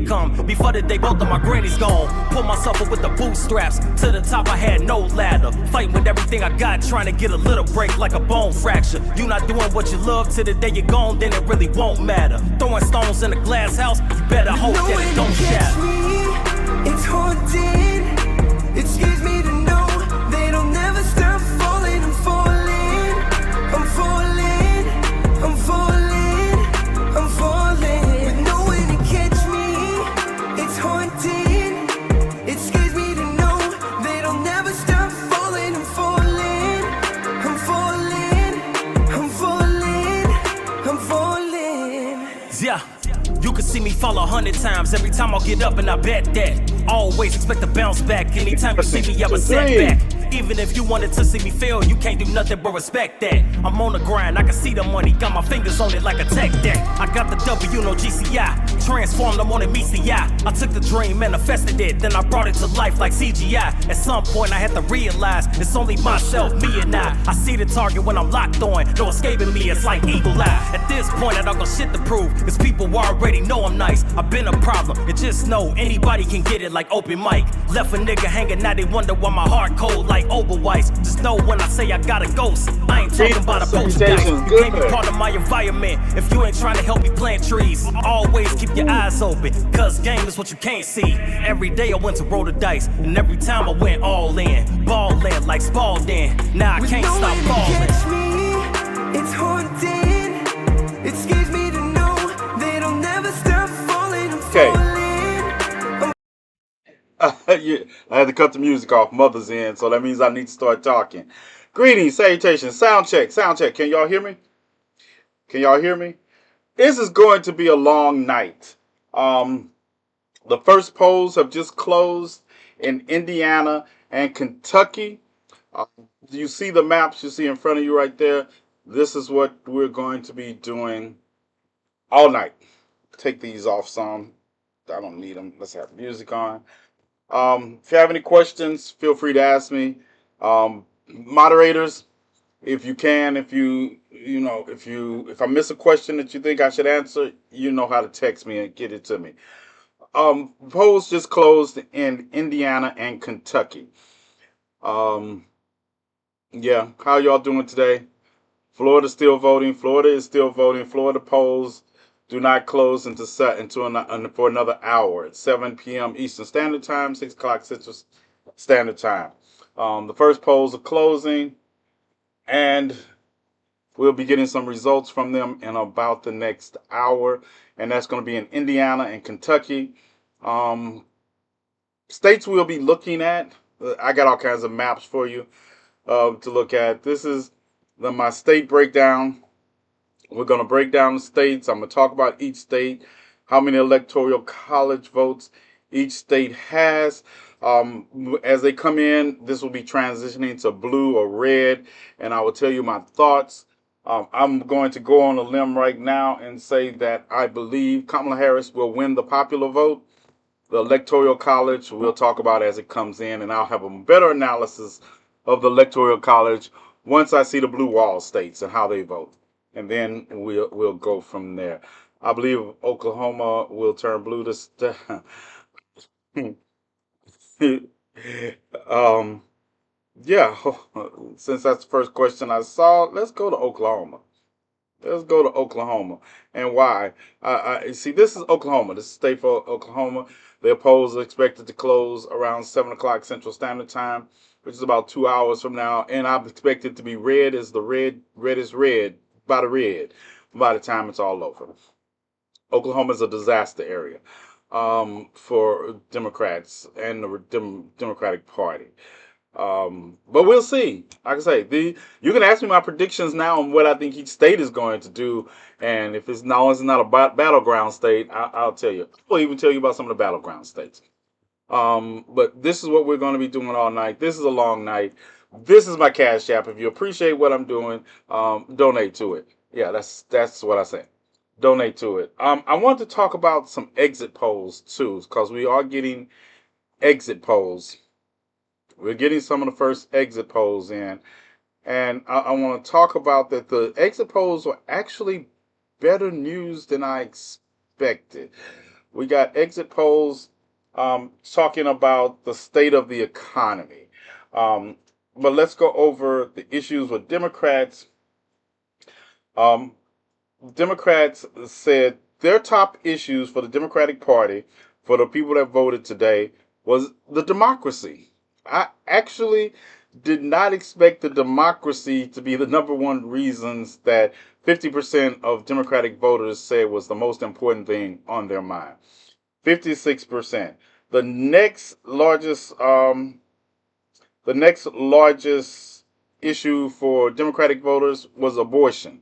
income. Before the day both of my grannies gone. Pull myself up with the bootstraps. To the top I had no ladder. Fighting with everything I got, trying to get a little break like a bone fracture. You not doing what you love till the day you're gone, then it really won't matter. Throwing stones in a glass house, you better hope that it don't shatter. It's haunting. It scares me to know they don't never stop falling. I'm falling. I'm falling. I'm falling. I'm falling. With no way to catch me. It's haunting. It scares me to know they don't never stop falling. I'm falling. I'm falling. I'm falling. I'm falling. Yeah. You can see me fall 100 times. Every time I'll get up and I bet that. Always expect to bounce back. Anytime you see me, have a setback. Even if you wanted to see me fail, you can't do nothing but respect that. I'm on the grind, I can see the money, got my fingers on it like a tech deck. I got the W, no GCI, transformed, I'm on it, MCI. I took the dream, manifested it, then I brought it to life like CGI. At some point I had to realize, it's only myself, me and I see the target when I'm locked on, no escaping me, it's like eagle eye. At this point I don't got shit to prove, cause people already know I'm nice. I've been a problem, and just know anybody can get it like open mic. Left a nigga hanging, now they wonder why my heart cold like Overweiss. Just know when I say I got a ghost, I ain't talking about a post dice. You can't be part of my environment if you ain't trying to help me plant trees. Always keep your eyes open, cause game is what you can't see. Every day I went to roll the dice, and every time I went all in. Ballin' like Spalding, now I can't stop ballin'. It's haunting. It scares me to know they don't never stop falling. I'm falling. Yeah, I had to cut the music off. Mother's in, so that means I need to start talking. Greetings, salutations, sound check, sound check. Can y'all hear me? Can y'all hear me? This is going to be a long night. The first polls have just closed in Indiana and Kentucky. You see the maps you see in front of you right there. This is what we're going to be doing all night. Take these off some. I don't need them. Let's have music on. If you have any questions, feel free to ask me. Moderators, if you can, if I miss a question that you think I should answer, you know how to text me and get it to me. Polls just closed in Indiana and Kentucky. Yeah, how y'all doing today? Florida's still voting. Florida is still voting. Florida polls do not close for another hour at 7 p.m. Eastern Standard Time, 6 o'clock Central Standard Time. The first polls are closing, and we'll be getting some results from them in about the next hour, and that's going to be in Indiana and Kentucky. States we'll be looking at, I got all kinds of maps for you to look at. This is my state breakdown. We're going to break down the states. I'm going to talk about each state, how many electoral college votes each state has. As they come in, this will be transitioning to blue or red, and I will tell you my thoughts. I'm going to go on a limb right now and say that I believe Kamala Harris will win the popular vote. The electoral college we'll talk about as it comes in, and I'll have a better analysis of the electoral college once I see the blue wall states and how they vote. And then we'll go from there. I believe Oklahoma will turn blue this yeah, since that's the first question I saw, let's go to Oklahoma. Let's go to Oklahoma. And why? I see, this is Oklahoma. This is state for Oklahoma. The polls are expected to close around 7 o'clock Central Standard Time, which is about 2 hours from now. And I expect it to be red is red by the time it's all over. Oklahoma is a disaster area for Democrats and the Democratic Party. But we'll see. Like I say, you can ask me my predictions now on what I think each state is going to do. And if it's not a battleground state, I'll tell you. I'll even tell you about some of the battleground states. But this is what we're going to be doing all night. This is a long night. This is my Cash App. If you appreciate what I'm doing, donate to it. Yeah, that's what I say. Donate to it. I want to talk about some exit polls too, because we are getting exit polls. We're getting some of the first exit polls in, and I want to talk about that. The exit polls were actually better news than I expected. We got exit polls talking about the state of the economy. Um, but let's go over the issues with Democrats. Um, Democrats said their top issues for the Democratic Party, for the people that voted today, was the democracy. I actually did not expect the democracy to be the number one reasons that 50% of Democratic voters said was the most important thing on their mind. 56%. The next largest the next largest issue for Democratic voters was abortion.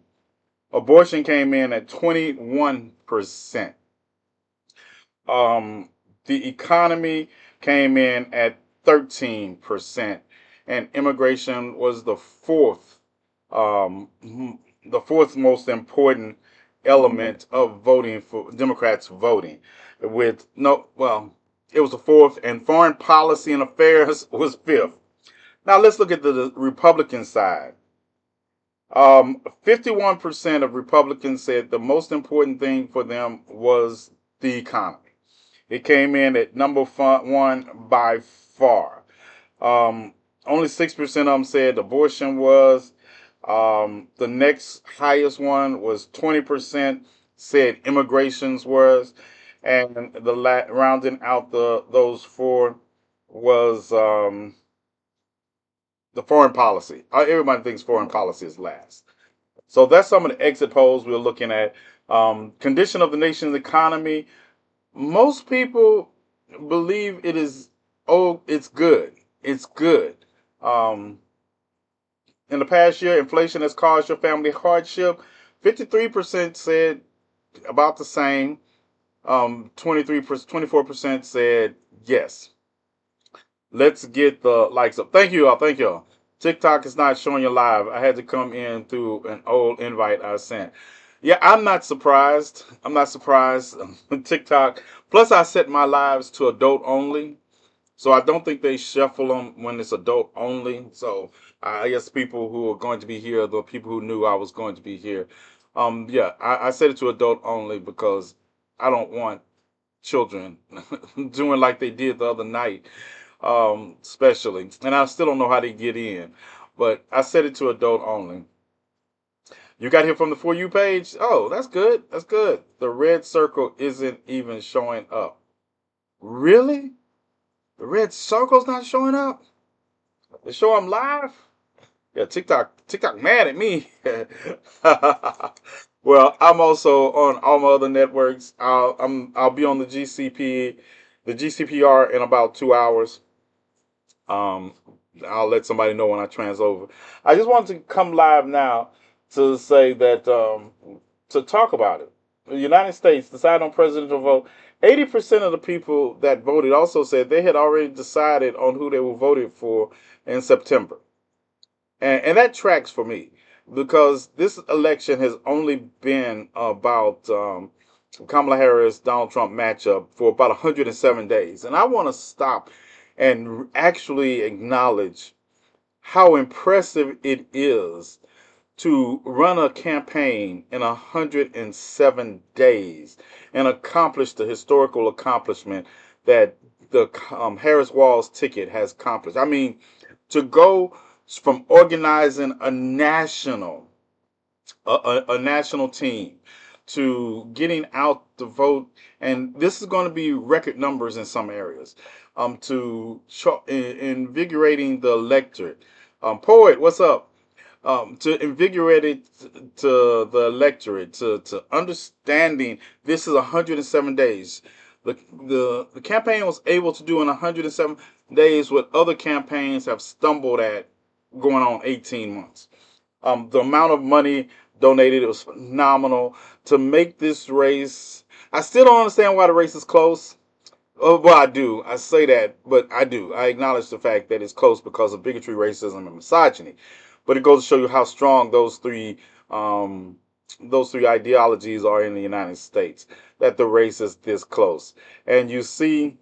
Abortion came in at 21%. Um, the economy came in at 13%, and immigration was um, the fourth most important element of voting for Democrats voting. With no, well, it was the fourth, and foreign policy and affairs was fifth. Now let's look at the Republican side. 51% of Republicans said the most important thing for them was the economy. It came in at number one by far. Only 6% of them said abortion was. The next highest one was 20% said immigrations was. And rounding out those four was the foreign policy. Everybody thinks foreign policy is last. So that's some of the exit polls we're looking at. Condition of the nation's economy. Most people believe it is, oh, it's good. It's good. In the past year, inflation has caused your family hardship. 53% said about the same. 24% said yes. Let's get the likes up. Thank you all. Thank you all. TikTok is not showing you live. I had to come in through an old invite I sent. Yeah, I'm not surprised. I'm not surprised. TikTok. Plus, I set my lives to adult only. So I don't think they shuffle them when it's adult only. So I guess people who are going to be here, the people who knew I was going to be here. Yeah, I set it to adult only because I don't want children doing like they did the other night, especially. And I still don't know how they get in, but I set it to adult only. You got here from the For You page? Oh, that's good. That's good. The red circle isn't even showing up. Really? The red circle's not showing up? They show I'm live? Yeah, TikTok mad at me. Well, I'm also on all my other networks. I'll be on the GCPR in about 2 hours. I'll let somebody know when I trans over. I just wanted to come live now to say that to talk about it. The United States decide on presidential vote. 80% of the people that voted also said they had already decided on who they were voting for in September. And that tracks for me because this election has only been about Kamala Harris, Donald Trump matchup for about 107 days. And I want to stop and actually acknowledge how impressive it is to run a campaign in 107 days and accomplish the historical accomplishment that the Harris-Walz ticket has accomplished. I mean, to go from organizing a national team to getting out the vote, and this is going to be record numbers in some areas, to invigorating the electorate. Poet, what's up? To invigorate it to the electorate, to understanding this is 107 days. The campaign was able to do in 107 days what other campaigns have stumbled at going on 18 months. The amount of money donated, it was phenomenal to make this race. I still don't understand why the race is close. Oh, well, I do. I say that, but I do. I acknowledge the fact that it's close because of bigotry, racism, and misogyny. But it goes to show you how strong those three ideologies are in the United States, that the race is this close. And you see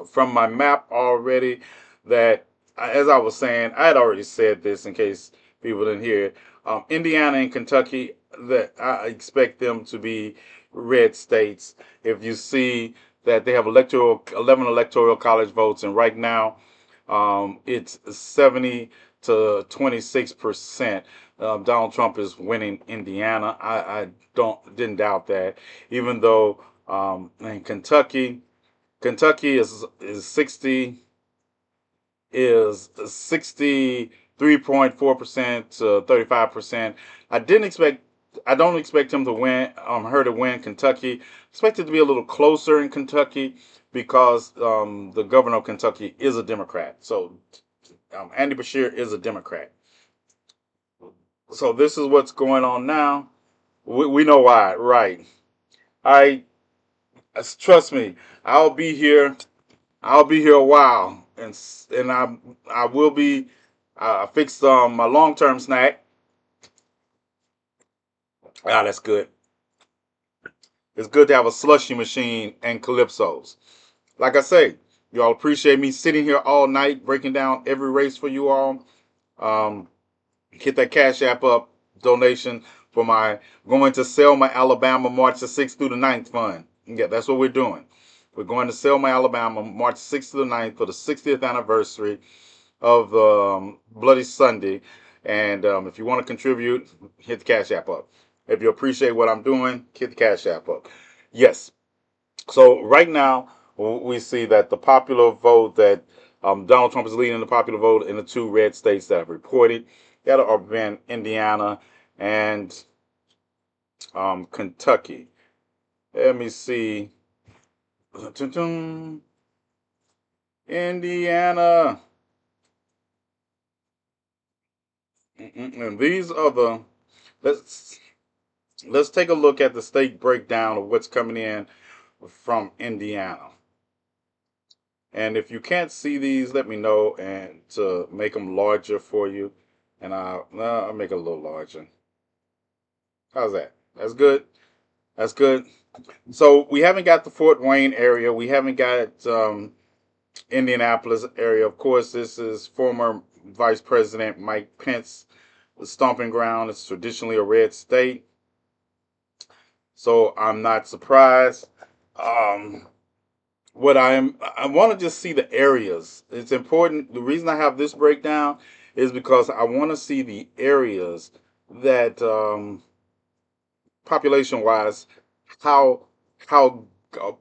from my map already that, as I was saying, I had already said this in case people didn't hear it. Indiana and Kentucky, that I expect them to be red states. If you see that they have 11 electoral college votes, and right now it's 70 to 26%. Donald Trump is winning Indiana. I didn't doubt that, even though in Kentucky is 63.4% to 35%. I don't expect him to win, her to win Kentucky. Expect it to be a little closer in Kentucky because the governor of Kentucky is a Democrat. So Andy Beshear is a Democrat. So this is what's going on now. We know why, right? I trust me. I'll be here. I'll be here a while, and I will be. I fixed my long term snack. Ah, that's good. It's good to have a slushy machine and calypsos. Like I say, y'all appreciate me sitting here all night breaking down every race for you all. Um, Hit that Cash App up donation for my going to Selma, Alabama, March the 6th through the 9th fund. Yeah, that's what we're doing. We're going to Selma, Alabama, March 6th to the 9th for the 60th anniversary of Bloody Sunday. And if you want to contribute, hit the Cash App up. If you appreciate what I'm doing, hit the Cash App up. Yes. So right now, we see that the popular vote that Donald Trump is leading the popular vote in the two red states that have reported. That have been Indiana and Kentucky. Let me see. Indiana. And these are the. Let's take a look at the state breakdown of what's coming in from Indiana. And if you can't see these, let me know and to make them larger for you. And I'll make it a little larger. How's that? That's good. That's good. So we haven't got the Fort Wayne area. We haven't got Indianapolis area. Of course, this is former Vice President Mike Pence, the stomping ground. It's traditionally a red state. So I'm not surprised. I want to just see the areas. It's important. The reason I have this breakdown is because I want to see the areas that population wise, how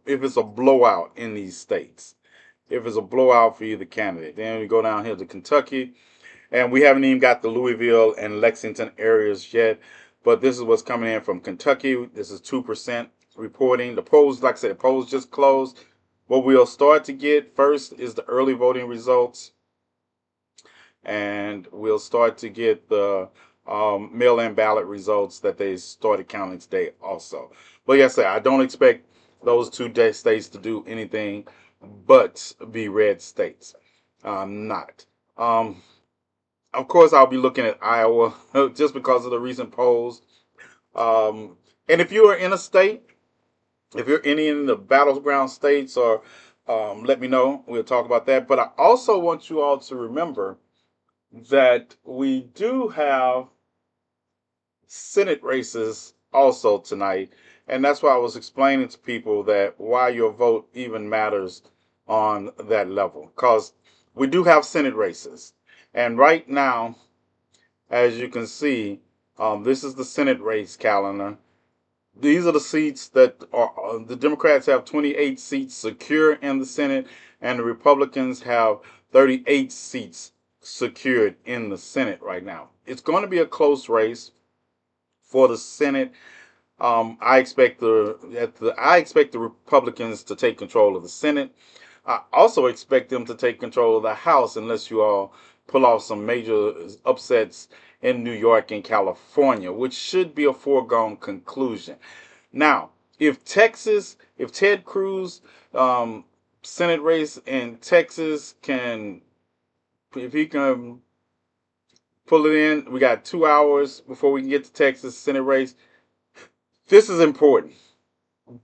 if it's a blowout in these states, if it's a blowout for either candidate. Then we go down here to Kentucky, and we haven't even got the Louisville and Lexington areas yet. But this is what's coming in from Kentucky. This is 2% reporting. The polls, like I said, the polls just closed. What we'll start to get first is the early voting results. And we'll start to get the mail-in ballot results that they started counting today also. But yes, I don't expect those two states to do anything but be red states. Not. Of course, I'll be looking at Iowa just because of the recent polls. And if you are in a state, if you're any in the battleground states, or let me know. We'll talk about that. But I also want you all to remember that we do have Senate races also tonight. And that's why I was explaining to people that why your vote even matters on that level. Because we do have Senate races. And right now, as you can see, this is the Senate race calendar. These are the seats that are, the Democrats have 28 seats secure in the Senate, and the Republicans have 38 seats secured in the Senate right now. It's going to be a close race for the Senate. I expect the Republicans to take control of the Senate. I also expect them to take control of the House unless you all pull off some major upsets in New York and California, which should be a foregone conclusion. Now, if Ted Cruz Senate race in Texas if he can pull it in, we got 2 hours before we can get to Texas Senate race. This is important.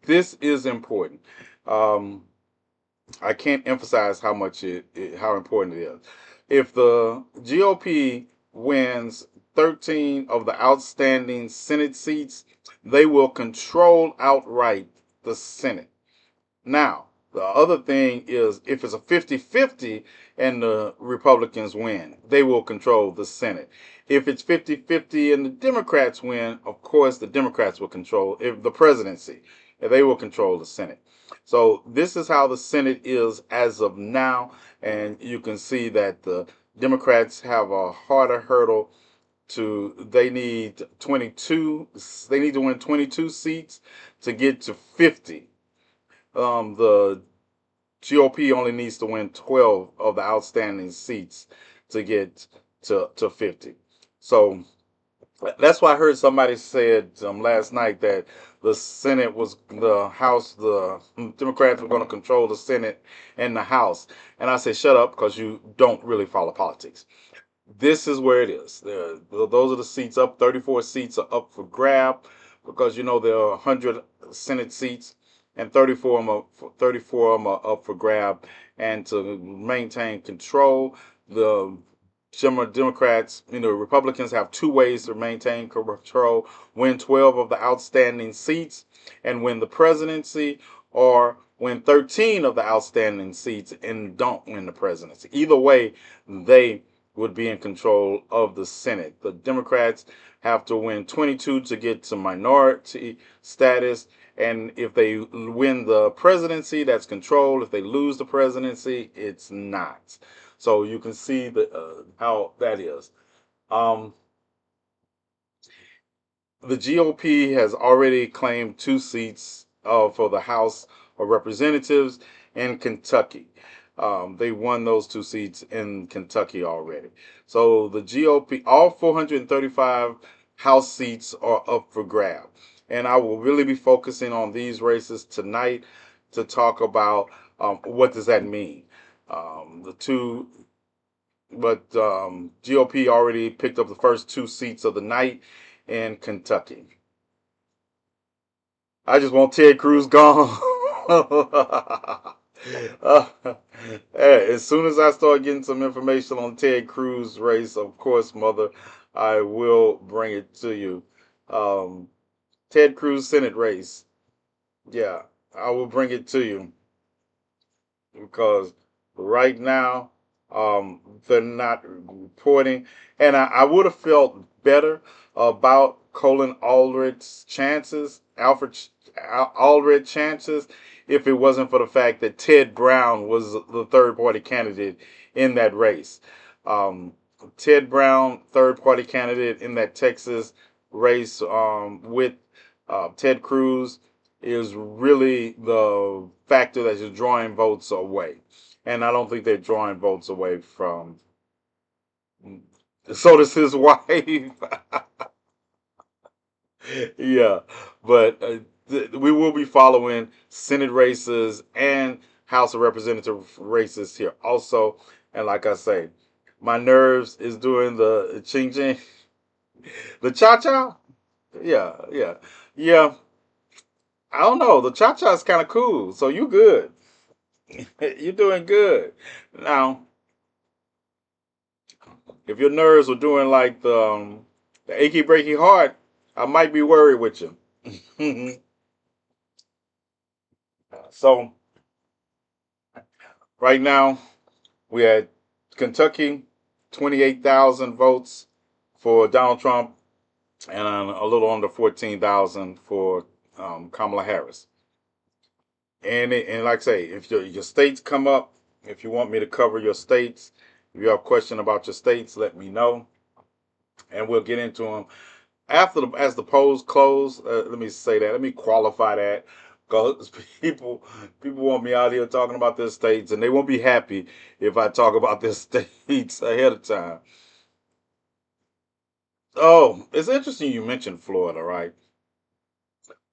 This is important. I can't emphasize how important it is. If the GOP wins 13 of the outstanding Senate seats, they will control outright the Senate. Now, the other thing is if it's a 50-50 and the Republicans win, they will control the Senate. If it's 50-50 and the Democrats win, of course, the Democrats will control the presidency. They will control the Senate. So this is how the Senate is as of now. And you can see that the Democrats have a harder hurdle they need 22, they need to win 22 seats to get to 50. The GOP only needs to win 12 of the outstanding seats to get to 50. So that's why I heard somebody said last night that the Senate was the House, the Democrats were going to control the Senate and the House. And I said, shut up, because you don't really follow politics. This is where it is. Those are the seats up. 34 seats are up for grab because, there are 100 Senate seats and 34 of them are up for grab. And to maintain control, the Democrats, Republicans have two ways to maintain control: win 12 of the outstanding seats and win the presidency, or win 13 of the outstanding seats and don't win the presidency. Either way, they would be in control of the Senate. The Democrats have to win 22 to get to minority status. And if they win the presidency, that's control. If they lose the presidency, it's not. So you can see how that is. The GOP has already claimed 2 seats for the House of Representatives in Kentucky. They won those 2 seats in Kentucky already. So the GOP, all 435 House seats are up for grab. And I will really be focusing on these races tonight to talk about what does that mean. GOP already picked up the first 2 seats of the night in Kentucky. I just want Ted Cruz gone. As soon as I start getting some information on Ted Cruz race, of course, Mother, I will bring it to you. Ted Cruz Senate race. Yeah, I will bring it to you. Because right now, they're not reporting. And I would have felt better about Colin Aldrich's chances, Aldrich chances, if it wasn't for the fact that Ted Brown was the third-party candidate in that race. Ted Brown, third-party candidate in that Texas race with Ted Cruz, is really the factor that is drawing votes away. And I don't think they're drawing votes away from... So does his wife. Yeah, but we will be following Senate races and House of Representative races here also. And like I say, my nerves is doing the ching ching, the cha cha. Yeah. I don't know. The cha cha is kind of cool. So you good. You're doing good. Now, if your nerves were doing like the achy breaky heart, I might be worried with you. So, right now, we had Kentucky, 28,000 votes for Donald Trump, and a little under 14,000 for Kamala Harris. And like I say, if your states come up, if you want me to cover your states, if you have a question about your states, let me know, and we'll get into them as the polls close. Let me say that. Let me qualify that, because people want me out here talking about their states, and they won't be happy if I talk about their states ahead of time. Oh, it's interesting you mentioned Florida, right?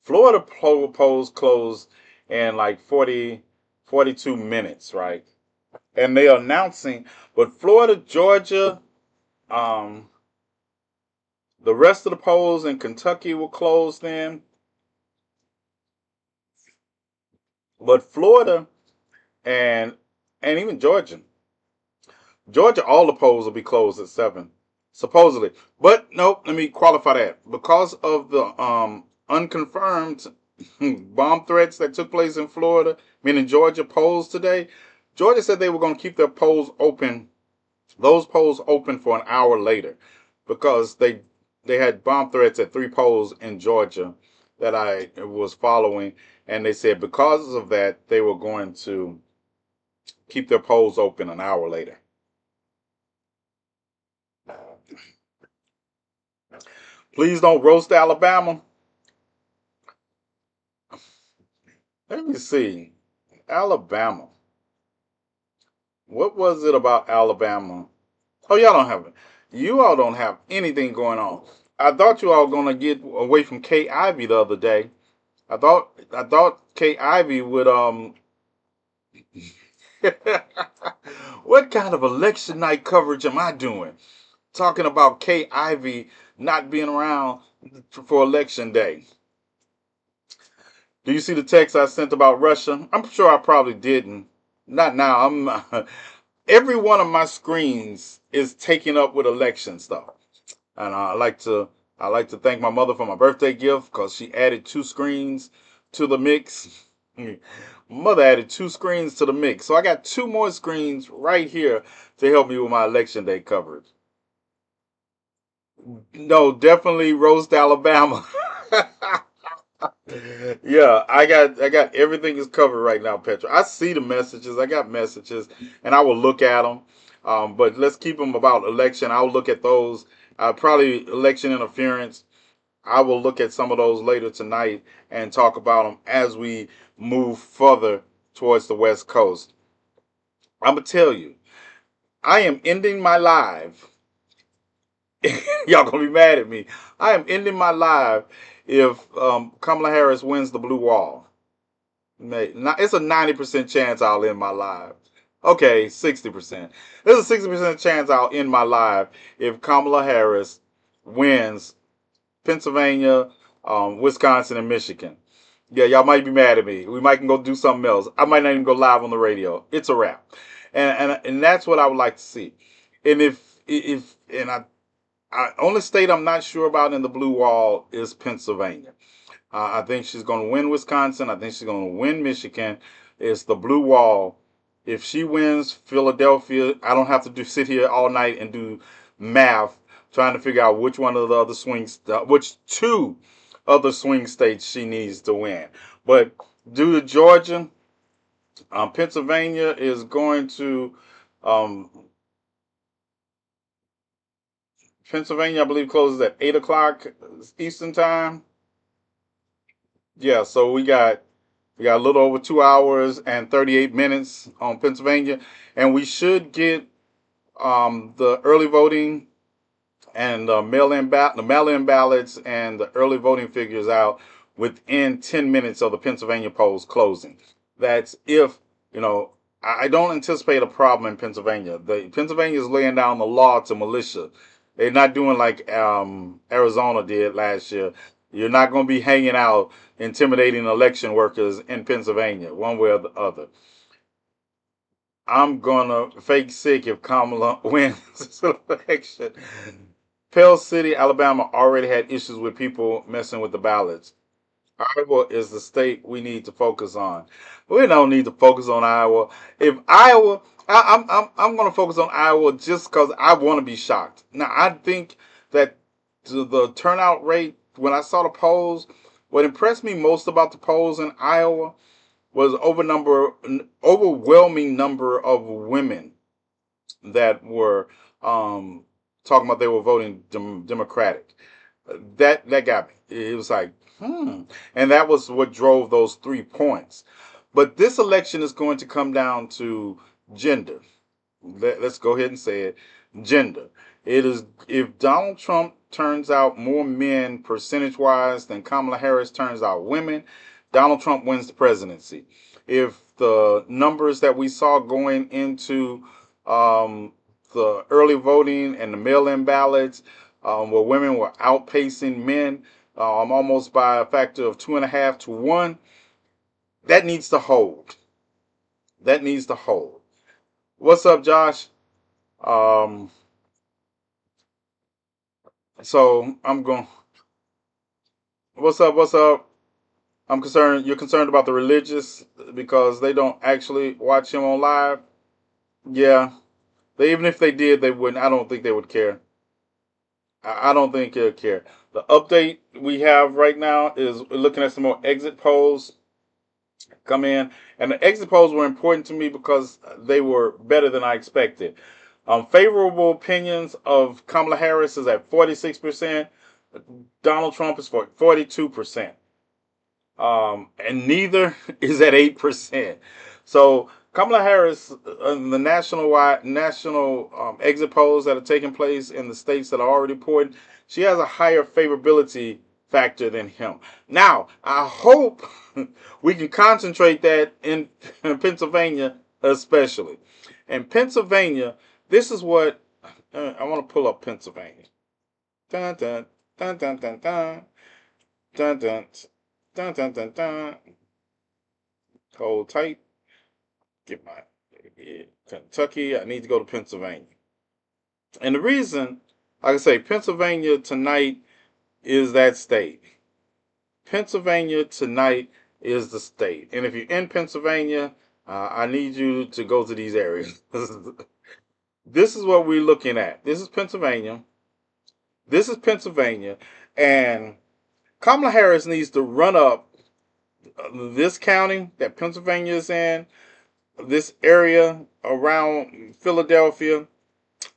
Florida polls close in like 42 minutes, right? And they are announcing, but Florida, Georgia, the rest of the polls in Kentucky will close then. But Florida and even Georgia, all the polls will be closed at 7. supposedly. But nope, let me qualify that. Because of the unconfirmed bomb threats that took place in Florida, meaning Georgia polls today, Georgia said they were going to keep their polls open, those polls open for an hour later, because they had bomb threats at 3 polls in Georgia that I was following, and they said because of that they were going to keep their polls open an hour later. Please don't roast Alabama. Let me see. Alabama. What was it about Alabama? Oh, y'all don't have it. You all don't have anything going on. I thought you all gonna get away from Kay Ivey the other day. I thought Kay Ivey would what kind of election night coverage am I doing? Talking about Kay Ivey not being around for election day. Do you see the text I sent about Russia? I'm sure I probably didn't. Not now. I'm every one of my screens is taken up with election stuff, and I like to thank my mother for my birthday gift because she added 2 screens to the mix. Mother added 2 screens to the mix, so I got 2 more screens right here to help me with my election day coverage. No, definitely roast Alabama. Yeah, I got everything is covered right now, Petra. I see the messages. I got messages, and I will look at them. But let's keep them about election. I'll look at those. Probably election interference. I will look at some of those later tonight and talk about them as we move further towards the West Coast. I'm gonna tell you, I am ending my live. Y'all gonna be mad at me. I am ending my live if Kamala Harris wins the blue wall. It's a 90% chance I'll end my live. Okay, 60%. There's a 60% chance I'll end my live if Kamala Harris wins Pennsylvania, Wisconsin, and Michigan. Yeah, y'all might be mad at me. We might can go do something else. I might not even go live on the radio. It's a wrap, and that's what I would like to see. And if and I only state I'm not sure about in the blue wall is Pennsylvania. I think she's going to win Wisconsin. I think she's going to win Michigan. It's the blue wall. If she wins Philadelphia, I don't have to sit here all night and do math trying to figure out which one of the other which 2 other swing states she needs to win. But due to Georgia, Pennsylvania is going to um, Pennsylvania, I believe, closes at 8 o'clock Eastern time. Yeah, so we got a little over 2 hours and 38 minutes on Pennsylvania, and we should get the early voting and the mail-in ballots and the early voting figures out within 10 minutes of the Pennsylvania polls closing. That's if, you know, I don't anticipate a problem in Pennsylvania. Pennsylvania is laying down the law to militia. They're not doing like Arizona did last year. You're not going to be hanging out intimidating election workers in Pennsylvania, one way or the other. I'm gonna fake sick if Kamala wins this election. Pell City, Alabama already had issues with people messing with the ballots. Iowa is the state we need to focus on. We don't need to focus on Iowa. If Iowa, I'm going to focus on Iowa just because I want to be shocked. Now I think that the turnout rate when I saw the polls, what impressed me most about the polls in Iowa was an overwhelming number of women that were talking about they were voting Democratic. That got me. It was like, and that was what drove those 3 points. But this election is going to come down to gender. Let's go ahead and say it. Gender. It is if Donald Trump turns out more men percentage wise than Kamala Harris turns out women, Donald Trump wins the presidency. If the numbers that we saw going into the early voting and the mail-in ballots, where women were outpacing men almost by a factor of 2.5 to 1, that needs to hold. That needs to hold. What's up, Josh? Um, So I'm going. What's up? What's up? I'm concerned. You're concerned about the religious because they don't actually watch him on live. Yeah, even if they did, they wouldn't. I don't think they would care. I don't think they'll care. The update we have right now is looking at some more exit polls come in, and the exit polls were important to me because they were better than I expected. Favorable opinions of Kamala Harris is at 46%. Donald Trump is for 42%. And neither is at 8%. So Kamala Harris, the national exit polls that are taking place in the states that are already reported, she has a higher favorability factor than him. Now, I hope we can concentrate that in Pennsylvania, especially. In Pennsylvania, this is what I want to pull up Pennsylvania. Dun, dun, dun, dun, dun, dun, dun, dun, dun, dun, dun, dun. Hold tight. Get my Kentucky. I need to go to Pennsylvania. And the reason, like I say, Pennsylvania tonight is that state. Pennsylvania tonight is the state. And if you're in Pennsylvania, I need you to go to these areas. This is what we're looking at. This is Pennsylvania. This is Pennsylvania. And Kamala Harris needs to run up this county that Pennsylvania is in, this area around Philadelphia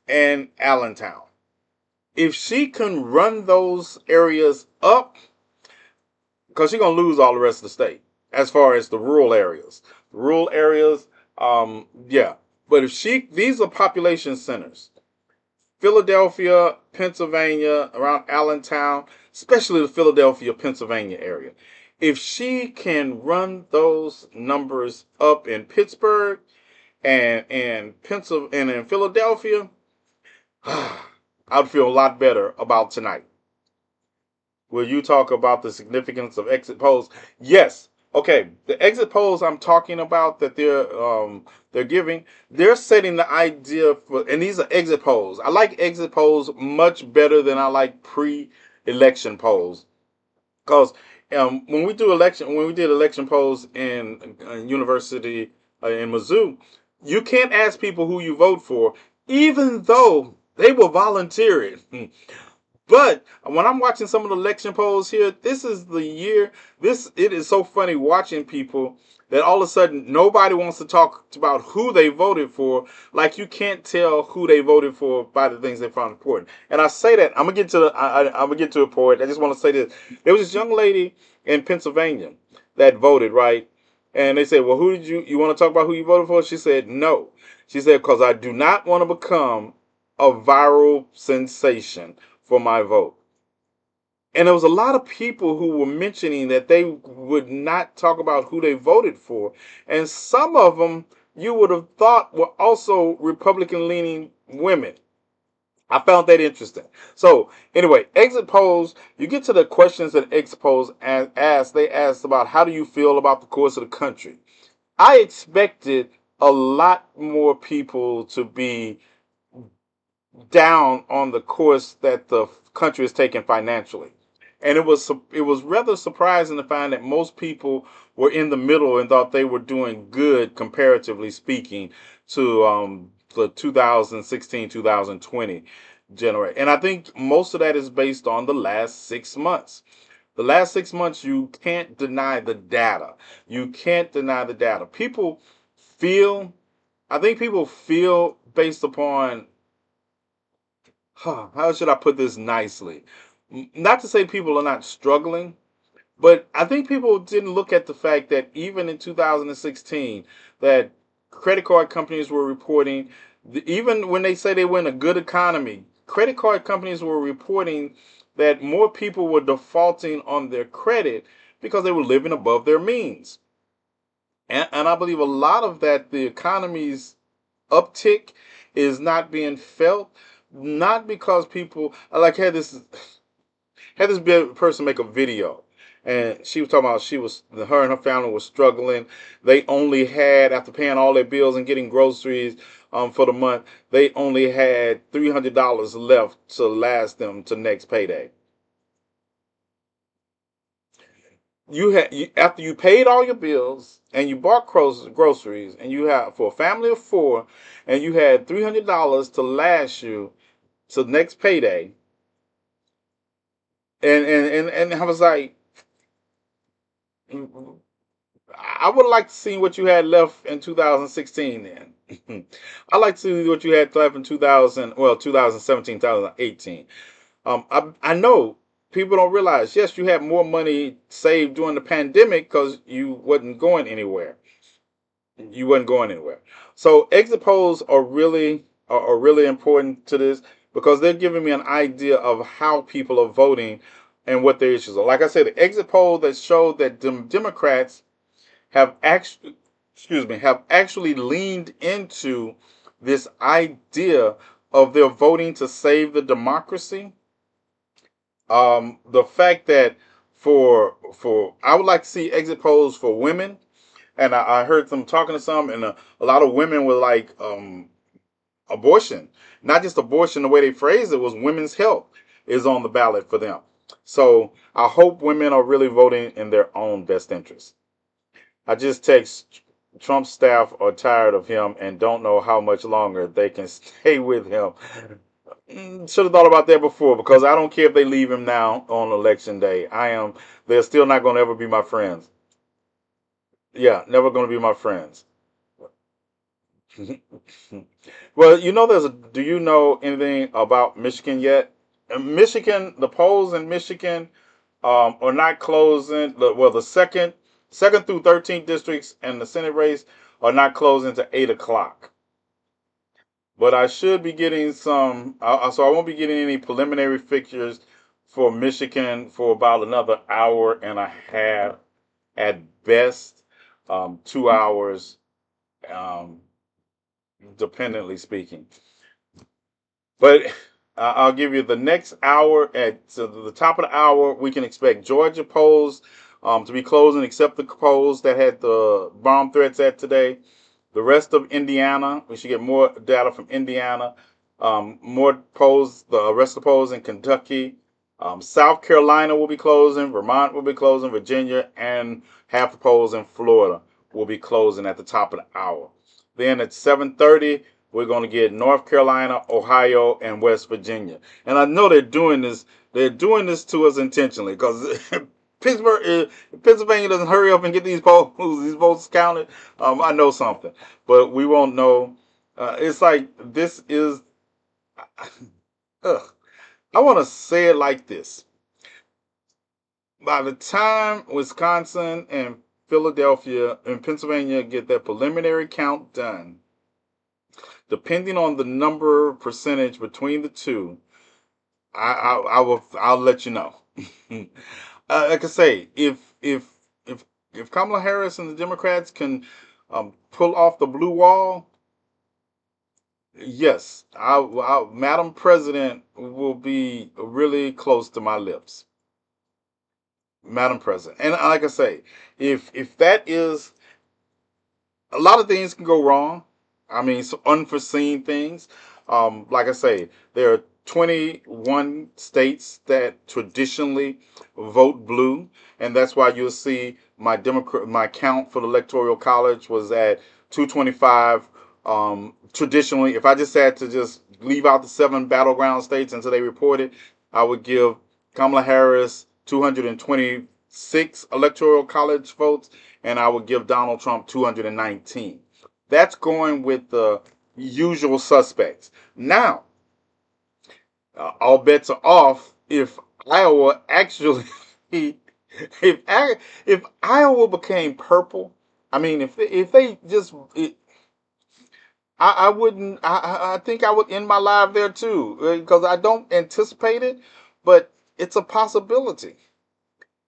and Allentown. If she can run those areas up, because she's going to lose all the rest of the state as far as the rural areas. The rural areas, yeah. But if these are population centers. Philadelphia, Pennsylvania, around Allentown, especially the Philadelphia, Pennsylvania area. If she can run those numbers up in Pittsburgh and in Philadelphia, I'd feel a lot better about tonight. Will you talk about the significance of exit polls? Yes. Okay. The exit polls I'm talking about that they're giving, they're setting the idea for, and these are exit polls. I like exit polls much better than I like pre-election polls, because when we did election polls in university in Mizzou, you can't ask people who you vote for, even though they were volunteering. But when I'm watching some of the election polls here, this is the year. It is so funny watching people that all of a sudden nobody wants to talk about who they voted for. Like you can't tell who they voted for by the things they found important. And I say that I'm gonna get to I'm gonna get to a point. I just want to say this: there was this young lady in Pennsylvania that voted, right? And they said, "Well, who did you want to talk about who you voted for?" She said, "No." She said, "Because I do not want to become a viral sensation for my vote." And there was a lot of people who were mentioning that they would not talk about who they voted for. And some of them you would have thought were also Republican leaning women. I found that interesting. So anyway, exit polls, you get to the questions that exit polls ask. They asked about how do you feel about the course of the country. I expected a lot more people to be down on the course that the country is taking financially. And it was rather surprising to find that most people were in the middle and thought they were doing good, comparatively speaking, to the 2016 2020 generation. And I think most of that is based on the last 6 months. The last 6 months, you can't deny the data. You can't deny the data. I think people feel based upon, how should I put this nicely? Not to say people are not struggling, but I think people didn't look at the fact that even in 2016, that credit card companies were reporting, even when they say they were in a good economy, credit card companies were reporting that more people were defaulting on their credit because they were living above their means. And I believe a lot of that, the economy's uptick is not being felt, not because people, like had this person make a video, and she was talking about her and her family was struggling. They only had, after paying all their bills and getting groceries for the month, they only had $300 left to last them to next payday. After you paid all your bills and you bought groceries, and you have, for a family of four, and you had $300 to last you to next payday. And I was like, I would like to see what you had left in 2016 then. I like to see what you had left in 2017, 2018. I know people don't realize, yes, you had more money saved during the pandemic because you wasn't going anywhere. You wasn't going anywhere. So exit polls are really important to this, because they're giving me an idea of how people are voting and what their issues are. Like I said, the exit poll that showed that Democrats have actually leaned into this idea of their voting to save the democracy. The fact that for I would like to see exit polls for women, and I heard them talking to some, and a lot of women were like, abortion, not just abortion. The way they phrased it was women's health is on the ballot for them. So I hope women are really voting in their own best interest. I just text Trump's staff are tired of him and don't know how much longer they can stay with him. Should have thought about that before, because I don't care if they leave him now on election day. They're still not going to ever be my friends. Yeah, never going to be my friends. Well, do you know anything about Michigan yet? Michigan, the polls in Michigan are not closing. Well, the second through 13th districts and the Senate race are not closing to 8 o'clock. But I should be getting some, so I won't be getting any preliminary figures for Michigan for about another hour and a half at best, 2 hours, um, dependently speaking. But I'll give you the next hour. At the top of the hour, we can expect Georgia polls to be closing, except the polls that had the bomb threats at today. The rest of Indiana, we should get more data from Indiana. More polls, the rest of the polls in Kentucky. South Carolina will be closing. Vermont will be closing. Virginia and half the polls in Florida will be closing at the top of the hour. Then at 7:30, we're going to get North Carolina, Ohio, and West Virginia. And I know they're doing this. They're doing this to us intentionally, because Pennsylvania doesn't hurry up and get these votes counted. I know something, but we won't know. It's like this is. I want to say it like this. By the time Wisconsin and Philadelphia and Pennsylvania get their preliminary count done, depending on the number percentage between the two, I'll let you know. Like I say, if Kamala Harris and the Democrats can pull off the blue wall, yes, Madam President will be really close to my lips. Madam President, and like I say, if that is, a lot of things can go wrong. I mean, so unforeseen things. Like I say, there are 21 states that traditionally vote blue, and that's why you'll see my count for the Electoral College was at 225. Traditionally, if I just had to just leave out the 7 battleground states until they reported, I would give Kamala Harris 226 Electoral College votes, and I would give Donald Trump 219. That's going with the usual suspects. Now, all bets are off if Iowa actually, if Iowa became purple. I mean, if they just, I wouldn't. I think I would end my life there too, because I don't anticipate it, but it's a possibility.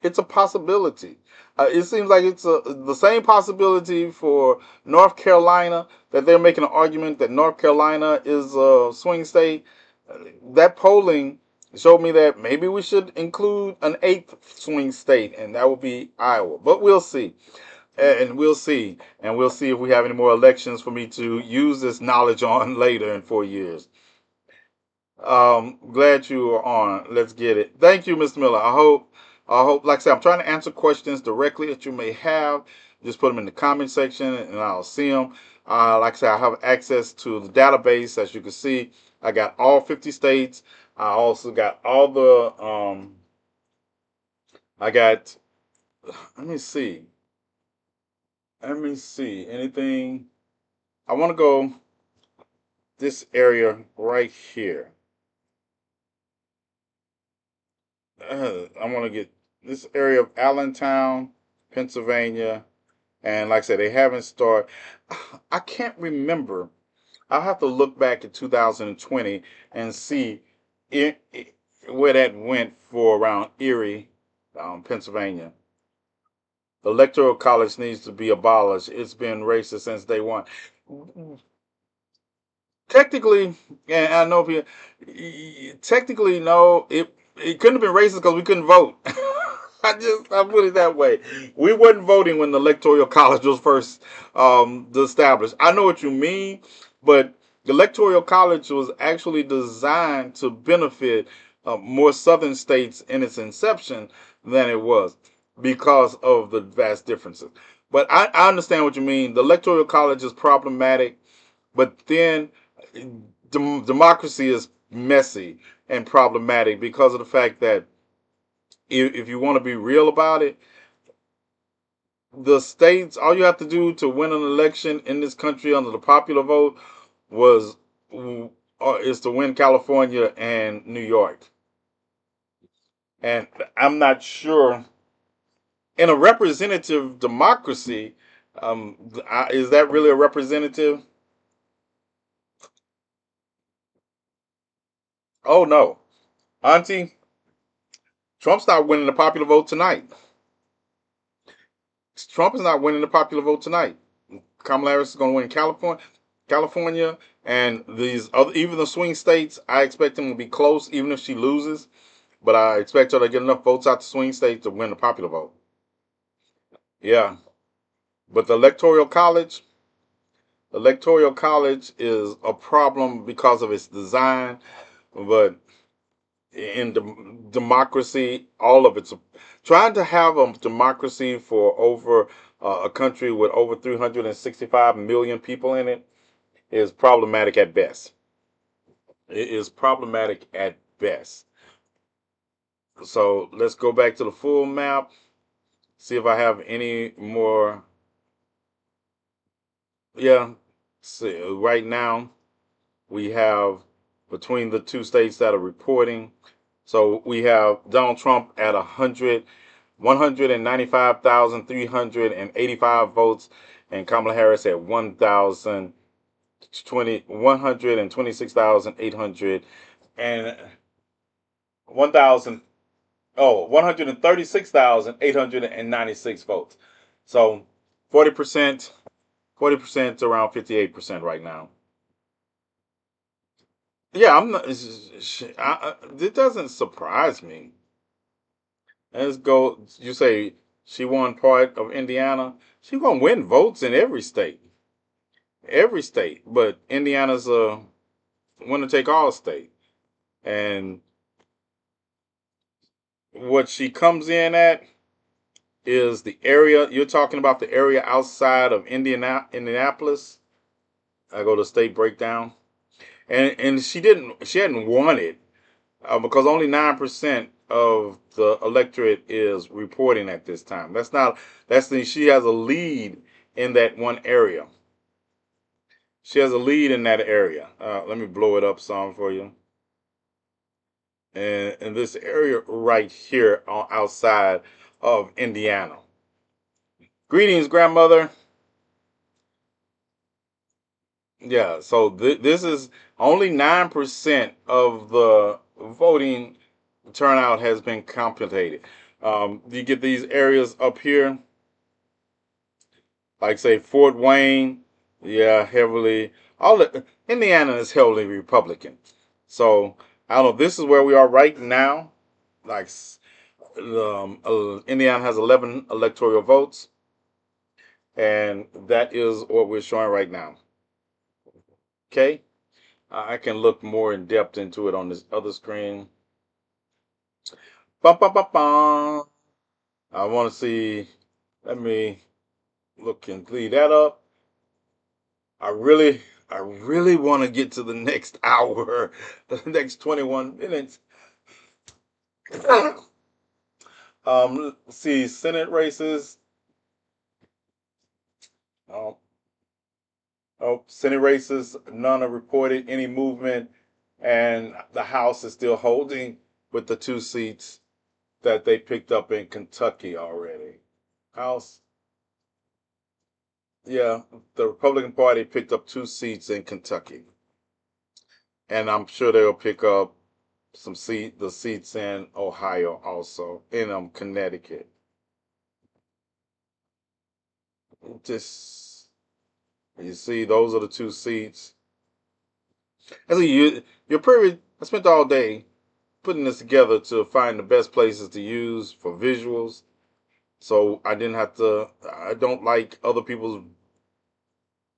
It's a possibility. It seems like it's the same possibility for North Carolina, that they're making an argument that North Carolina is a swing state. That polling showed me that maybe we should include an eighth swing state, and that would be Iowa. But we'll see. And we'll see. And we'll see if we have any more elections for me to use this knowledge on later in 4 years. Glad you are on. Let's get it. Thank you, Mr. Miller. I hope, like I said, I'm trying to answer questions directly that you may have. Just put them in the comment section and I'll see them. Like I said, I have access to the database. As you can see, I got all 50 states. I also got all the, I got, let me see. Anything? I want to go this area right here. I want to get this area of Allentown, Pennsylvania, and like I said, they haven't started. I can't remember. I'll have to look back at 2020 and see where that went for around Erie, Pennsylvania. The Electoral College needs to be abolished. It's been racist since day one. Technically, and I know people, technically, no, it couldn't have been racist because we couldn't vote. I put it that way. We weren't voting when the Electoral College was first established. I know what you mean, but the Electoral College was actually designed to benefit more Southern states in its inception than it was because of the vast differences. But I understand what you mean. The Electoral College is problematic, but then democracy is messy and problematic because of the fact that if you want to be real about it, the states, all you have to do to win an election in this country under the popular vote was is to win California and New York. And I'm not sure in a representative democracy, is that really a representative? Oh no, Auntie, Trump's not winning the popular vote tonight. Trump is not winning the popular vote tonight. Kamala Harris is going to win California, and these other, even the swing states. I expect them to be close, even if she loses. But I expect her to get enough votes out the swing states to win the popular vote. Yeah, but the Electoral College is a problem because of its design. But in democracy, all of it's trying to have a democracy for over a country with over 365 million people in it is problematic at best. It is problematic at best. So let's go back to the full map, see if I have any more. Yeah, see, right now we have between the two states that are reporting. So we have Donald Trump at 195,385 votes, and Kamala Harris at 126,800 and 1,000 136,896 votes. So 40%, 40% to around 58% right now. Yeah, I'm not. It doesn't surprise me. Let's go. You say she won part of Indiana. She gonna win votes in every state. But Indiana's a winner take all state, and what she comes in at is the area. You're talking about the area outside of Indianapolis. I go to state breakdown, and she hadn't won it because only 9% of the electorate is reporting at this time. She has a lead in that one area. She has a lead in that area. Let me blow it up some for you. And in this area right here outside of Indiana. Greetings, grandmother. Yeah, so this is only 9% of the voting turnout has been computed. You get these areas up here, like say Fort Wayne, yeah, heavily. Indiana is heavily Republican. So I don't know. This is where we are right now. Like, Indiana has 11 electoral votes, and that is what we're showing right now. Okay, I can look more in depth into it on this other screen. Bum, bum, bum, bum. I want to see. Let me look and clean that up. I really want to get to the next hour, the next 21 minutes. Let's see, Senate races. Oh, Senate races, none are reported any movement, and the House is still holding with the 2 seats that they picked up in Kentucky already. House, yeah, the Republican Party picked up 2 seats in Kentucky, and I'm sure they'll pick up the seats in Ohio also, in Connecticut. Just you see, those are the 2 seats. And so I spent all day putting this together to find the best places to use for visuals. So I didn't have to. I don't like other people's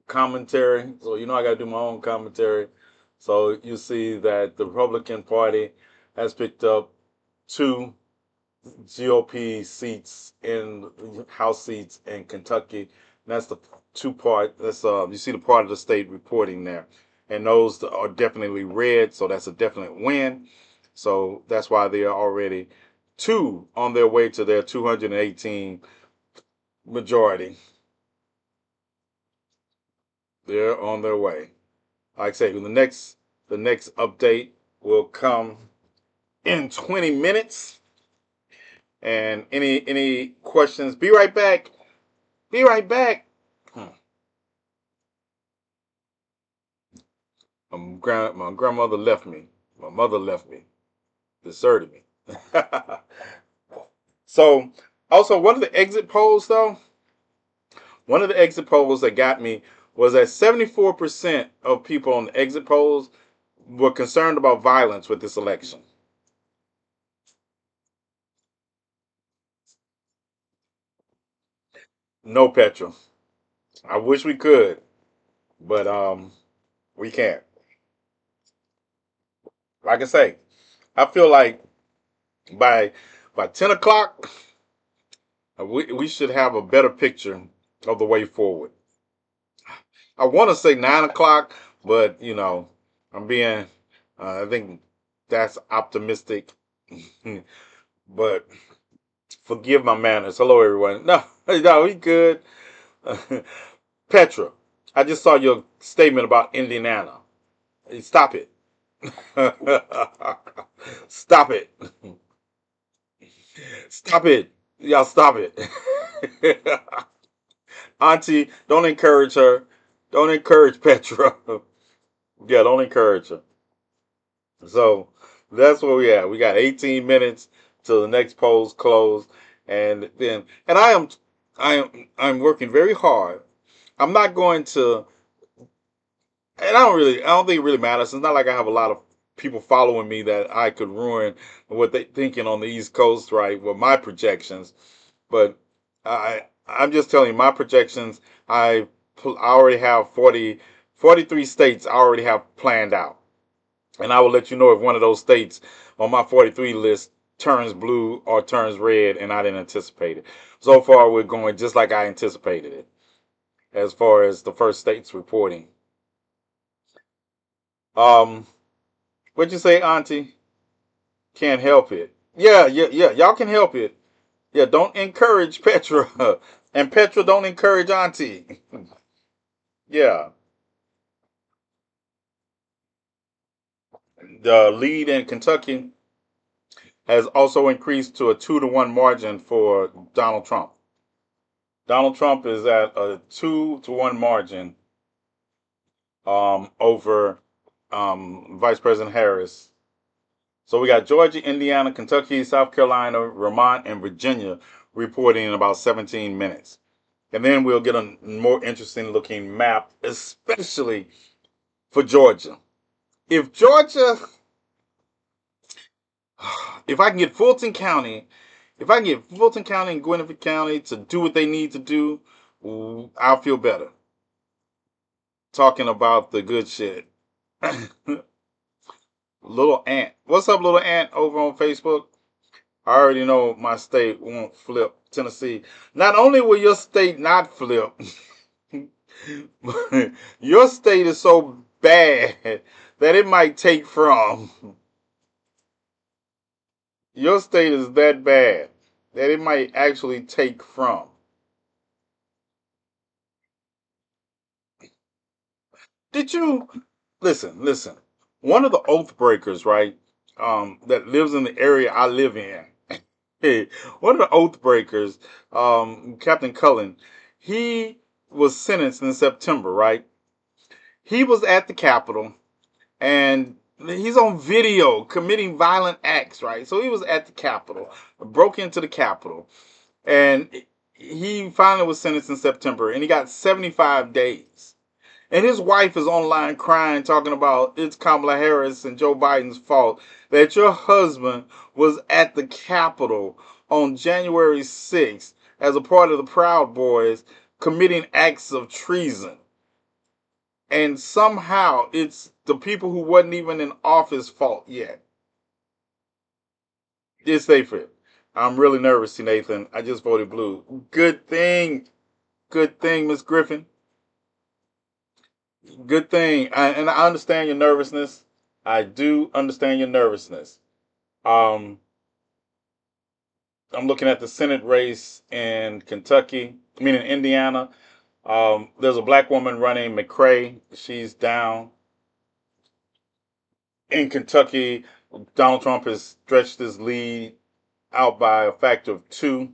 commentary, so I got to do my own commentary. So you see that the Republican Party has picked up 2 GOP seats in House seats in Kentucky. And that's the 2 part. That's you see the part of the state reporting there, and those are definitely red. So that's a definite win. So that's why they are already 2 on their way to their 218 majority. They're on their way. Like I say, the next update will come in 20 minutes. And any questions? Be right back. Be right back. My grandmother left me. My mother left me. Deserted me. So, also one of the exit polls though, one of the exit polls that got me was that 74% of people on the exit polls were concerned about violence with this election. No, Petra. I wish we could, but we can't. Like I say, I feel like by 10 o'clock, we should have a better picture of the way forward. I want to say 9 o'clock, but I'm being, I think that's optimistic. But forgive my manners. Hello, everyone. No, no, we good. Petra, I just saw your statement about Indiana. Stop it. Stop it. Stop it. Y'all stop it. Auntie, don't encourage her. Don't encourage Petra. Yeah, don't encourage her. So that's where we at. We got 18 minutes till the next polls close. And I'm working very hard. I'm not going to, and I don't think it really matters. It's not like I have a lot of people following me that I could ruin what they thinking on the East Coast, right? With my projections. But I'm just telling you my projections. I already have 43 states I already have planned out. And I will let you know if one of those states on my 43 list turns blue or turns red and I didn't anticipate it. So far, we're going just like I anticipated it as far as the first states reporting. Um, what'd you say, Auntie? Can't help it. Yeah, yeah, yeah. Y'all can help it. Yeah, don't encourage Petra. And Petra, don't encourage Auntie. Yeah. The lead in Kentucky has also increased to a 2-1 margin for Donald Trump. Donald Trump is at a 2-1 margin over Vice President Harris. So we got Georgia, Indiana, Kentucky, South Carolina, Vermont, and Virginia reporting in about 17 minutes. And then we'll get a more interesting looking map, especially for Georgia. If Georgia If I can get Fulton County, if I can get Fulton County and Gwinnett County to do what they need to do, I'll feel better. Talking about the good shit. Little Ant. What's up, Little Ant, over on Facebook? I already know my state won't flip. Tennessee. Not only will your state not flip, your state is so bad that it might take from. Your state is that bad that it might actually take from. Did you listen? Listen. One of the oath breakers, right? That lives in the area I live in. Hey, one of the oath breakers, Captain Cullen, he was sentenced in September, right? He was at the Capitol and he's on video committing violent acts, right? So he was at the Capitol, broke into the Capitol, and he finally was sentenced in September, and he got 75 days. And his wife is online crying, talking about it's Kamala Harris and Joe Biden's fault that your husband was at the Capitol on January 6th as a part of the Proud Boys committing acts of treason. And somehow it's the people who wasn't even in office fault yet. It's safer. I'm really nervous, Nathan. I just voted blue. Good thing. Good thing, Miss Griffin. Good thing. And I understand your nervousness. I do understand your nervousness. Um, I'm looking at the Senate race in Kentucky, I mean in Indiana. There's a black woman running, McCray. She's down. In Kentucky, Donald Trump has stretched his lead out by a factor of a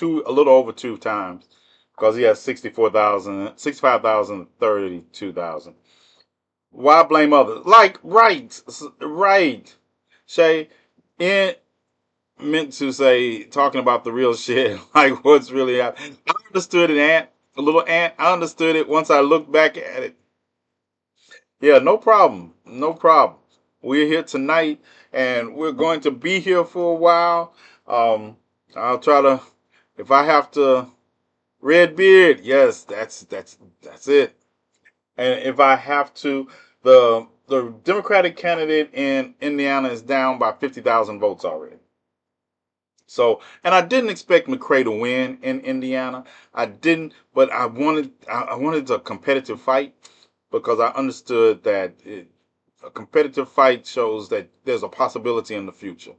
little over two times, because he has 64,000, 65,000, 32,000. Why blame others? Like, right. Shay, in meant to say, talking about the real shit, like what's really happening. I understood it, Ant, a little Ant. I understood it once I looked back at it. Yeah, no problem. No problem. We're here tonight and we're going to be here for a while. Um, I'll try to, if I have to, red beard. Yes, that's it. And if I have to, the Democratic candidate in Indiana is down by 50,000 votes already. So, and I didn't expect McCray to win in Indiana. I didn't, but I wanted a competitive fight because I understood that a competitive fight shows that there's a possibility in the future.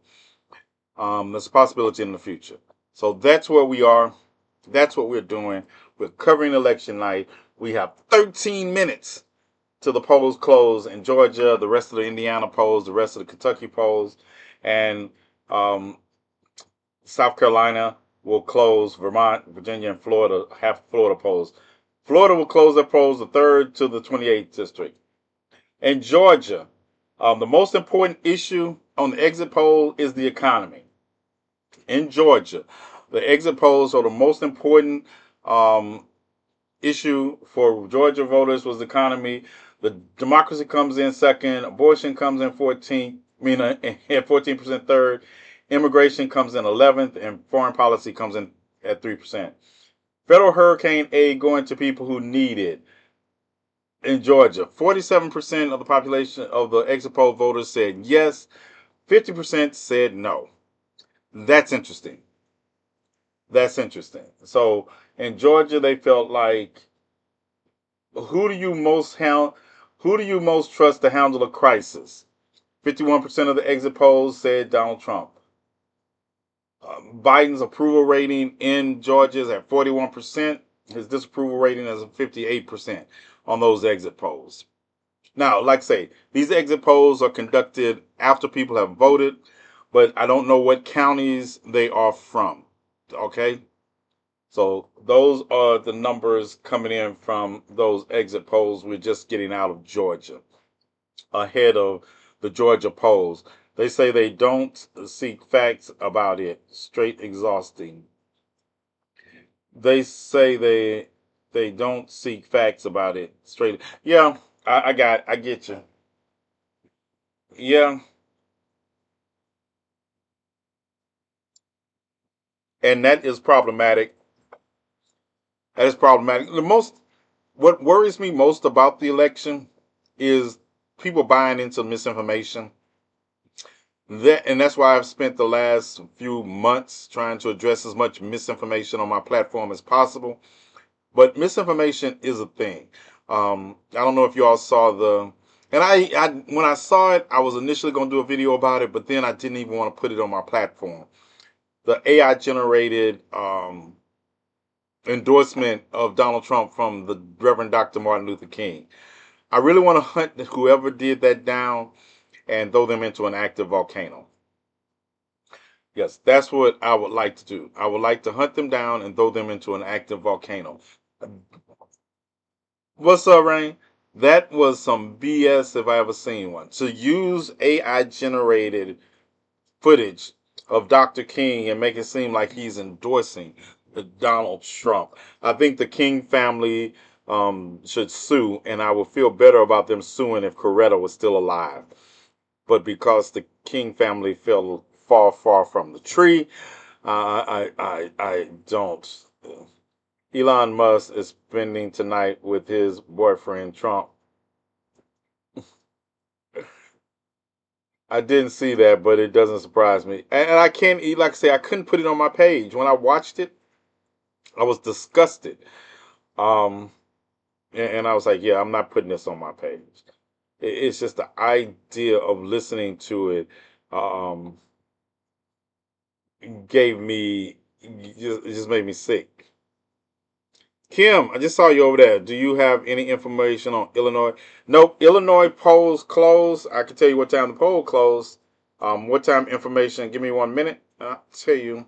There's a possibility in the future. So that's where we are. That's what we're doing. We're covering election night. We have 13 minutes to the polls close in Georgia, the rest of the Indiana polls, the rest of the Kentucky polls, and South Carolina will close. Vermont, Virginia, and Florida, half Florida polls. Florida will close their polls the 3rd to the 28th district. In Georgia, the most important issue on the exit poll is the economy. In Georgia, the exit polls are the most important issue for Georgia voters was the economy. The democracy comes in second. Abortion comes in 14th. I mean, 14% third. Immigration comes in 11th, and foreign policy comes in at 3%. Federal hurricane aid going to people who need it. In Georgia, 47% of the population of the exit poll voters said yes. 50% said no. That's interesting. That's interesting. So in Georgia, they felt like, who do you most trust to handle a crisis? 51% of the exit polls said Donald Trump. Biden's approval rating in Georgia is at 41%. His disapproval rating is at 58% on those exit polls. Now, like I say, these exit polls are conducted after people have voted, but I don't know what counties they are from. Okay? So those are the numbers coming in from those exit polls. We're just getting out of Georgia ahead of the Georgia polls. They say they don't seek facts about it. Straight exhausting. They say they don't seek facts about it. Straight. Yeah, I get you. Yeah, And that is problematic. That is problematic. What worries me most about the election is people buying into misinformation. And that's why I've spent the last few months trying to address as much misinformation on my platform as possible. But misinformation is a thing. I don't know if you all saw and I when I saw it, I was initially going to do a video about it, but then I didn't even want to put it on my platform. The AI generated endorsement of Donald Trump from the Reverend Dr. Martin Luther King. I really want to hunt whoever did that down and throw them into an active volcano. Yes, that's what I would like to do. I would like to hunt them down and throw them into an active volcano. What's up, Rain? That was some BS if I ever seen one. To use AI generated footage of Dr. King and make it seem like he's endorsing Donald Trump. I think the King family should sue, and I would feel better about them suing if Coretta was still alive. But because the King family fell far, far from the tree, I don't. Elon Musk is spending tonight with his boyfriend Trump. I didn't see that, but it doesn't surprise me. And I can't eat, like I say, I couldn't put it on my page. When I watched it, I was disgusted. Um, and I was like, yeah, I'm not putting this on my page. It's just the idea of listening to it um, it just made me sick. Kim, I just saw you over there. Do you have any information on Illinois? Nope. Illinois polls closed. I can tell you what time the poll closed. What time information? Give me 1 minute. I'll tell you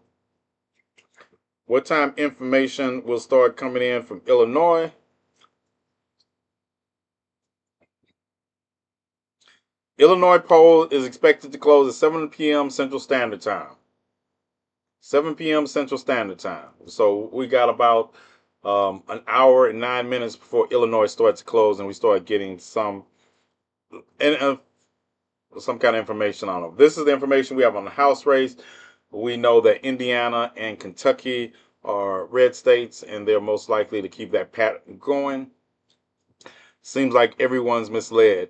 what time information will start coming in from Illinois. Illinois poll is expected to close at 7 p.m. Central Standard Time. 7 p.m. Central Standard Time. So we got about an hour and 9 minutes before Illinois starts to close, and we start getting some kind of information on them. This is the information we have on the House race. We know that Indiana and Kentucky are red states, and they're most likely to keep that pattern going. Seems like everyone's misled.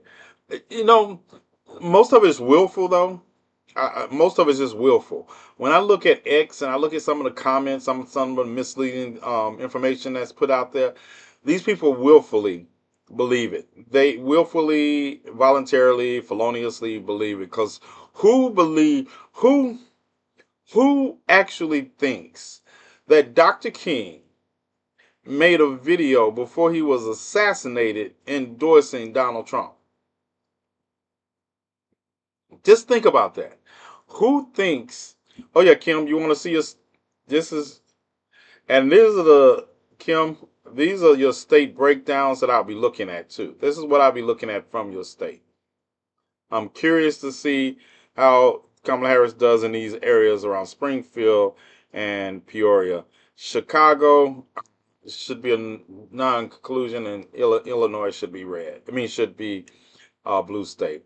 You know, most of it is willful, though. Most of it's just willful. When I look at X and I look at some of the comments, some of the misleading information that's put out there, these people willfully believe it. They willfully, voluntarily, feloniously believe it. Because who actually thinks that Dr. King made a video before he was assassinated endorsing Donald Trump? Just think about that. Who thinks, oh yeah, Kim, you want to see us? This is, and these are Kim, these are your state breakdowns that I'll be looking at too. This is what I'll be looking at from your state. I'm curious to see how Kamala Harris does in these areas around Springfield and Peoria. Chicago should be a non-conclusion, and Illinois should be red. Should be blue state.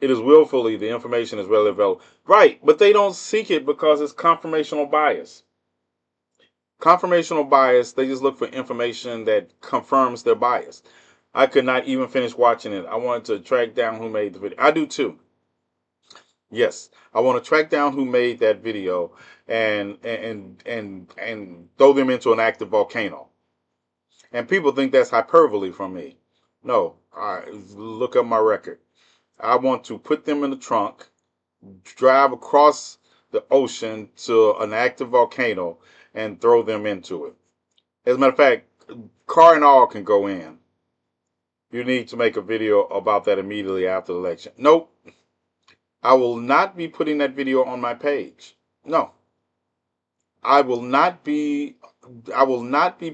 It is willfully, the information is readily available. Right, but they don't seek it because it's confirmational bias. Confirmational bias, they just look for information that confirms their bias. I could not even finish watching it. I wanted to track down who made the video. I do too. Yes, I want to track down who made that video and throw them into an active volcano. And people think that's hyperbole from me. No, look up my record. I want to put them in the trunk, drive across the ocean to an active volcano, and throw them into it. As a matter of fact, car and all can go in. You need to make a video about that immediately after the election. Nope. I will not be putting that video on my page. No. I will not be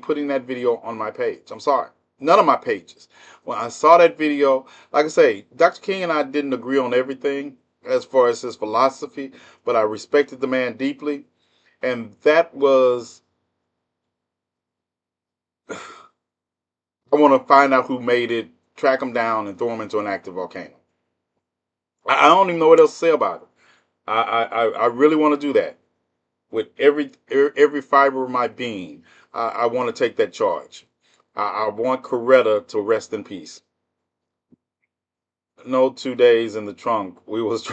putting that video on my page. I'm sorry. None of my pages. When I saw that video, like I say, Dr. King and I didn't agree on everything as far as his philosophy, but I respected the man deeply. And that was, I want to find out who made it, track him down, and throw him into an active volcano. I don't even know what else to say about it. I really want to do that. with every fiber of my being. I want to take that charge. I want Coretta to rest in peace. No 2 days in the trunk. We was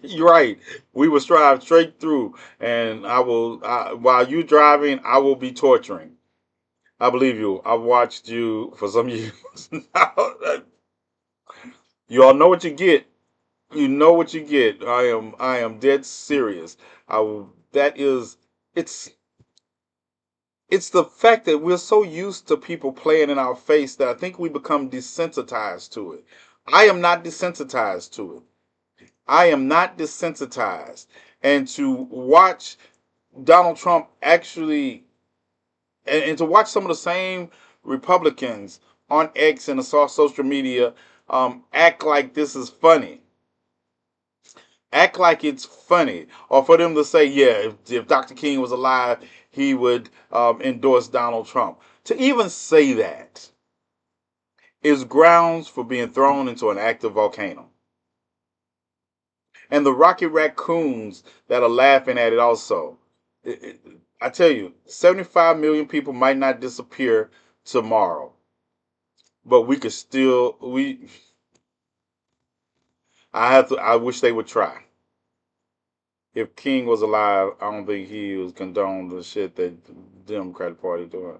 you're right. We will drive straight through, and while you driving, I will be torturing. I believe you. I've watched you for some years now. You all know what you get. You know what you get. I am dead serious. That is it's it's the fact that we're so used to people playing in our face that I think we become desensitized to it. I am not desensitized to it. I am not desensitized. And to watch Donald Trump actually, and to watch some of the same Republicans on X and social media act like this is funny, act like it's funny, or for them to say, yeah, if Dr. King was alive, he would endorse Donald Trump. To even say that is grounds for being thrown into an active volcano. And the Rocky Raccoons that are laughing at it also. I tell you, 75 million people might not disappear tomorrow, but we could still I wish they would try. If King was alive, I don't think he was condone the shit that the Democratic Party doing.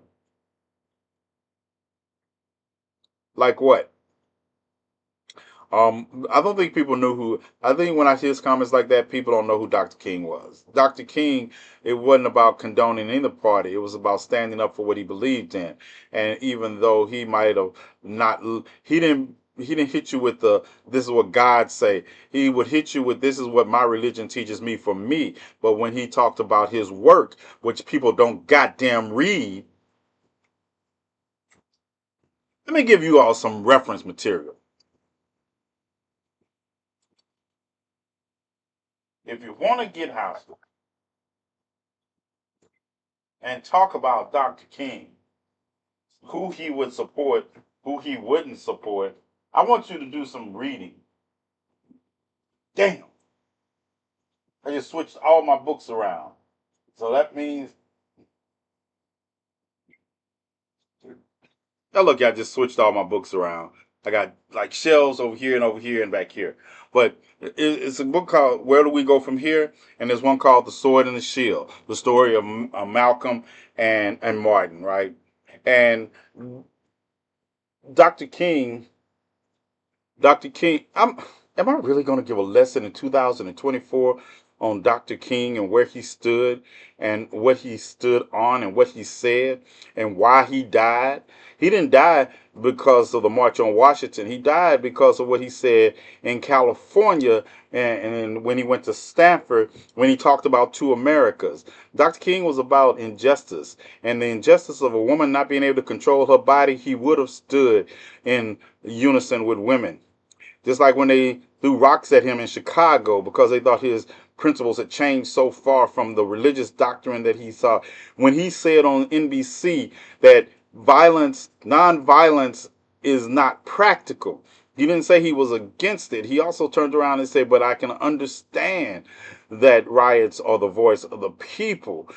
Like what? I don't think people knew who. I think when I hear comments like that, people don't know who Dr. King was. Dr. King, it wasn't about condoning either party. It was about standing up for what he believed in. And even though he might have not, he didn't hit you with the this is what God say. He would hit you with this is what my religion teaches me for me. But when he talked about his work, which people don't goddamn read, let me give you all some reference material. If you want to get hostile and talk about Dr. King, who he would support, who he wouldn't support, I want you to do some reading. Damn. I just switched all my books around. So that means. Now look, I just switched all my books around. I got like shelves over here and back here. But it's a book called Where Do We Go From Here? And there's one called The Sword and the Shield, the story of Malcolm and Martin, right? And Dr. King, am I really going to give a lesson in 2024 on Dr. King and where he stood and what he stood on and what he said and why he died? He didn't die because of the March on Washington. He died because of what he said in California and when he went to Stanford, when he talked about two Americas. Dr. King was about injustice and the injustice of a woman not being able to control her body. He would have stood in unison with women. Just like when they threw rocks at him in Chicago because they thought his principles had changed so far from the religious doctrine that he saw. When he said on NBC that nonviolence is not practical. He didn't say he was against it. He also turned around and said, but I can understand that riots are the voice of the people.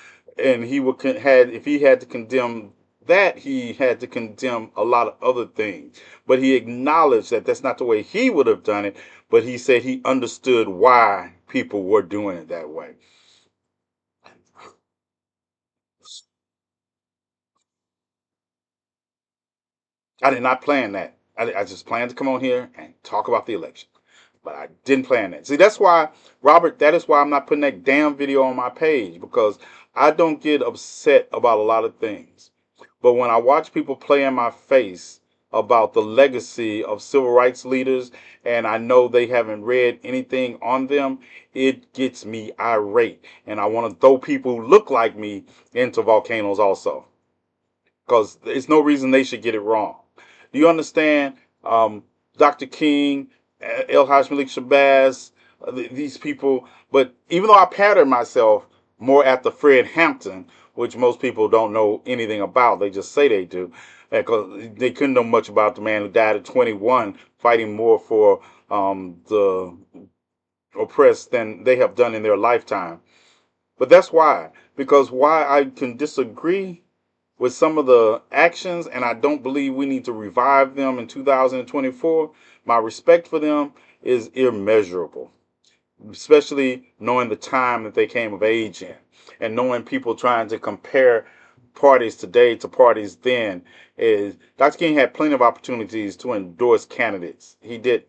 And if he had to condemn that, he had to condemn a lot of other things. But he acknowledged that that's not the way he would have done it. But he said he understood why people were doing it that way. I did not plan that. I just planned to come on here and talk about the election. But I didn't plan that. See, that's why, Robert, that is why I'm not putting that damn video on my page, because I don't get upset about a lot of things. But when I watch people play in my face about the legacy of civil rights leaders, and I know they haven't read anything on them, it gets me irate. And I want to throw people who look like me into volcanoes also, because there's no reason they should get it wrong. Do you understand? Dr. King, El Haj Malik Shabazz, these people. But even though I pattern myself more after Fred Hampton, which most people don't know anything about, they just say they do, because they couldn't know much about the man who died at 21, fighting more for the oppressed than they have done in their lifetime. But that's why, because why I can disagree with some of the actions, and I don't believe we need to revive them in 2024. My respect for them is immeasurable, especially knowing the time that they came of age in, and knowing people trying to compare parties today to parties then. Is Dr. King had plenty of opportunities to endorse candidates. He did.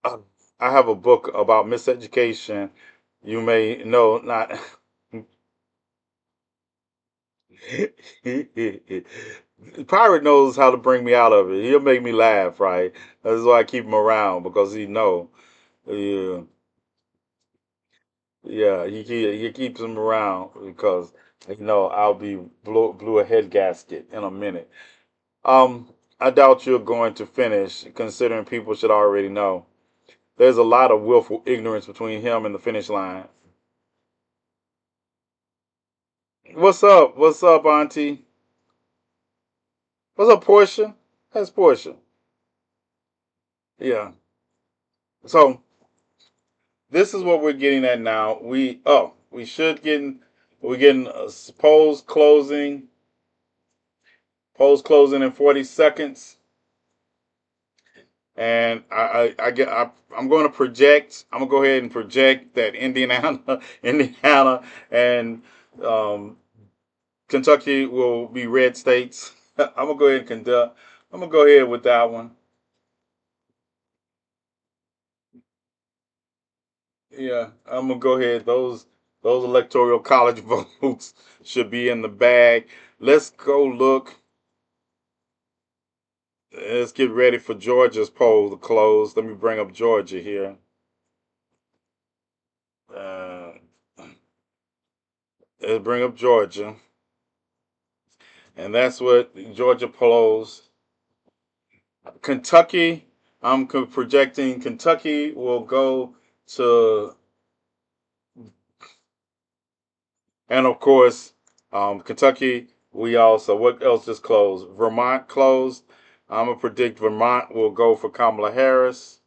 uh, I have a book about miseducation. You may know not. Pirate knows how to bring me out of it. He'll make me laugh, right? That's why I keep him around, because he know. Yeah, yeah. He keeps him around because I'll be blew a head gasket in a minute. I doubt you're going to finish, considering people should already know. There's a lot of willful ignorance between him and the finish line. What's up? What's up, Auntie? What's up, Portia? That's Portia. Yeah. So this is what we're getting at now. We should we're getting a polls closing in 40 seconds, and I'm going to project. I'm gonna go ahead and project that Indiana and um, Kentucky will be red states. I'm gonna go ahead and conduct. I'm gonna go ahead with that one. Yeah, I'm gonna go ahead. Those electoral college votes should be in the bag. Let's go look. Let's get ready for Georgia's poll to close. Let me bring up Georgia here. Uh, let's bring up Georgia, and that's what Georgia polls. Kentucky, projecting Kentucky will go to, and of course, Kentucky. We also, what else is closed? Vermont closed. I'm gonna predict Vermont will go for Kamala Harris.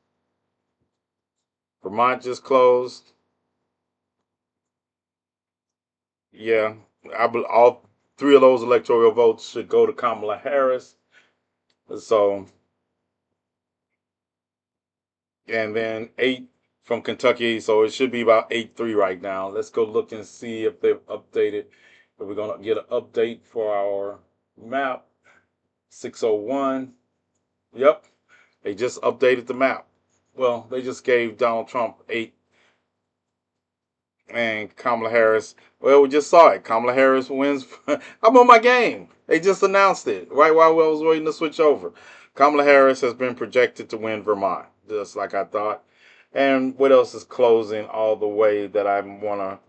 Vermont just closed. Yeah, all three of those electoral votes should go to Kamala Harris. So, and then 8 from Kentucky. So it should be about 8-3 right now. Let's go look and see if they've updated. If we're gonna get an update for our map. 601. Yep, they just updated the map. Well, they just gave Donald Trump 8 and Kamala Harris. Well, we just saw it. Kamala Harris wins. I'm on my game. They just announced it right while I was waiting to switch over. Kamala Harris has been projected to win Vermont, just like I thought. And what else is closing all the way that I want to?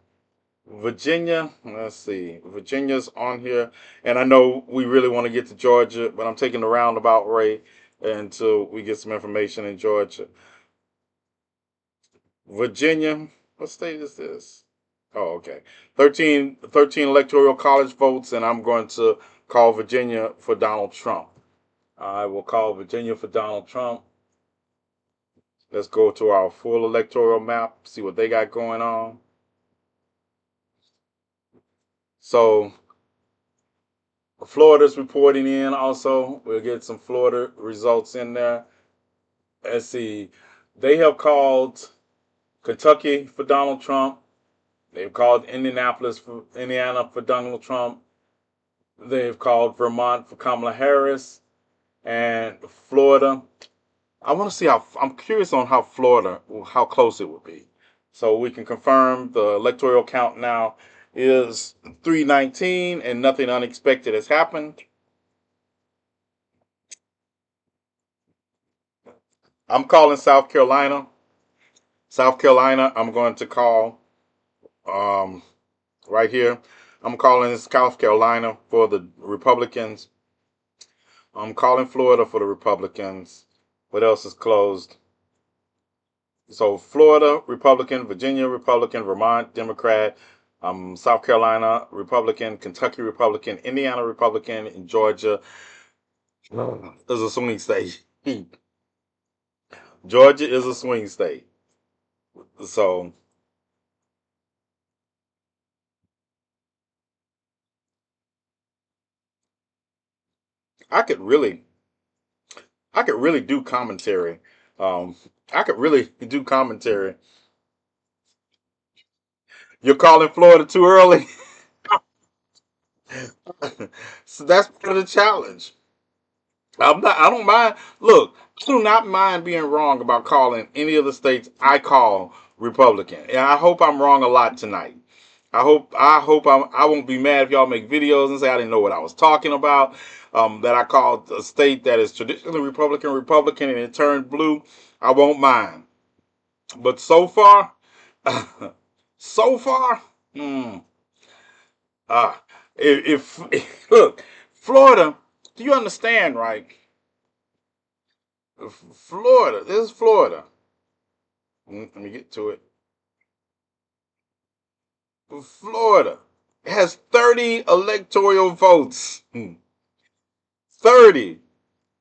Virginia. Let's see. Virginia's on here. And I know we really want to get to Georgia, but I'm taking the roundabout way until we get some information in Georgia. Virginia. What state is this? Oh, okay. 13 electoral college votes, and I'm going to call Virginia for Donald Trump. I will call Virginia for Donald Trump. Let's go to our full electoral map, see what they got going on. So, Florida's reporting in also. We'll get some Florida results in there. Let's see. They have called Kentucky for Donald Trump. They've called Indiana for Donald Trump. They've called Vermont for Kamala Harris, and Florida. I want to see I'm curious on how Florida, how close it would be. So we can confirm the electoral count now is 319 and nothing unexpected has happened. I'm calling South Carolina. South Carolina, I'm going to call um, right here. I'm calling South Carolina for the Republicans. I'm calling Florida for the Republicans. What else is closed? So Florida, Republican, Virginia, Republican, Vermont, Democrat, South Carolina, Republican, Kentucky, Republican, Indiana, Republican, and Georgia is a swing state. Georgia is a swing state. So I could really, I could really do commentary. Um, I could really do commentary. You're calling Florida too early, so that's part of the challenge. I'm not. I don't mind. Look, I do not mind being wrong about calling any of the states I call Republican, and I hope I'm wrong a lot tonight. I won't be mad if y'all make videos and say I didn't know what I was talking about. That I called a state that is traditionally Republican, and it turned blue. I won't mind. But so far, so far, hmm, ah, look, Florida. Do you understand, right? Florida. This is Florida. Let me get to it. Florida has 30 electoral votes. 30.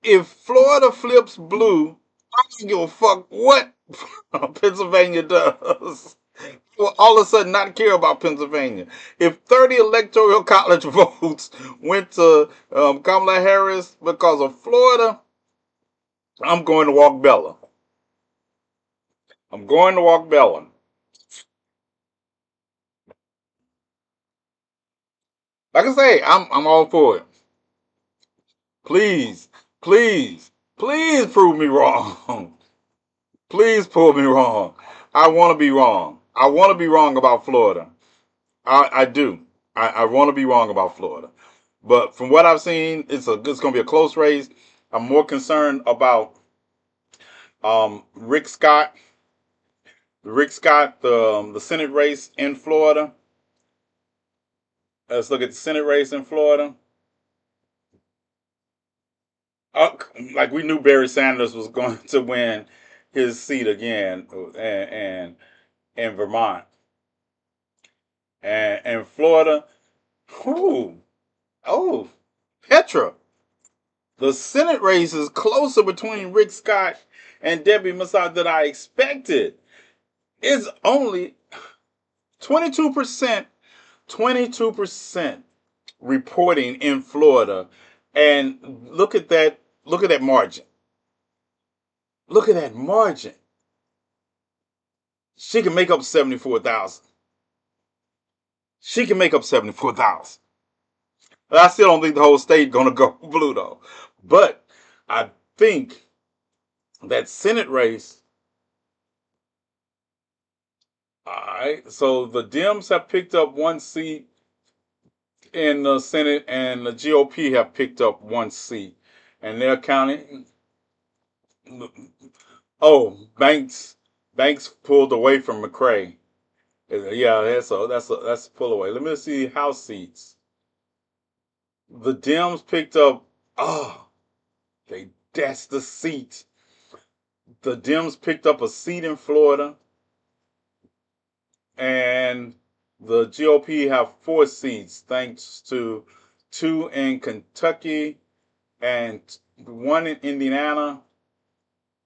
If Florida flips blue, I don't give a fuck what Pennsylvania does. Will all of a sudden not care about Pennsylvania. If 30 electoral college votes went to Kamala Harris because of Florida, I'm going to walk Bella. I'm going to walk Bella. Like I say, I'm all for it. Please, please, please prove me wrong. Please prove me wrong. I want to be wrong. I want to be wrong about Florida. I do. I want to be wrong about Florida. But from what I've seen, it's going to be a close race. I'm more concerned about Rick Scott. Rick Scott, the Senate race in Florida. Let's look at the Senate race in Florida. Uh, like we knew Barry Sanders was going to win his seat again, and in Vermont and Florida. Whew, oh, Petra. The Senate race is closer between Rick Scott and Debbie Massad than I expected. It's only 22%, 22% reporting in Florida. And look at that, look at that margin. Look at that margin. She can make up 74,000. She can make up 74,000. I still don't think the whole state gonna go blue though. But I think that Senate race. All right. So the Dems have picked up one seat in the Senate, and the GOP have picked up one seat, and they're counting. Oh, Banks pulled away from McCray. Yeah, that's a pull away. Let me see House seats. The Dems picked up. Oh, that's the seat. The Dems picked up a seat in Florida, and the GOP have 4 seats, thanks to 2 in Kentucky and 1 in Indiana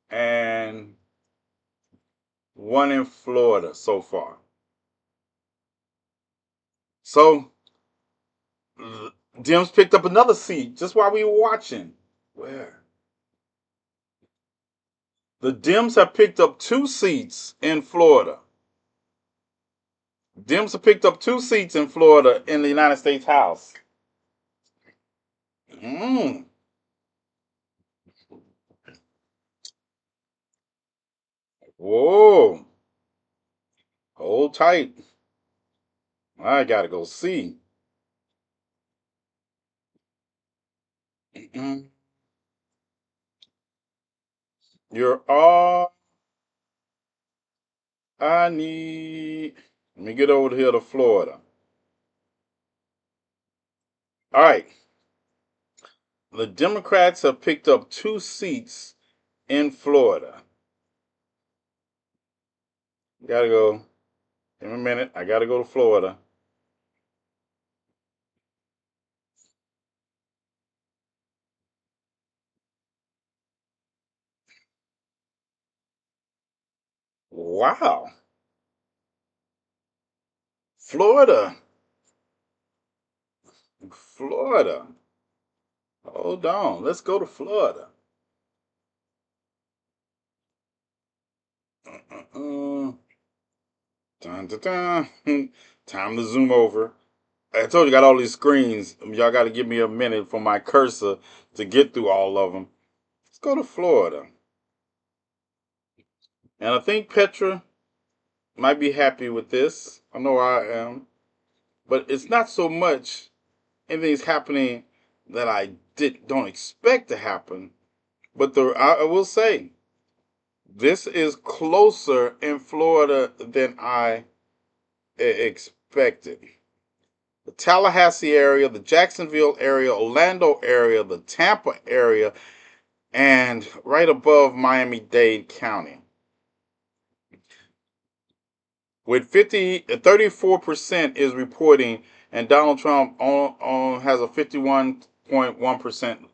and 1 in Florida so far. So Dems picked up another seat just while we were watching. Where? The Dems have picked up 2 seats in Florida. Dems have picked up 2 seats in Florida in the United States House. Mm. Whoa. Hold tight. I gotta go see. Mm-mm. You're all I need. Let me get over here to Florida. All right. The Democrats have picked up 2 seats in Florida. Gotta go. Give me a minute. I gotta go to Florida. Wow. Florida. Florida. Hold on. Let's go to Florida. Dun, dun, dun. Time to zoom over. I told you, got all these screens. Y'all got to give me a minute for my cursor to get through all of them. Let's go to Florida. And I think Petra might be happy with this. I know I am. But it's not so much anything's happening that I don't expect to happen. But I will say, this is closer in Florida than I expected. The Tallahassee area, the Jacksonville area, Orlando area, the Tampa area, and right above Miami-Dade County. With 34% is reporting, and Donald Trump has a 51.1%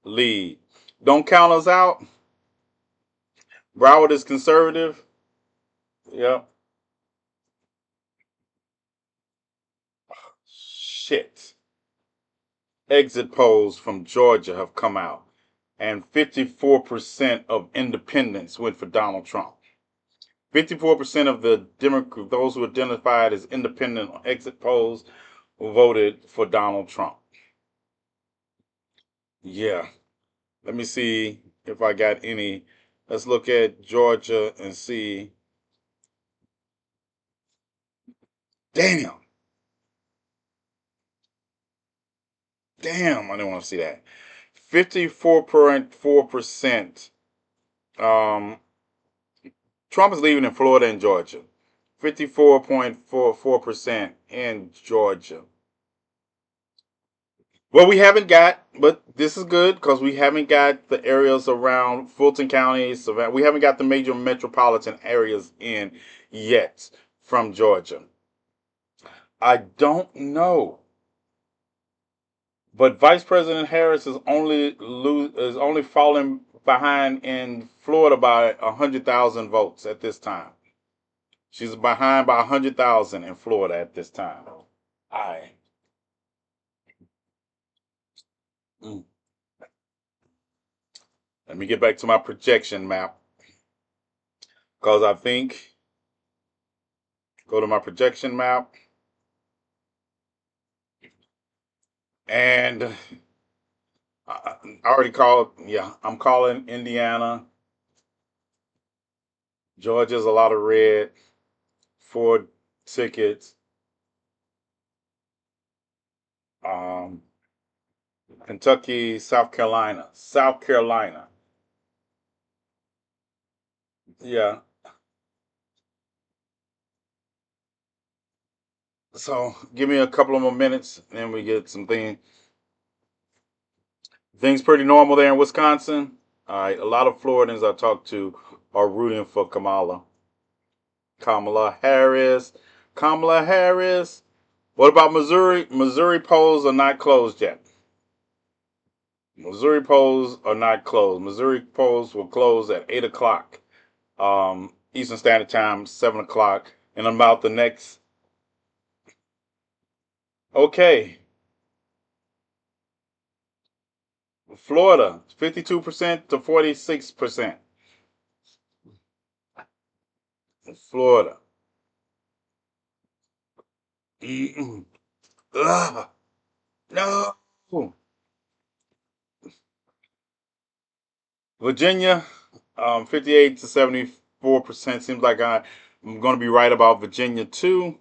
lead. Don't count us out. Broward is conservative. Yep. Shit. Exit polls from Georgia have come out, and 54% of independents went for Donald Trump. 54% of the those who identified as independent on exit polls voted for Donald Trump. Yeah. Let me see if I got any. Let's look at Georgia and see. Damn. Damn, I didn't want to see that. 54.4%. Trump is leaving in Florida and Georgia. 54.44% in Georgia. Well, we haven't got, but this is good because we haven't got the areas around Fulton County, Savannah. We haven't got the major metropolitan areas in yet from Georgia. I don't know, but Vice President Harris is only falling behind in Florida by 100,000 votes at this time. She's behind by 100,000 in Florida at this time. Let me get back to my projection map because I think, go to my projection map, and I already called. Yeah, I'm calling Indiana. Georgia's a lot of red. 4 tickets. Kentucky, South Carolina. South Carolina. Yeah. So give me a couple of more minutes and then we get some things. Things pretty normal there in Wisconsin. All right. A lot of Floridians I talked to are rooting for Kamala Harris. Kamala Harris. What about Missouri? Missouri polls are not closed yet. Missouri polls are not closed. Missouri polls will close at 8 o'clock Eastern Standard Time, 7 o'clock, and about the next. Okay. Florida, 52% to 46%. Florida. Ugh. No. Virginia, 58 to 74%. Seems like I'm going to be right about Virginia too.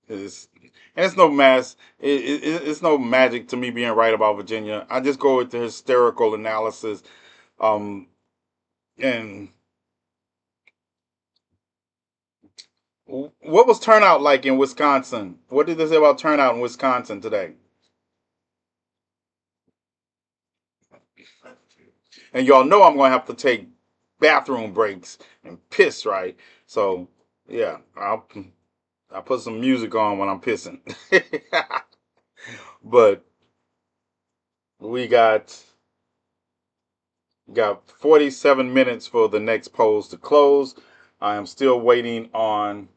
And it's no it's no magic to me being right about Virginia. I just go with the hysterical analysis. And what was turnout like in Wisconsin? What did they say about turnout in Wisconsin today? And y'all know I'm going to have to take bathroom breaks and piss, right? So, yeah, I'll put some music on when I'm pissing. But we got 47 minutes for the next polls to close. I am still waiting on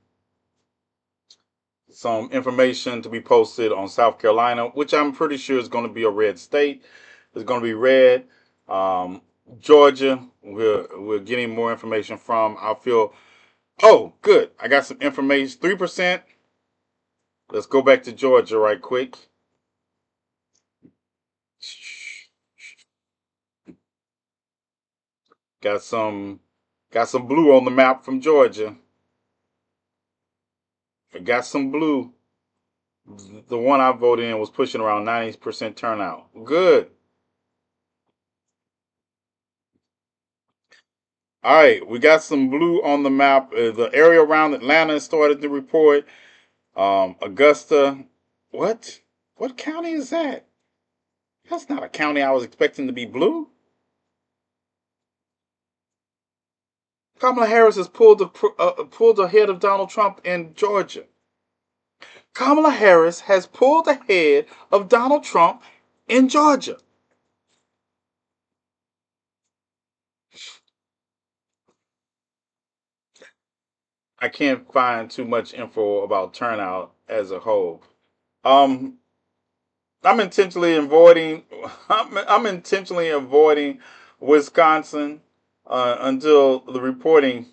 some information to be posted on South Carolina, which I'm pretty sure is going to be a red state. It's going to be red. Um, Georgia, we're getting more information from. I feel, oh, good. I got some information. 3%. Let's go back to Georgia right quick. Got some blue on the map from Georgia. I got some blue. The one I voted in was pushing around 90% turnout. Good. All right, we got some blue on the map. The area around Atlanta started to report. Augusta. What? What county is that? That's not a county I was expecting to be blue. Kamala Harris has pulled ahead of Donald Trump in Georgia. Kamala Harris has pulled ahead of Donald Trump in Georgia. I can't find too much info about turnout as a whole. Um, I'm intentionally avoiding. I'm intentionally avoiding Wisconsin until the reporting.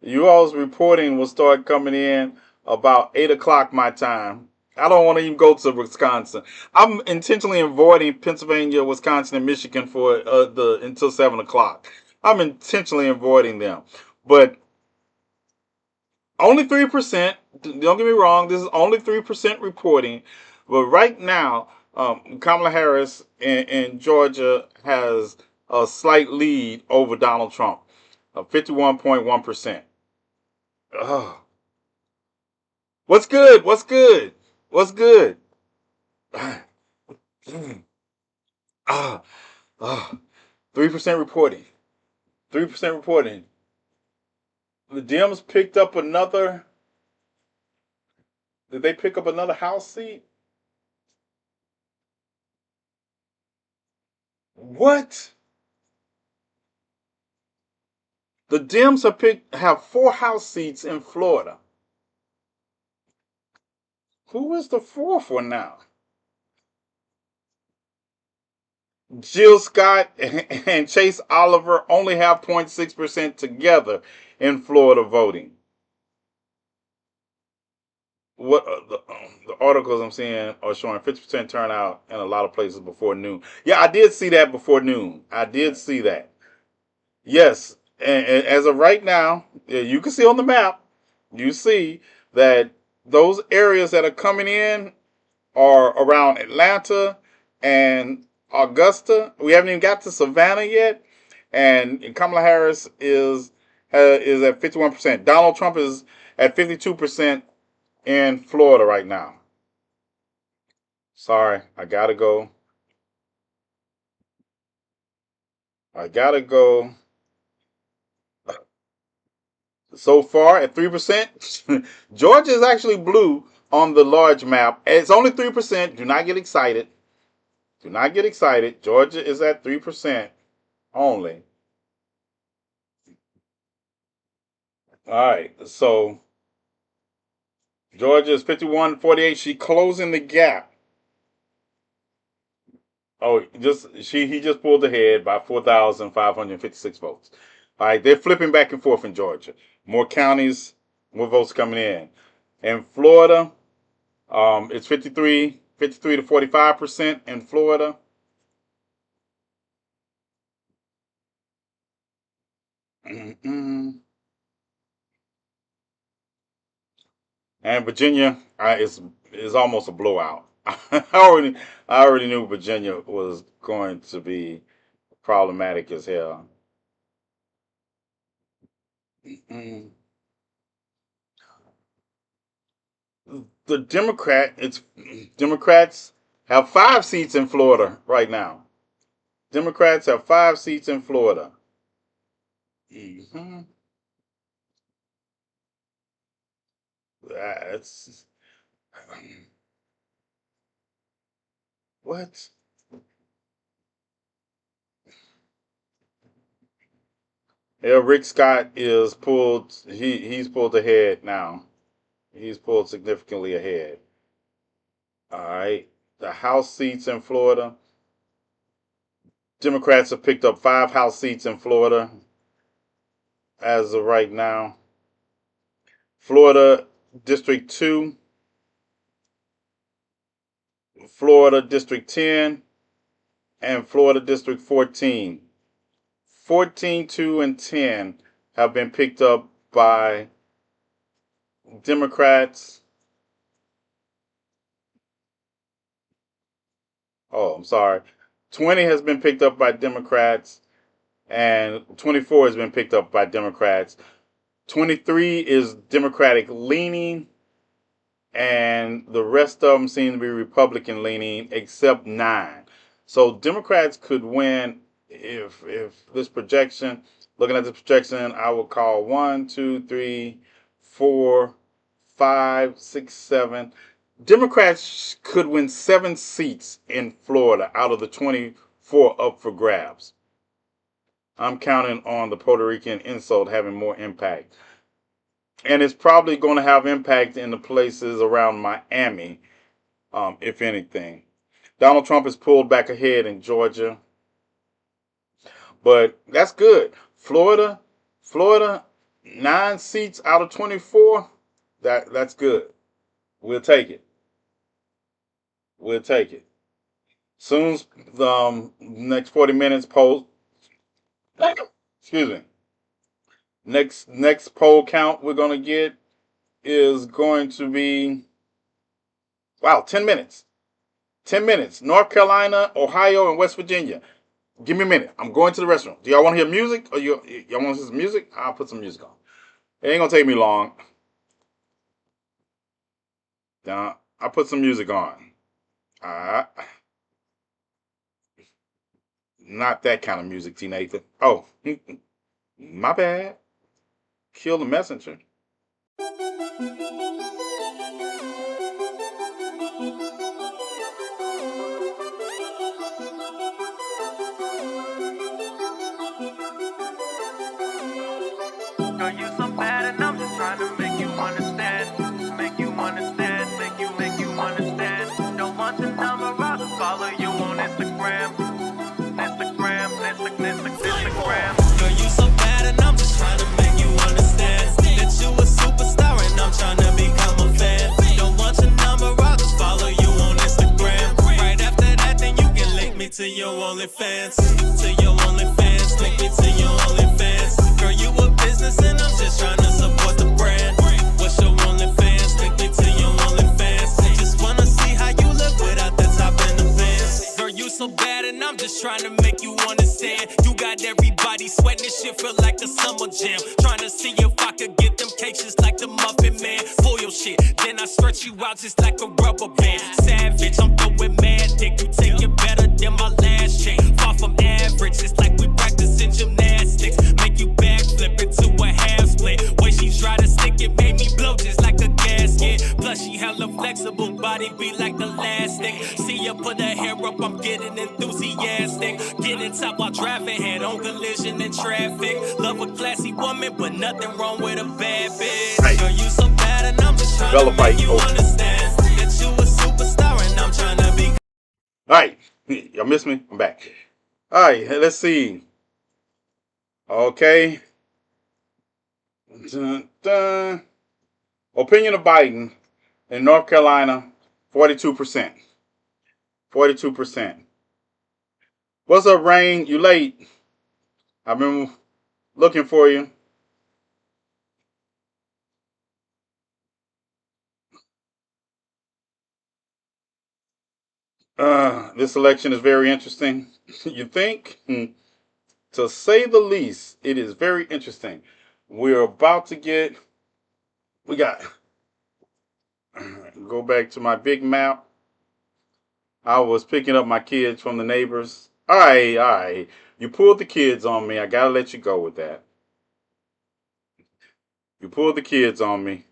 You all's reporting will start coming in about 8 o'clock my time. I don't want to even go to Wisconsin. I'm intentionally avoiding Pennsylvania, Wisconsin, and Michigan for the until 7 o'clock. I'm intentionally avoiding them, but only 3%. Don't get me wrong. This is only 3% reporting, but right now, Kamala Harris in Georgia has a slight lead over Donald Trump, 51.1%. Oh, what's good? What's good? What's good? Ah, ah, 3% reporting. 3% reporting. The Dems picked up another. Did they pick up another House seat? What? The Dems have 4 House seats in Florida. Who is the fourth one now? Jill Scott and Chase Oliver only have 0.6% together in Florida voting. What the articles I'm seeing are showing 50% turnout in a lot of places before noon. Yeah, I did see that before noon. I did see that. Yes, and as of right now, you can see on the map, you see that those areas that are coming in are around Atlanta and Augusta. We haven't even got to Savannah yet, and Kamala Harris is at 51%. Donald Trump is at 52% in Florida right now. Sorry, I gotta go. I gotta go. So far at 3%, Georgia is actually blue on the large map. It's only 3%. Do not get excited. Do not get excited. Georgia is at 3% only. All right. So Georgia is 51-48. She closing the gap. Oh, he just pulled ahead by 4,556 votes. All right, they're flipping back and forth in Georgia. More counties, more votes coming in. In Florida, it's 53 to 45% in Florida. And Virginia is almost a blowout. I already knew Virginia was going to be problematic as hell. The Democrats have 5 seats in Florida right now. Democrats have 5 seats in Florida. Mm-hmm. That's what? Yeah, Rick Scott is pulled. He's pulled ahead now. He's pulled significantly ahead. All right. The House seats in Florida. Democrats have picked up 5 House seats in Florida as of right now. Florida District 2, Florida District 10, and Florida District 14. 14, 2, and 10 have been picked up by Democrats. Oh, I'm sorry. 20 has been picked up by Democrats, and 24 has been picked up by Democrats. 23 is Democratic leaning, and the rest of them seem to be Republican leaning, except 9. So Democrats could win if this projection, looking at this projection, I would call 1, 2, 3, 4, 5, 6, 7. Democrats could win 7 seats in Florida out of the 24 up for grabs. I'm counting on the Puerto Rican insult having more impact. And it's probably going to have impact in the places around Miami, if anything. Donald Trump has pulled back ahead in Georgia. But that's good. Florida, 9 seats out of 24. That's good. We'll take it. We'll take it. Soon as the next 40 minutes poll, excuse me. Next poll count we're gonna get is going to be 10 minutes. 10 minutes. North Carolina, Ohio, and West Virginia. Give me a minute. I'm going to the restroom. Do y'all want to hear music? Or y'all want to hear some music? I'll put some music on. It ain't gonna take me long. Now I'll put some music on. Not that kind of music, T. Nathan. Oh, my bad. Kill the messenger. Girl, you so bad and I'm just trying to make you understand. Make you understand, make you understand. Don't want your number, I'll just follow you on Instagram. Instagram. Girl, you so bad and I'm just trying to make you understand that you a superstar and I'm trying to become a fan. Don't want your number, I'll just follow you on Instagram. Right after that, then you can link me to your OnlyFans. To your OnlyFans, link me to your OnlyFans. Girl, you a business and I'm just trying to support the brand. What's your OnlyFans? Link me to your OnlyFans. Just wanna see how you look without the top and the pants. Girl, you so bad and I'm just trying to make you understand. You got everybody sweating, this shit feel like a summer jam. Trying to see if I could get them cakes just like the Muffin Man. Pull your shit, then I stretch you out just like a rubber band. Savage, I'm throwing mad dick. You take it better than my last chick. Far from average, it's like we practicing gymnastics. Make you backflip into a half split. Way she try to stick it made me blow just like a gasket. Plus she hella flexible, body be like elastic. See her put her hair up, I'm getting enthusiastic. Getting top while driving, head on collision in traffic. Love a classy woman, but nothing wrong with a bad bitch. Girl, you so bad and I'm just trying to make you understand that you a superstar and I'm trying to be. Alright, y'all miss me? I'm back. Alright, let's see. Okay. Dun, dun. Opinion of Biden in North Carolina, 42%. 42%. What's up, Rain? You late? I've been looking for you. This election is very interesting. You think? To say the least, it is very interesting. We're about to get, go back to my big map. I was picking up my kids from the neighbors. All right. You pulled the kids on me. I got to let you go with that. You pulled the kids on me.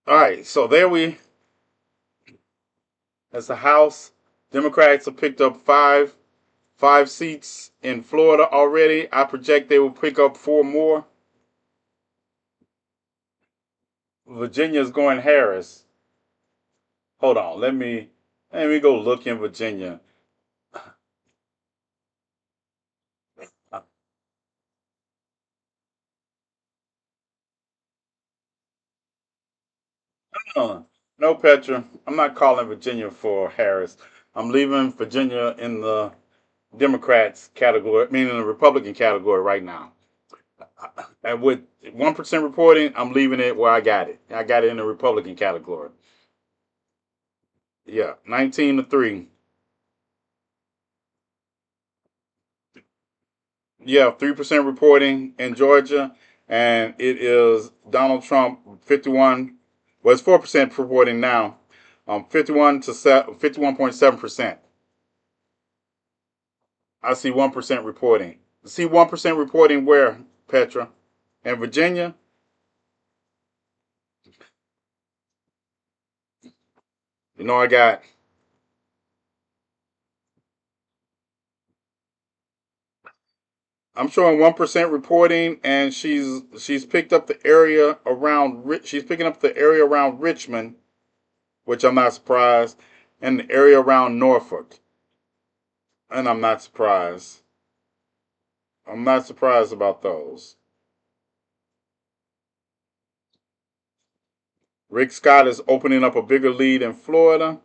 All right, so that's the House. Democrats have picked up five seats in Florida already. I project they will pick up 4 more. Virginia's going Harris. Hold on, let me go look in Virginia. No, Petra. I'm not calling Virginia for Harris. I'm leaving Virginia in the Democrats category, meaning the Republican category right now. And with 1% reporting, I'm leaving it where I got it. I got it in the Republican category. Yeah, 19-3. Yeah, 3% reporting in Georgia, and it is Donald Trump 51. Well, it's 4% reporting now. 51.7%. I see 1% reporting. See 1% reporting where, Petra? In Virginia? I got. I'm showing 1% reporting, and she's picked up the area around. She's picking up the area around Richmond, which I'm not surprised, and the area around Norfolk, and I'm not surprised. I'm not surprised about those. Rick Scott is opening up a bigger lead in Florida.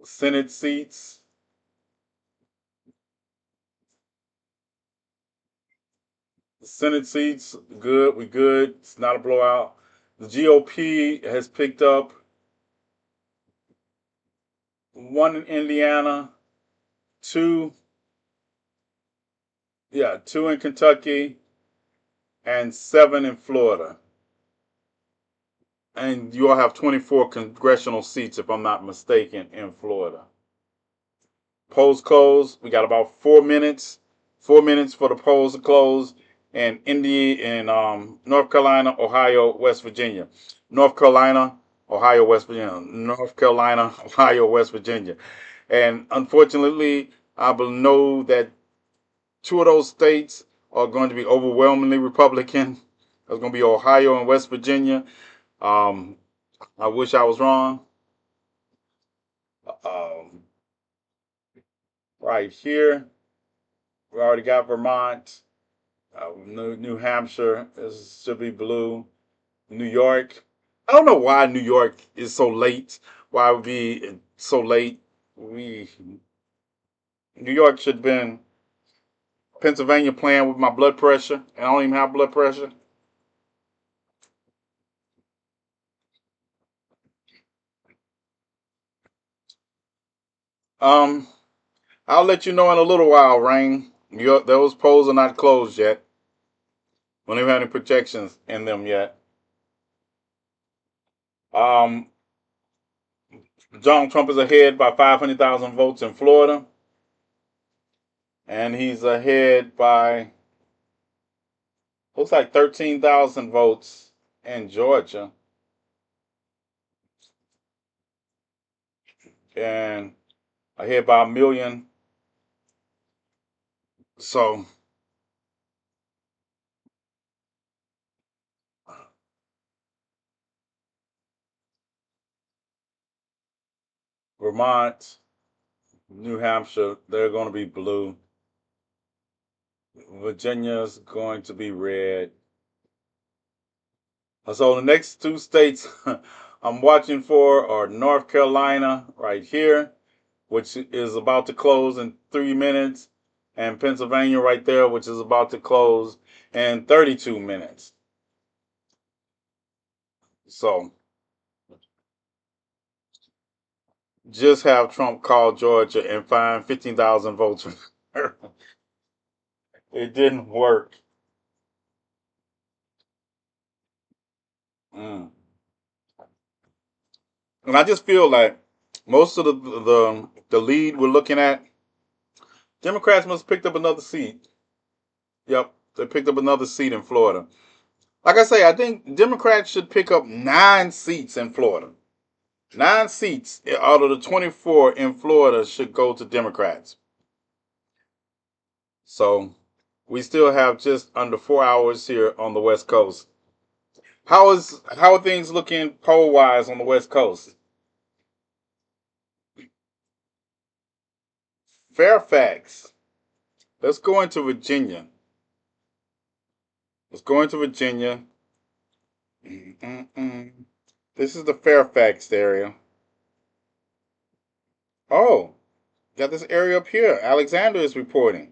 Senate seats. Senate seats, good. We good. It's not a blowout. The GOP has picked up one in Indiana, two, yeah, two in Kentucky, and 7 in Florida. And you all have 24 congressional seats, if I'm not mistaken, in Florida. Polls close. We got about 4 minutes. 4 minutes for the polls to close in North Carolina, Ohio, West Virginia. North Carolina, Ohio, West Virginia. North Carolina, Ohio, West Virginia. And unfortunately, I know that 2 of those states are going to be overwhelmingly Republican. There's going to be Ohio and West Virginia. Um, I wish I was wrong. Um, right here, we already got Vermont. New Hampshire should be blue. New York. I don't know why New York is so late. Why it would be so late? We New York should have been Pennsylvania playing with my blood pressure, and I don't even have blood pressure. Um, I'll let you know in a little while, Rain. Those polls are not closed yet. We don't even have any projections in them yet. Um, Donald Trump is ahead by 500,000 votes in Florida, and he's ahead by looks like 13,000 votes in Georgia, and ahead by a million. So Vermont, New Hampshire, they're going to be blue. Virginia's going to be red. So the next 2 states I'm watching for are North Carolina right here, which is about to close in 3 minutes, and Pennsylvania right there, which is about to close in 32 minutes. So just have Trump call Georgia and find 15,000 votes. It didn't work. Mm. And I just feel like most of the lead we're looking at, Democrats must have picked up another seat. Yep, they picked up another seat in Florida. Like I say, I think Democrats should pick up 9 seats in Florida. 9 seats out of the 24 in Florida should go to Democrats. So We still have just under 4 hours here on the West Coast. How are things looking poll wise on the West Coast? Fairfax. Let's go into Virginia. Let's go into Virginia. This is the Fairfax area. Oh, got this area up here. Alexander is reporting.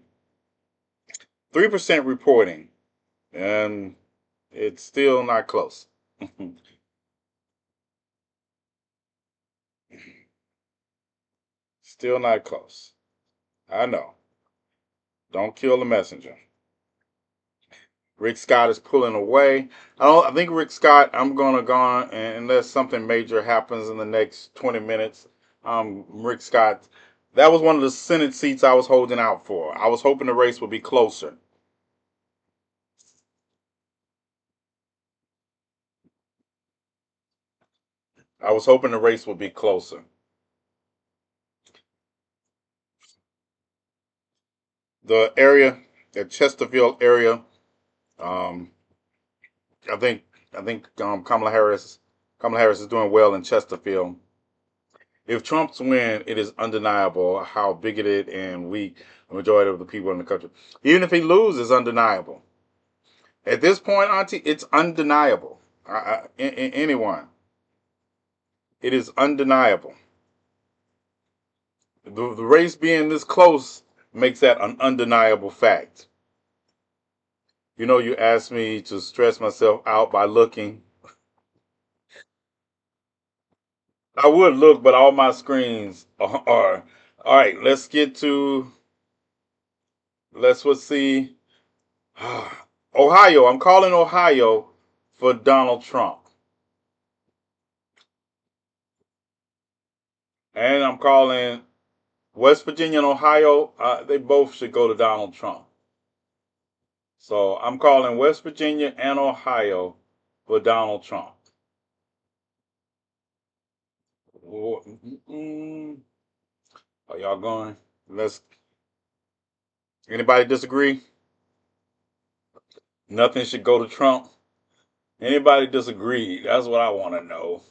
3% reporting. And it's still not close. Still not close. I know. Don't kill the messenger. Rick Scott is pulling away. I think Rick Scott, I'm gonna go on, and unless something major happens in the next 20 minutes. Rick Scott, that was one of the Senate seats I was holding out for. I was hoping the race would be closer. I was hoping the race would be closer. The area, the Chesterfield area, um, I think Kamala Harris is doing well in Chesterfield. If Trump's win, it is undeniable how bigoted and weak the majority of the people in the country. Even if he loses, it's undeniable. At this point, Auntie, it's undeniable. Anyone, it is undeniable. The race being this close makes that an undeniable fact. You know, you asked me to stress myself out by looking. I would look, but all my screens are. All right, let's see. Ohio. I'm calling Ohio for Donald Trump. And I'm calling West Virginia and Ohio. They both should go to Donald Trump. So I'm calling West Virginia and Ohio for Donald Trump. Are y'all going? Anybody disagree? Nothing should go to Trump. Anybody disagree? That's what I want to know.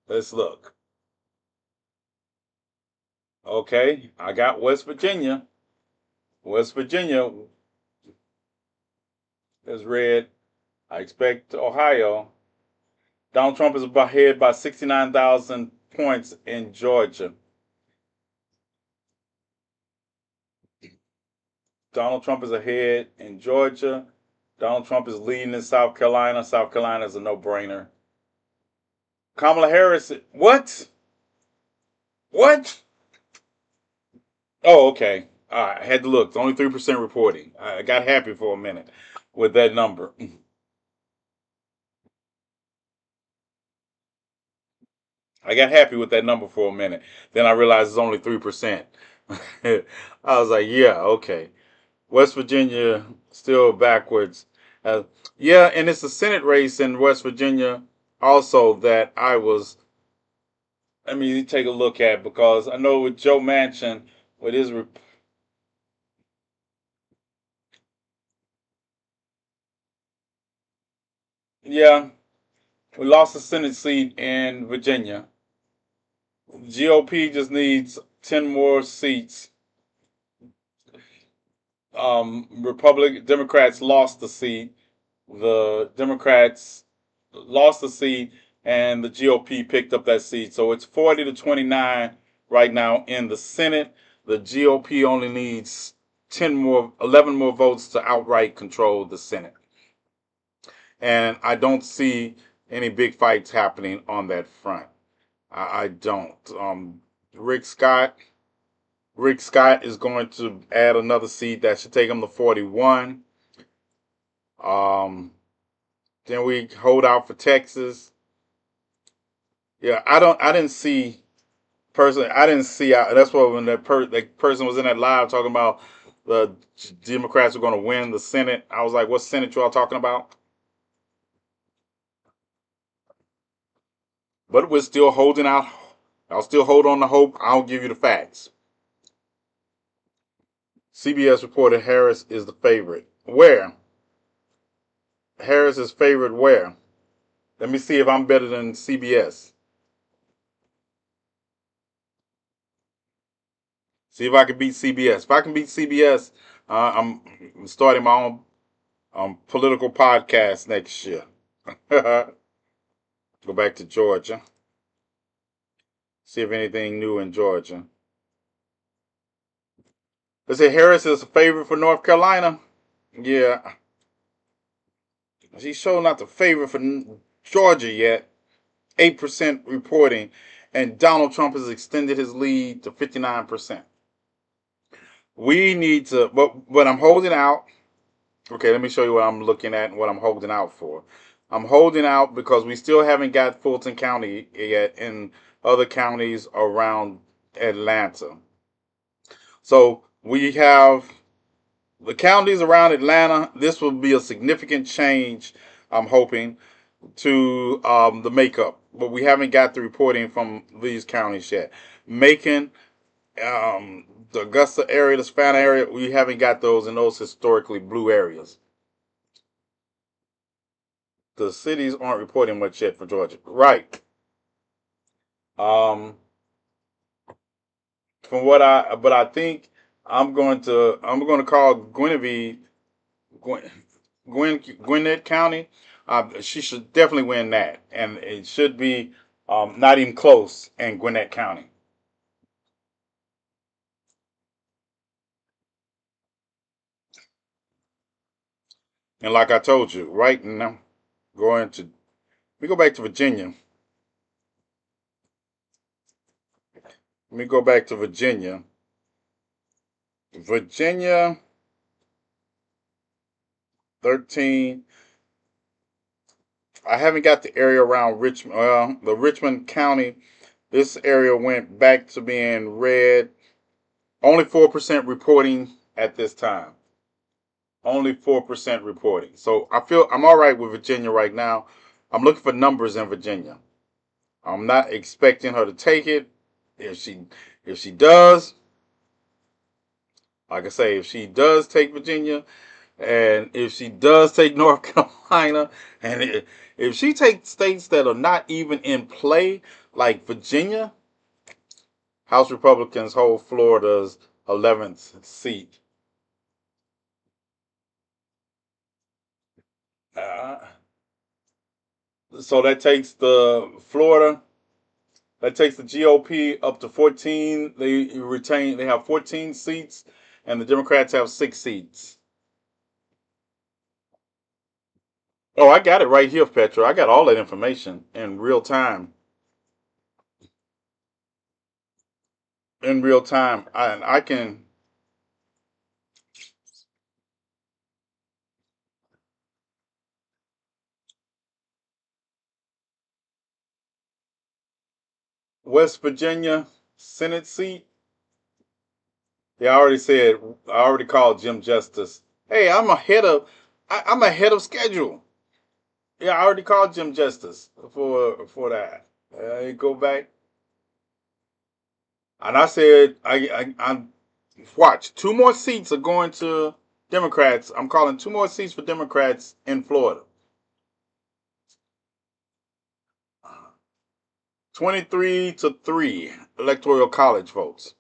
Let's look. Okay, I got West Virginia. West Virginia is red. I expect Ohio. Donald Trump is ahead by 69,000 points in Georgia. Donald Trump is ahead in Georgia. Donald Trump is leading in South Carolina. South Carolina is a no-brainer. Kamala Harris, what? What? Oh, okay. All right, I had to look. It's only 3% reporting. I got happy for a minute with that number. I got happy with that number for a minute. Then I realized it's only 3%. I was like, yeah, okay. West Virginia still backwards. Yeah, and it's a Senate race in West Virginia also that let me take a look at, because I know with Joe Manchin, with his yeah, we lost the Senate seat in Virginia. GOP just needs 10 more seats. Democrats lost the seat. The Democrats lost the seat, and the GOP picked up that seat. So it's 40-29 right now in the Senate. The GOP only needs 11 more votes to outright control the Senate. And I don't see any big fights happening on that front. I don't. Rick Scott is going to add another seat that should take him to 41. Then we hold out for Texas. Yeah, I didn't see personally. I didn't see. That's what when that person was in that live talking about the Democrats were going to win the Senate. I was like, what Senate you all talking about? But we're still holding out. I'll still hold on to hope. I'll give you the facts. CBS reported Harris is the favorite. Where? Harris's favorite where? Let me see if I'm better than CBS. See if I can beat CBS. If I can beat CBS, I'm starting my own political podcast next year. Go back to Georgia. See if anything new in Georgia. They say Harris is a favorite for North Carolina. Yeah. She's sure not the favorite for Georgia yet. 8% reporting. And Donald Trump has extended his lead to 59%. We need to, but I'm holding out. Okay, let me show you what I'm looking at and what I'm holding out for. I'm holding out because we still haven't got Fulton County yet and other counties around Atlanta. So we have the counties around Atlanta. This will be a significant change, I'm hoping, to the makeup. But we haven't got the reporting from these counties yet. Macon, the Augusta area, the Savannah area, we haven't got those in those historically blue areas. The cities aren't reporting much yet for Georgia. Right. From but I think I'm going to call Gwinnett County. She should definitely win that, and it should be not even close in Gwinnett County. And like I told you, right now, we go back to Virginia. Let me go back to Virginia. Virginia, 13. I haven't got the area around Richmond. Well, the Richmond County, this area went back to being red. Only 4% reporting at this time. Only 4% reporting. So I feel I'm all right with Virginia right now. I'm looking for numbers in Virginia. I'm not expecting her to take it. If she does, like I say, if she does take Virginia, and if she does take North Carolina, and if she takes states that are not even in play, like Virginia, House Republicans hold Florida's 11th seat. So that takes the Florida. That takes the GOP up to 14. They have 14 seats, and the Democrats have 6 seats. Oh, I got it right here, Petro. I got all that information in real time. In real time, I can. West Virginia Senate seat. Yeah, I already called Jim Justice. Hey, I'm ahead of schedule. Yeah, I already called Jim Justice for that. Go back, and I said I'm watch 2 more seats are going to Democrats. I'm calling 2 more seats for Democrats in Florida. 23-3 electoral college votes.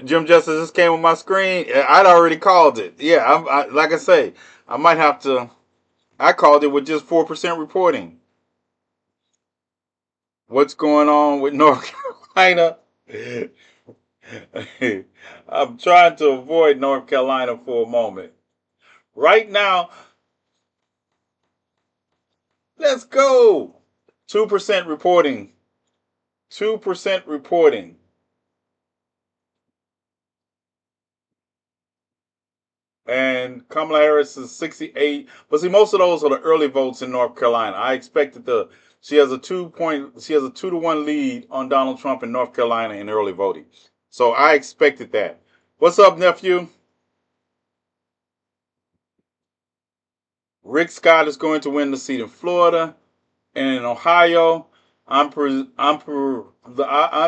Jim Justice just came on my screen. I'd already called it. Yeah, like I say, I might have to. I called it with just 4% reporting. What's going on with North Carolina? I'm trying to avoid North Carolina for a moment. Right now, let's go. 2% reporting. 2% reporting. And Kamala Harris is 68. But see, most of those are the early votes in North Carolina. I expected she has a 2-to-1 lead on Donald Trump in North Carolina in early voting. So I expected that. What's up, nephew? Rick Scott is going to win the seat in Florida and in Ohio. I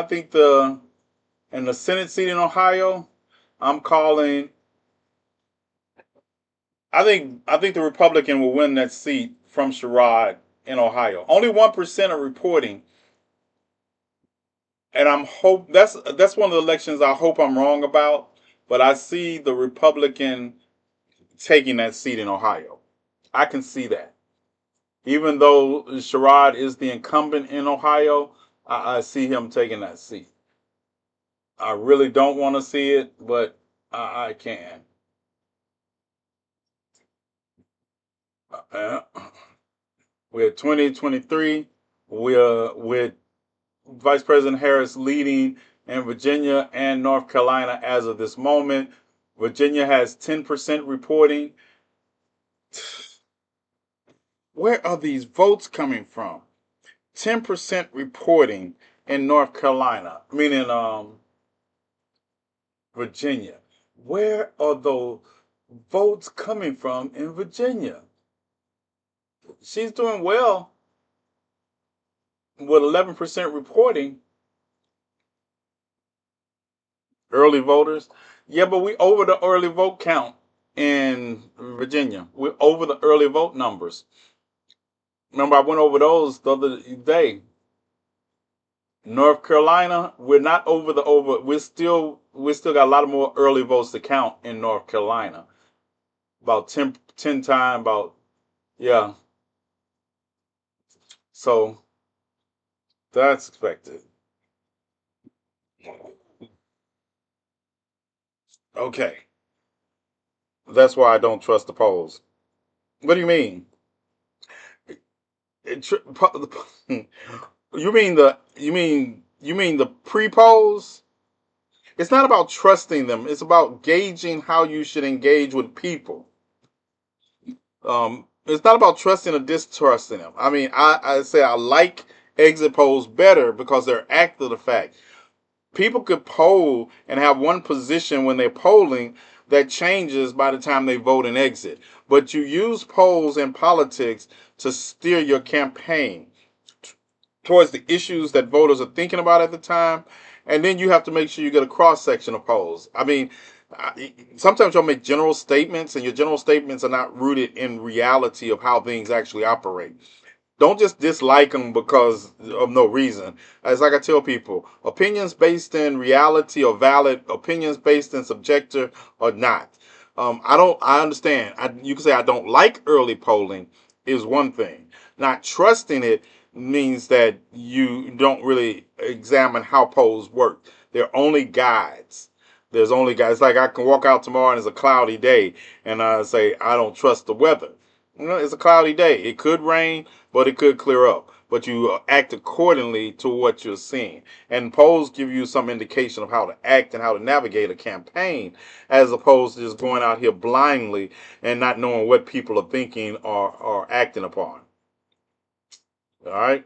think in the Senate seat in Ohio, I'm calling I think the Republican will win that seat from Sherrod in Ohio. Only 1% are reporting, and that's one of the elections I hope I'm wrong about. But I see the Republican taking that seat in Ohio. I can see that. Even though Sherrod is the incumbent in Ohio, I see him taking that seat. I really don't want to see it, but I can. Uh, we're 2023. We're with Vice President Harris leading in Virginia and North Carolina as of this moment. Virginia has 10% reporting. Where are these votes coming from? 10% reporting in North Carolina, meaning Virginia. Where are those votes coming from in Virginia? She's doing well with 11% reporting. Early voters. Yeah, but we over the early vote count in Virginia. We're over the early vote numbers. Remember, I went over those the other day. North Carolina, we're not over the over. We still got a lot of more early votes to count in North Carolina. About 10 times, about, yeah. So that's expected. Okay. That's why I don't trust the polls. What do you mean? It, you mean the pre-polls? It's not about trusting them. It's about gauging how you should engage with people. It's not about trusting or distrusting them. I mean, I say I like exit polls better because they're after the fact. People could poll and have one position when they're polling that changes by the time they vote and exit. But you use polls in politics to steer your campaign towards the issues that voters are thinking about at the time. And then you have to make sure you get a cross section of polls. I mean, sometimes you'll make general statements, and your general statements are not rooted in reality of how things actually operate. Don't just dislike them because of no reason. It's like I tell people, opinions based in reality are valid. Opinions based in subjective are not. I understand. You can say I don't like early polling is one thing. Not trusting it means that you don't really examine how polls work. They're only guides. There's only guides. Like I can walk out tomorrow and it's a cloudy day, and I say I don't trust the weather. It's a cloudy day. It could rain, but it could clear up. But you act accordingly to what you're seeing. And polls give you some indication of how to act and how to navigate a campaign, as opposed to just going out here blindly and not knowing what people are thinking or acting upon. All right.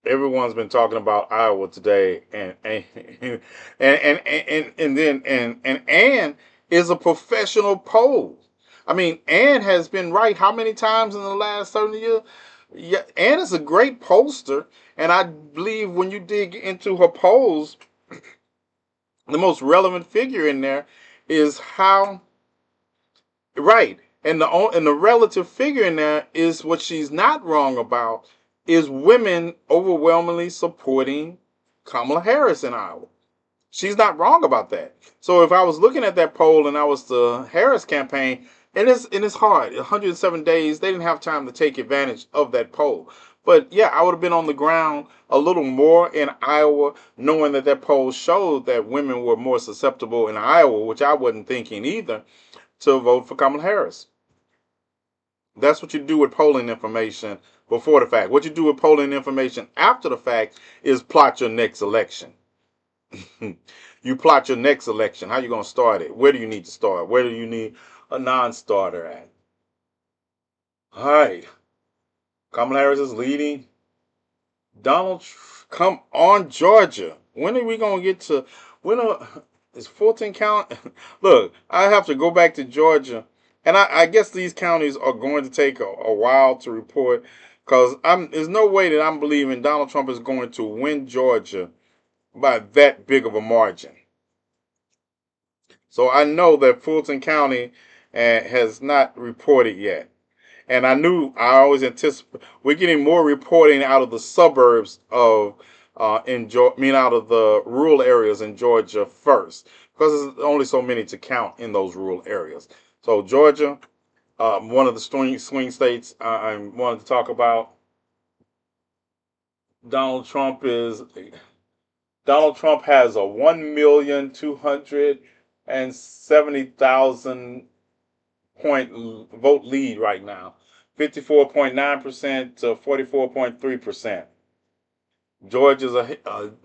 Everyone's been talking about Iowa today, and Ann is a professional poll. I mean, Ann has been right how many times in the last 30 years? Yeah, Ann is a great pollster, and I believe when you dig into her polls, the most relevant figure in there is how right. And the relative figure in there is what she's not wrong about is women overwhelmingly supporting Kamala Harris in Iowa. She's not wrong about that. So if I was looking at that poll and I was the Harris campaign, and it's hard. 107 days, they didn't have time to take advantage of that poll. But yeah, I would have been on the ground a little more in Iowa, knowing that that poll showed that women were more susceptible in Iowa, which I wasn't thinking either, to vote for Kamala Harris. That's what you do with polling information before the fact. What you do with polling information after the fact is plot your next election. You plot your next election. How you going to start it? Where do you need to start? Where do you need a non-starter at? All right. Kamala Harris is leading. Come on, Georgia. When are we going to get to, is Fulton County? Look, I have to go back to Georgia. And I guess these counties are going to take a while to report because there's no way that I'm believing Donald Trump is going to win Georgia by that big of a margin. So I know that Fulton County has not reported yet. And I always anticipate we're getting more reporting out of the suburbs of out of the rural areas in Georgia first, because there's only so many to count in those rural areas. So Georgia, one of the swing states I wanted to talk about. Donald Trump has a 1,270,000 point vote lead right now, 54.9% to 44.3%.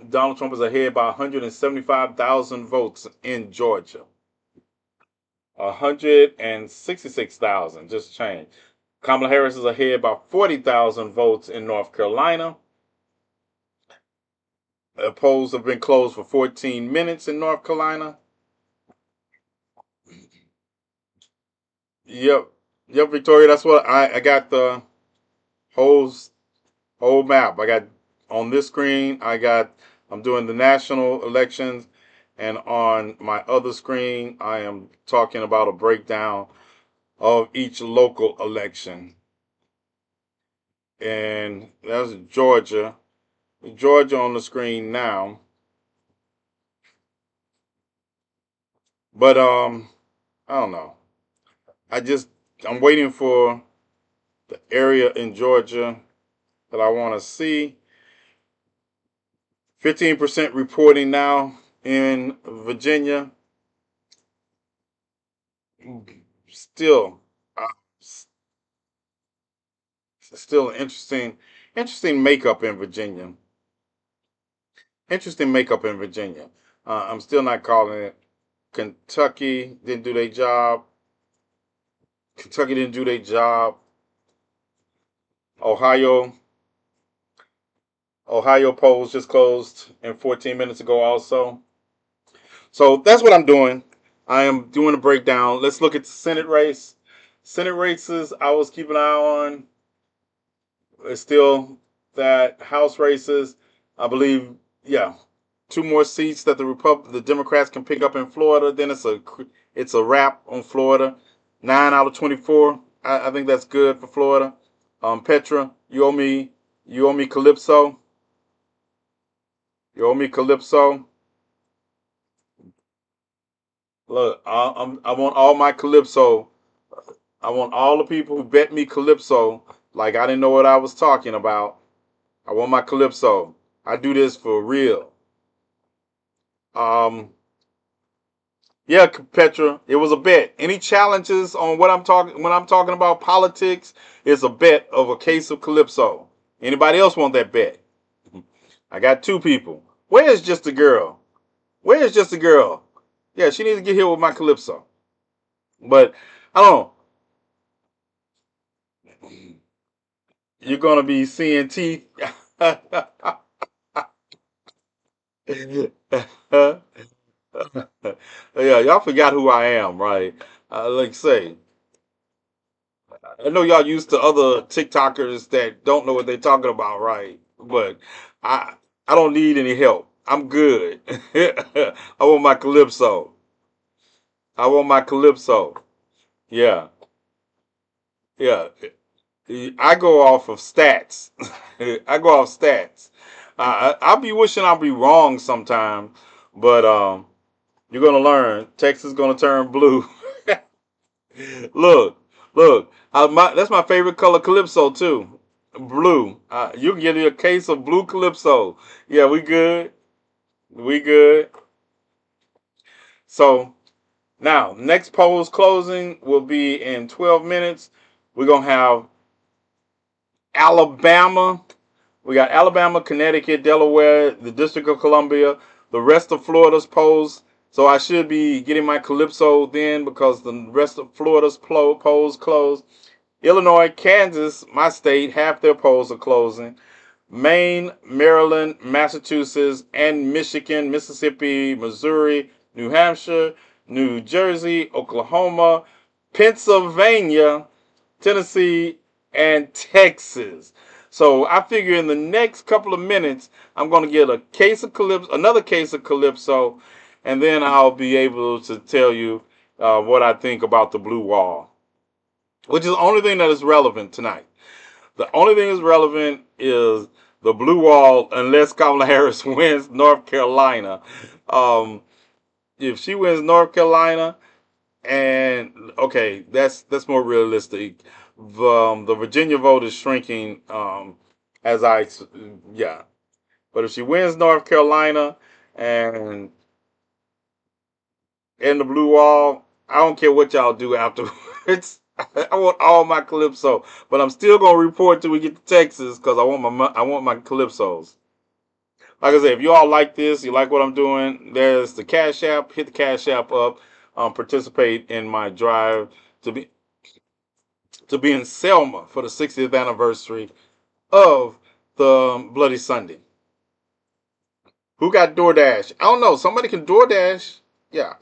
Donald Trump is ahead by 175,000 votes in Georgia. 166,000 just changed. Kamala Harris is ahead by 40,000 votes in North Carolina. The polls have been closed for 14 minutes in North Carolina. Yep, Victoria. That's what I got the whole map. I got on this screen. I'm doing the national elections, and on my other screen, I am talking about a breakdown of each local election. And that's Georgia. Georgia on the screen now. But I don't know. I'm waiting for the area in Georgia that I want to see. 15% reporting now in Virginia. Still an interesting makeup in Virginia. I'm still not calling it. Kentucky didn't do their job. Ohio polls just closed 14 minutes ago also. So that's what I'm doing. I am doing a breakdown. Let's look at the Senate race. Senate races I was keeping an eye on. It's still that House races. I believe, yeah, 2 more seats that the Democrats can pick up in Florida. Then it's a wrap on Florida. 9 out of 24. I think that's good for Florida. Petra, you owe me Calypso. Look, I want all my Calypso. I want all the people who bet me Calypso like I didn't know what I was talking about. I want my Calypso. I do this for real. Yeah, Petra, it was a bet. Any challenges on when I'm talking about politics is a bet of a case of Calypso. Anybody else want that bet? I got 2 people. Where's Just a Girl? Yeah, she needs to get here with my Calypso. But I don't know. You're gonna be seeing teeth. Yeah, y'all forgot who I am, right? Like I say, I know y'all used to other TikTokers that don't know what they're talking about, right? But I I don't need any help. I'm good. I want my Calypso. Yeah, yeah. I go off of stats. I'll be wishing I'll be wrong sometime, but you're gonna learn. Texas is gonna turn blue. Look, look. That's my favorite color, Calypso too. Blue. You can get me a case of blue Calypso. Yeah, we good. We good. So now, next polls closing will be in 12 minutes. We're gonna have Alabama. We got Alabama, Connecticut, Delaware, the District of Columbia, the rest of Florida's polls. So I should be getting my Calypso then because the rest of Florida's polls closed. Illinois, Kansas, my state, half their polls are closing. Maine, Maryland, Massachusetts, and Michigan, Mississippi, Missouri, New Hampshire, New Jersey, Oklahoma, Pennsylvania, Tennessee, and Texas. So I figure in the next couple of minutes, I'm going to get a case of Calypso, another case of Calypso, and then I'll be able to tell you what I think about the blue wall, which is the only thing that is relevant tonight. The only thing that's relevant is the blue wall, unless Kamala Harris wins North Carolina. If she wins North Carolina, and okay, that's more realistic. The Virginia vote is shrinking. As I yeah, but if she wins North Carolina and the blue wall, I don't care what y'all do afterwards. I want all my Calypso, but I'm still gonna report till we get to Texas because I want my Calypsos. Like I said, if you all like this, you like what I'm doing, there's the Cash App. Hit the Cash App up. Participate in my drive to be in Selma for the 60th anniversary of the Bloody Sunday. Who got DoorDash? I don't know. Somebody can DoorDash. Yeah,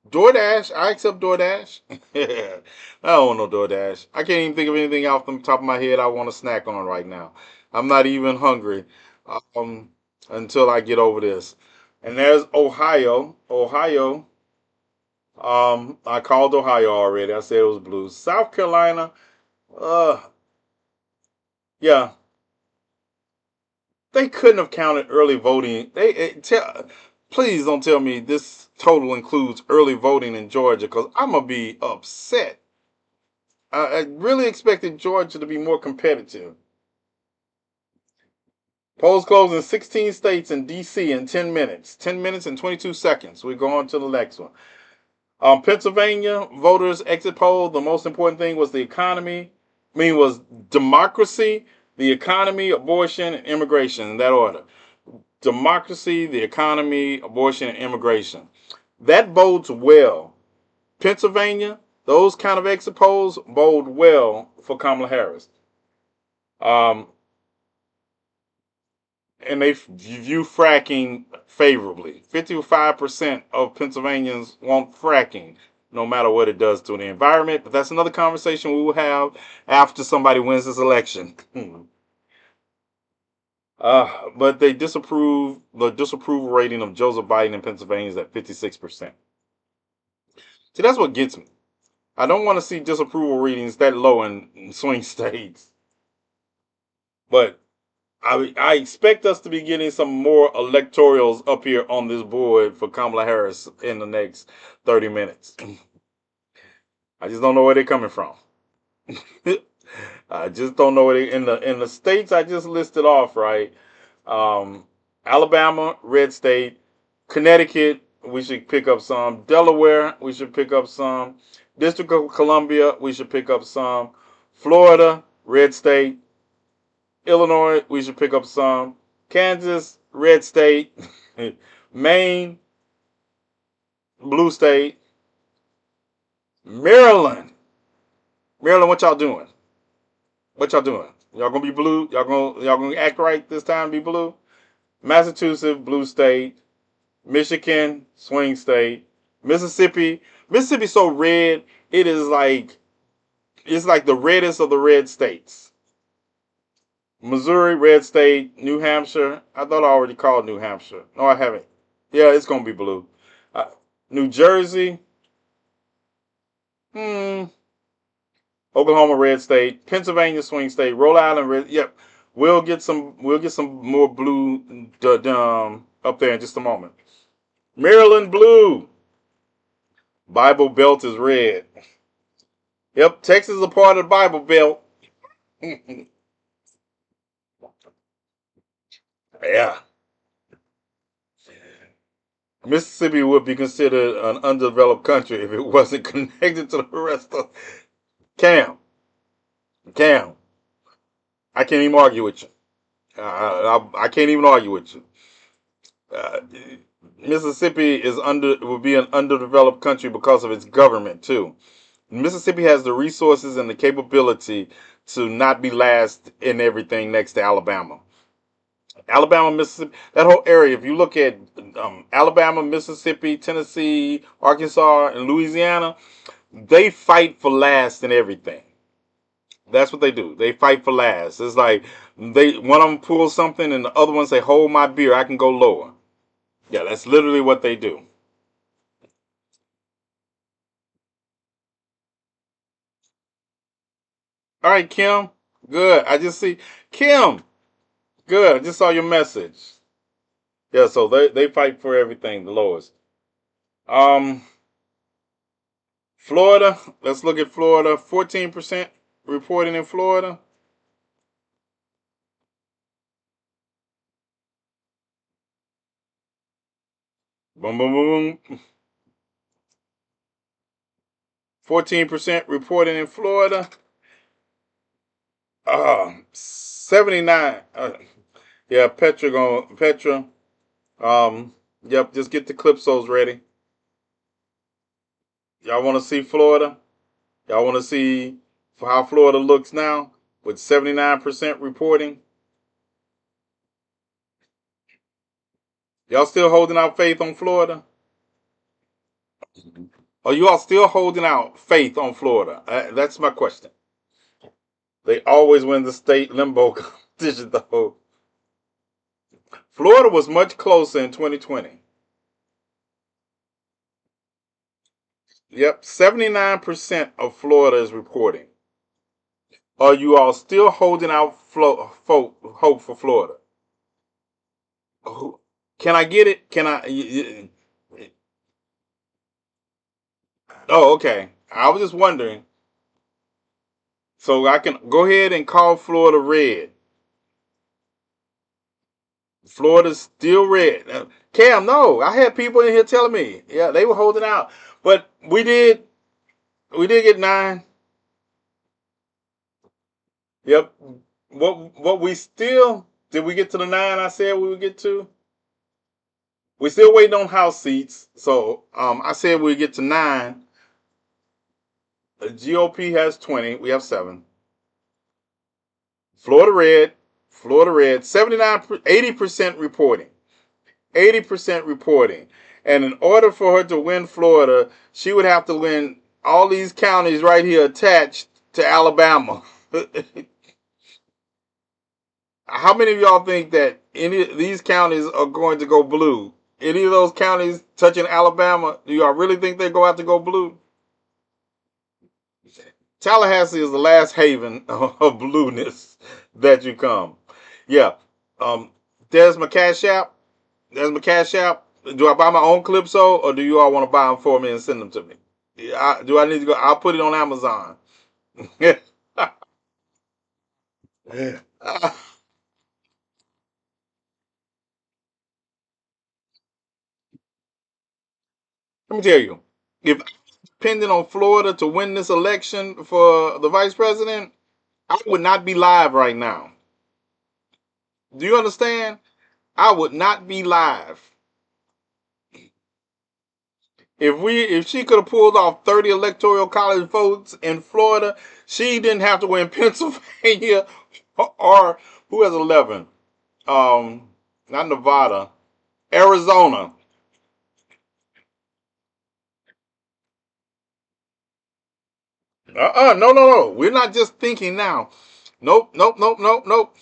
DoorDash. I accept DoorDash. I don't want no DoorDash. I can't even think of anything off the top of my head I want to snack on right now. I'm not even hungry until I get over this. And there's Ohio. Ohio. I called Ohio already. I said it was blue. South Carolina. Yeah. They couldn't have counted early voting. Please don't tell me this total includes early voting in Georgia because I'm going to be upset. I really expected Georgia to be more competitive. Polls close in 16 states and D.C. in 10 minutes. 10 minutes and 22 seconds. We're going to the next one. Pennsylvania voters exit poll. The most important thing was the economy. Was democracy, the economy, abortion, and immigration in that order. Democracy, the economy, abortion, and immigration. That bodes well. Pennsylvania, those kind of exit polls bode well for Kamala Harris. And they view fracking favorably. 55% of Pennsylvanians want fracking, no matter what it does to the environment. But that's another conversation we will have after somebody wins this election. But they disapprove. The disapproval rating of Joseph Biden in Pennsylvania is at 56%. See, that's what gets me. I don't want to see disapproval ratings that low in swing states. But I expect us to be getting some more electorals up here on this board for Kamala Harris in the next 30 minutes. I just don't know where they're coming from. I just don't know where they in the states I just listed off, right? Alabama, red state. Connecticut, we should pick up some. Delaware, we should pick up some. District of Columbia, we should pick up some. Florida, red state. Illinois, we should pick up some. Kansas, red state. Maine, blue state. Maryland, what y'all doing? What y'all doing? Y'all gonna be blue? Y'all gonna act right this time? Be blue? Massachusetts, blue state. Michigan, swing state. Mississippi so red it is it's like the reddest of the red states. Missouri, red state. New Hampshire. I thought I already called New Hampshire. No, I haven't. Yeah, it's going to be blue. New Jersey. Oklahoma, red state. Pennsylvania, swing state. Rhode Island, red. Yep. We'll get some more blue up there in just a moment. Maryland, blue. Bible Belt is red. Yep, Texas is a part of the Bible Belt. Yeah. Mississippi would be considered an undeveloped country if it wasn't connected to the rest of Cam. I can't even argue with you. I can't even argue with you. Mississippi will be an underdeveloped country because of its government too. Mississippi has the resources and the capability to not be last in everything next to Alabama. Alabama, Mississippi, that whole area, if you look at Alabama, Mississippi, Tennessee, Arkansas, and Louisiana, they fight for last in everything. That's what they do. They fight for last. It's like one of them pulls something and the other one say, "Hold my beer, I can go lower." Yeah, that's literally what they do. All right, Kim. Good. I just see Kim. Good. I just saw your message. Yeah, so they fight for everything, the lowest. Um, Florida. Let's look at Florida. 14% reporting in Florida. Boom, boom, boom, boom. 14% reporting in Florida. 79. Yeah, Petra. Yep, just get the Clipsos ready. Y'all want to see Florida? Y'all want to see how Florida looks now with 79% reporting? Y'all still holding out faith on Florida? Are you all still holding out faith on Florida? That's my question. They always win the state limbo competition, though. Florida was much closer in 2020. Yep, 79% of Florida is reporting. Are you all still holding out hope for Florida? Can I get it? Can I? Oh, okay. I was just wondering. So I can go ahead and call Florida red. Florida's still red. Cam, no, I had people in here telling me, yeah, they were holding out, but we did get 9. Yep. What we still did we get to the 9? I said we would get to. We still waiting on House seats, so I said we get to 9. The GOP has 20. We have 7. Florida red. Florida red. 79, 80% reporting. 80% reporting. And in order for her to win Florida, she would have to win all these counties right here attached to Alabama. How many of y'all think that any of these counties are going to go blue? Any of those counties touching Alabama, do y'all really think they go out to go blue? Tallahassee is the last haven of blueness that you come. Yeah. There's my cash app. There's my cash app. Do I buy my own Calypso or do you all want to buy them for me and send them to me? Do I need to go? I'll put it on Amazon. Let me tell you, if I'm depending on Florida to win this election for the vice president, I would not be live right now. Do you understand? I would not be live. If she could have pulled off 30 electoral college votes in Florida, she didn't have to win Pennsylvania or who has 11? Not Nevada, Arizona. No, no, no. We're not just thinking now. Nope, nope, nope, nope, nope.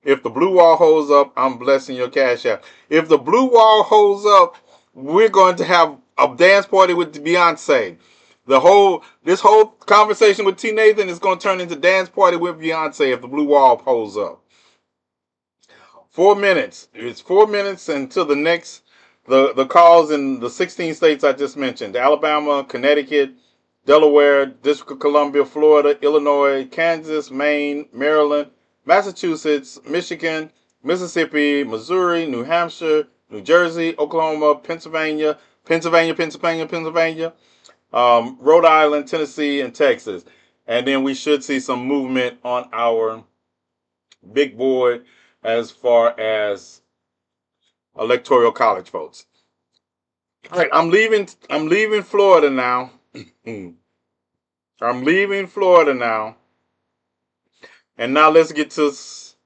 If the blue wall holds up, I'm blessing your cash app. If the blue wall holds up, we're going to have a dance party with Beyonce. This whole conversation with T Nathan is going to turn into dance party with Beyonce if the blue wall holds up. 4 minutes. It's 4 minutes until the next the calls in the 16 states I just mentioned: Alabama, Connecticut, Delaware, District of Columbia, Florida, Illinois, Kansas, Maine, Maryland, Massachusetts, Michigan, Mississippi, Missouri, New Hampshire, New Jersey, Oklahoma, Pennsylvania, Rhode Island, Tennessee, and Texas. And then we should see some movement on our big board as far as electoral college votes. All right, I'm leaving. I'm leaving Florida now. I'm leaving Florida now, and now let's get to see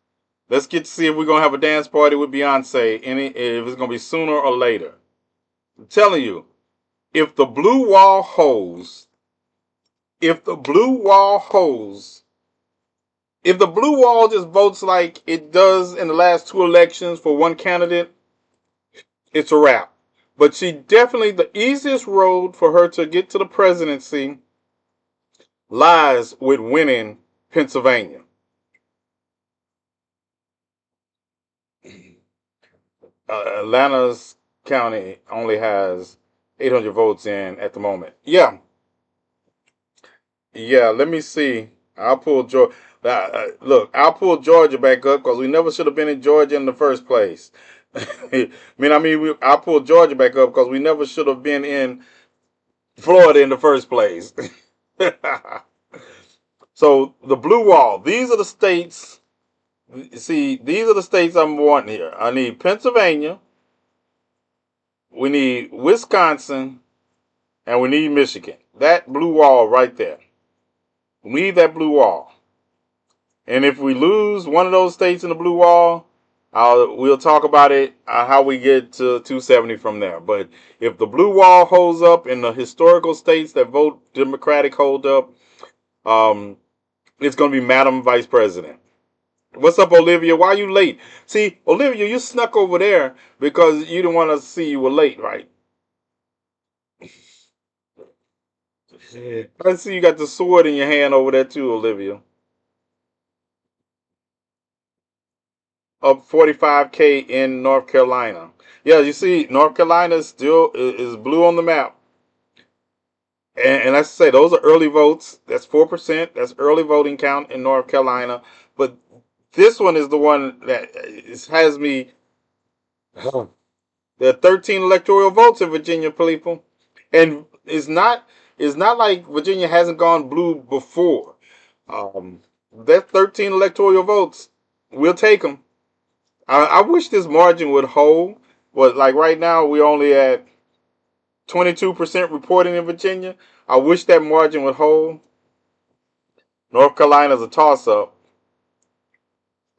if we're gonna have a dance party with Beyonce. If it's gonna be sooner or later. I'm telling you, if the blue wall holds, If the blue wall holds, if the blue wall just votes like it does in the last two elections for one candidate, it's a wrap. But she definitely, the easiest road for her to get to the presidency lies with winning Pennsylvania. Atlanta's county only has 800 votes in at the moment. Yeah, yeah. Let me see. I'll pull Georgia. Look, I'll pull Georgia back up because we never should have been in Georgia in the first place. I'll pull Georgia back up because we never should have been in Florida in the first place. So the blue wall. These are the states. See, these are the states I'm wanting here. I need Pennsylvania. We need Wisconsin, and we need Michigan. That blue wall right there. We need that blue wall. And if we lose one of those states in the blue wall, we'll talk about it, how we get to 270 from there. But if the blue wall holds up and the historical states that vote Democratic hold up, it's going to be Madam Vice President. What's up, Olivia? Why are you late? See, Olivia, you snuck over there because you didn't want to see you were late, right? I see you got the sword in your hand over there too, Olivia. Up 45K in North Carolina. Yeah, you see, North Carolina still is blue on the map. And I say those are early votes. That's 4%. That's early voting count in North Carolina. But this one is the one that has me. There are 13 electoral votes in Virginia, people, and it's not like Virginia hasn't gone blue before. That 13 electoral votes, we'll take them. I wish this margin would hold, but like right now we're only at 22% reporting in Virginia. I wish that margin would hold. North Carolina's a toss-up.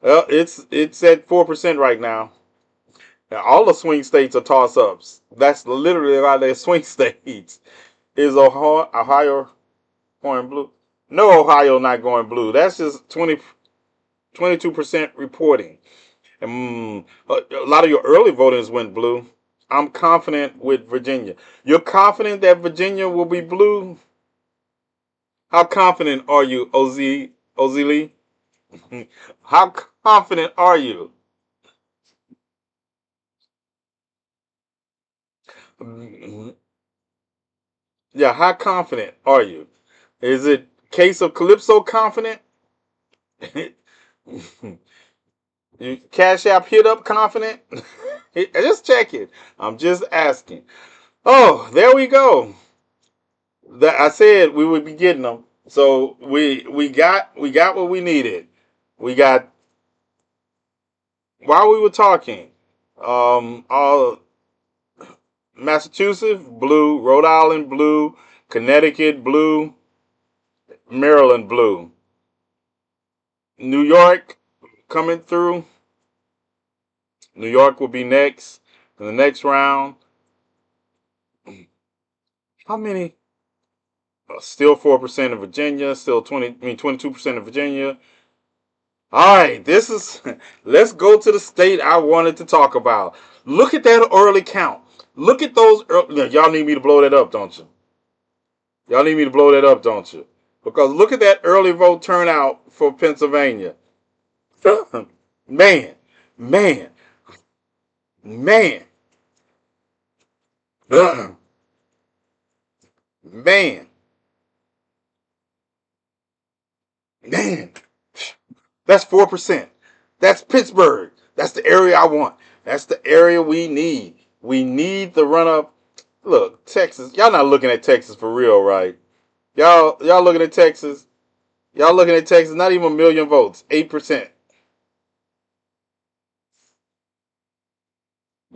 Well, it's at 4% right now. Now, all the swing states are toss-ups. That's literally why they're swing states. Is Ohio going blue? No, Ohio not going blue. That's just 22% reporting. And a lot of your early voters went blue. I'm confident with Virginia. You're confident that Virginia will be blue? How confident are you, Ozzy? How confident are you? Yeah, how confident are you? Is it case of Calypso confident? You Cash App hit up confident? Just check it. I'm just asking. Oh, there we go. That I said we would be getting them. So we got what we needed. We got while we were talking. All Massachusetts blue, Rhode Island blue, Connecticut blue, Maryland blue, New York coming through. New York will be next in the next round. How many? Still 4% in Virginia. Still 22% in Virginia. All right, this is. Let's go to the state I wanted to talk about. Look at that early count. Look at those. Y'all need me to blow that up, don't you? Y'all need me to blow that up, don't you? Because look at that early vote turnout for Pennsylvania. Man, man, man, man, man. That's 4%. That's Pittsburgh. That's the area I want. That's the area we need. We need the run up. Look, Texas. Y'all not looking at Texas for real, right? Y'all looking at Texas. Y'all looking at Texas. Not even a million votes. 8%.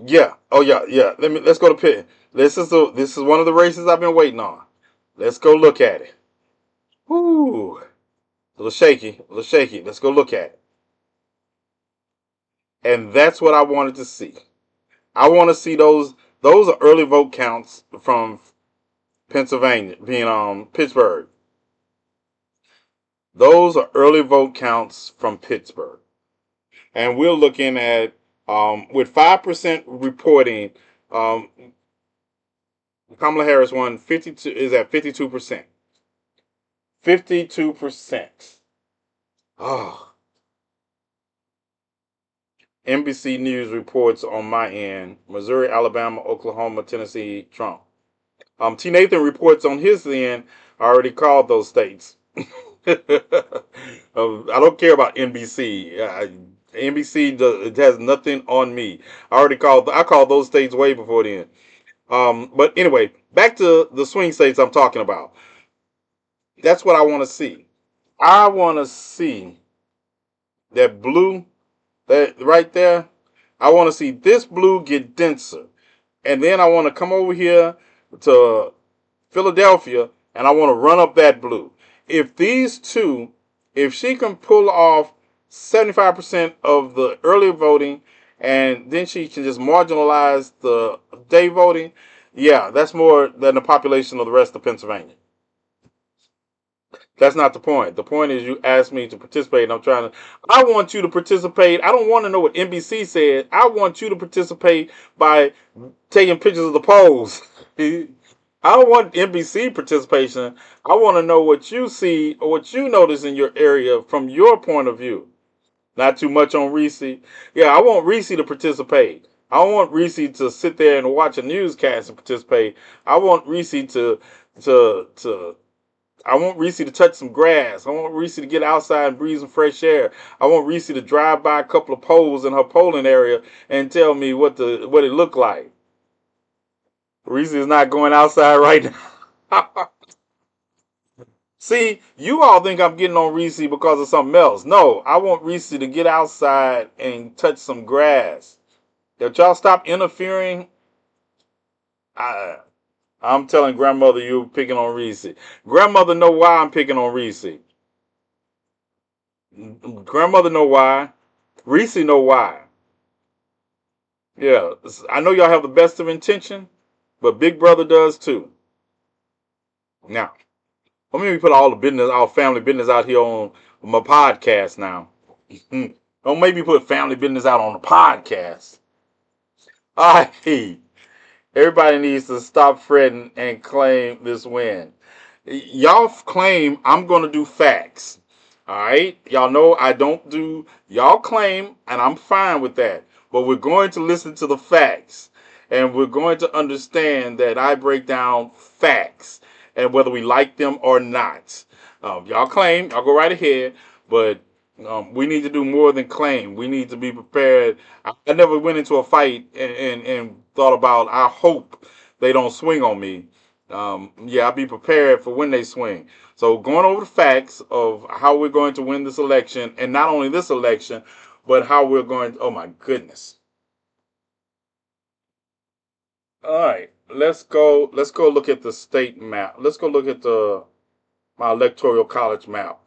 Yeah. Oh yeah. Yeah. Let's go to Pitt. This is one of the races I've been waiting on. Let's go look at it. Whoo. A little shaky. A little shaky. Let's go look at it. And that's what I wanted to see. I want to see those. Those are early vote counts from Pennsylvania, being Pittsburgh. Those are early vote counts from Pittsburgh. And we're looking at, with 5% reporting, um, Kamala Harris won 52, is at 52%. 52%. Oh. NBC News reports on my end, Missouri, Alabama, Oklahoma, Tennessee, Trump. T. Nathan reports on his end, I already called those states. I don't care about NBC. NBC it has nothing on me. I called those states way before then. But anyway, back to the swing states I'm talking about. That's what I want to see. I want to see that blue, that right there. I want to see this blue get denser. And then I want to come over here to Philadelphia and I want to run up that blue. If these two, if she can pull off 75% of the early voting and then she can just marginalize the day voting, yeah, that's more than the population of the rest of Pennsylvania. That's not the point. The point is you asked me to participate, and I want you to participate. I don't want to know what NBC said. I want you to participate by taking pictures of the polls. I don't want NBC participation. I want to know what you see or what you notice in your area from your point of view. Not too much on Reese. Yeah, I want Reese to participate. I don't want Reese to sit there and watch a newscast and participate. I want Reese to I want Reese to touch some grass. I want Reese to get outside and breathe some fresh air. I want Reese to drive by a couple of poles in her polling area and tell me what it looked like. Reese is not going outside right now. See, you all think I'm getting on Reese because of something else. No, I want Reese to get outside and touch some grass. If y'all stop interfering, I'm telling grandmother you're picking on Reese. Grandmother know why I'm picking on Reese. Grandmother know why. Reese know why. Yeah, I know y'all have the best of intention, but Big Brother does too. Now, let me put all family business out here on my podcast now. Don't make me put family business out on the podcast. All right. Everybody needs to stop fretting and claim this win. Y'all claim I'm going to do facts. All right. Y'all know I don't do, y'all claim, and I'm fine with that. But we're going to listen to the facts. And we're going to understand that I break down facts. And whether we like them or not. Y'all claim, y'all go right ahead. But we need to do more than claim. We need to be prepared. I never went into a fight and thought about, I hope they don't swing on me. Yeah, I'll be prepared for when they swing. So going over the facts of how we're going to win this election, and not only this election, but how we're going. Oh my goodness! All right, let's go. Let's go look at the state map. Let's go look at my electoral college map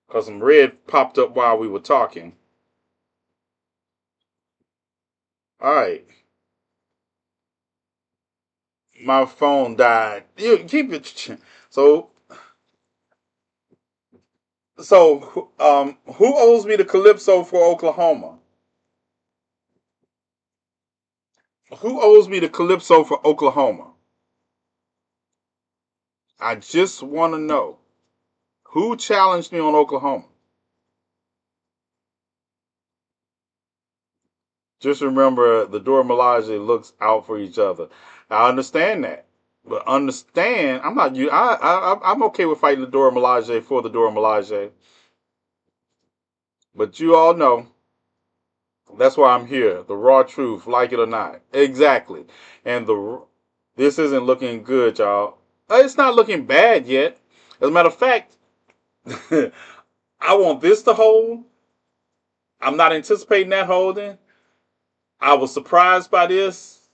because some red popped up while we were talking. All right. My phone died. You keep it. So who owes me the Calypso for Oklahoma? Who owes me the Calypso for Oklahoma? I just want to know who challenged me on Oklahoma. Just remember, the Dora Milaje looks out for each other. I understand that, but understand, I'm not you. I'm okay with fighting the Dora Milaje for the Dora Milaje, but you all know that's why I'm here. The raw truth, like it or not, exactly. And this isn't looking good, y'all. It's not looking bad yet. As a matter of fact, I want this to hold. I'm not anticipating that holding. I was surprised by this,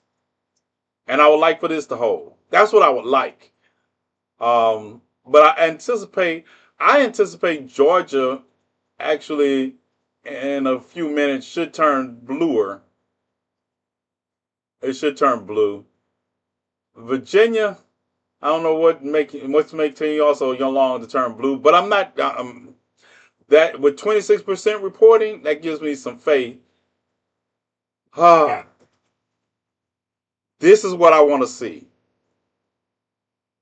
and I would like for this to hold. That's what I would like. But I anticipate Georgia actually in a few minutes should turn bluer. It should turn blue. Virginia, I don't know what's making you also young long to turn blue, but I'm not. That with 26% reporting, that gives me some faith. Ah, this is what I want to see.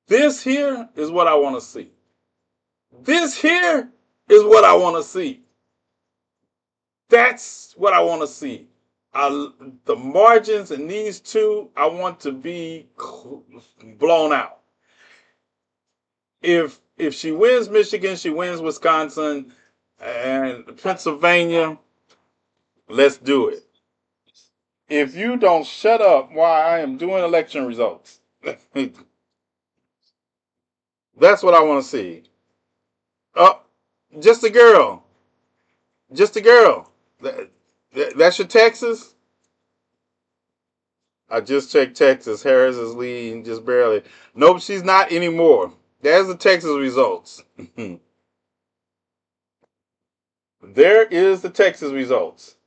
This here is what I want to see. This here is what I want to see. That's what I want to see. The margins in these two, I want to be blown out. If she wins Michigan, she wins Wisconsin and Pennsylvania, let's do it. If you don't shut up while I am doing election results, that's what I want to see. Oh, just a girl. Just a girl. That's your Texas? I just checked Texas. Harris is leading just barely. Nope, she's not anymore. There's the Texas results. There is the Texas results.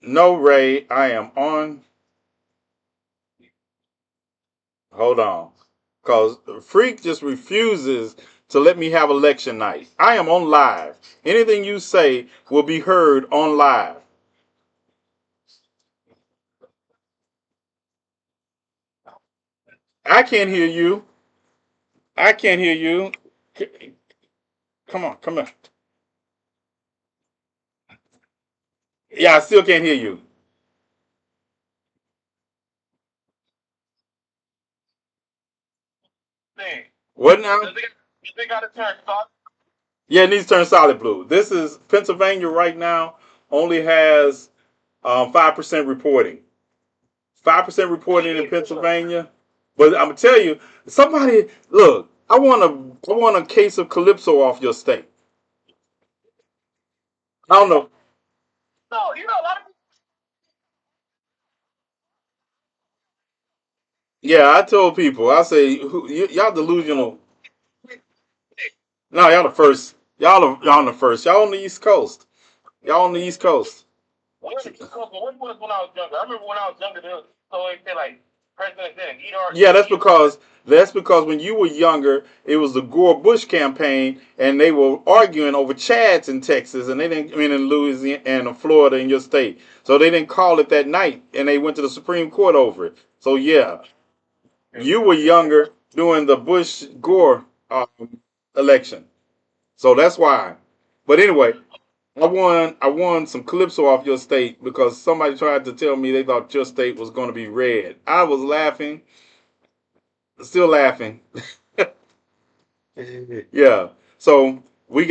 No, Ray, I am on. Hold on. Because Freak just refuses to let me have election night. I am on live. Anything you say will be heard on live. I can't hear you. I can't hear you. Come on, come on. Yeah, I still can't hear you. What now? Yeah, it needs to turn solid blue. This is Pennsylvania right now only has 5% reporting. 5% reporting in Pennsylvania. But I'm gonna tell you, somebody look. I want a case of Calypso off your state. I don't know. Yeah, I told people. I say y'all delusional. No, y'all the first. Y'all on the first. Y'all on the East Coast. Y'all on the East Coast. Yeah, that's because when you were younger, it was the Gore Bush campaign, and they were arguing over Chads in Texas, and they didn't. I mean, in Louisiana and Florida, in your state, so they didn't call it that night, and they went to the Supreme Court over it. So yeah, you were younger during the Bush Gore election, so that's why. But anyway, I won some Calypso off your state because somebody tried to tell me they thought your state was going to be red. I was laughing, still laughing. Yeah. So we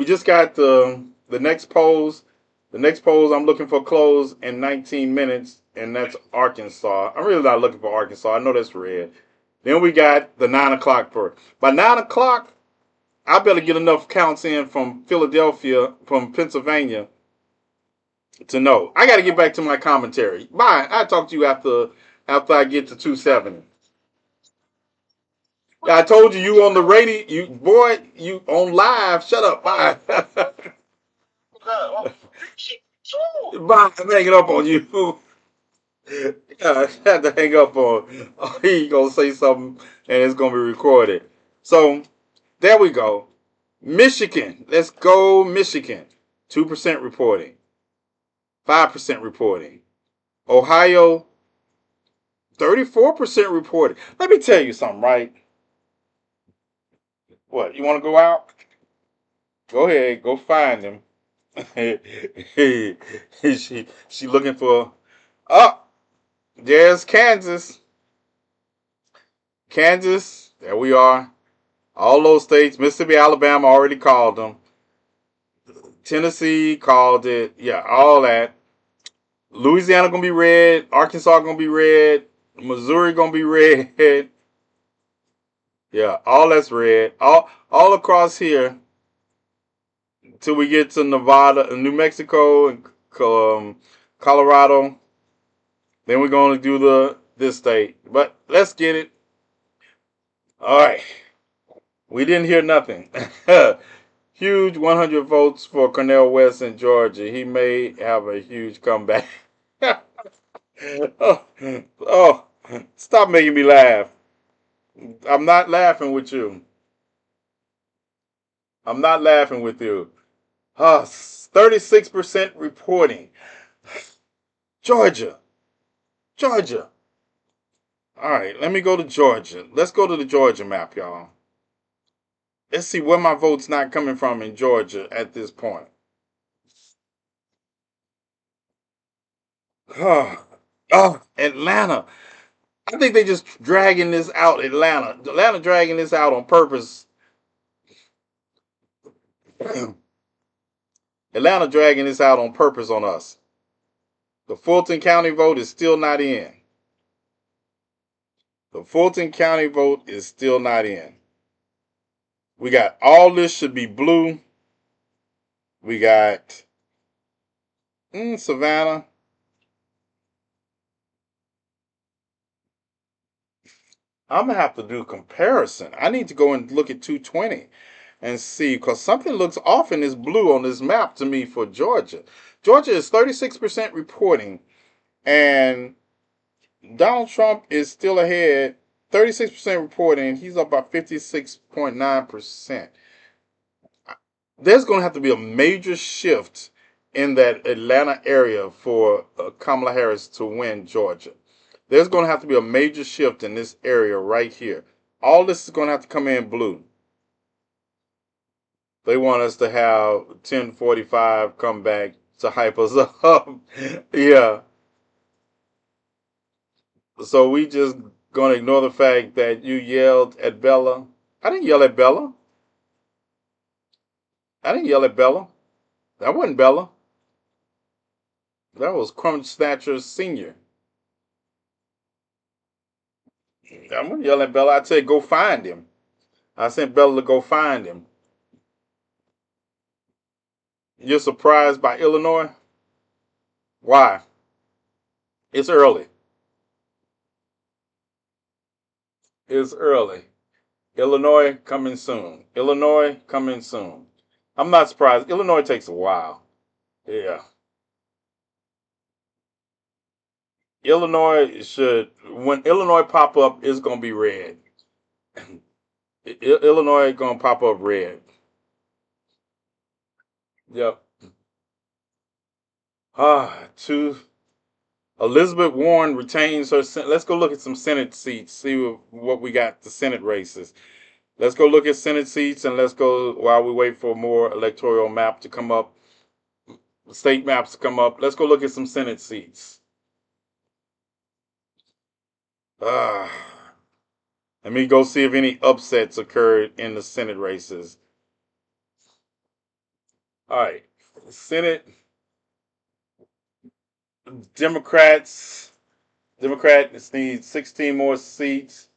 just got the next polls. The next polls I'm looking for close in 19 minutes, and that's Arkansas. I'm really not looking for Arkansas. I know that's red. Then we got the 9 o'clock part. By 9 o'clock, I better get enough counts in from Philadelphia, from Pennsylvania, to know. I got to get back to my commentary. Bye. I'll talk to you after I get to 270. I told you you on the radio. You boy, you on live. Shut up. Bye. Bye. I'm hanging up on you. Yeah, I had to hang up on. Oh, he gonna say something and it's gonna be recorded. So there we go. Michigan. Let's go, Michigan. 2% reporting. 5% reporting. Ohio, 34% reporting. Let me tell you something, right? What, you want to go out? Go ahead, go find him. she looking for. Oh, there's Kansas. Kansas, there we are. All those states, Mississippi, Alabama already called them. Tennessee called it. Yeah, all that. Louisiana gonna be red. Arkansas gonna be red. Missouri gonna be red. Yeah, all that's red. All across here till we get to Nevada, New Mexico, and Colorado. Then we're going to do this state. But let's get it. All right. We didn't hear nothing. Huge 100 votes for Cornel West in Georgia. He may have a huge comeback. Oh, oh, stop making me laugh. I'm not laughing with you. I'm not laughing with you. 36% reporting. Georgia. Georgia. All right, let me go to Georgia. Let's go to the Georgia map, y'all. Let's see where my vote's not coming from in Georgia at this point. Atlanta. I think they just dragging this out. Atlanta dragging this out on purpose. Atlanta dragging this out on purpose on us. The Fulton County vote is still not in. The Fulton County vote is still not in. We got all this should be blue. We got Savannah. I'm gonna have to do comparison. I need to go and look at 220 and see because something looks off in this blue on this map to me for Georgia. Georgia is 36% reporting, and Donald Trump is still ahead. 36% reporting. He's up by 56.9%. There's going to have to be a major shift in that Atlanta area for Kamala Harris to win Georgia. There's going to have to be a major shift in this area right here. All this is going to have to come in blue. They want us to have 1045 come back to hype us up. Yeah. So we just going to ignore the fact that you yelled at Bella. I didn't yell at Bella. I didn't yell at Bella. That wasn't Bella. That was Crumb Snatcher Sr. I'm going to yell at Bella. I said, go find him. I sent Bella to go find him. You're surprised by Illinois? Why? It's early. It's early. Illinois coming soon. Illinois coming soon. I'm not surprised. Illinois takes a while. Yeah. Illinois should, when Illinois pop up, it's going to be red. Illinois going to pop up red. Yep. Elizabeth Warren retains her. Let's go look at some Senate seats. See what we got. The Senate races. Let's go look at Senate seats and let's go while we wait for more electoral map to come up, state maps to come up. Let's go look at some Senate seats. Let me go see if any upsets occurred in the Senate races. All right, Senate. Democrats need 16 more seats.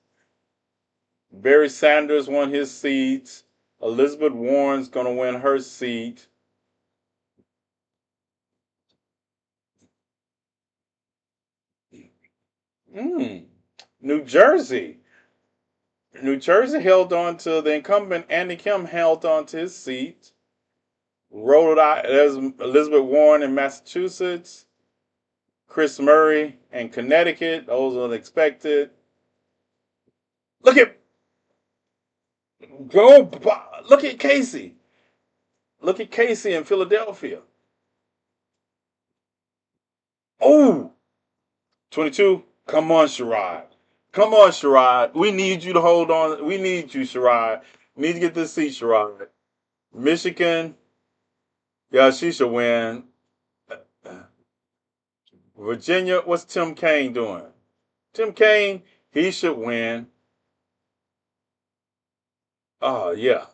Barry Sanders won his seat. Elizabeth Warren's going to win her seat. New Jersey. New Jersey held on to the incumbent. Andy Kim held on to his seat. Rhode Island, there's Elizabeth Warren in Massachusetts. Chris Murray and Connecticut. Those are unexpected. Look at Casey. Look at Casey in Philadelphia. Oh, 22. Come on, Sherrod. Come on, Sherrod. We need you to hold on. We need you, Sherrod. We need to get this seat, Sherrod. Michigan. Yeah, she should win. Virginia, what's Tim Kaine doing? Tim Kaine, he should win. Oh, yeah.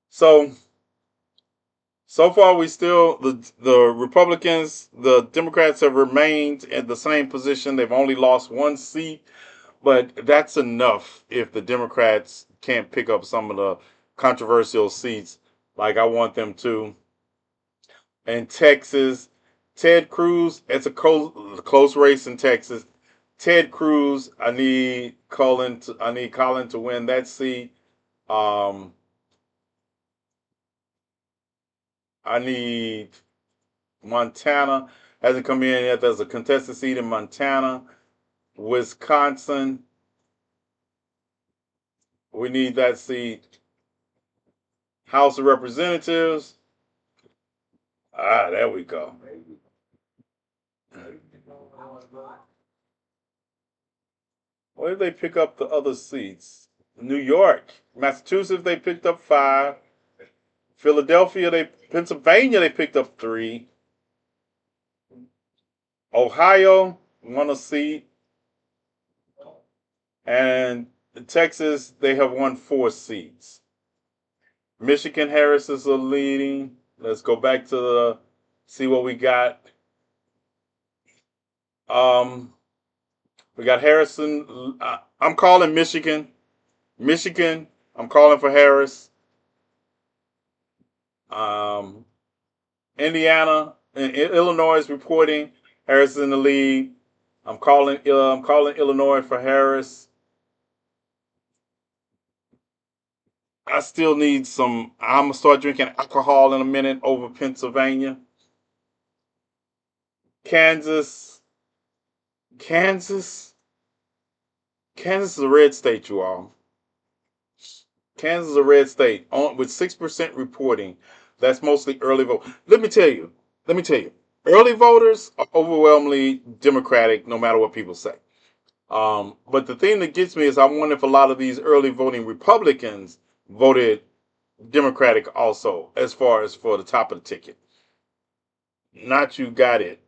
So far we still, the Republicans, the Democrats have remained in the same position. They've only lost one seat, but that's enough if the Democrats can't pick up some of the controversial seats like I want them to. In Texas, Ted Cruz, it's a close race in Texas. Ted Cruz, I need Colin to win that seat. I need Montana. hasn't come in yet. There's a contested seat in Montana, Wisconsin. We need that seat. House of Representatives. Ah, there we go. Where did they pick up the other seats? New York, Massachusetts, they picked up 5. Philadelphia, Pennsylvania, they picked up 3. Ohio won a seat, and Texas, they have won 4 seats. Michigan, Harris is a leading. Let's go back to see what we got. We got Harrison. I'm calling Michigan. Michigan, I'm calling for Harris. Indiana and Illinois is reporting Harris in the lead. I'm calling Illinois for Harris. I still need some. I'm gonna start drinking alcohol in a minute over Pennsylvania. Kansas. Kansas is a red state, you all. Kansas is a red state with 6% reporting. That's mostly early vote. Let me tell you. Early voters are overwhelmingly Democratic, no matter what people say. But the thing that gets me is I wonder if a lot of these early voting Republicans voted Democratic also, as far as for the top of the ticket. Not you got it.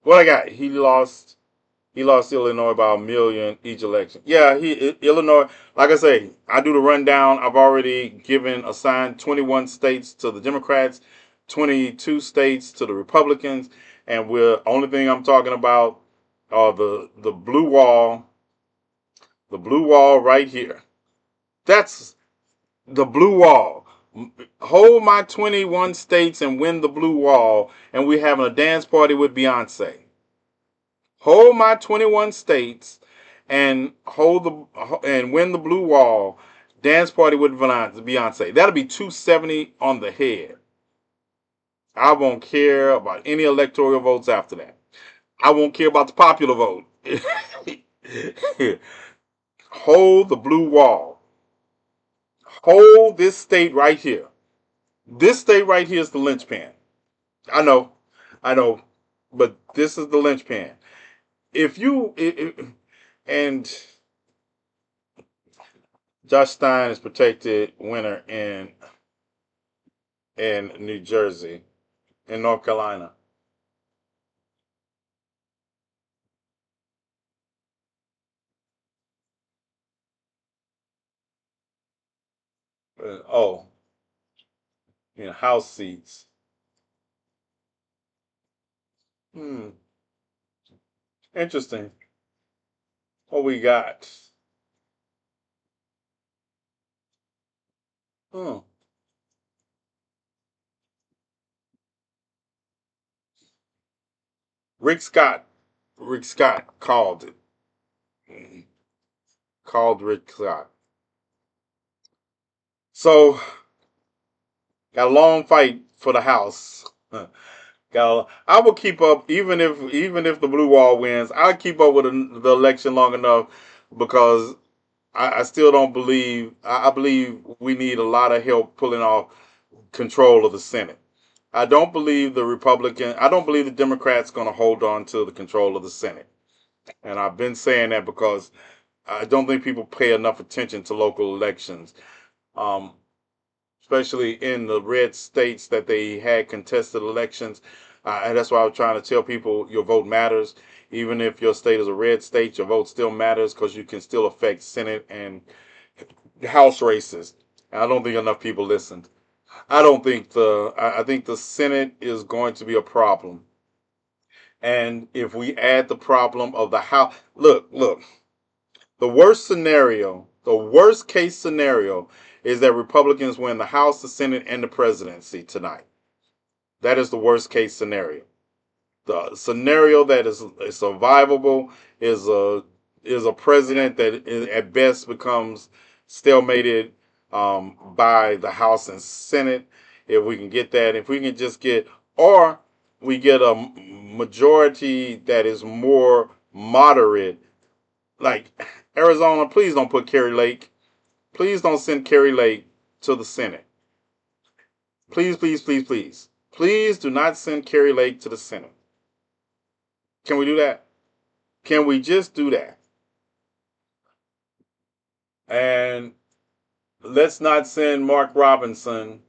What I got? He lost Illinois by 1 million each election. Yeah, Illinois. Like I say, I do the rundown. I've already assigned 21 states to the Democrats, 22 states to the Republicans, and only thing I'm talking about are the blue wall. The blue wall right here. That's the blue wall. Hold my 21 states and win the blue wall, and we're having a dance party with Beyonce. Hold my 21 states and win the blue wall, dance party with Beyonce. That'll be 270 on the head. I won't care about any electoral votes after that. I won't care about the popular vote. Hold the blue wall. Hold this state right here. This state right here is the linchpin. I know, but this is the linchpin. And Josh Stein is protected winner in New Jersey, in North Carolina. House seats. Interesting. What we got? Rick Scott called it. Called Rick Scott. So, got a long fight for the House. I will keep up even if the blue wall wins. I'll keep up with the election long enough because I still don't believe. I believe we need a lot of help pulling off control of the Senate. I don't believe the Democrats going to hold on to the control of the Senate. And I've been saying that because I don't think people pay enough attention to local elections, especially in the red states that they had contested elections. And that's why I was trying to tell people your vote matters. Even if your state is a red state, your vote still matters because you can still affect Senate and House races. And I don't think enough people listened. I think the Senate is going to be a problem. And if we add the problem of the House, look, the worst case scenario is that Republicans win the House, the Senate, and the presidency tonight. That is the worst case scenario. The scenario that is survivable is a president that at best becomes stalemated by the House and Senate. If we can get that, if we can just get, or we get a majority that is more moderate. Like Arizona, please don't put Kerry Lake. Please don't send Kerry Lake to the Senate. Please, please, please, please. Please do not send Kerry Lake to the Senate. Can we do that? Can we just do that? And let's not send Mark Robinson.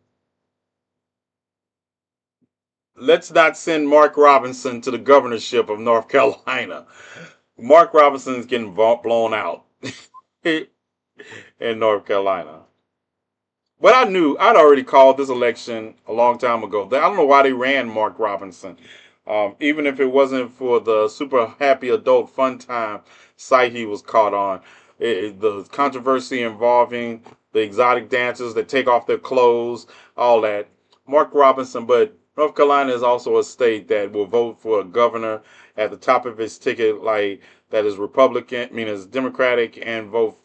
Let's not send Mark Robinson to the governorship of North Carolina. Mark Robinson is getting blown out in North Carolina. But I knew I'd already called this election a long time ago. I don't know why they ran Mark Robinson. Even if it wasn't for the super happy adult fun time site he was caught on, the controversy involving the exotic dancers that take off their clothes, all that. Mark Robinson, but North Carolina is also a state that will vote for a governor at the top of its ticket, like that is Republican, I mean, is Democratic, and vote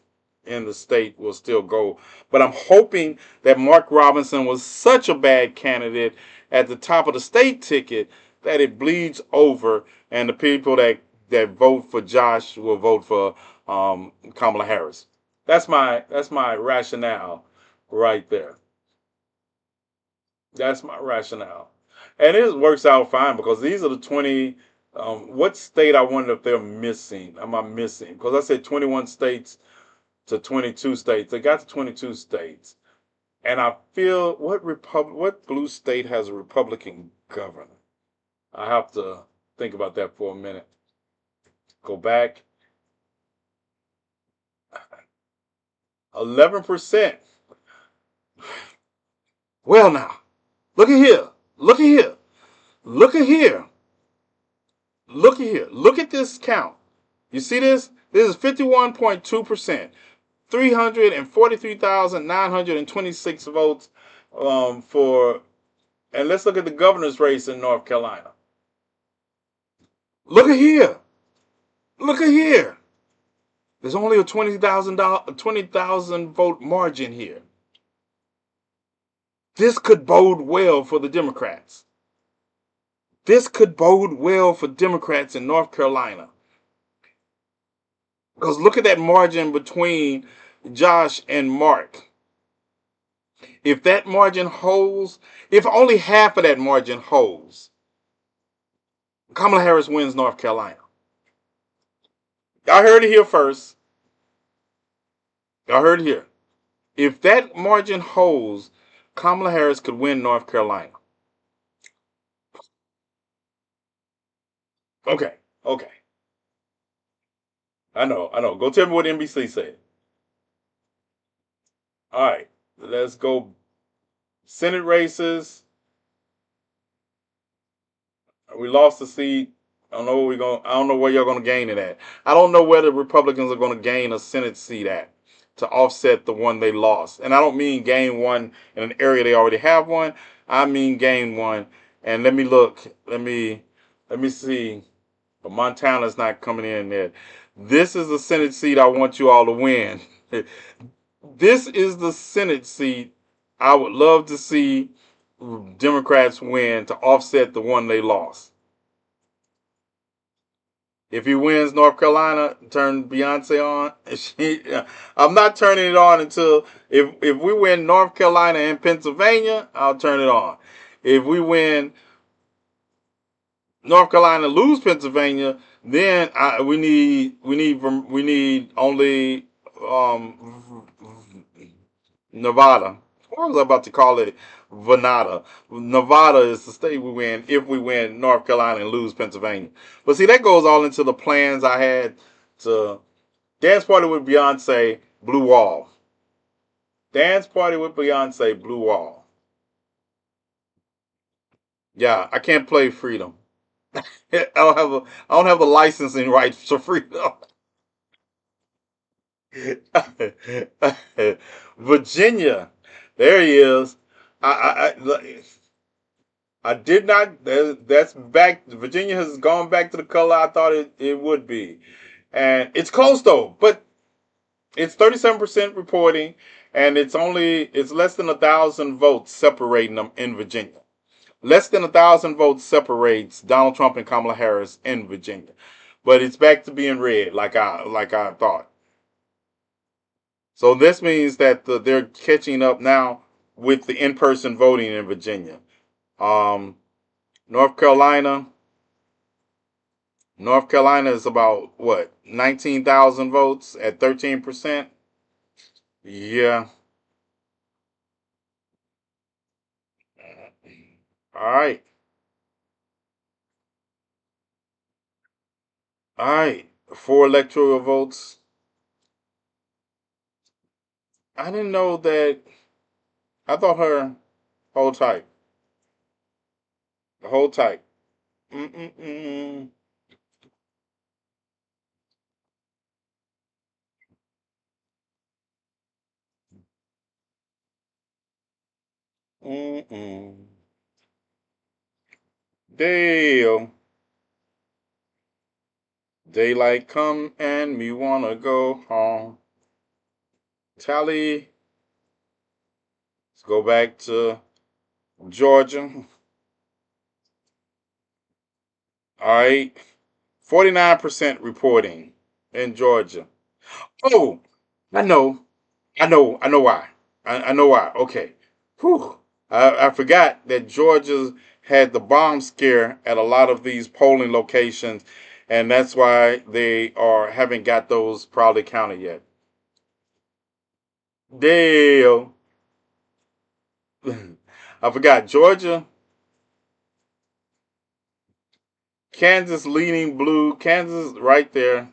in the state will still go. But I'm hoping that Mark Robinson was such a bad candidate at the top of the state ticket that it bleeds over, and the people that vote for Josh will vote for Kamala Harris. That's my rationale right there. That's my rationale, and it works out fine because these are the 20. What state I wonder if they're missing? Am I missing? Because I said 21 states to 22 states. They got to 22 states, and I feel what blue state has a Republican governor? I have to think about that for a minute. Go back. 11%. Well, now, look at here. Look at here. Look at here. Look at here. Look at this count. You see this? This is 51.2%. 343,926 votes for, and let's look at the governor's race in North Carolina. Look at here. Look at here. There's only a 20,000 vote margin here. This could bode well for the Democrats. This could bode well for Democrats in North Carolina. Because look at that margin between Josh and Mark. If that margin holds, if only half of that margin holds, Kamala Harris wins North Carolina. Y'all heard it here first. Y'all heard it here. If that margin holds, Kamala Harris could win North Carolina. Okay. I know. Go tell me what NBC said. All right. Let's go. Senate races. We lost the seat. I don't know where you're gonna gain it at. I don't know where the Republicans are gonna gain a Senate seat at to offset the one they lost. And I don't mean gain one in an area they already have one. I mean gain one. And let me look. Let me see. But Montana's not coming in there. This is the Senate seat I want you all to win. This is the Senate seat I would love to see Democrats win to offset the one they lost. If he wins North Carolina, turn Beyonce on. I'm not turning it on until if we win North Carolina and Pennsylvania, I'll turn it on. If we win North Carolina, lose Pennsylvania, then we need only Nevada. What was I about to call it? Venada. Nevada is the state we win if we win North Carolina and lose Pennsylvania. But see, that goes all into the plans I had to dance party with Beyonce, Blue Wall. Dance party with Beyonce, Blue Wall. Yeah, I can't play Freedom. I don't have the licensing rights to Freedom. Virginia, there he is. I did not. That's back. Virginia has gone back to the color I thought it would be, and it's close though. But it's 37% reporting, and it's less than 1,000 votes separating them in Virginia. Less than 1,000 votes separates Donald Trump and Kamala Harris in Virginia, but it's back to being red, like I thought. So this means that they're catching up now with the in-person voting in Virginia. Um, North Carolina, North Carolina is about what 19,000 votes at 13%. Yeah. All right. All right. 4 electoral votes. I didn't know that. I thought her hold tight. Hold tight. Mm-mm-mm. Mm-mm. Dale. Daylight come and me wanna go home. Tally. Let's go back to Georgia. All right. 49% reporting in Georgia. Oh, I know. I know why. I know why. Okay. Whew. I forgot that Georgia had the bomb scare at a lot of these polling locations, and that's why they haven't got those proudly counted yet. Dale. I forgot Georgia, Kansas leaning blue, Kansas right there.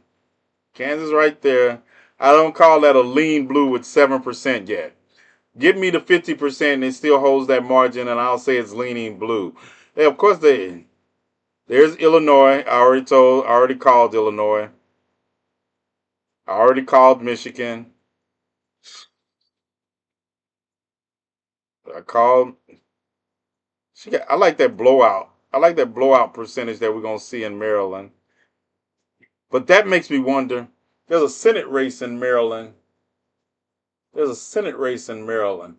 Kansas right there. I don't call that a lean blue with 7% yet. Give me the 50% and it still holds that margin, and I'll say it's leaning blue. Yeah, of course there's Illinois. I already called Illinois. I already called Michigan. I called. I like that blowout. I like that blowout percentage that we're gonna see in Maryland. But that makes me wonder. There's a Senate race in Maryland. There's a Senate race in Maryland.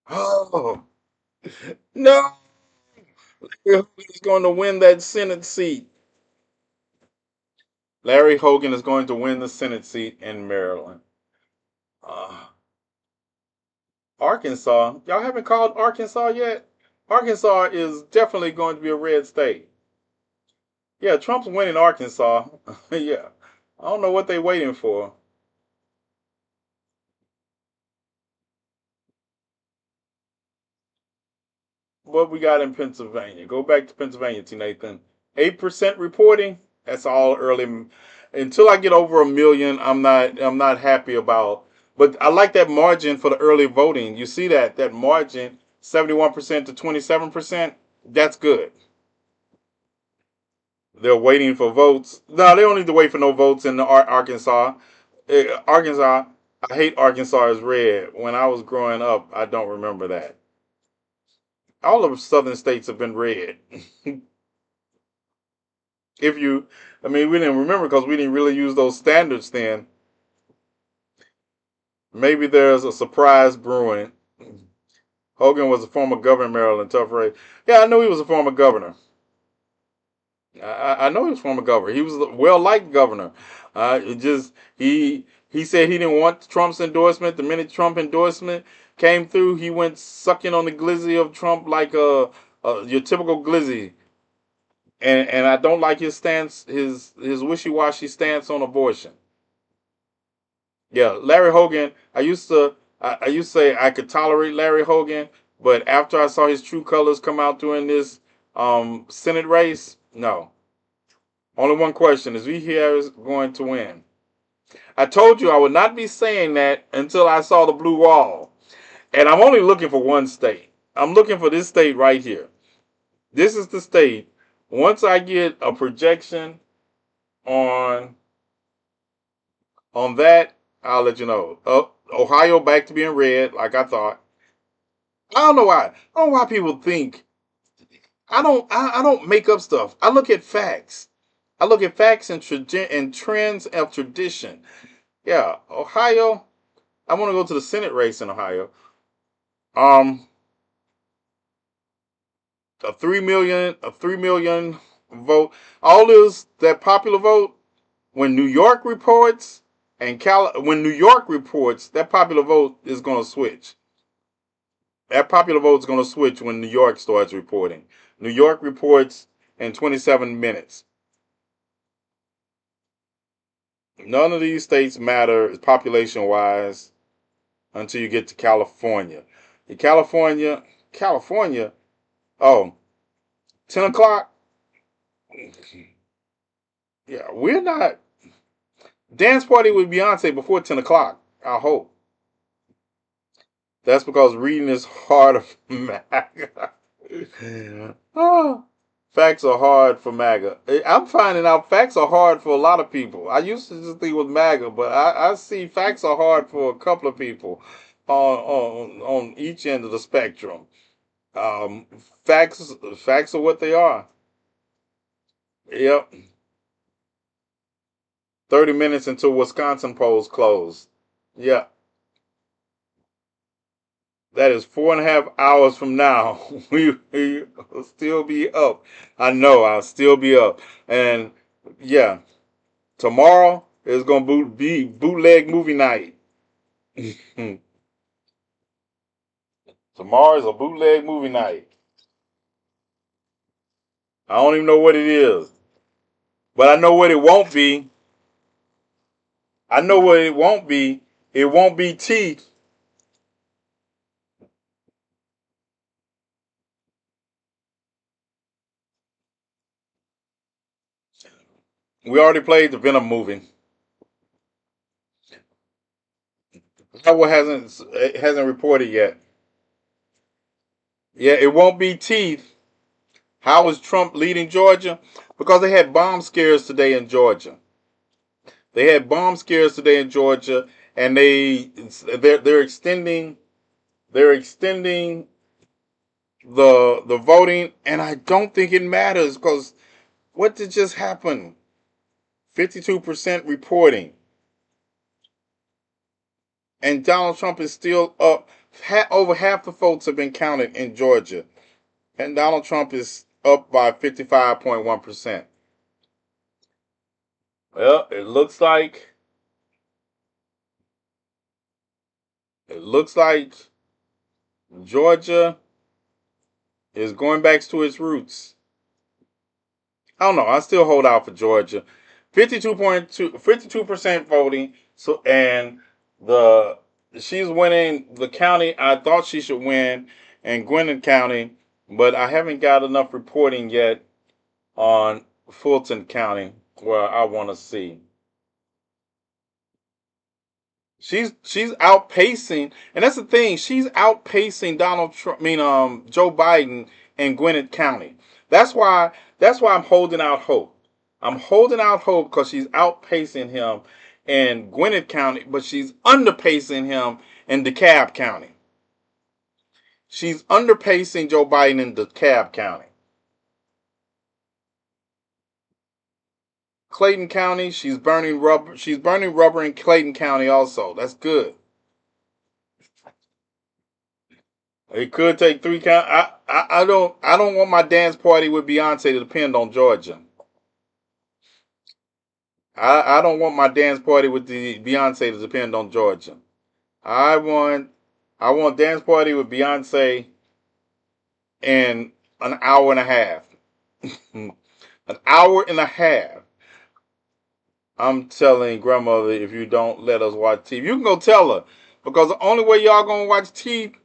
Oh no! Who's going to win that Senate seat? Larry Hogan is going to win the Senate seat in Maryland. Uh, Arkansas. Y'all haven't called Arkansas yet? Arkansas is definitely going to be a red state. Yeah, Trump's winning Arkansas. Yeah. I don't know what they're waiting for. What we got in Pennsylvania? Go back to Pennsylvania, T. Nathan. 8% reporting. That's all early. Until I get over a million, I'm not happy about. But I like that margin for the early voting. You see that margin, 71% to 27%. That's good. They're waiting for votes. No, they don't need to wait for no votes in the Arkansas. Arkansas. I hate Arkansas as red. When I was growing up, I don't remember that. All of the southern states have been red. if you, I mean, we didn't remember because we didn't really use those standards then. Maybe there's a surprise brewing. Hogan was a former governor of Maryland. Tough race. Yeah, I know he was a former governor. I know he was former governor. He was a well liked governor. It just he said he didn't want Trump's endorsement. The minute Trump endorsement came through, he went sucking on the glizzy of Trump like your typical glizzy. And I don't like his stance, his wishy washy stance on abortion. Yeah, Larry Hogan. I used to say I could tolerate Larry Hogan, but after I saw his true colors come out during this Senate race, no. Only one question: is he here is going to win? I told you I would not be saying that until I saw the blue wall, and I'm only looking for one state. I'm looking for this state right here. This is the state. Once I get a projection on that, I'll let you know. Ohio back to being red, like I thought. I don't know why. I don't know why people think I don't make up stuff. I look at facts. I look at facts and trends of tradition. Yeah, Ohio. I want to go to the Senate race in Ohio. Um, a 3 million vote. All this that popular vote. When New York reports when New York reports, that popular vote is going to switch. That popular vote is going to switch when New York starts reporting. New York reports in 27 minutes. None of these states matter population wise until you get to California. California, oh, 10 o'clock. Yeah, we're not. Dance party with Beyonce before 10 o'clock, I hope. That's because reading is harder for MAGA. Oh, facts are hard for MAGA. I'm finding out facts are hard for a lot of people. I used to just think with MAGA, but I see facts are hard for a couple of people on each end of the spectrum. Um, facts are what they are. Yep. 30 minutes until Wisconsin polls close. Yep. That is 4.5 hours from now. We will still be up. I know I'll still be up. And yeah, tomorrow is gonna be bootleg movie night. Tomorrow is a bootleg movie night. I don't even know what it is, but I know what it won't be. I know what it won't be. It won't be teeth. We already played the Venom movie. That hasn't reported yet. Yeah, it won't be teeth. How is Trump leading Georgia? Because they had bomb scares today in Georgia. They had bomb scares today in Georgia, and they're extending the voting, and I don't think it matters because what did just happen? 52% reporting, and Donald Trump is still up. Over half the votes have been counted in Georgia, and Donald Trump is up by 55.1%. Well, it looks like Georgia is going back to its roots. I don't know. I still hold out for Georgia. 52% voting. So and the she's winning the county I thought she should win in Gwinnett County, but I haven't got enough reporting yet on Fulton County where I want to see. She's outpacing, and that's the thing. She's outpacing Donald Trump. I mean, Joe Biden in Gwinnett County. That's why. That's why I'm holding out hope. I'm holding out hope because she's outpacing him in Gwinnett County, but she's underpacing him in DeKalb County. She's underpacing Joe Biden in DeKalb County. Clayton County, she's burning rubber. She's burning rubber in Clayton County also. That's good. It could take three count. I don't want my dance party with Beyonce to depend on Georgia. I don't want my dance party with the Beyonce to depend on Georgia. I want I want dance party with Beyonce in an hour and a half. An hour and a half. I'm telling grandmother if you don't let us watch TV. You can go tell her. Because the only way y'all gonna watch TV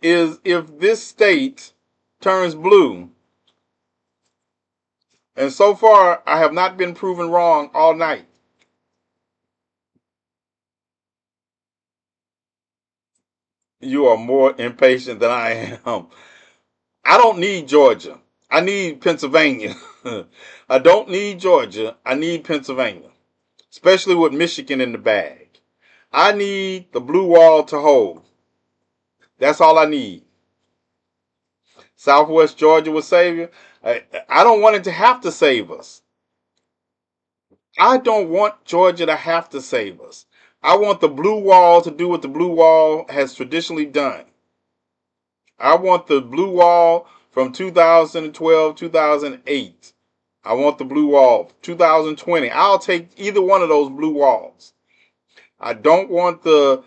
is if this state turns blue. And so far, I have not been proven wrong all night. You are more impatient than I am. I don't need Georgia. I need Pennsylvania. I don't need Georgia. I need Pennsylvania, especially with Michigan in the bag. I need the blue wall to hold. That's all I need. Southwest Georgia will save you. I don't want it to have to save us. I don't want Georgia to have to save us. I want the blue wall to do what the blue wall has traditionally done. I want the blue wall from 2012, 2008. I want the blue wall 2020. I'll take either one of those blue walls. I don't want the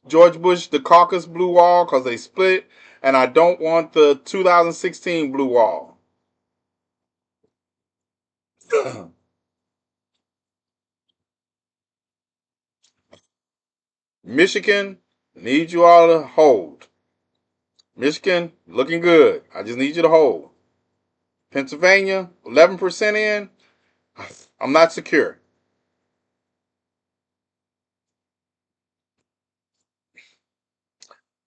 George Bush, the caucus blue wall, because they split. And I don't want the 2016 blue wall. Michigan, need you all to hold. Michigan, looking good. I just need you to hold. Pennsylvania, 11% in. I'm not secure.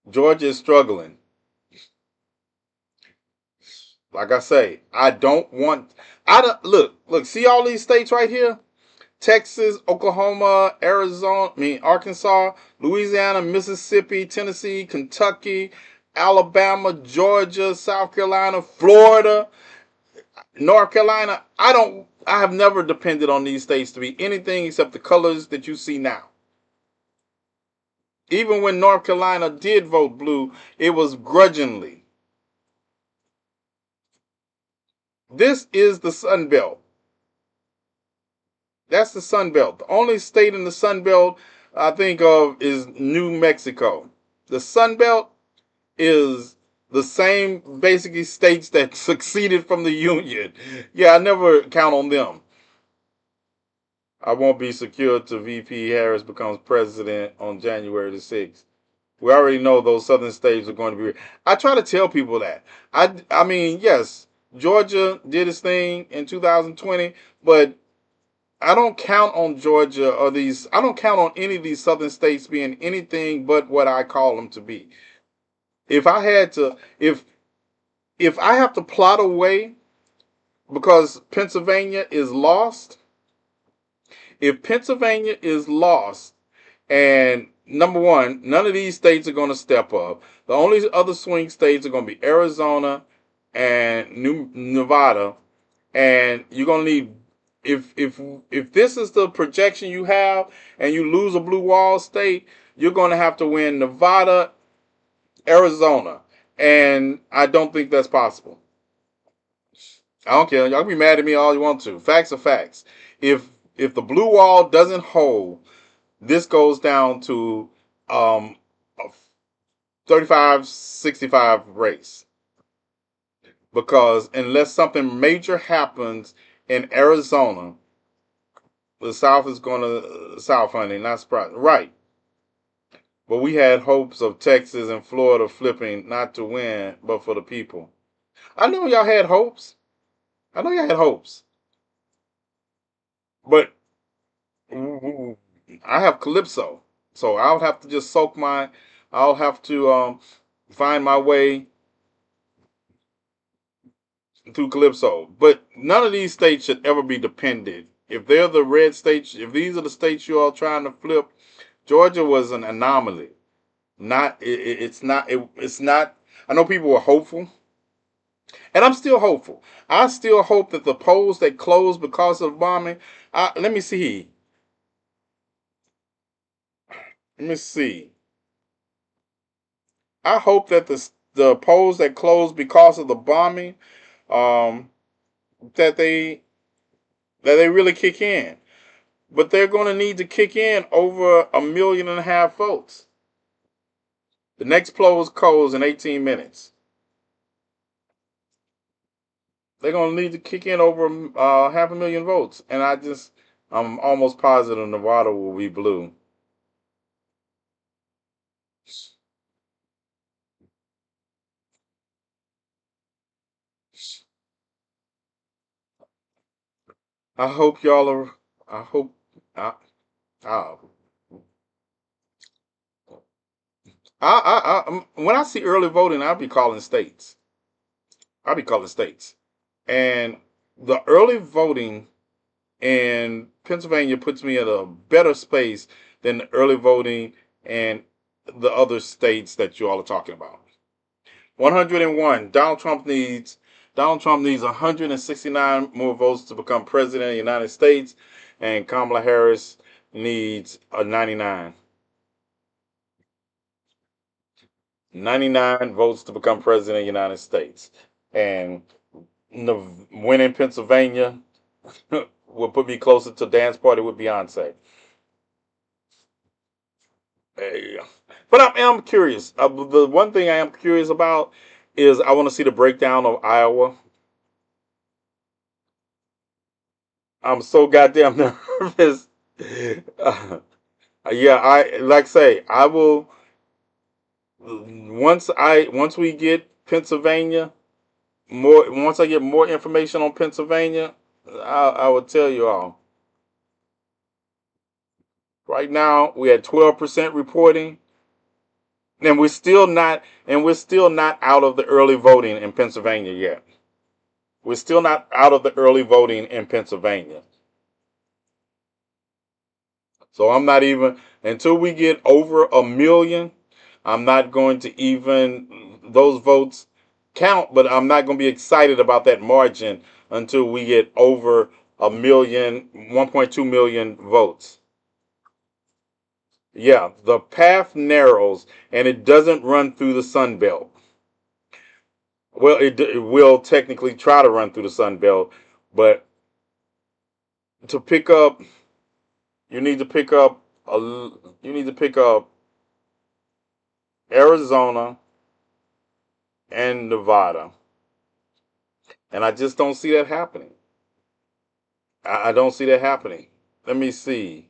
Georgia is struggling. Like I say, I don't want. Look. See all these states right here: Texas, Oklahoma, Arizona. Arkansas, Louisiana, Mississippi, Tennessee, Kentucky, Alabama, Georgia, South Carolina, Florida, North Carolina. I have never depended on these states to be anything except the colors that you see now. Even when North Carolina did vote blue, it was grudgingly. This is the Sun Belt. That's the Sun Belt. The only state in the Sun Belt I think of is New Mexico. The Sun Belt is the same basically states that succeeded from the Union. Yeah, I never count on them. I won't be secure till VP Harris becomes president on January the 6th. We already know those southern states are going to be. I try to tell people that. I mean, yes, Georgia did its thing in 2020, but I don't count on Georgia or these. I don't count on any of these southern states being anything but what I call them to be. If I had to, if I have to plot a way because Pennsylvania is lost, if Pennsylvania is lost, and number one, none of these states are going to step up. The only other swing states are going to be Arizona and Nevada, and you're going to need if this is the projection you have, and you lose a blue wall state, you're going to have to win Nevada, Arizona, and I don't think that's possible. I don't care. Y'all can be mad at me all you want to. Facts are facts. If the blue wall doesn't hold, this goes down to a 35-65 race. Because unless something major happens in Arizona, the South is going to South, honey, not surprised. Right. But we had hopes of Texas and Florida flipping not to win, but for the people. I know y'all had hopes. But I have Calypso. So I'll have to just I'll have to find my way through Calypso. But none of these states should ever be depended. If they're the red states, if these are the states you all trying to flip, Georgia was an anomaly. It's not. I know people were hopeful, and I'm still hopeful. I still hope that the polls that closed because of bombing. Let me see. Let me see. I hope that the polls that closed because of the bombing, um, that they really kick in. But they're going to need to kick in over 1.5 million votes. The next polls close in 18 minutes. They're going to need to kick in over 500,000 votes, and I'm almost positive Nevada will be blue. I hope y'all are. I hope. I, when I see early voting, I'll be calling states. And the early voting in Pennsylvania puts me at a better space than the early voting in the other states that you all are talking about. 101. Donald Trump needs 169 more votes to become president of the United States, and Kamala Harris needs a 99. 99 votes to become president of the United States. And the win in Pennsylvania will put me closer to dance party with Beyonce. But I am curious. The one thing I am curious about is I want to see the breakdown of Iowa. I'm so goddamn nervous. Yeah, I will. Once we get Pennsylvania, once I get more information on Pennsylvania, I will tell you all. Right now, we had 12% reporting, and we're still not out of the early voting in Pennsylvania yet. We're still not out of the early voting in Pennsylvania. So I'm not even, until we get over 1 million, I'm not going to even, those votes count, but I'm not going to be excited about that margin until we get over 1 million, 1.2 million votes. Yeah, the path narrows and it doesn't run through the Sun Belt. Well, it will technically try to run through the Sun Belt, but to pick up, you need to pick up Arizona and Nevada. And I just don't see that happening. I don't see that happening. Let me see.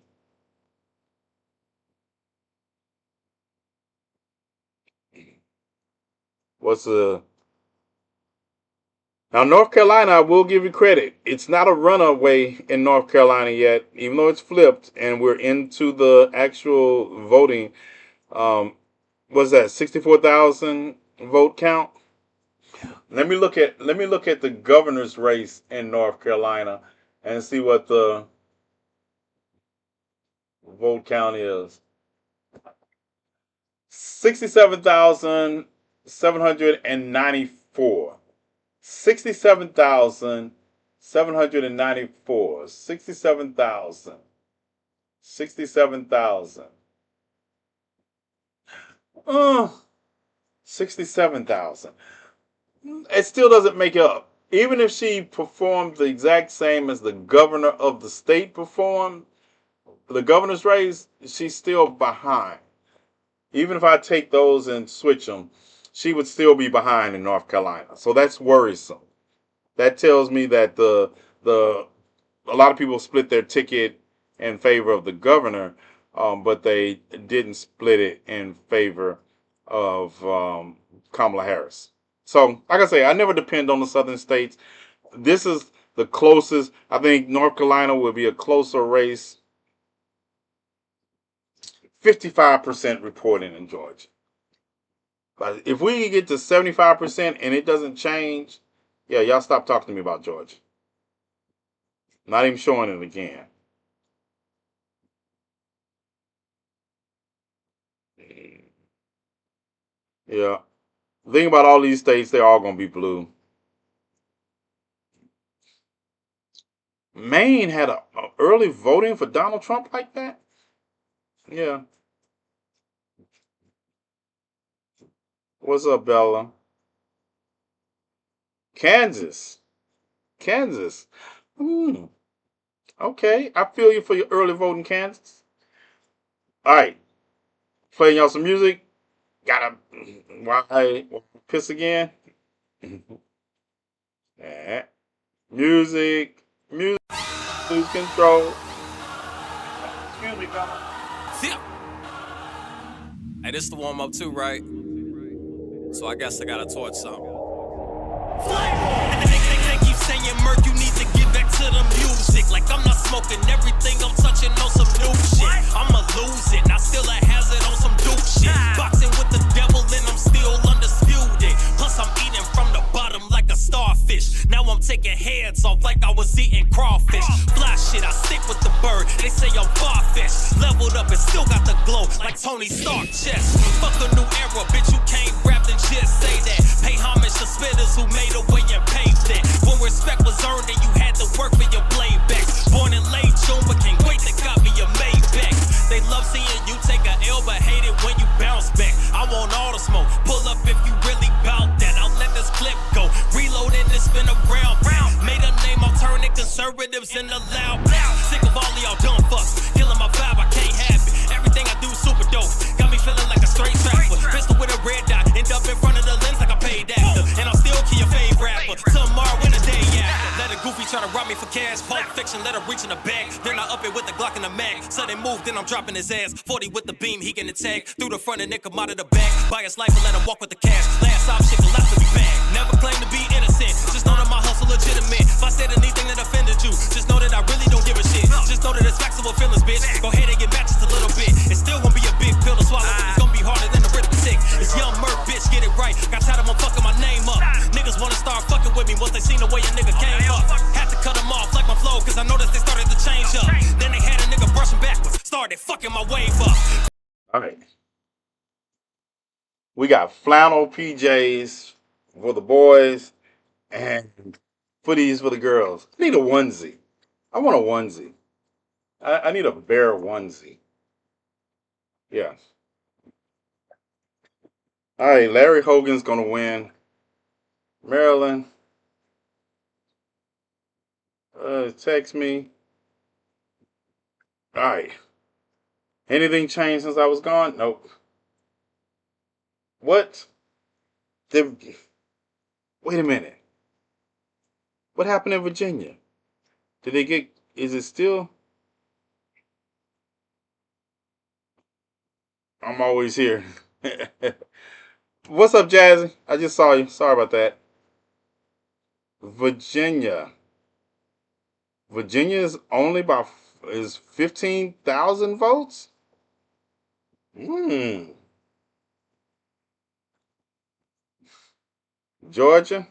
Now, North Carolina, I will give you credit. It's not a runaway in North Carolina yet, even though it's flipped and we're into the actual voting. What's that? 64,000 vote count. Let me look at the governor's race in North Carolina and see what the vote count is. 67,794. 67,794. 67,000. 67,000. 67,000. It still doesn't make up. Even if she performed the exact same as the governor of the state performed, the governor's race, she's still behind. Even if I take those and switch them, she would still be behind in North Carolina. So that's worrisome. That tells me that a lot of people split their ticket in favor of the governor, but they didn't split it in favor of Kamala Harris. So, like I say, I never depend on the southern states. This is the closest. I think North Carolina will be a closer race. 55% reporting in Georgia. But if we get to 75% and it doesn't change, yeah, y'all stop talking to me about Georgia. Not even showing it again. Yeah. The thing about all these states, they're all going to be blue. Maine had a early voting for Donald Trump like that? Yeah. What's up, Bella? Kansas. Okay, I feel you for your early vote in Kansas. All right. Playing y'all some music. Gotta why piss again? Yeah. Music control. Excuse me, fella. Hey, this the warm up too, right? So I guess I gotta torch something. They keep saying, Merc, you need to get back to the music. Like I'm not smoking everything I'm touching on some new shit. I'ma lose it, not still a hazard on some dude shit. Boxing with the devil and I'm still undisputed. Plus I'm eating from the bottom like a starfish. Now I'm taking heads off like I was eating crawfish. Fly shit, I stick with the bird. They say I'm far-fetched. Leveled up and still got the glow like Tony Stark chest. Fuck a new era, bitch, you can't rap and just say that. Pay homage to spitters who made a way and paved it. When respect was earned and you had to work for your playbacks. Born in late June but can't wait to copy your Maybach. me for cash, Pulp Fiction, let her reach in the bag. Then I up it with the Glock in the mag. So they move, then I'm dropping his ass. 40 with the beam, he getting tag. Through the front and then come out of the back. Buy his life and let him walk with the cash. Last off, shit, left to be back. Never claim to be innocent. Just know that my hustle legitimate. If I said anything that offended you, just know that I really don't give a shit. Just know that it's factual feelings, bitch. Go ahead and get back just a little bit. It's still gonna be a big pill to swallow. It's gonna be harder than the arithmetic. It's young Murph, bitch, get it right. Got tired of them fucking my name up. Niggas wanna start fucking with me once they seen the way a nigga came up. Had to cut them off like my flow, cause I noticed they started to change up. Then they had a nigga brushing backwards. Started fucking my wave up. All right. We got flannel PJs for the boys and footies for the girls. I need a onesie. I want a onesie. I need a bear onesie. Yeah. All right, Larry Hogan's going to win. Maryland. Text me. All right. Anything changed since I was gone? Nope. What? Wait a minute. What happened in Virginia? Did they get, is it still? I'm always here. What's up, Jazzy? I just saw you. Sorry about that. Virginia. Virginia is only about is 15,000 votes. Georgia.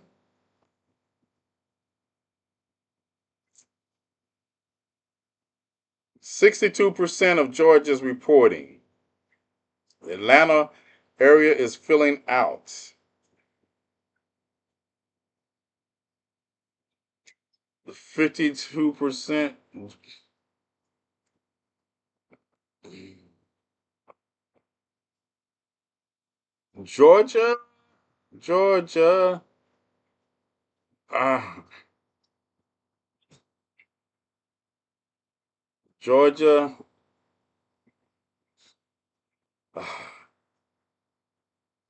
62% of Georgia's reporting. The Atlanta area is filling out. 52%. Georgia. Georgia. Georgia.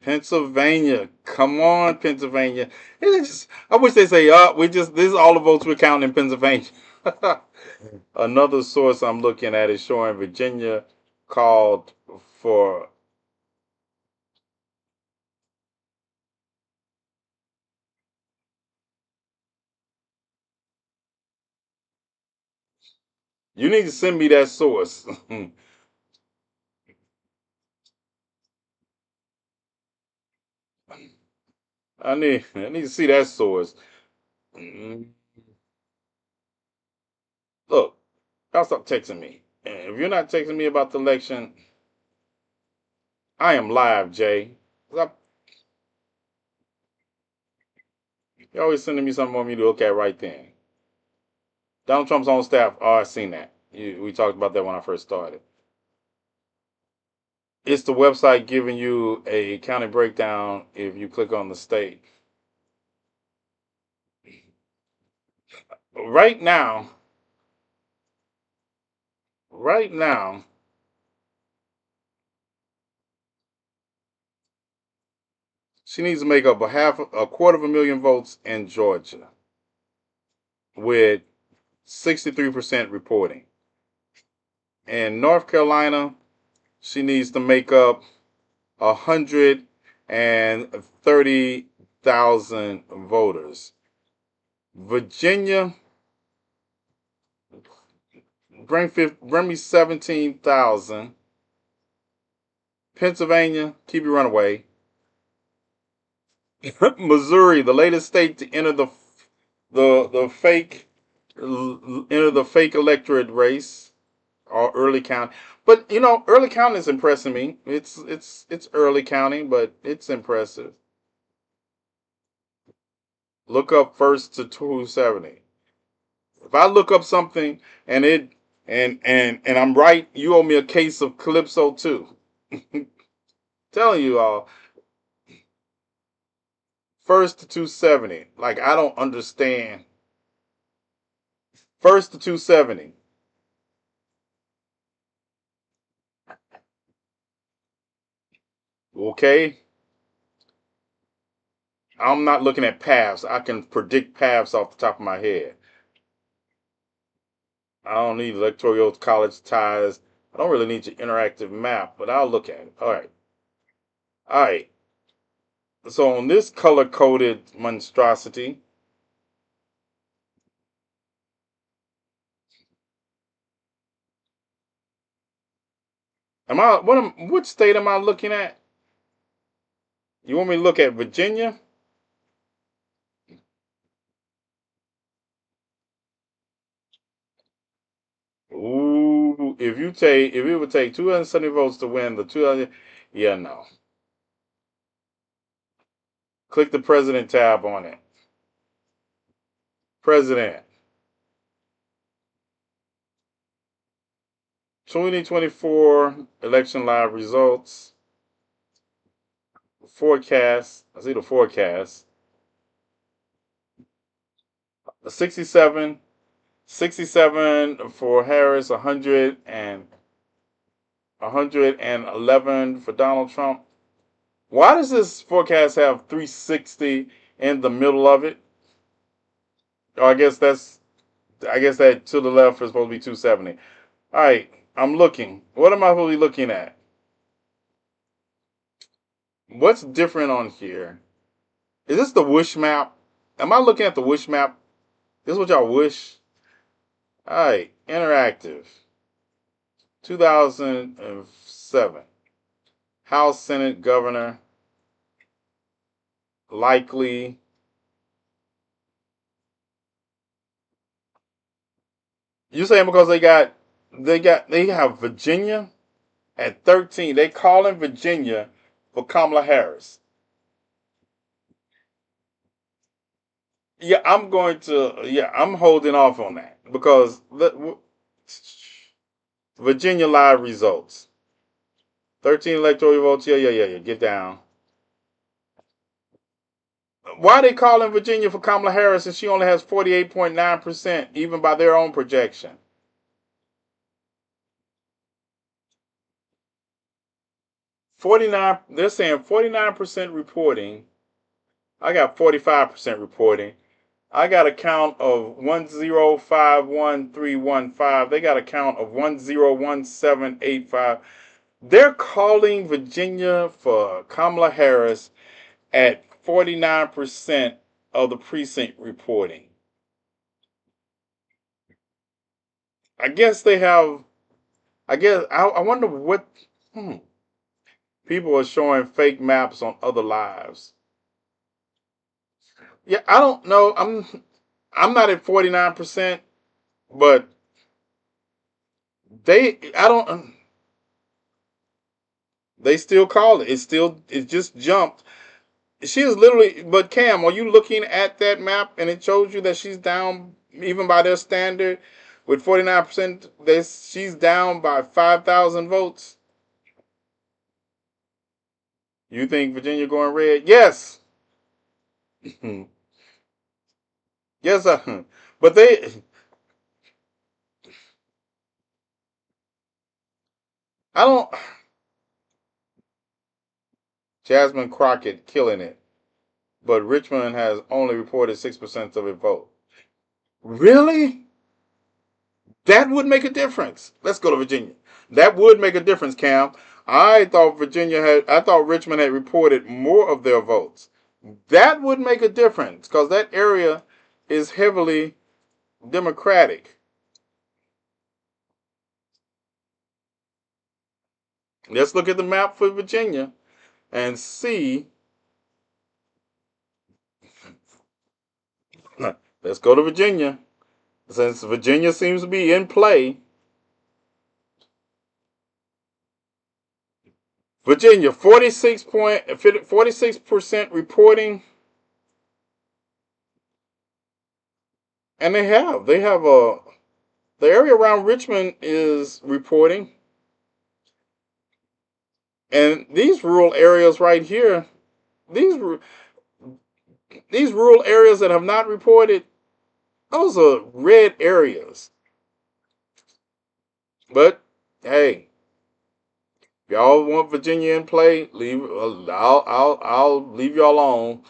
Pennsylvania. Come on, Pennsylvania. I wish they say, this is all the votes we're counting in Pennsylvania. Another source I'm looking at is showing Virginia called for you need to send me that source. I need to see that source. Look, y'all stop texting me. And if you're not texting me about the election, I am live, Jay. You're always sending me something on me to look at right then. Donald Trump's own staff. Oh, I seen that. We talked about that when I first started. It's the website giving you a county breakdown if you click on the state. Right now, she needs to make up a 250,000 votes in Georgia with 63% reporting. In North Carolina, she needs to make up 130,000 voters. Virginia, bring me 17,000. Pennsylvania, keep your runaway. Missouri, the latest state to enter the fake electorate race or early count. But early counting is impressing me. It's early counting, but it's impressive. Look up first to 270. If I look up something and I'm right, you owe me a case of Calypso too. Telling you all. First to 270. Like, I don't understand. First to 270. Okay. I'm not looking at paths. I can predict paths off the top of my head. I don't need electoral college ties. I don't really need your interactive map, but I'll look at it. All right. All right. So on this color-coded monstrosity, which state am I looking at? You want me to look at Virginia? Ooh, if it would take 270 votes to win the 200, yeah, no. Click the president tab on it. President. 2024 election live results. Forecast. I see the forecast. 67 for Harris, 111 for Donald Trump. Why does this forecast have 360 in the middle of it? Oh, I guess that to the left is supposed to be 270. All right, I'm looking. What am I really looking at? What's different on here? Is this the wish map? Am I looking at the wish map? This is what y'all wish? All right, interactive. 2007. House, Senate, Governor. Likely. You saying because they have Virginia at 13. They calling Virginia for Kamala Harris. Yeah, I'm holding off on that because Virginia live results. 13 electoral votes. Yeah. Get down. Why are they calling Virginia for Kamala Harris and she only has 48.9%, even by their own projection? They're saying 49% reporting. I got 45% reporting. I got a count of 1051315. They got a count of 101785. They're calling Virginia for Kamala Harris at 49% of the precinct reporting. I guess they have. I wonder what. People are showing fake maps on other lives. Yeah, I don't know. I'm not at 49%, but they still call it. It just jumped. She is literally, but Cam, are you looking at that map and it shows you that she's down even by their standard with 49%, she's down by 5,000 votes? You think Virginia going red? Yes. Yes, but I don't. Jasmine Crockett killing it, but Richmond has only reported 6% of its vote. Really? That would make a difference. Let's go to Virginia. That would make a difference, Cam. I thought Richmond had reported more of their votes. That would make a difference because that area is heavily Democratic. Let's look at the map for Virginia and see. Let's go to Virginia. Since Virginia seems to be in play. Virginia, 46% reporting. And they have the area around Richmond is reporting. And these rural areas right here, these rural areas that have not reported, those are red areas. But hey, if y'all want Virginia in play, I'll leave y'all alone.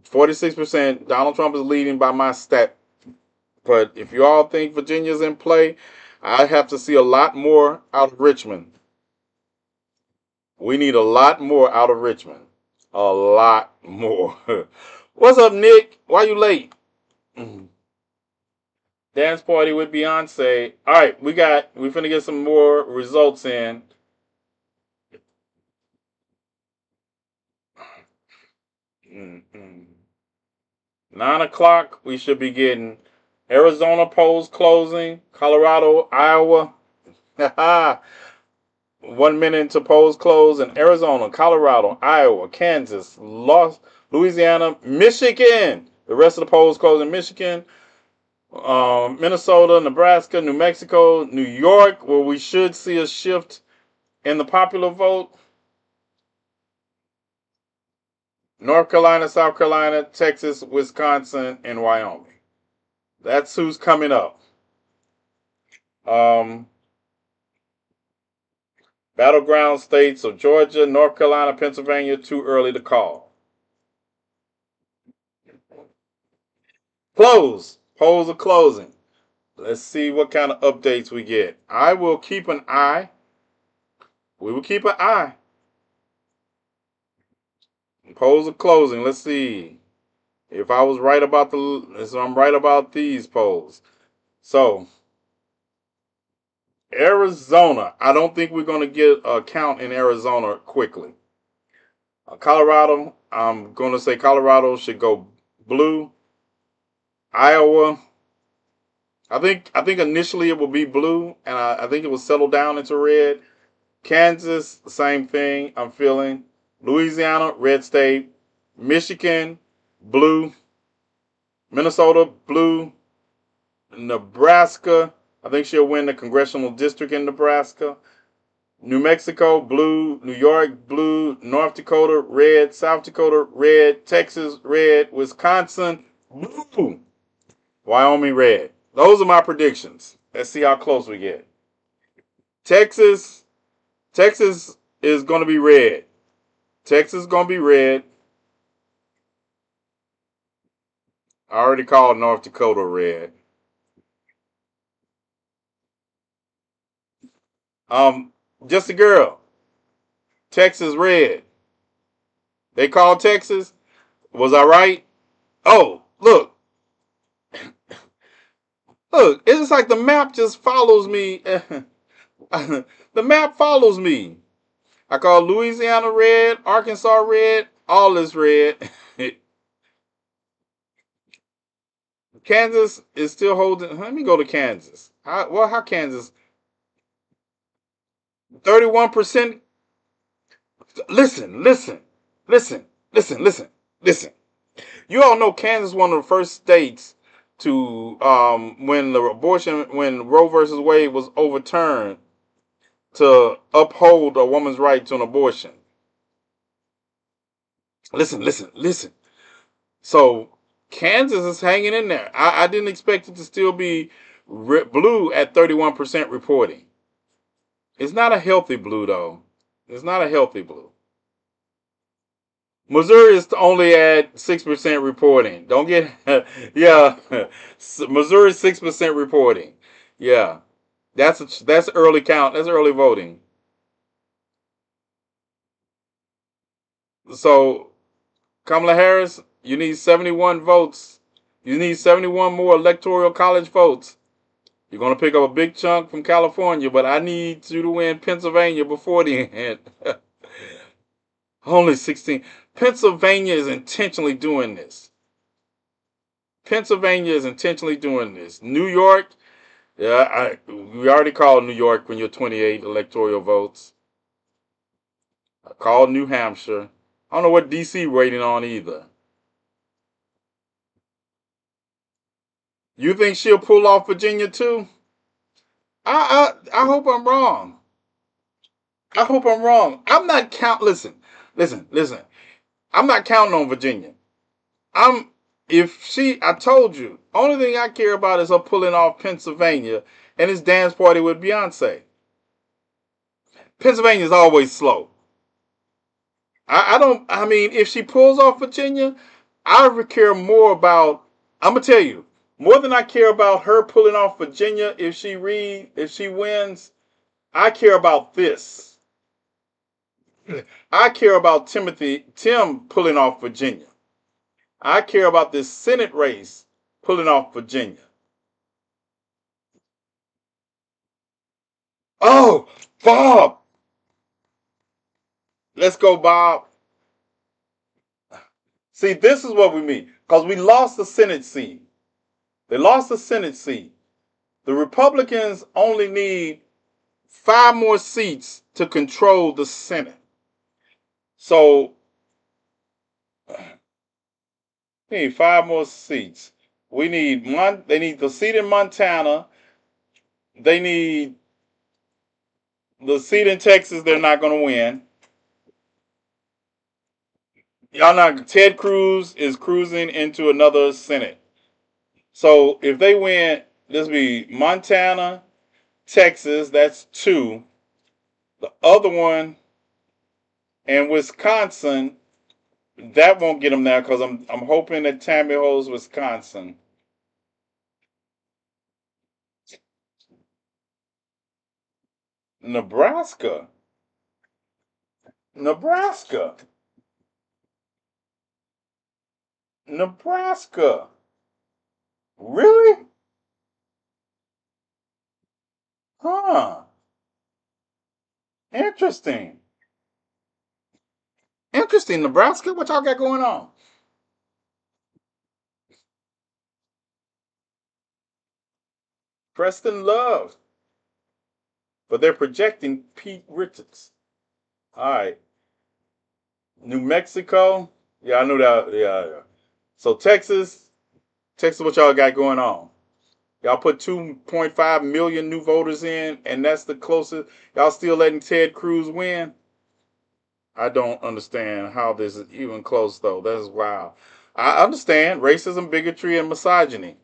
46%. Donald Trump is leading by my stat. But if you all think Virginia's in play, I have to see a lot more out of Richmond. We need a lot more out of Richmond. A lot more. What's up, Nick? Why you late? Dance party with Beyonce. All right, we finna get some more results in. Mm-mm. 9 o'clock, we should be getting Arizona polls closing, Colorado, Iowa. 1 minute into polls close in Arizona, Colorado, Iowa, Kansas, Louisiana, Michigan. The rest of the polls close in Michigan, Minnesota, Nebraska, New Mexico, New York, where we should see a shift in the popular vote. North Carolina, South Carolina, Texas, Wisconsin, and Wyoming. That's who's coming up. Battleground states of Georgia, North Carolina, Pennsylvania, too early to call. Close. Polls are closing. Let's see what kind of updates we get. I will keep an eye. We will keep an eye. Polls are closing. Let's see if I was right about I'm right about these polls. So Arizona, I don't think we're going to get a count in Arizona quickly. Colorado, I'm going to say Colorado should go blue. Iowa, I think initially it will be blue, and I think it will settle down into red. Kansas, same thing, I'm feeling. Louisiana, red state. Michigan, blue. Minnesota, blue. Nebraska, I think she'll win the congressional district in Nebraska. New Mexico, blue. New York, blue. North Dakota, red. South Dakota, red. Texas, red. Wisconsin, blue. Wyoming, red. Those are my predictions. Let's see how close we get. Texas is going to be red. Texas is going to be red. I already called North Dakota red. Just a girl. Texas red. They called Texas. Was I right? Oh, look. Look, it's just like the map just follows me. The map follows me. I call Louisiana red, Arkansas red, all is red. Kansas is still holding. Let me go to Kansas. How Kansas? 31%. Listen. You all know Kansas is one of the first states to when Roe versus Wade was overturned, to uphold a woman's right to an abortion. Listen. So Kansas is hanging in there. I didn't expect it to still be blue at 31% reporting. It's not a healthy blue, though. It's not a healthy blue. Missouri is only at 6% reporting. Don't get, yeah. Missouri 6% reporting. Yeah, that's early count. That's early voting. So Kamala Harris, you need 71 votes. You need 71 more electoral college votes. You're going to pick up a big chunk from California, but I need you to win Pennsylvania before the end. Only 16. Pennsylvania is intentionally doing this. New York, yeah, we already called New York when you're 28 electoral votes. I called New Hampshire. I don't know what D.C. waiting on either. You think she'll pull off Virginia too? I hope I'm wrong. I'm not listen. I'm not counting on Virginia. I told you, only thing I care about is her pulling off Pennsylvania and his dance party with Beyonce. Pennsylvania is always slow. If she pulls off Virginia, I would care more about, I'm going to tell you, More than I care about her pulling off Virginia if she wins, I care about this. I care about Tim pulling off Virginia. I care about this Senate race pulling off Virginia. Oh, Bob. Let's go, Bob. See, this is what we mean. Because we lost the Senate seat. They lost the Senate seat. The Republicans only need 5 more seats to control the Senate. So, we need 5 more seats. They need the seat in Montana. They need the seat in Texas. They're not going to win. Y'all not. Ted Cruz is cruising into another Senate. So if they win, this will be Montana, Texas. That's 2. The other one, and Wisconsin, that won't get them there because I'm hoping that Tammy holds Wisconsin. Nebraska. Nebraska. Nebraska. Really? Huh. Interesting. Interesting. Nebraska? What y'all got going on? Preston Love. But they're projecting Pete Richards. All right. New Mexico. Yeah, I knew that. Yeah. So Texas, what y'all got going on? Y'all put 2.5 million new voters in, and that's the closest. Y'all still letting Ted Cruz win? I don't understand how this is even close, though. That is wild. I understand racism, bigotry, and misogyny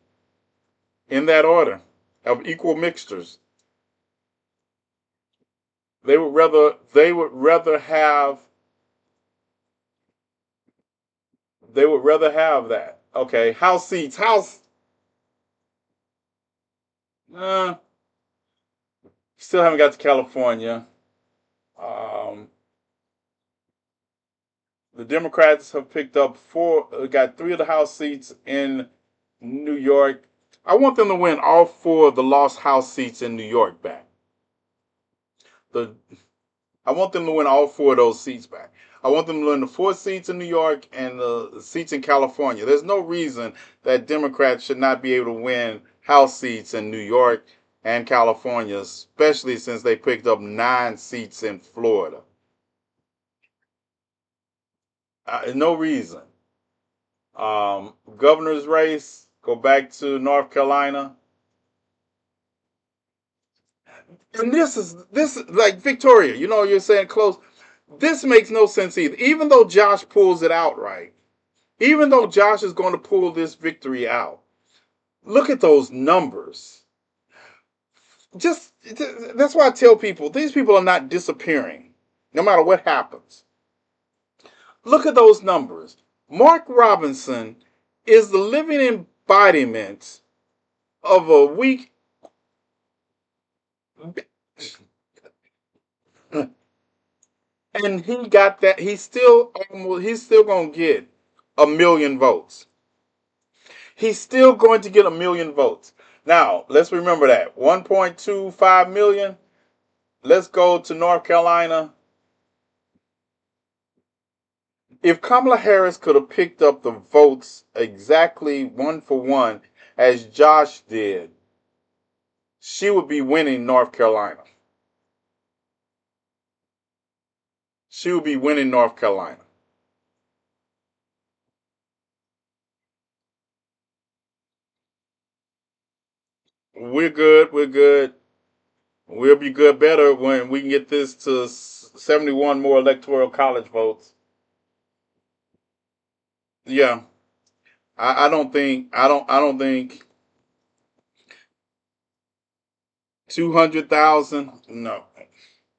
in that order of equal mixtures. They would rather have that. Okay, House seats. Still haven't got to California. The Democrats have picked up got 3 of the House seats in New York. I want them to win all 4 of the lost House seats in New York back. I want them to win all 4 of those seats back. I want them to win the 4 seats in New York and the seats in California. There's no reason that Democrats should not be able to win House seats in New York and California, especially since they picked up 9 seats in Florida. No reason. Governor's race, go back to North Carolina. And this is like Victoria, you're saying close. This makes no sense either. Even though Josh pulls it out right, even though Josh is going to pull this victory out, look at those numbers. That's why I tell people, these people are not disappearing, no matter what happens. Look at those numbers. Mark Robinson is the living embodiment of a weak. And he got that. He's still going to get 1 million votes. He's still going to get 1 million votes. Now, let's remember that 1.25 million. Let's go to North Carolina. If Kamala Harris could have picked up the votes exactly 1 for 1 as Josh did, she would be winning North Carolina. She would be winning North Carolina. We're good. We'll be good better when we can get this to 71 more electoral college votes. Yeah. I don't think 200,000. No.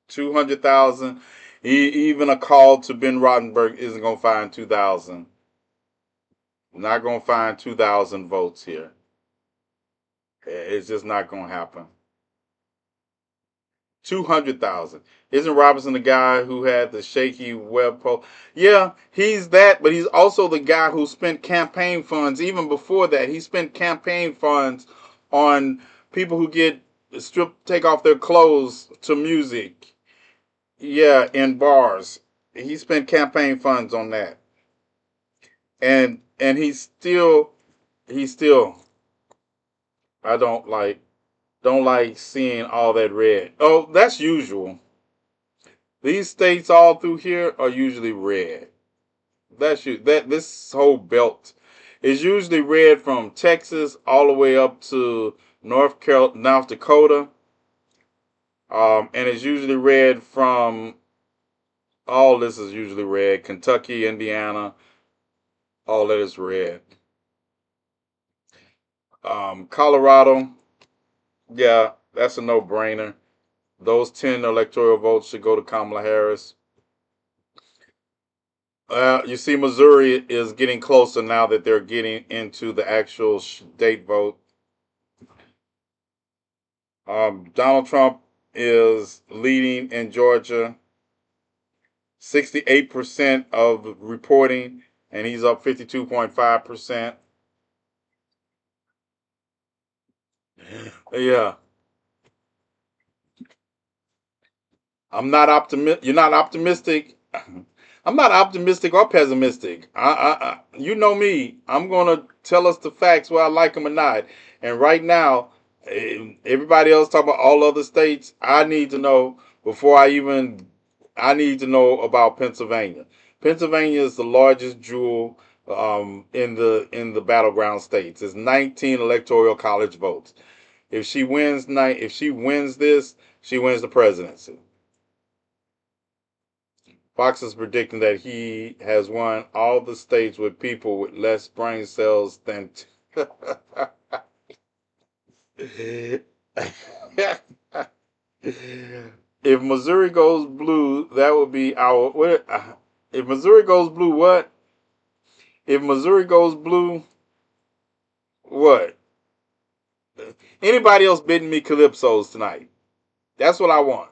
200,000. Even a call to Ben Rottenberg isn't going to find 2,000. Not going to find 2,000 votes here. It's just not going to happen. 200,000. Isn't Robinson the guy who had the shaky web post? Yeah, he's that, but he's also the guy who spent campaign funds. Even before that, he spent campaign funds on people who get take off their clothes to music. Yeah, in bars. He spent campaign funds on that. And he's still I don't like seeing all that red. Oh, that's usual. These states all through here are usually red. That this whole belt is usually red from Texas all the way up to North Dakota, and it's usually red from all this is usually red. Kentucky, Indiana, all that is red. Colorado, yeah, that's a no-brainer. Those 10 electoral votes should go to Kamala Harris. You see, Missouri is getting closer now that they're getting into the actual state vote. Donald Trump is leading in Georgia, 68% of reporting, and he's up 52.5%. Yeah, I'm not optimistic. You're not optimistic. I'm not optimistic or pessimistic. You know me. I'm gonna tell us the facts whether I like them or not. And right now, everybody else talk about all other states. I need to know before I even. I need to know about Pennsylvania. Pennsylvania is the largest jewel in the battleground states. It's 19 electoral college votes. If she wins this, she wins the presidency. Fox is predicting that he has won all the states with people with less brain cells than. If Missouri goes blue, that would be our. What? If Missouri goes blue, what? If Missouri goes blue, what? Anybody else bidding me calypsos tonight? That's what I want.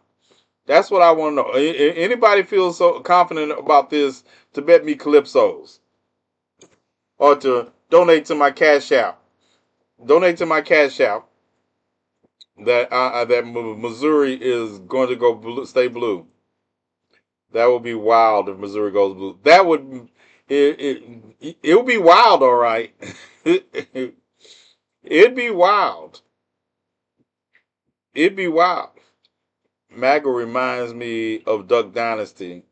That's what I want to know. Anybody feel so confident about this to bet me calypsos or to donate to my cash app? Donate to my cash app that Missouri is going to go blue, stay blue. That would be wild if Missouri goes blue. That would it would be wild, all right. It'd be wild. It'd be wild. MAGA reminds me of Duck Dynasty.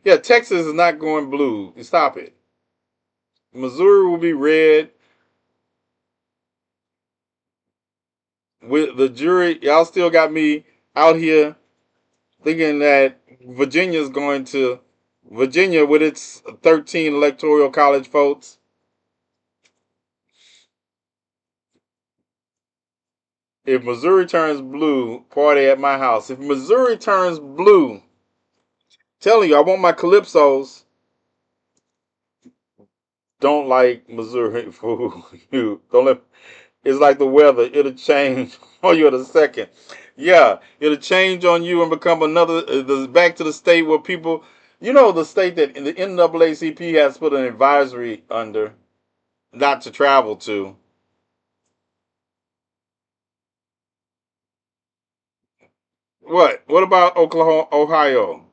Yeah, Texas is not going blue. Stop it. Missouri will be red. With the jury, y'all still got me out here thinking that Virginia with its 13 electoral college votes. If Missouri turns blue, party at my house. If Missouri turns blue, telling you, I want my calypsos. Don't like Missouri for you. Don't let. It's like the weather; it'll change on you in a second. Yeah, it'll change on you and become another. Back to the state where people, the state that the NAACP has put an advisory under, not to travel to. What? What about Oklahoma, Ohio?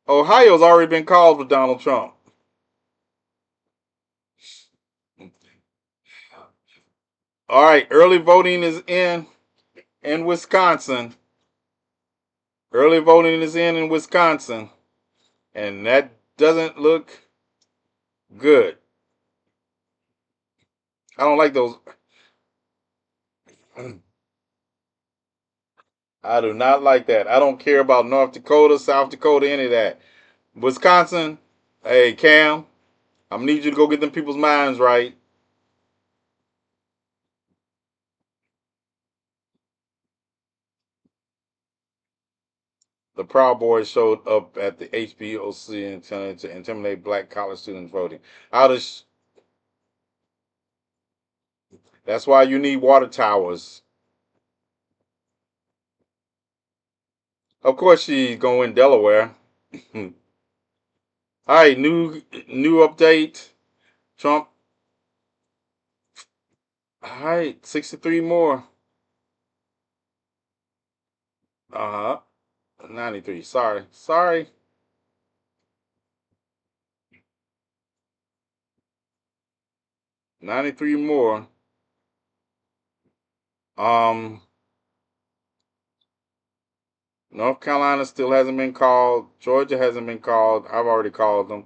Ohio's already been called for Donald Trump. All right, early voting is in Wisconsin. Early voting is in Wisconsin, and that doesn't look good. I don't like those. I do not like that. I don't care about North Dakota, South Dakota, any of that. Wisconsin, hey Cam, I'm gonna need you to go get them people's minds right. The Proud Boys showed up at the HBOC intended to intimidate black college students voting. How does That's why you need water towers. Of course, she's going to win Delaware. All right, new update. Trump. All right, 63 more. 93. Sorry. 93 more. North Carolina still hasn't been called. Georgia hasn't been called. I've already called them.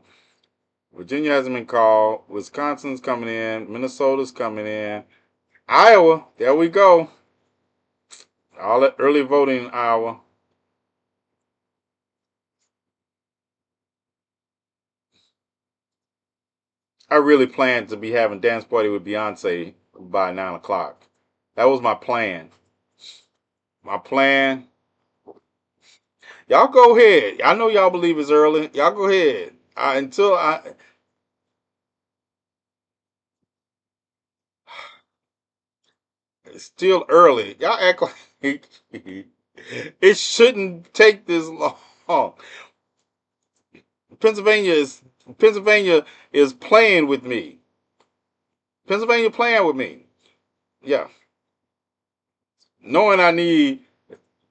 Virginia hasn't been called. Wisconsin's coming in. Minnesota's coming in. Iowa, there we go. All that early voting in Iowa. I really planned to be having dance party with Beyonce by 9 o'clock. That was my plan. My plan. Y'all go ahead. I know y'all believe it's early. Y'all go ahead. It's still early. Y'all act like it shouldn't take this long. Pennsylvania is playing with me. Pennsylvania playing with me. Yeah. Knowing I need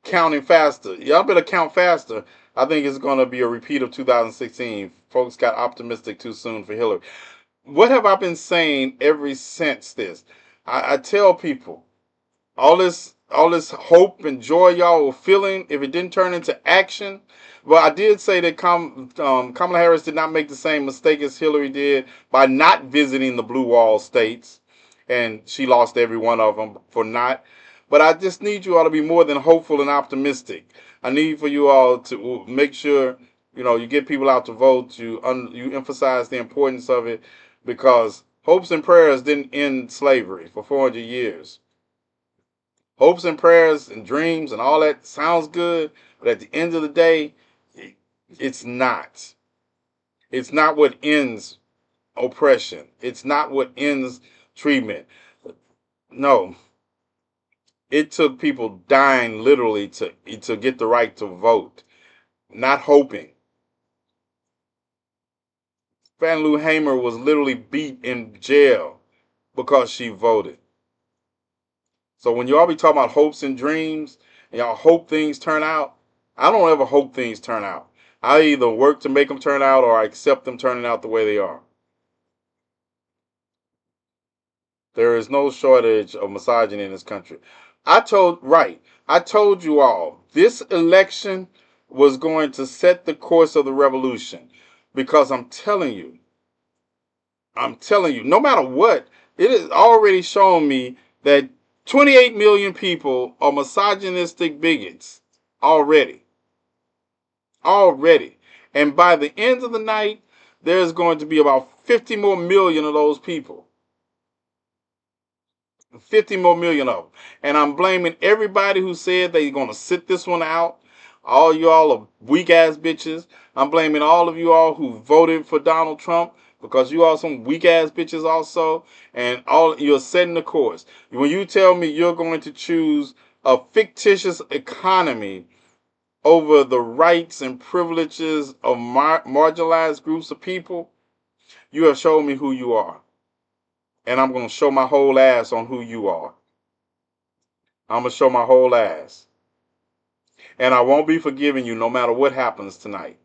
counting faster. Y'all better count faster. I think it's going to be a repeat of 2016. Folks got optimistic too soon for Hillary. What have I been saying ever since this? I tell people all this hope and joy y'all were feeling, if it didn't turn into action. Well, I did say that Kamala Harris did not make the same mistake as Hillary did by not visiting the blue wall states, and she lost every one of them for not. But I just need you all to be more than hopeful and optimistic. I need for you all to make sure you get people out to vote. You emphasize the importance of it, because hopes and prayers didn't end slavery for 400 years. Hopes and prayers and dreams and all that sounds good, but at the end of the day, it's not. It's not what ends oppression. It's not what ends treatment. No. It took people dying literally to get the right to vote, not hoping. Fannie Lou Hamer was literally beat in jail because she voted. So when y'all be talking about hopes and dreams, and y'all hope things turn out, I don't ever hope things turn out. I either work to make them turn out, or I accept them turning out the way they are. There is no shortage of misogyny in this country. I told you all, this election was going to set the course of the revolution, because I'm telling you, no matter what, it has already shown me that 28 million people are misogynistic bigots already. And by the end of the night, there's going to be about 50 more million of those people. 50 more million of them. And I'm blaming everybody who said they're going to sit this one out. All y'all are weak ass bitches. I'm blaming all of you all who voted for Donald Trump, because you all some weak ass bitches also. And you're setting the course. When you tell me you're going to choose a fictitious economy over the rights and privileges of marginalized groups of people, you have shown me who you are. And I'm going to show my whole ass on who you are. I'm going to show my whole ass. And I won't be forgiving you no matter what happens tonight.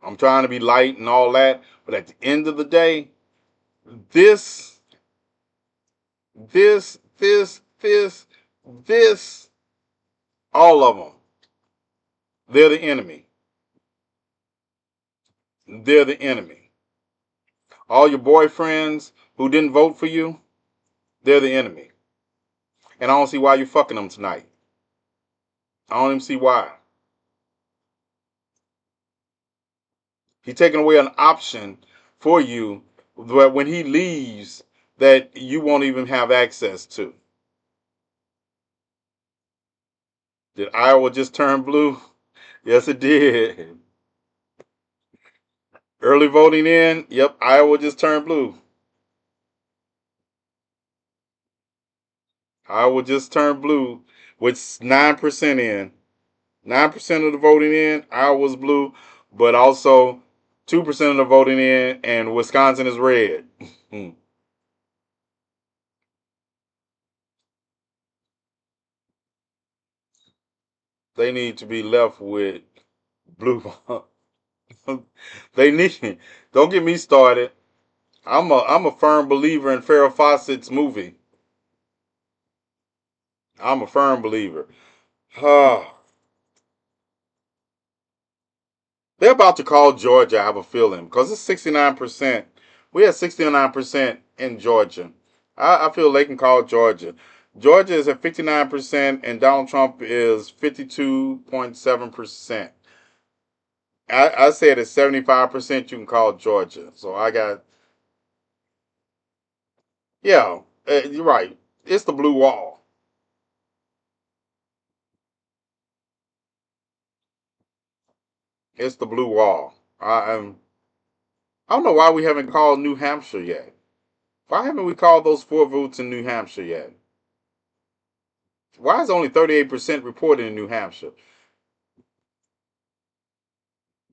I'm trying to be light and all that, but at the end of the day, this, all of them, they're the enemy. They're the enemy. All your boyfriends who didn't vote for you, they're the enemy. And I don't see why you're fucking them tonight. I don't even see why. He's taking away an option for you that when he leaves, that you won't even have access to. Did Iowa just turn blue? Yes, it did. Early voting in? Yep, Iowa just turned blue. I will just turn blue with 9% in. 9% of the voting in, I was blue, but also 2% of the voting in, and Wisconsin is red. They need to be left with blue. They need. Don't get me started. I'm a firm believer in Farrah Fawcett's movie. I'm a firm believer. They're about to call Georgia, I have a feeling, because it's 69%. We had 69% in Georgia. I feel they can call Georgia. Georgia is at 59%, and Donald Trump is 52.7%. I said at 75%, you can call Georgia. So I got, yeah, you're right. It's the blue wall. It's the blue wall. I don't know why we haven't called New Hampshire yet. Why haven't we called those 4 votes in New Hampshire yet? Why is only 38% reported in New Hampshire?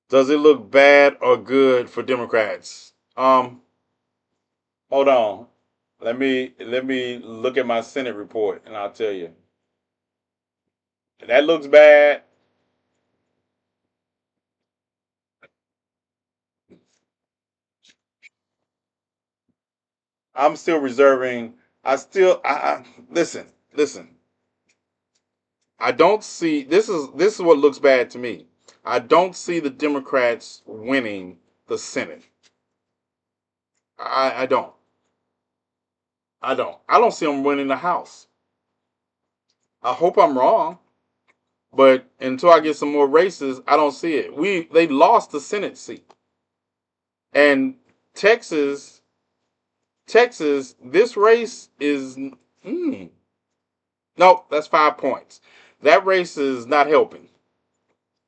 Does it look bad or good for Democrats? Hold on. Let me look at my Senate report and I'll tell you. That looks bad. I'm still reserving. I listen. I don't see this is what looks bad to me. I don't see the Democrats winning the Senate. I don't. I don't. I don't see them winning the House. I hope I'm wrong, but until I get some more races, I don't see it. They lost the Senate seat, and Texas, this race is nope. That's 5 points. That race is not helping.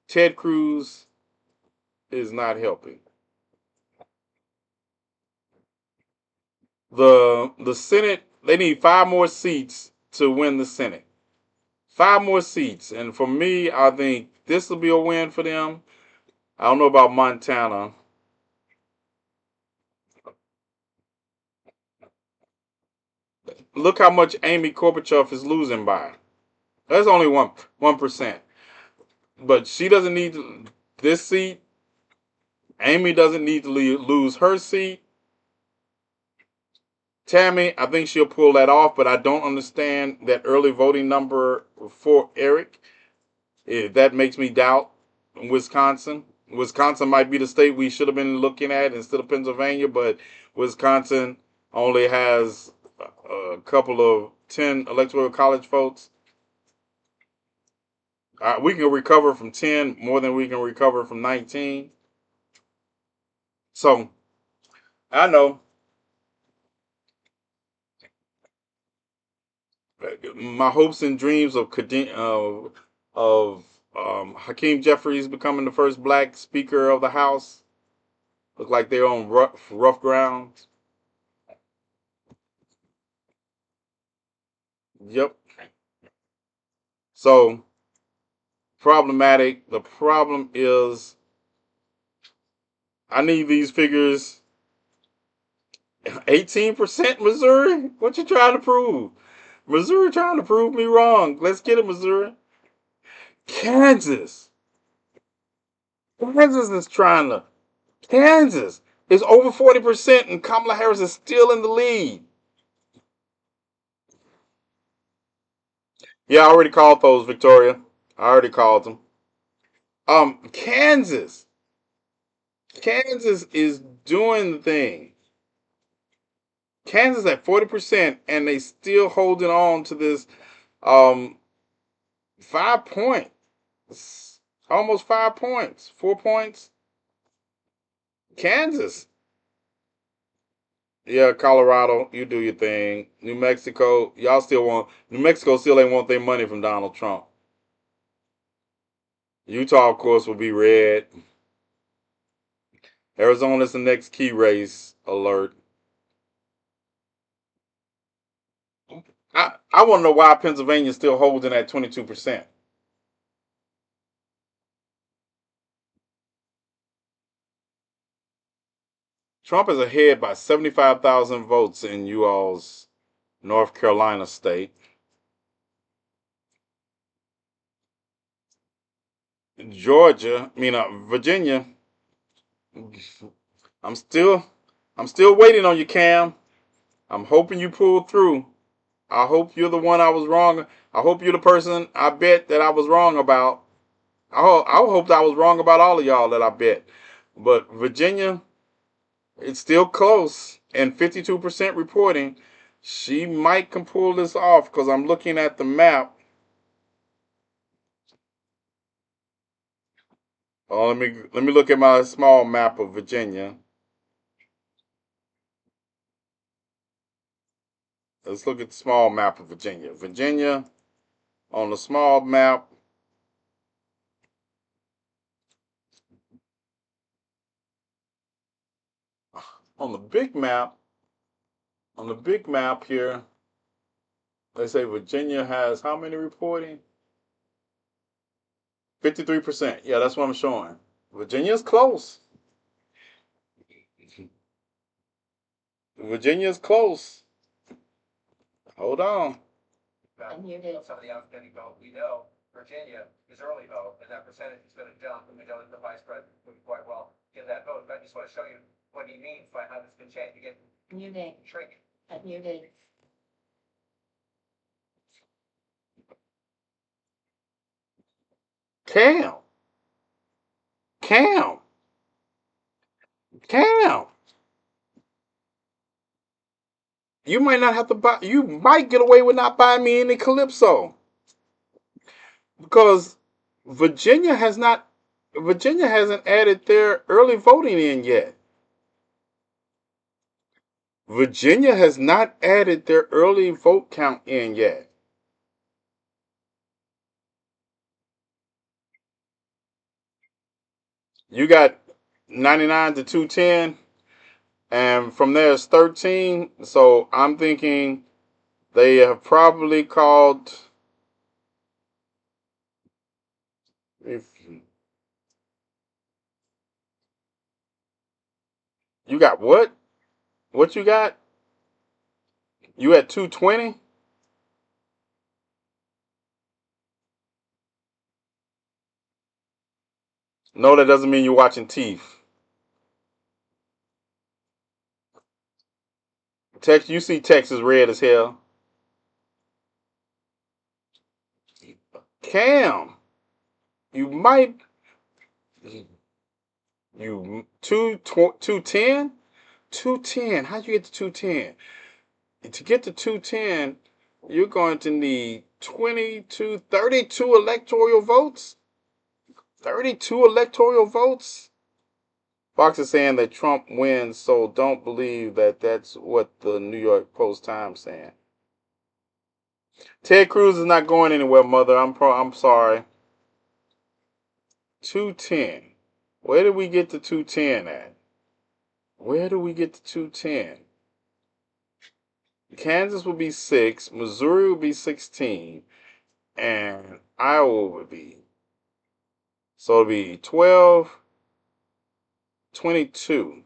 Ted Cruz is not helping. The Senate, they need 5 more seats to win the Senate. 5 more seats. And for me, I think this will be a win for them. I don't know about Montana. Look how much Amy Klobuchar is losing by. That's only 1%. But she doesn't need this seat. Amy doesn't need to lose her seat. Tammy, I think she'll pull that off, but I don't understand that early voting number for Eric. That makes me doubt Wisconsin. Wisconsin might be the state we should have been looking at instead of Pennsylvania, but Wisconsin only has a couple of 10 electoral college votes. We can recover from 10 more than we can recover from 19. So I know my hopes and dreams of Hakeem Jeffries becoming the first black Speaker of the House look like they're on rough ground. Yep. So problematic. The problem is I need these figures. 18% Missouri? What you trying to prove? Missouri trying to prove me wrong. Let's get it, Missouri. Kansas. Kansas is trying to. Kansas is over 40%, and Kamala Harris is still in the lead. Yeah, I already called those, Victoria. I already called them. Kansas. Kansas is doing the thing. Kansas at 40%, and they still holding on to this 5 points. Almost 5 points. 4 points. Kansas. Yeah, Colorado, you do your thing. New Mexico, New Mexico still ain't want their money from Donald Trump. Utah, of course, will be red. Arizona's the next key race alert. I want to know why Pennsylvania's still holding at 22%. Trump is ahead by 75,000 votes in you all's North Carolina state. Georgia, Virginia. I'm still, I'm still waiting on you, Cam. I'm hoping you pull through. I hope you're the one I was wrong. I hope you're the person I bet that I was wrong about. I hope I was wrong about all of y'all that I bet. But Virginia, it's still close, and 52% reporting. She might can pull this off because I'm looking at the map. Oh, let me look at my small map of Virginia. Let's look at the small map of Virginia. Virginia on the small map. On the big map here, they say Virginia has how many reporting? 53%. Yeah, that's what I'm showing. Virginia's close. Virginia's close. Hold on. Some of the outstanding vote, we know Virginia is early vote, and that percentage is going to jump, and we know that the vice president would quite well get that vote. But I just want to show you what he means by how this can change. You get Muted. shrink. Muted. Cam. Cam. Cam. You might not have to buy. You might get away with not buying me any Calypso because Virginia has not. Virginia hasn't added their early voting in yet. Virginia has not added their early vote count in yet. You got 99 to 210, and from there it's 13. So I'm thinking they have probably called. If you got what? What you got? You at 220? No, that doesn't mean you're watching teeth. Text, you see Texas red as hell. Cam, you might you 210? 210. How'd you get to 210? To get to 210, you're going to need 32 electoral votes. 32 electoral votes. Fox is saying that Trump wins, so don't believe that that's what the New York Post Times saying. Ted Cruz is not going anywhere, mother. I'm sorry. 210. Where did we get to 210 at? Where do we get to 210? Kansas would be 6, Missouri would be 16, and Iowa would be. So it'd be 12, 22.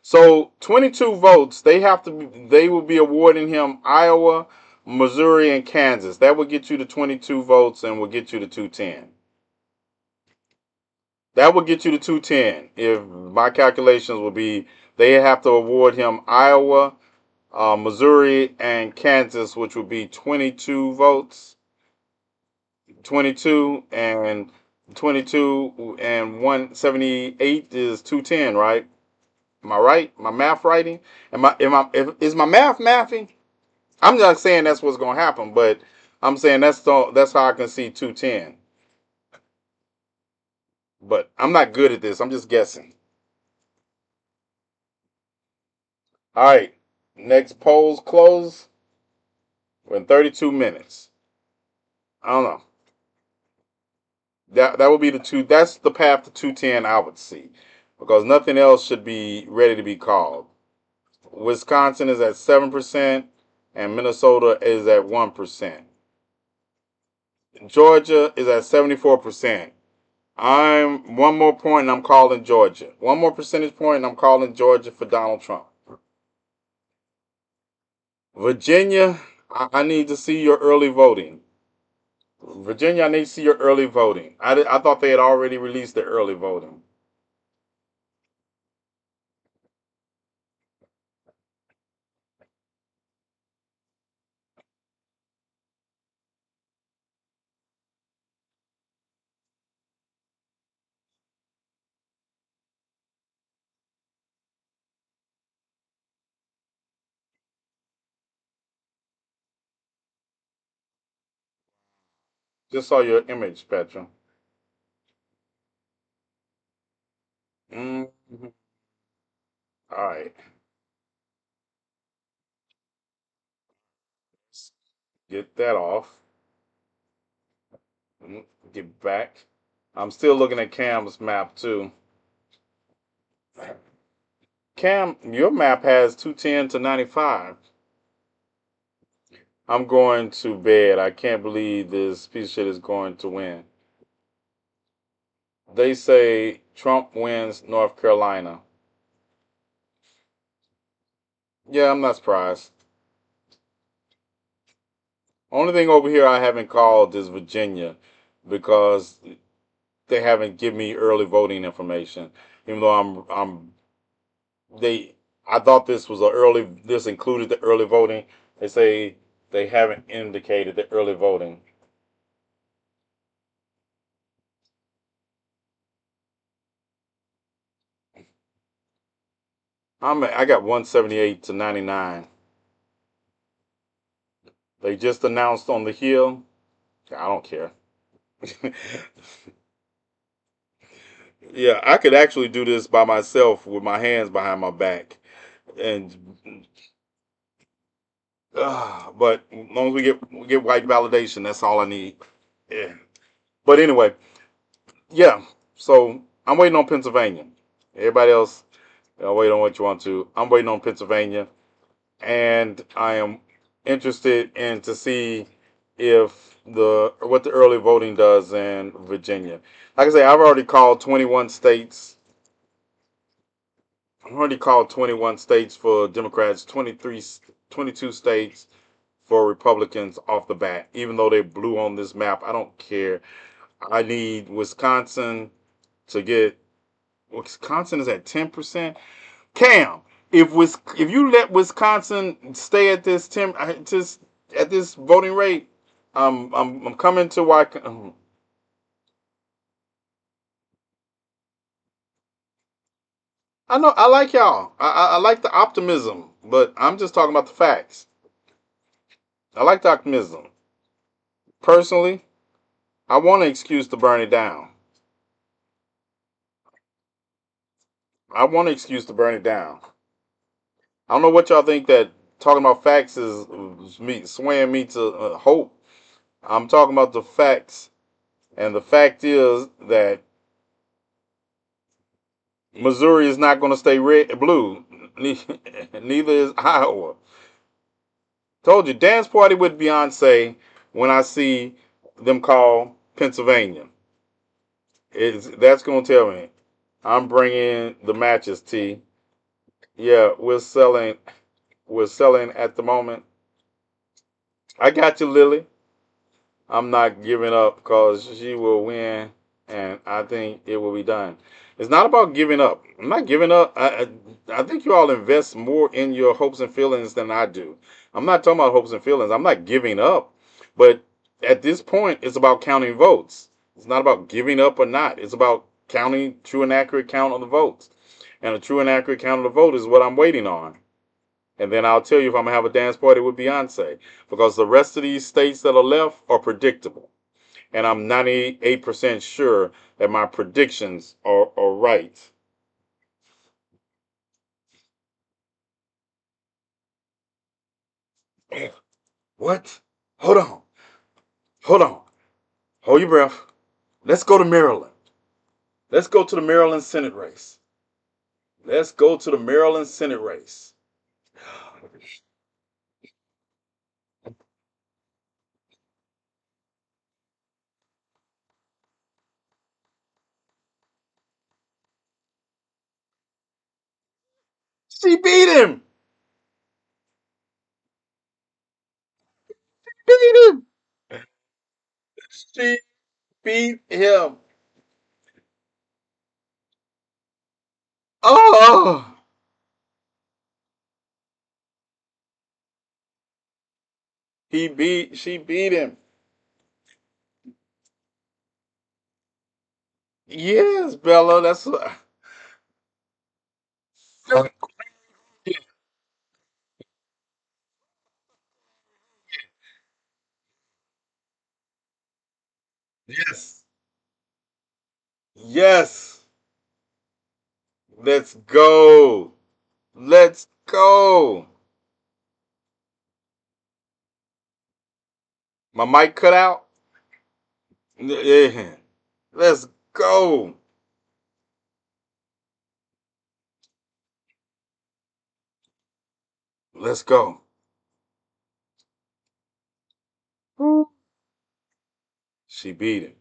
So 22 votes, they will be awarding him Iowa, Missouri, and Kansas. That will get you to 22 votes and will get you to 210. That will get you to 210. If my calculations will be, they have to award him Iowa, Missouri, and Kansas, which would be 22 votes. 22 and 178 is 210, right? Am I right? My math writing? Is my math mathing? I'm not saying that's what's gonna happen, but I'm saying that's how I can see 210. But I'm not good at this. I'm just guessing. All right. Next polls close. We're in 32 minutes. I don't know. That would be the two. That's the path to 210 I would see, because nothing else should be ready to be called. Wisconsin is at 7%, and Minnesota is at 1%. Georgia is at 74%. I'm one more point and I'm calling Georgia. One more percentage point and I'm calling Georgia for Donald Trump. Virginia, I need to see your early voting. Virginia, I need to see your early voting. I thought they had already released the early voting. Just saw your image, Petra. Mhm. All right. Let's get that off. Get back. I'm still looking at Cam's map too. Cam, your map has 210 to 95. I'm going to bed. I can't believe this piece of shit is going to win. They say Trump wins North Carolina. Yeah, I'm not surprised. Only thing over here I haven't called is Virginia because they haven't given me early voting information. Even though they I thought this was this included the early voting. They say they haven't indicated the early voting. I got 178 to 99. They just announced on the Hill. I don't care. Yeah, I could actually do this by myself with my hands behind my back, and but as long as we get white validation, that's all I need. Yeah. But anyway, yeah. So I'm waiting on Pennsylvania. Everybody else, wait on what you want to. I'm waiting on Pennsylvania, and I am interested in to see if what the early voting does in Virginia. Like I say, I've already called 21 states. I've already called 21 states for Democrats, 22 states for Republicans off the bat. Even though they blew on this map, I don't care. I need Wisconsin to get. Wisconsin is at 10%. Cam, if you let Wisconsin stay at this 10 just at this voting rate, I'm coming to why. I know I like y'all. I like the optimism, but I'm just talking about the facts. I like the optimism. Personally, I want an excuse to burn it down. I want an excuse to burn it down. I don't know what y'all think that talking about facts is me swaying me to hope. I'm talking about the facts, and the fact is that Missouri is not going to stay blue. Neither is Iowa. Told you, dance party with Beyonce when I see them call Pennsylvania. That's going to tell me I'm bringing the matches. T. Yeah, we're selling at the moment. I got you, Lily. I'm not giving up because she will win, and I think it will be done. It's not about giving up. I'm not giving up. I think you all invest more in your hopes and feelings than I do. I'm not talking about hopes and feelings. I'm not giving up. But at this point, it's about counting votes. It's not about giving up or not. It's about counting true and accurate count on the votes. And a true and accurate count of the vote is what I'm waiting on. And then I'll tell you if I'm going to have a dance party with Beyonce. Because the rest of these states that are left are predictable. And I'm 98% sure that my predictions are right. What? Hold on. Hold on. Hold your breath. Let's go to Maryland. Let's go to the Maryland Senate race. Let's go to the Maryland Senate race. She beat him. Beat him. She beat him. Oh, she beat him. Yes, Bella, that's what. Yes. Yes. Let's go. Let's go. My mic cut out. Yeah. Let's go. Let's go. She beat him.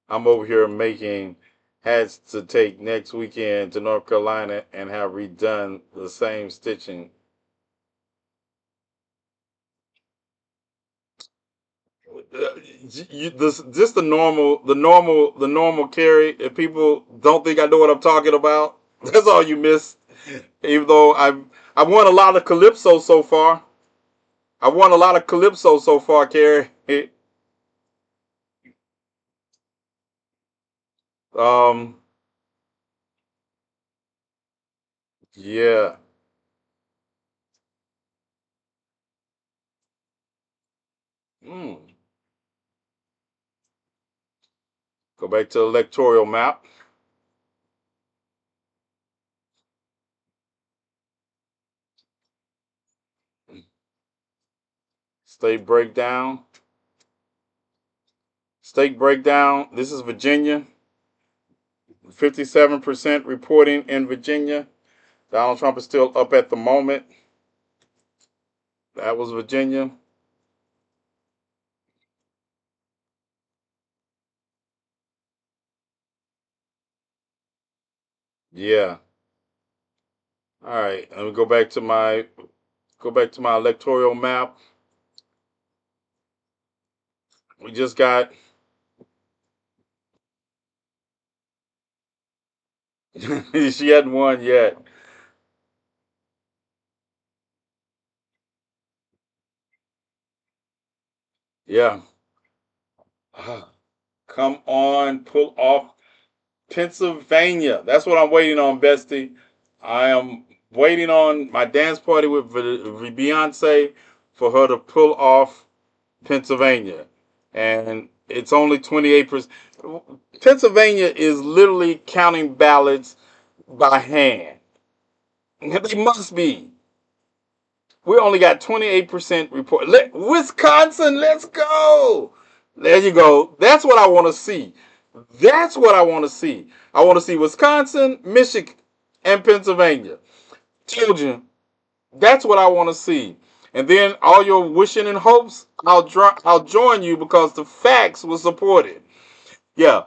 I'm over here making hats to take next weekend to North Carolina and have redone the same stitching. Just the normal carry. If people don't think I know what I'm talking about, that's all you miss. Even though I've won a lot of Calypso so far. I've won a lot of Calypso so far, Carrie. Um, yeah. Mm. Go back to the electoral map. State breakdown. State breakdown. This is Virginia. 57% reporting in Virginia. Donald Trump is still up at the moment. That was Virginia. Yeah. All right. Let me go back to my electoral map. We just got she hadn't won yet. Yeah. Come on, pull off Pennsylvania. That's what I'm waiting on, Bestie. I am waiting on my dance party with Beyonce for her to pull off Pennsylvania. And it's only 28%. Pennsylvania is literally counting ballots by hand. They must be. We only got 28% report. Wisconsin, let's go. There you go. That's what I want to see. That's what I want to see. I want to see Wisconsin, Michigan, and Pennsylvania. Children, that's what I want to see. And then all your wishing and hopes, I'll join you because the facts will support it. Yeah,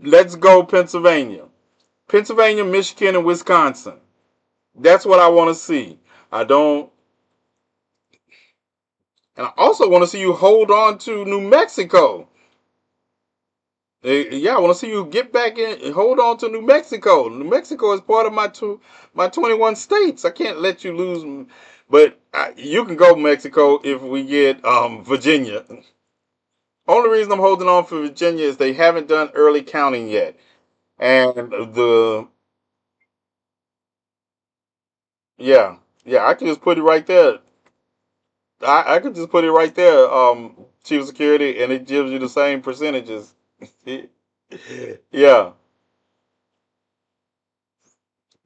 let's go Pennsylvania. Pennsylvania, Michigan, and Wisconsin. That's what I want to see. I don't And I also want to see you hold on to New Mexico. Yeah, I want to see you get back in and hold on to New Mexico. New Mexico is part of my 21 states. I can't let you lose. But you can go Mexico if we get Virginia. Only reason I'm holding on for Virginia is they haven't done early counting yet. And the yeah, yeah, I can just put it right there. I could just put it right there, Chief of Security, and it gives you the same percentages. Yeah.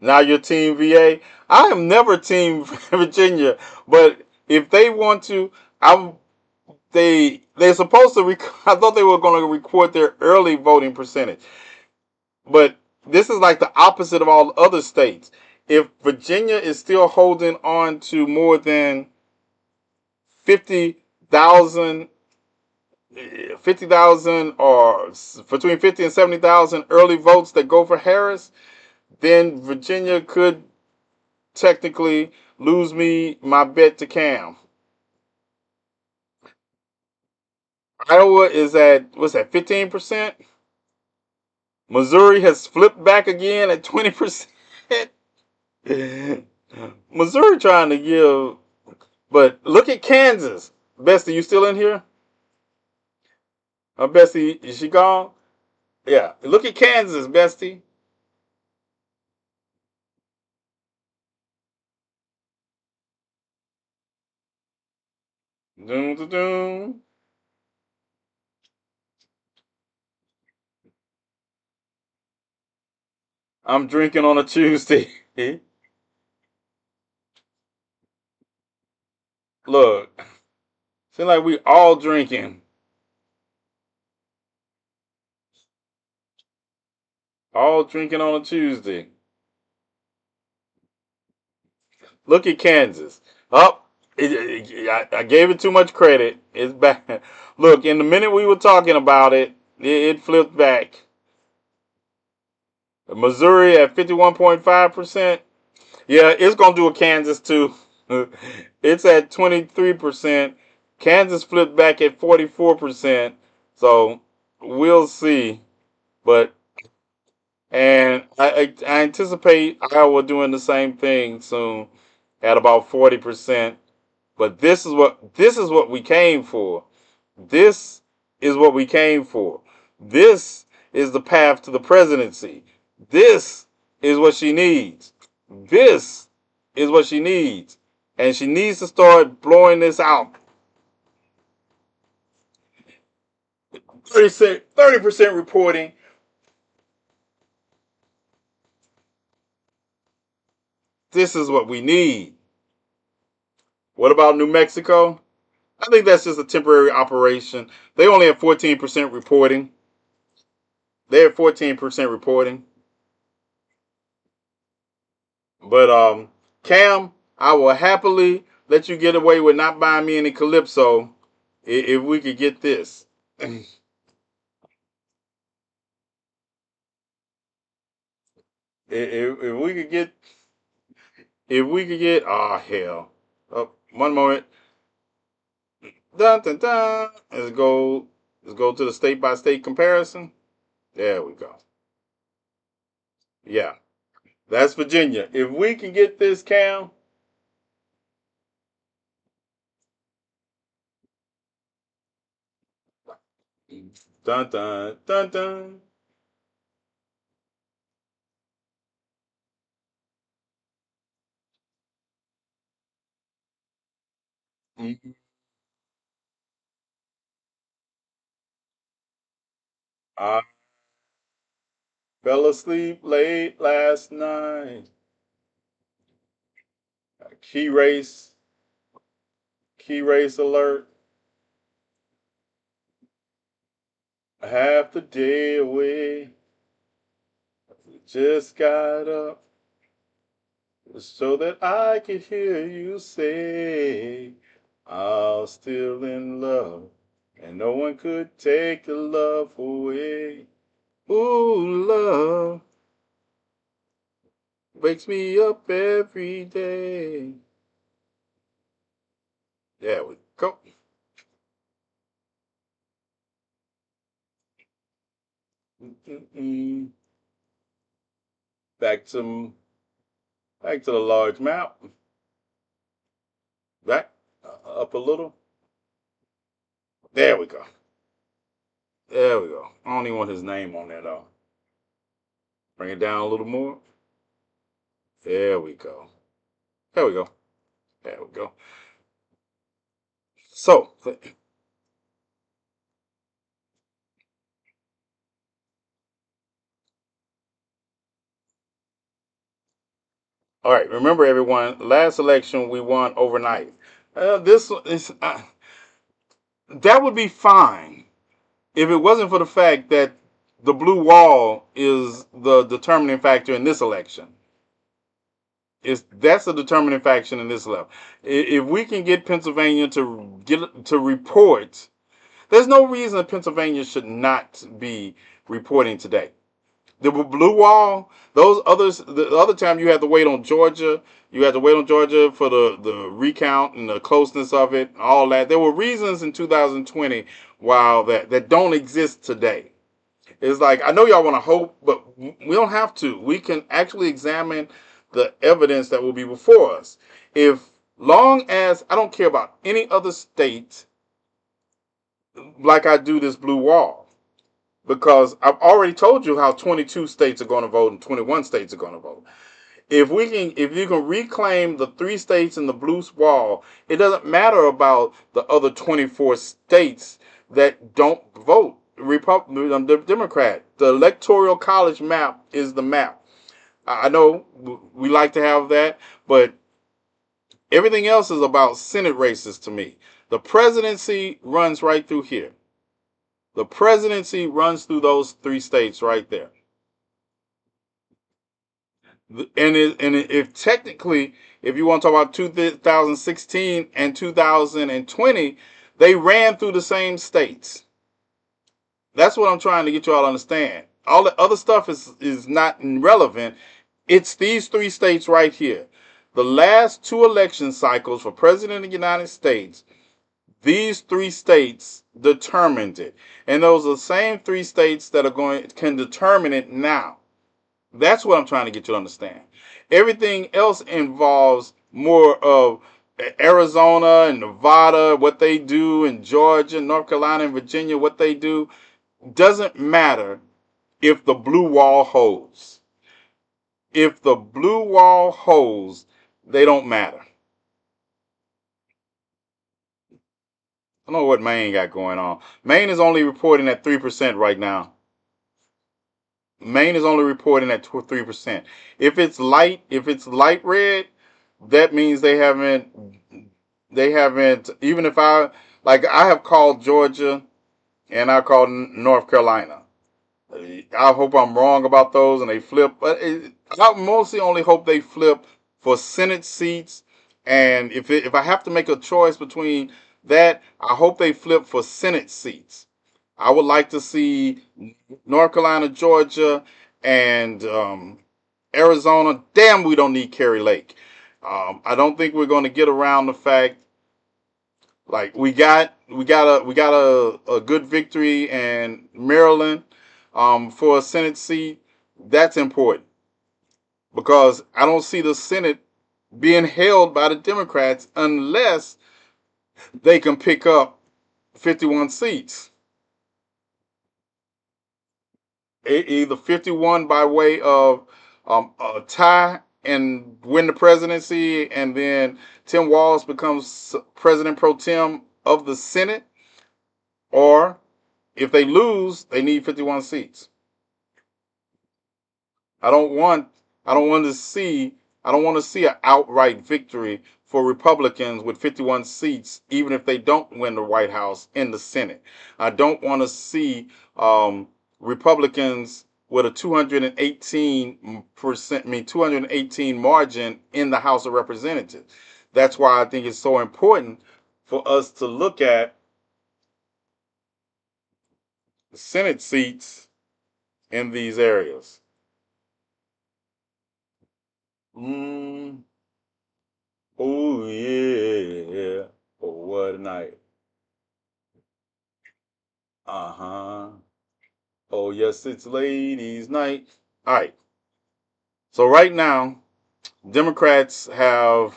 Now you're Team VA. I am never Team Virginia, but if they want to, I'm. They're supposed to. I thought they were going to record their early voting percentage, but this is like the opposite of all other states. If Virginia is still holding on to more than 50,000 50,000 or between 50 and 70,000 early votes that go for Harris, then Virginia could technically lose me my bet to Cam. Iowa is at, what's that, 15%? Missouri has flipped back again at 20%. Missouri trying to give, but look at Kansas. Bestie, you still in here? Bestie, is she gone? Yeah. Look at Kansas, Bestie. Doom, doom, doom. I'm drinking on a Tuesday. Look, seems like we all drinking. All drinking on a Tuesday. Look at Kansas. Up. I gave it too much credit. It's back. Look, in the minute we were talking about it, it flipped back. Missouri at 51.5%. Yeah, it's going to do a Kansas too. It's at 23%. Kansas flipped back at 44%. So we'll see. But and I anticipate Iowa doing the same thing soon at about 40%. But this is what we came for. This is what we came for. This is the path to the presidency. This is what she needs. This is what she needs. And she needs to start blowing this out. 30% reporting. This is what we need. What about New Mexico? I think that's just a temporary operation. They only have 14% reporting. They have 14% reporting. But Cam, I will happily let you get away with not buying me any Calypso if we could get this. if we could get, oh hell. Oh, one moment. Dun, dun, dun. Let's go to the state by state comparison. There we go. Yeah. That's Virginia. If we can get this, Cam. Dun dun dun dun. I fell asleep late last night. Key race alert. Half the day away. Just got up so that I could hear you say, I'm still in love, and no one could take the love away. Ooh, love wakes me up every day. There we go. Mm-mm. Back to the large map. Back up a little. There we go. There we go. I don't even want his name on there though. Bring it down a little more. There we go. There we go. There we go. So, all right. Remember, everyone. Last election we won overnight. This is that would be fine if it wasn't for the fact that the blue wall is the determining factor in this election. That's a determining factor in this level. If we can get Pennsylvania to report, there's no reason Pennsylvania should not be reporting today. The blue wall, those others, the other time you had to wait on Georgia. You had to wait on Georgia for the recount and the closeness of it, all that. There were reasons in 2020 while that don't exist today. It's like, I know y'all want to hope, but we don't have to. We can actually examine the evidence that will be before us. If long as I don't care about any other state like I do this blue wall, because I've already told you how 22 states are going to vote and 21 states are going to vote. If you can reclaim the 3 states in the blue wall, it doesn't matter about the other 24 states that don't vote the Democrat. The Electoral College map is the map. I know we like to have that, but everything else is about Senate races to me. The presidency runs right through here. The presidency runs through those 3 states right there. And if technically, if you want to talk about 2016 and 2020, they ran through the same states. That's what I'm trying to get you all to understand. All the other stuff is not relevant. It's these 3 states right here. The last 2 election cycles for president of the United States, these 3 states determined it. And those are the same 3 states that can determine it now. That's what I'm trying to get you to understand. Everything else involves more of Arizona and Nevada, what they do, in Georgia, North Carolina, and Virginia, what they do. Doesn't matter if the blue wall holds. If the blue wall holds, they don't matter. I don't know what Maine got going on. Maine is only reporting at 3% right now. Maine is only reporting at 3%. If it's light red, that means they haven't, even if I have called Georgia and I called North Carolina. I hope I'm wrong about those and they flip, but I mostly only hope they flip for Senate seats. And if I have to make a choice between that, I hope they flip for Senate seats. I would like to see North Carolina, Georgia, and Arizona. Damn, we don't need Kerry Lake. I don't think we're going to get around the fact, like, we got a good victory in Maryland for a Senate seat. That's important because I don't see the Senate being held by the Democrats unless they can pick up 51 seats. Either 51 by way of a tie and win the presidency, and then Tim Walz becomes president pro tem of the Senate, or if they lose, they need 51 seats. I don't want to see an outright victory for Republicans with 51 seats, even if they don't win the White House in the Senate. I don't want to see Republicans with a 218 margin in the House of Representatives. That's why I think it's so important for us to look at the Senate seats in these areas. Oh yeah. Oh, what a night. Oh, yes, it's ladies' night. All right. So right now, Democrats have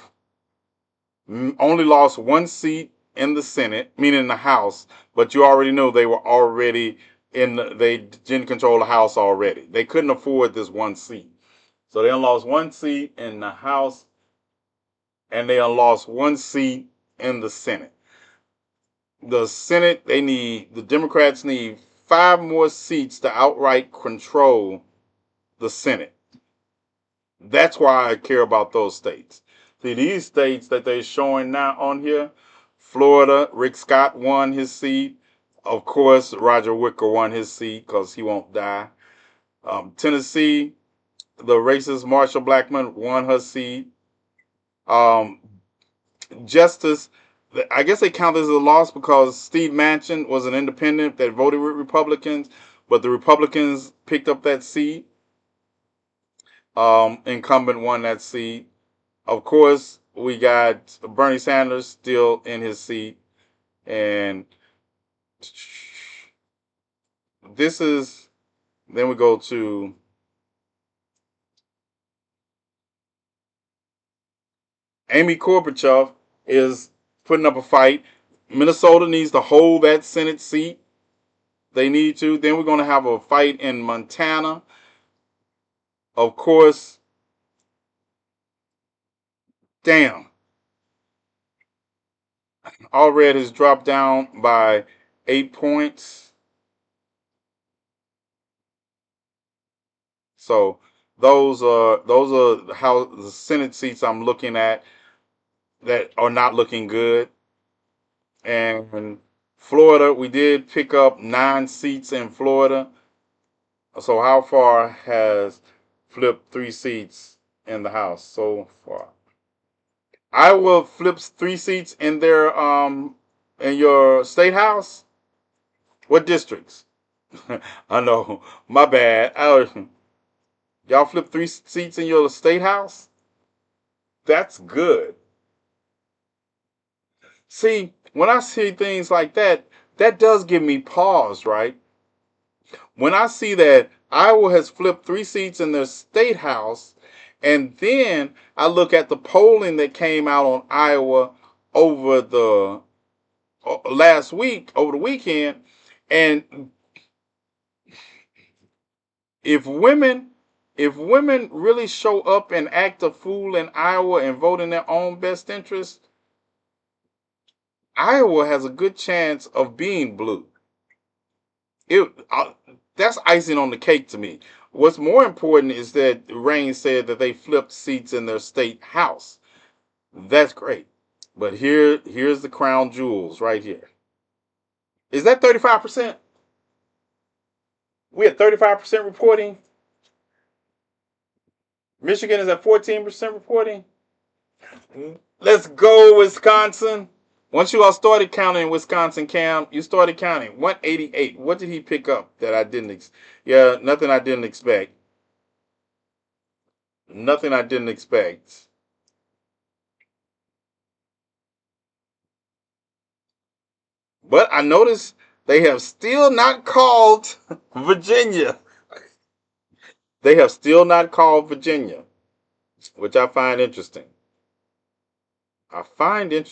only lost 1 seat in the Senate, meaning the House, but you already know they were already they didn't control the House already. They couldn't afford this 1 seat. So they lost 1 seat in the House, and they lost 1 seat in the Senate. The Senate, the Democrats need 5 more seats to outright control the Senate. That's why I care about those states. See, these states that they're showing now on here, Florida, Rick Scott won his seat. Of course, Roger Wicker won his seat because he won't die. Tennessee, the racist Marsha Blackman won her seat. Justice, I guess they count this as a loss because Steve Manchin was an independent that voted with Republicans, but the Republicans picked up that seat. incumbent won that seat. Of course, we got Bernie Sanders still in his seat. And this is, then we go to Amy Klobuchar is putting up a fight. Minnesota needs to hold that Senate seat. They need to. Then we're going to have a fight in Montana. Of course, damn. All Red has dropped down by 8 points. So those are how the Senate seats I'm looking at that are not looking good. And Florida, we did pick up 9 seats in Florida. So how far has flipped 3 seats in the House so far? Iowa flips 3 seats in their in your state house. What districts? I know, my bad. Y'all flip 3 seats in your state house? That's good. See, when I see things like that, that does give me pause, right? When I see that Iowa has flipped 3 seats in their state house, and then I look at the polling that came out on Iowa over the last week, over the weekend, and if women really show up and act a fool in Iowa and vote in their own best interest, Iowa has a good chance of being blue. That's icing on the cake to me. What's more important is that Reign said that they flipped seats in their state house. That's great. But here's the crown jewels right here. Is that 35%? We at 35% reporting. Michigan is at 14% reporting. Let's go, Wisconsin. Once you all started counting Wisconsin, Cam, you started counting 188. What did he pick up that I didn't? Nothing I didn't expect. Nothing I didn't expect. But I noticed they have still not called Virginia. They have still not called Virginia, which I find interesting. I find it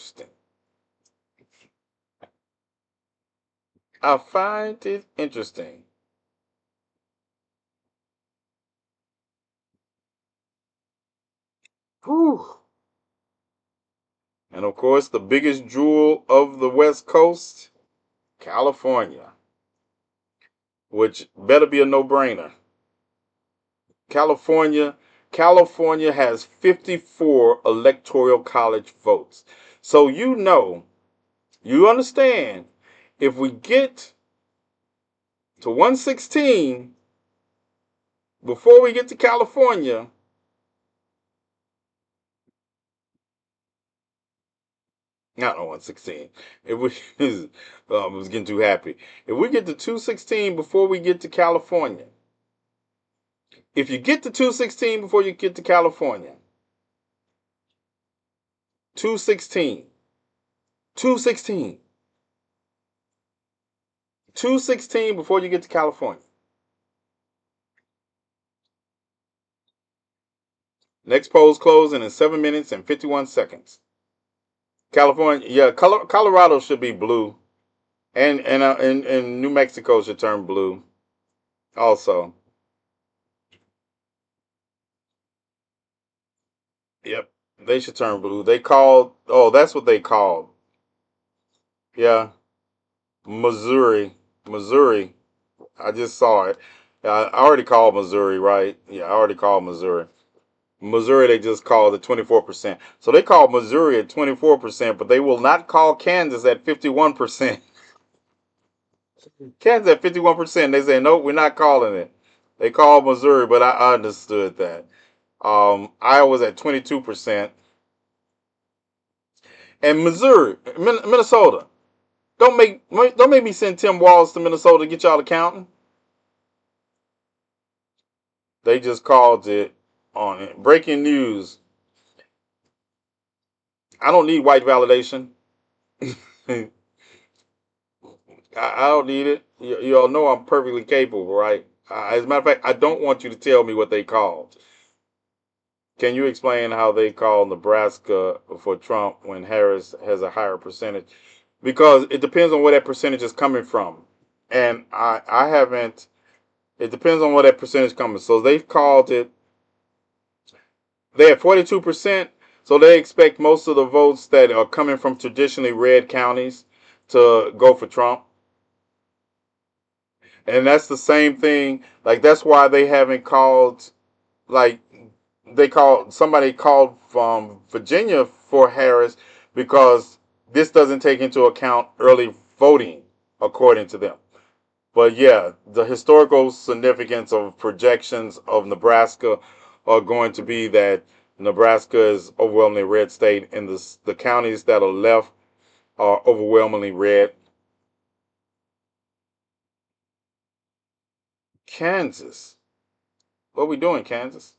interesting. Whew. And of course, the biggest jewel of the West Coast, California, which better be a no-brainer. California has 54 electoral college votes. So you understand, if we get to 116 before we get to California, not on 116. If we, I was getting too happy. If we get to 216 before we get to California, if you get to 216 before you get to California, 216 before you get to California. Next polls closing in 7 minutes and 51 seconds. California, yeah, Colorado should be blue, and New Mexico should turn blue, also. Yep, they should turn blue. They called. Oh, that's what they called. Yeah, Missouri. I just saw it. I already called Missouri, right? Yeah, I already called Missouri. Missouri, they just called at 24%. So they called Missouri at 24%, but they will not call Kansas at 51%. Kansas at 51%. They say, nope, we're not calling it. They called Missouri, but I understood that. Iowa's at 22%. And Missouri, Minnesota. Don't make me send Tim Walz to Minnesota to get y'all accounting. They just called it on it. Breaking news. I don't need white validation. I don't need it. You all know I'm perfectly capable, right? As a matter of fact, I don't want you to tell me what they called. Can you explain how they call Nebraska for Trump when Harris has a higher percentage? Because it depends on where that percentage is coming from. And I haven't, it depends on where that percentage comes. So they've called it, they have 42%. So they expect most of the votes that are coming from traditionally red counties to go for Trump. And that's the same thing. Like, that's why they haven't called, like, somebody called from Virginia for Harris because this doesn't take into account early voting, according to them. But yeah, the historical significance of projections of Nebraska are going to be that Nebraska is overwhelmingly red state, and the counties that are left are overwhelmingly red. Kansas, what we doing, Kansas?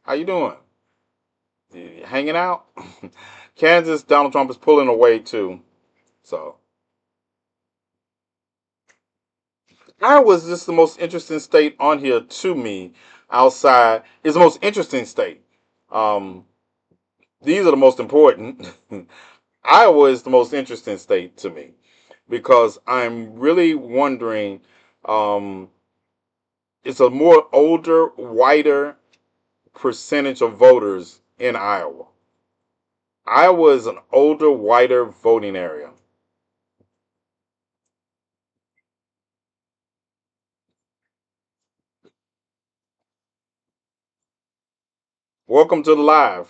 How you doing? You hanging out? Kansas, Donald Trump is pulling away too. So Iowa is just the most interesting state on here to me. Outside is the most interesting state. Um, these are the most important. Iowa is the most interesting state to me because I'm really wondering. Um, it's a more older, whiter percentage of voters in Iowa. Iowa is an older, whiter voting area. Welcome to the live.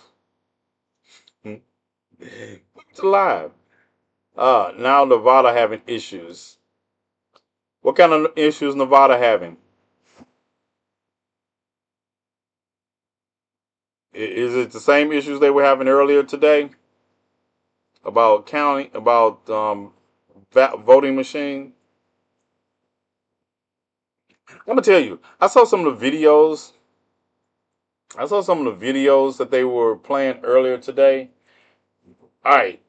Welcome to the live. Now Nevada having issues. What kind of issues Nevada having? Is it the same issues they were having earlier today about counting, about voting machine? I'm gonna tell you, I saw some of the videos. I saw some of the videos that they were playing earlier today. All right,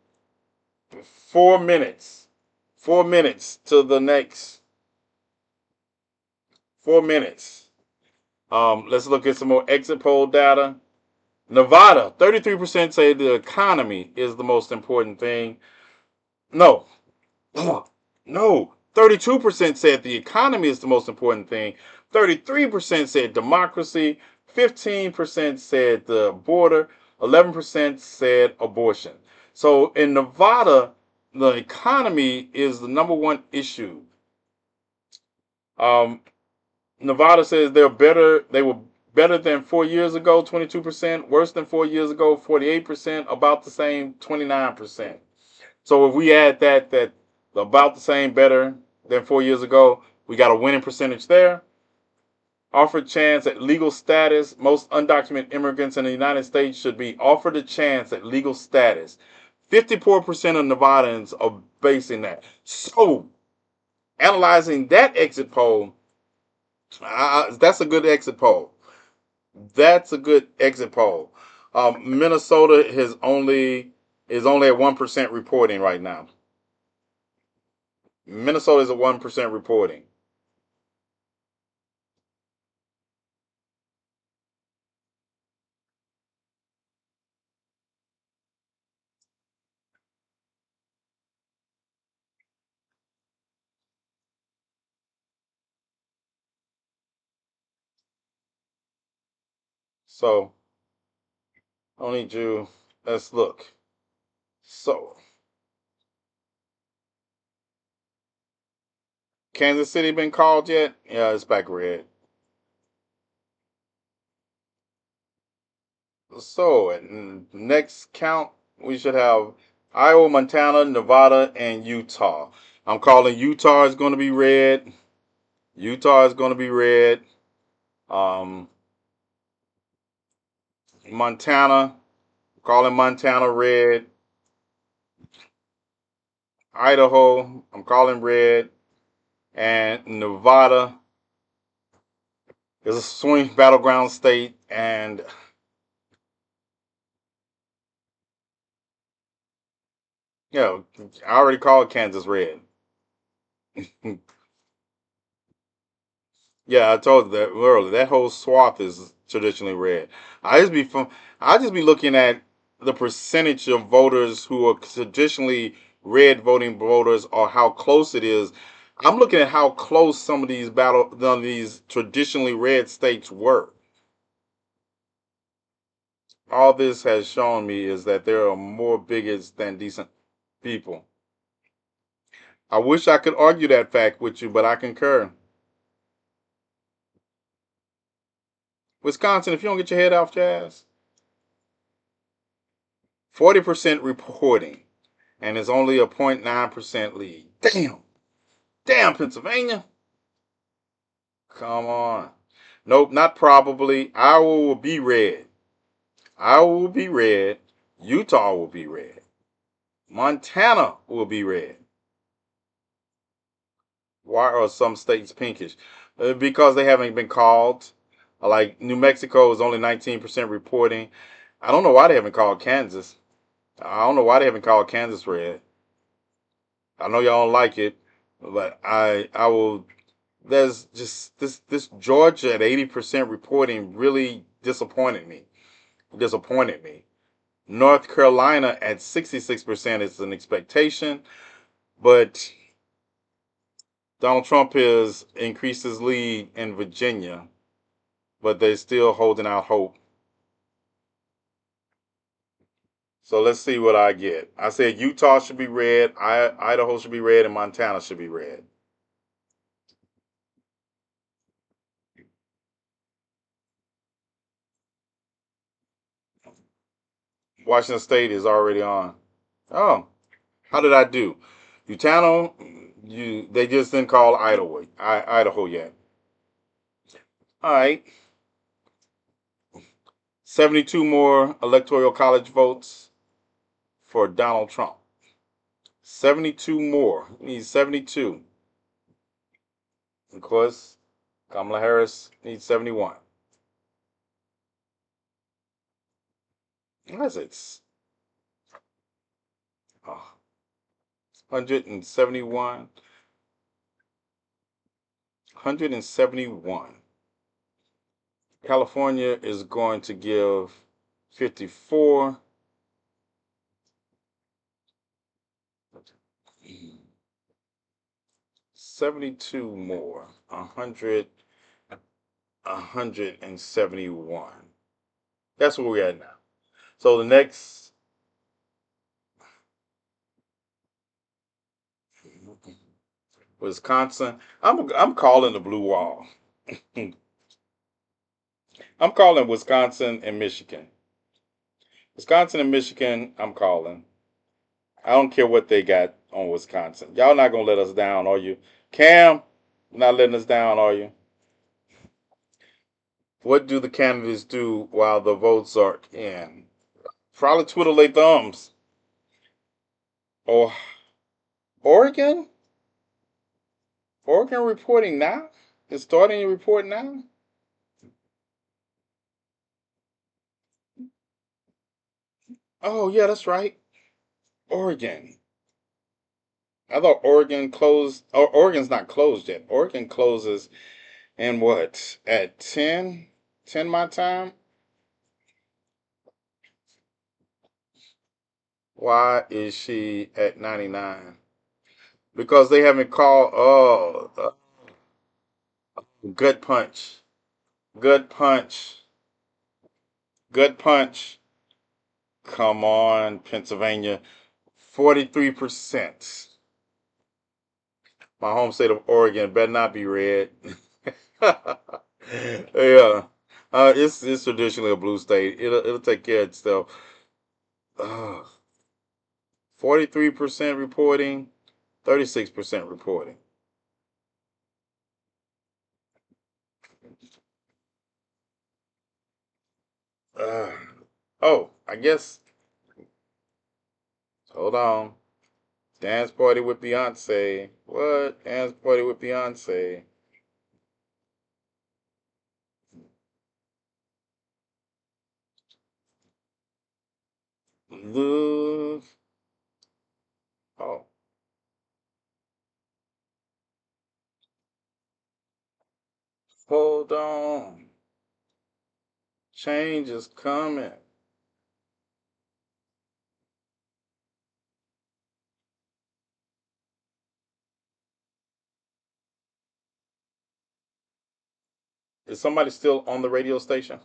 4 minutes, 4 minutes to the next 4 minutes. Let's look at some more exit poll data. Nevada, 33% say the economy is the most important thing. No, no. 32% said the economy is the most important thing. 33% said democracy. 15% said the border. 11% said abortion. So in Nevada, the economy is the number one issue. Um, Nevada says they're better. They were better than 4 years ago, 22%. Worse than 4 years ago, 48%. About the same, 29%. So if we add that about the same, better than 4 years ago, we got a winning percentage there. Offered chance at legal status. Most undocumented immigrants in the United States should be offered a chance at legal status. 54% of Nevadans are basing that. So, analyzing that exit poll, that's a good exit poll. That's a good exit poll. Minnesota is only at 1% reporting right now. Minnesota is at 1% reporting. So, I need you. Let's look. So, Kansas City been called yet? Yeah, it's back red. So, at next count, we should have Iowa, Montana, Nevada, and Utah. I'm calling Utah is going to be red. Utah is going to be red. Um, Montana, calling Montana red. Idaho, I'm calling red. And Nevada is a swing battleground state, and Yeah, I already called Kansas red. Yeah, I told you that earlier. That whole swath is traditionally red. I just be from I just be looking at the percentage of voters who are traditionally red voting voters or how close it is. I'm looking at how close some of these traditionally red states were. All this has shown me is that there are more bigots than decent people. I wish I could argue that fact with you, but I concur. Wisconsin, if you don't get your head off your ass, 40% reporting, and it's only a 0.9% lead. Damn. Damn, Pennsylvania. Come on. Nope, not probably. Iowa will be red. Iowa will be red. Utah will be red. Montana will be red. Why are some states pinkish? Because they haven't been called. Like New Mexico is only 19% reporting. I don't know why they haven't called Kansas. I don't know why they haven't called Kansas red. I know y'all don't like it, but I will. There's just this Georgia at 80% reporting really disappointed me. Disappointed me. North Carolina at 66% is an expectation, but Donald Trump has increased his lead in Virginia, but they're still holding out hope. So let's see what I get. I said Utah should be red, Idaho should be red, and Montana should be red. Washington State is already on. Oh, how did I do? Utah, they just didn't call Idaho yet. All right, 72 more electoral college votes for Donald Trump. 72 more. He needs 72. Of course, Kamala Harris needs 71. What is it? Oh, 171. 171. California is going to give 54. 72 more. 100. 171. That's where we're at now. So the next Wisconsin, I'm calling the blue wall. I'm calling Wisconsin and Michigan. Wisconsin and Michigan, I'm calling. I don't care what they got on Wisconsin. Y'all not gonna let us down, are you? Cam, not letting us down, are you? What do the candidates do while the votes are in? Probably twiddle their thumbs. Oh, Oregon? Oregon reporting now? It's starting to report now? Oh, yeah, that's right. Oregon. I thought Oregon closed. Oh, Oregon's not closed yet. Oregon closes in what? At 10? 10 my time? Why is she at 99? Because they haven't called. Oh, gut punch. Gut punch. Gut punch. Come on, Pennsylvania. 43%. My home state of Oregon better not be red. Yeah. It's traditionally a blue state. It'll take care of itself. 43% reporting, 36% reporting. Uh, oh, I guess. Hold on. Dance party with Beyonce. What? Dance party with Beyonce. Look. Oh. Hold on. Change is coming. Is somebody still on the radio station?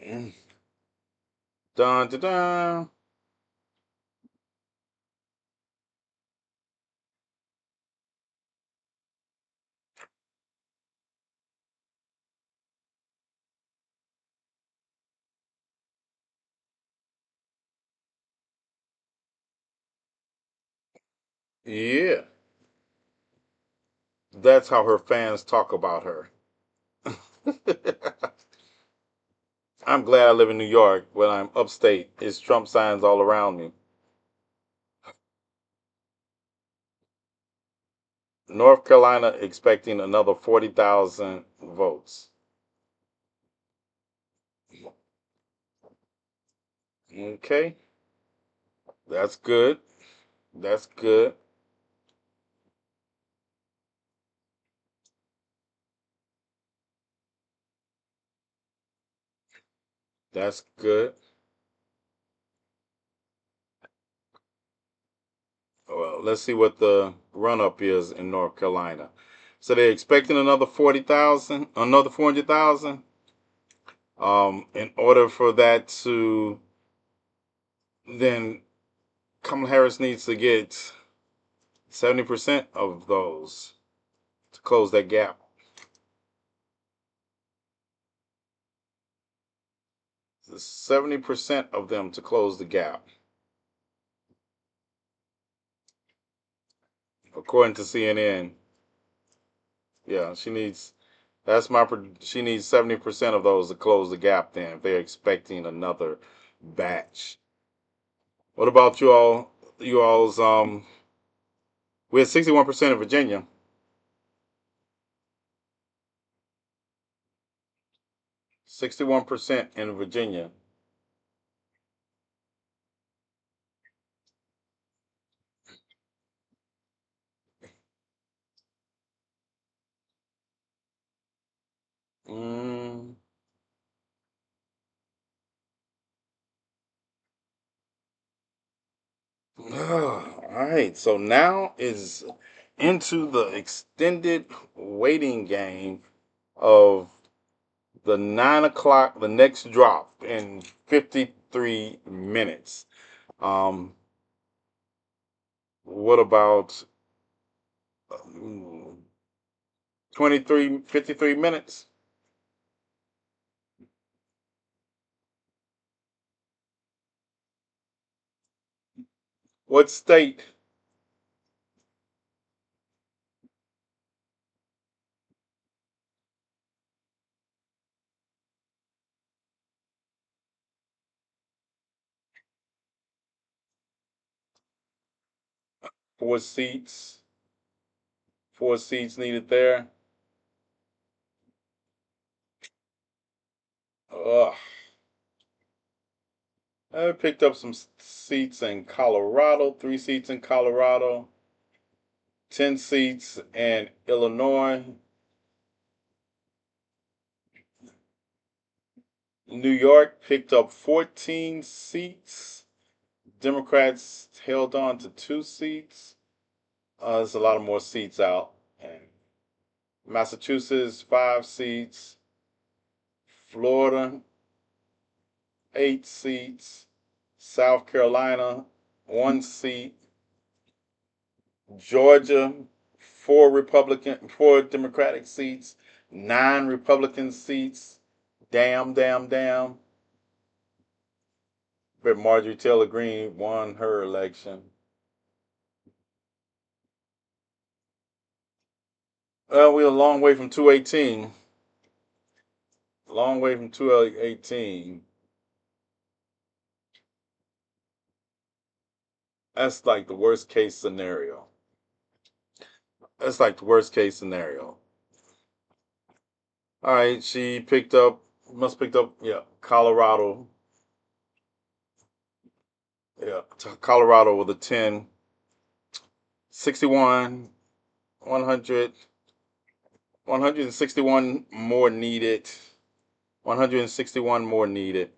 Mm. Dun dun dun. Yeah. That's how her fans talk about her. I'm glad I live in New York. When I'm upstate, it's Trump signs all around me. North Carolina expecting another 40,000 votes. Okay, that's good. That's good. That's good. Well, let's see what the run up is in North Carolina. So they're expecting another 40,000, another 400,000. In order for that to, then Kamala Harris needs to get 70% of those to close that gap. 70% of them to close the gap, according to CNN. Yeah, she needs. That's my. She needs 70% of those to close the gap. Then, if they're expecting another batch. What about you all? You all's we had 61% in Virginia. 61% in Virginia. Mm. All right. So now is into the extended waiting game of the 9 o'clock, the next drop in 53 minutes. Um, what about 53 minutes? What state? Four seats. Four seats needed there. Ugh. I picked up some seats in Colorado, 3 seats in Colorado, 10 seats in Illinois. New York picked up 14 seats. Democrats held on to 2 seats. There's a lot of more seats out. And Massachusetts, 5 seats. Florida, 8 seats. South Carolina, 1 seat. Georgia, four Democratic seats, 9 Republican seats. Damn, damn, damn. But Marjorie Taylor Greene won her election. Well, we're a long way from 218. Long way from 218. That's like the worst case scenario. That's like the worst case scenario. All right, she picked up Must picked up, yeah, Colorado. Yeah, Colorado with a 10. 61, 100, 161 more needed. 161 more needed.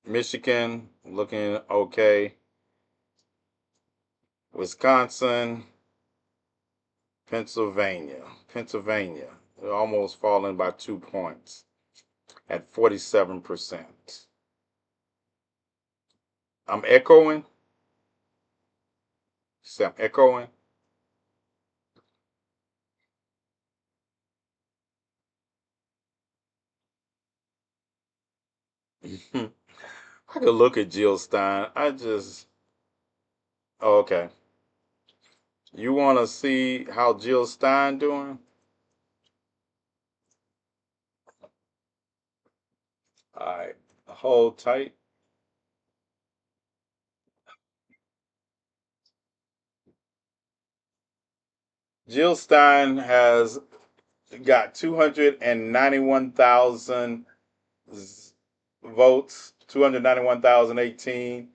Michigan looking okay. Wisconsin, Pennsylvania. They're almost falling by 2 points at 47%. I'm echoing. See, I'm echoing. I could look at Jill Stein. Oh, okay. You want to see how Jill Stein doing? All right, hold tight. Jill Stein has got 291,000 votes, 291,018.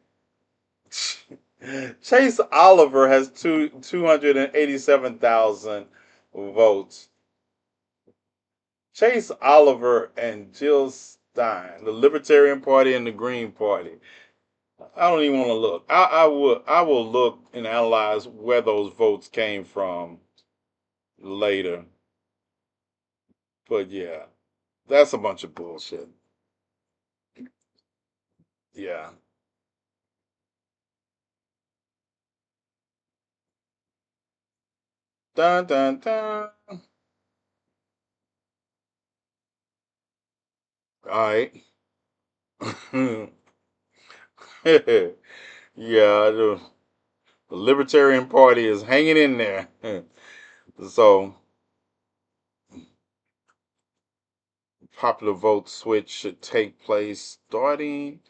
Chase Oliver has 287,000 votes. Chase Oliver and Jill Stein, the Libertarian Party and the Green Party. I don't even want to look. I will look and analyze where those votes came from later. But yeah, that's a bunch of bullshit. Yeah. Dun dun dun. All right. Yeah, the Libertarian Party is hanging in there. So, popular vote switch should take place starting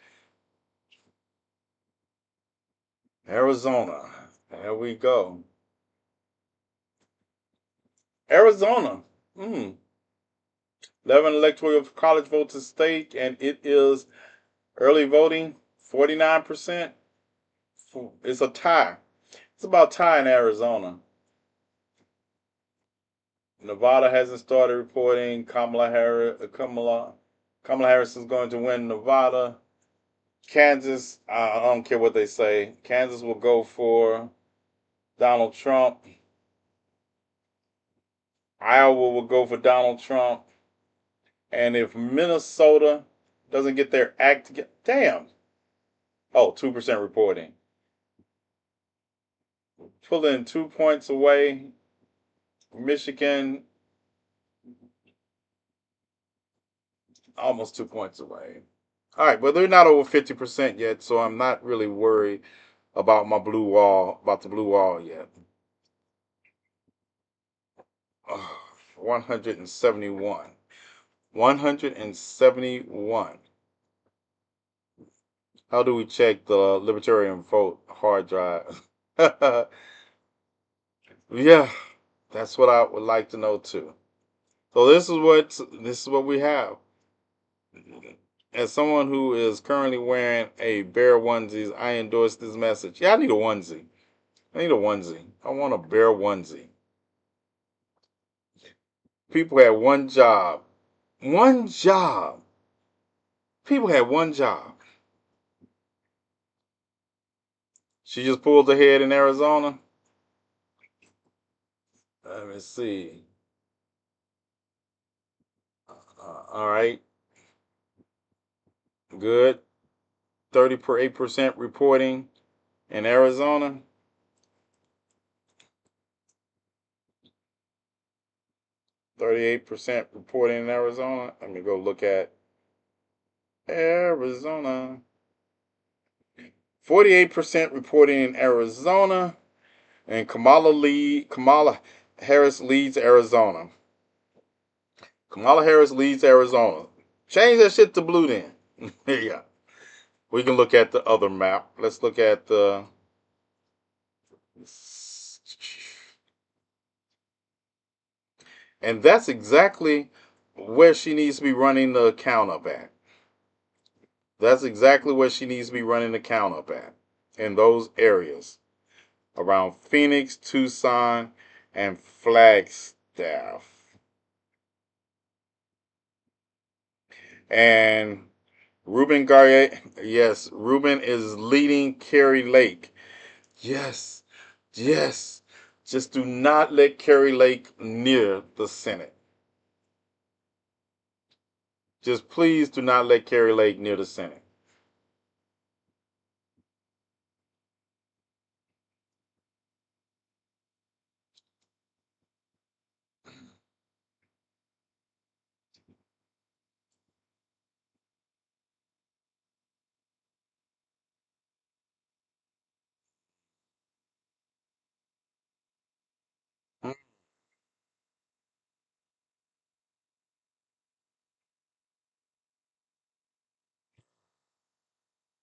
Arizona. There we go. Arizona. 11 electoral college votes at stake, and it is early voting 49%. It's a tie. It's about tie in Arizona. Nevada hasn't started reporting. Kamala Harris is going to win Nevada. Kansas, I don't care what they say. Kansas will go for Donald Trump. Iowa will go for Donald Trump. And if Minnesota doesn't get their act together, damn. Oh, 2% reporting. Pulling 2 points away. Michigan, almost 2 points away. All right, but they're not over 50% yet, so I'm not really worried about the blue wall yet. 171. 171. How do we check the Libertarian vote hard drive? Yeah, that's what I would like to know too. So this is what we have. As someone who is currently wearing a Bear onesie, I endorse this message. Yeah, I need a onesie. I want a Bear onesie. People had one job. One job. People had one job. She just pulled ahead in Arizona. Let me see. All right. Good. 38% reporting in Arizona. %38 reporting in Arizona. Let me go look at Arizona. 48% reporting in Arizona. And Kamala Harris leads Arizona. Kamala Harris leads Arizona. Change that shit to blue then. Yeah. We can look at the other map. Let's look at the And that's exactly where she needs to be running the account up at. That's exactly where she needs to be running the account up at. In those areas around Phoenix, Tucson, and Flagstaff. And Ruben Garrier, yes, Ruben is leading Kerry Lake. Yes, yes. Just do not let Kerry Lake near the Senate. Just please do not let Kerry Lake near the Senate.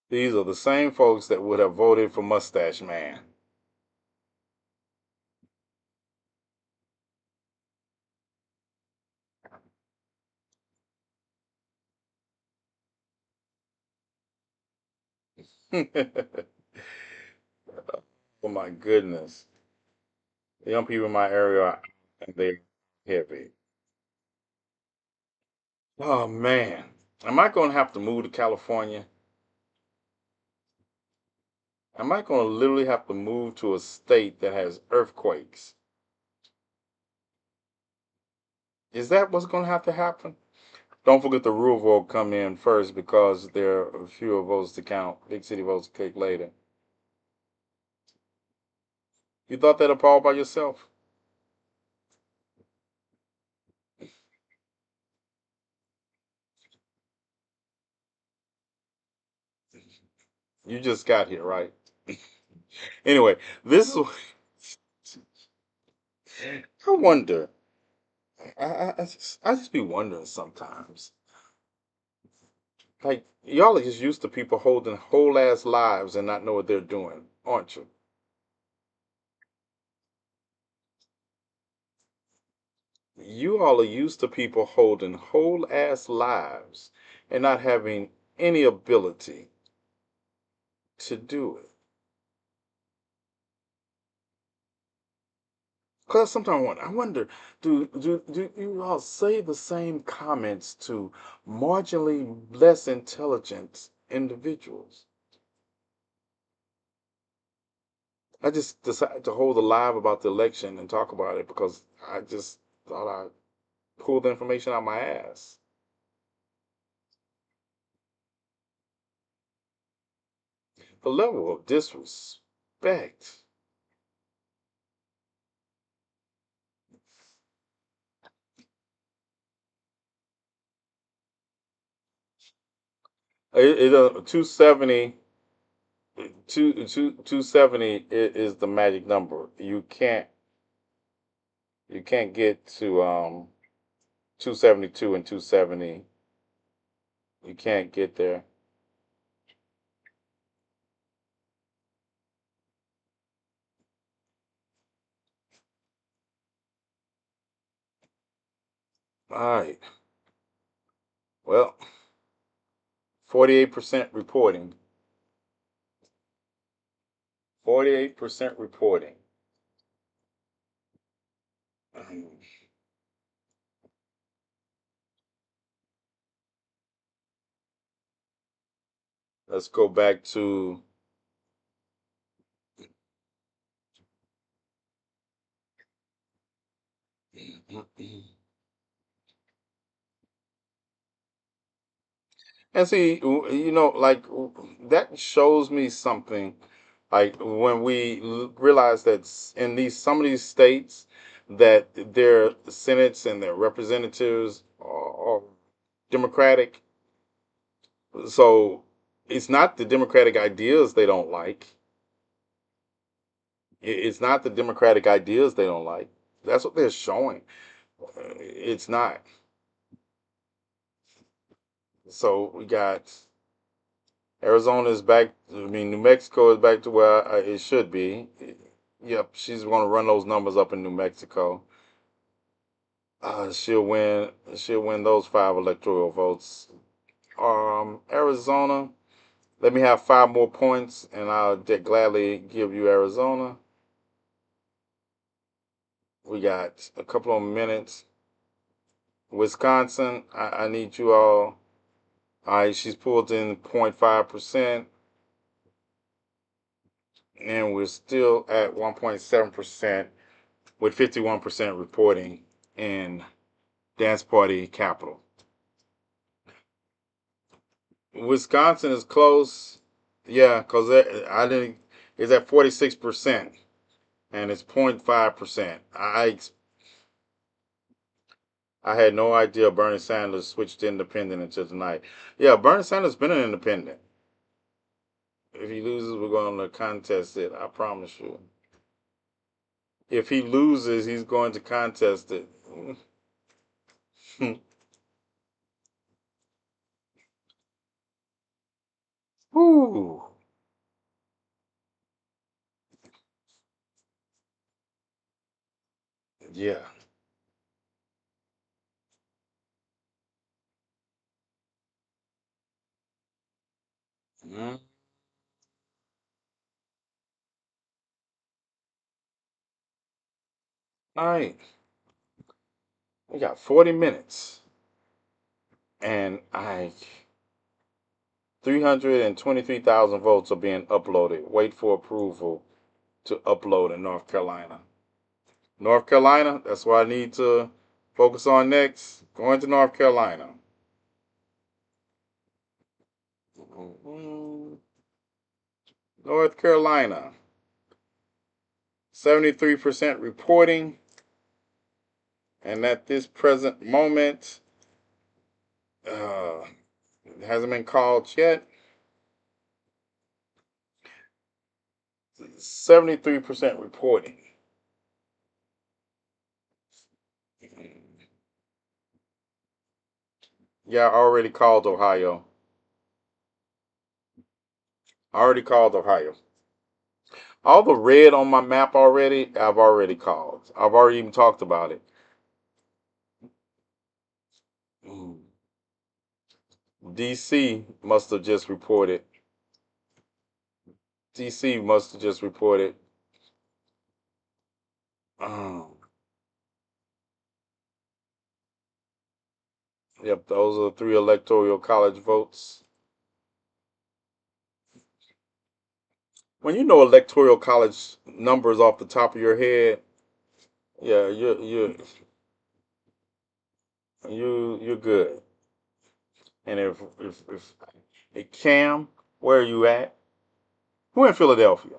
These are the same folks that would have voted for Mustache Man. Oh my goodness. The young people in my area are and they're heavy. Oh man. Am I gonna have to move to California? Am I gonna literally have to move to a state that has earthquakes? Is that what's gonna have to happen? Don't forget the rural vote come in first because there are fewer votes to count. Big city votes to take later. You thought that up all by yourself? You just got here, right? Anyway, this is. I wonder. I just be wondering sometimes. Like y'all are just used to people holding whole ass lives and not know what they're doing, aren't you? You all are used to people holding whole ass lives and not having any ability to do it. Because sometimes I wonder, do you all say the same comments to marginally less intelligent individuals? I just decided to hold a live about the election and talk about it because I just thought I'd pull the information out my ass. The level of disrespect. It 270 270 is the magic number. You can't get to 272 and 270. You can't get there. All right. Well, 48% reporting. 48% reporting. Let's go back to and see, like that shows me something. Like when we realize that in these some of these states that their senates and their representatives are Democratic. So it's not the Democratic ideas they don't like. It's not the Democratic ideas they don't like. That's what they're showing. It's not. So we got Arizona is back. I mean, New Mexico is back to where it should be. Yep, she's going to run those numbers up in New Mexico. She'll win. She'll win those 5 electoral votes. Arizona. Let me have 5 more points, and I'll gladly give you Arizona. We got a couple of minutes. Wisconsin. I need you all. All right, she's pulled in 0.5%, and we're still at 1.7% with 51% reporting in Dance Party capital. Wisconsin is close. Yeah, because I didn't. It's at 46%, and it's 0.5%. I had no idea Bernie Sanders switched to independent until tonight. Yeah, Bernie Sanders been an independent. If he loses, we're going to contest it. I promise you. If he loses, he's going to contest it. Whoo. Yeah. Mm. All right. We got 40 minutes. And 323,000 votes are being uploaded. Wait for approval to upload in North Carolina. North Carolina, that's what I need to focus on next. Going to North Carolina. North Carolina. 73% reporting. And at this present moment, it hasn't been called yet. 73% reporting. Yeah, I already called Ohio. All the red on my map already, I've already called. I've already even talked about it. DC must have just reported. DC must have just reported. Yep, those are 3 electoral college votes. When you know electoral college numbers off the top of your head, yeah, you're good. And if hey, Cam, where are you at? Who in Philadelphia?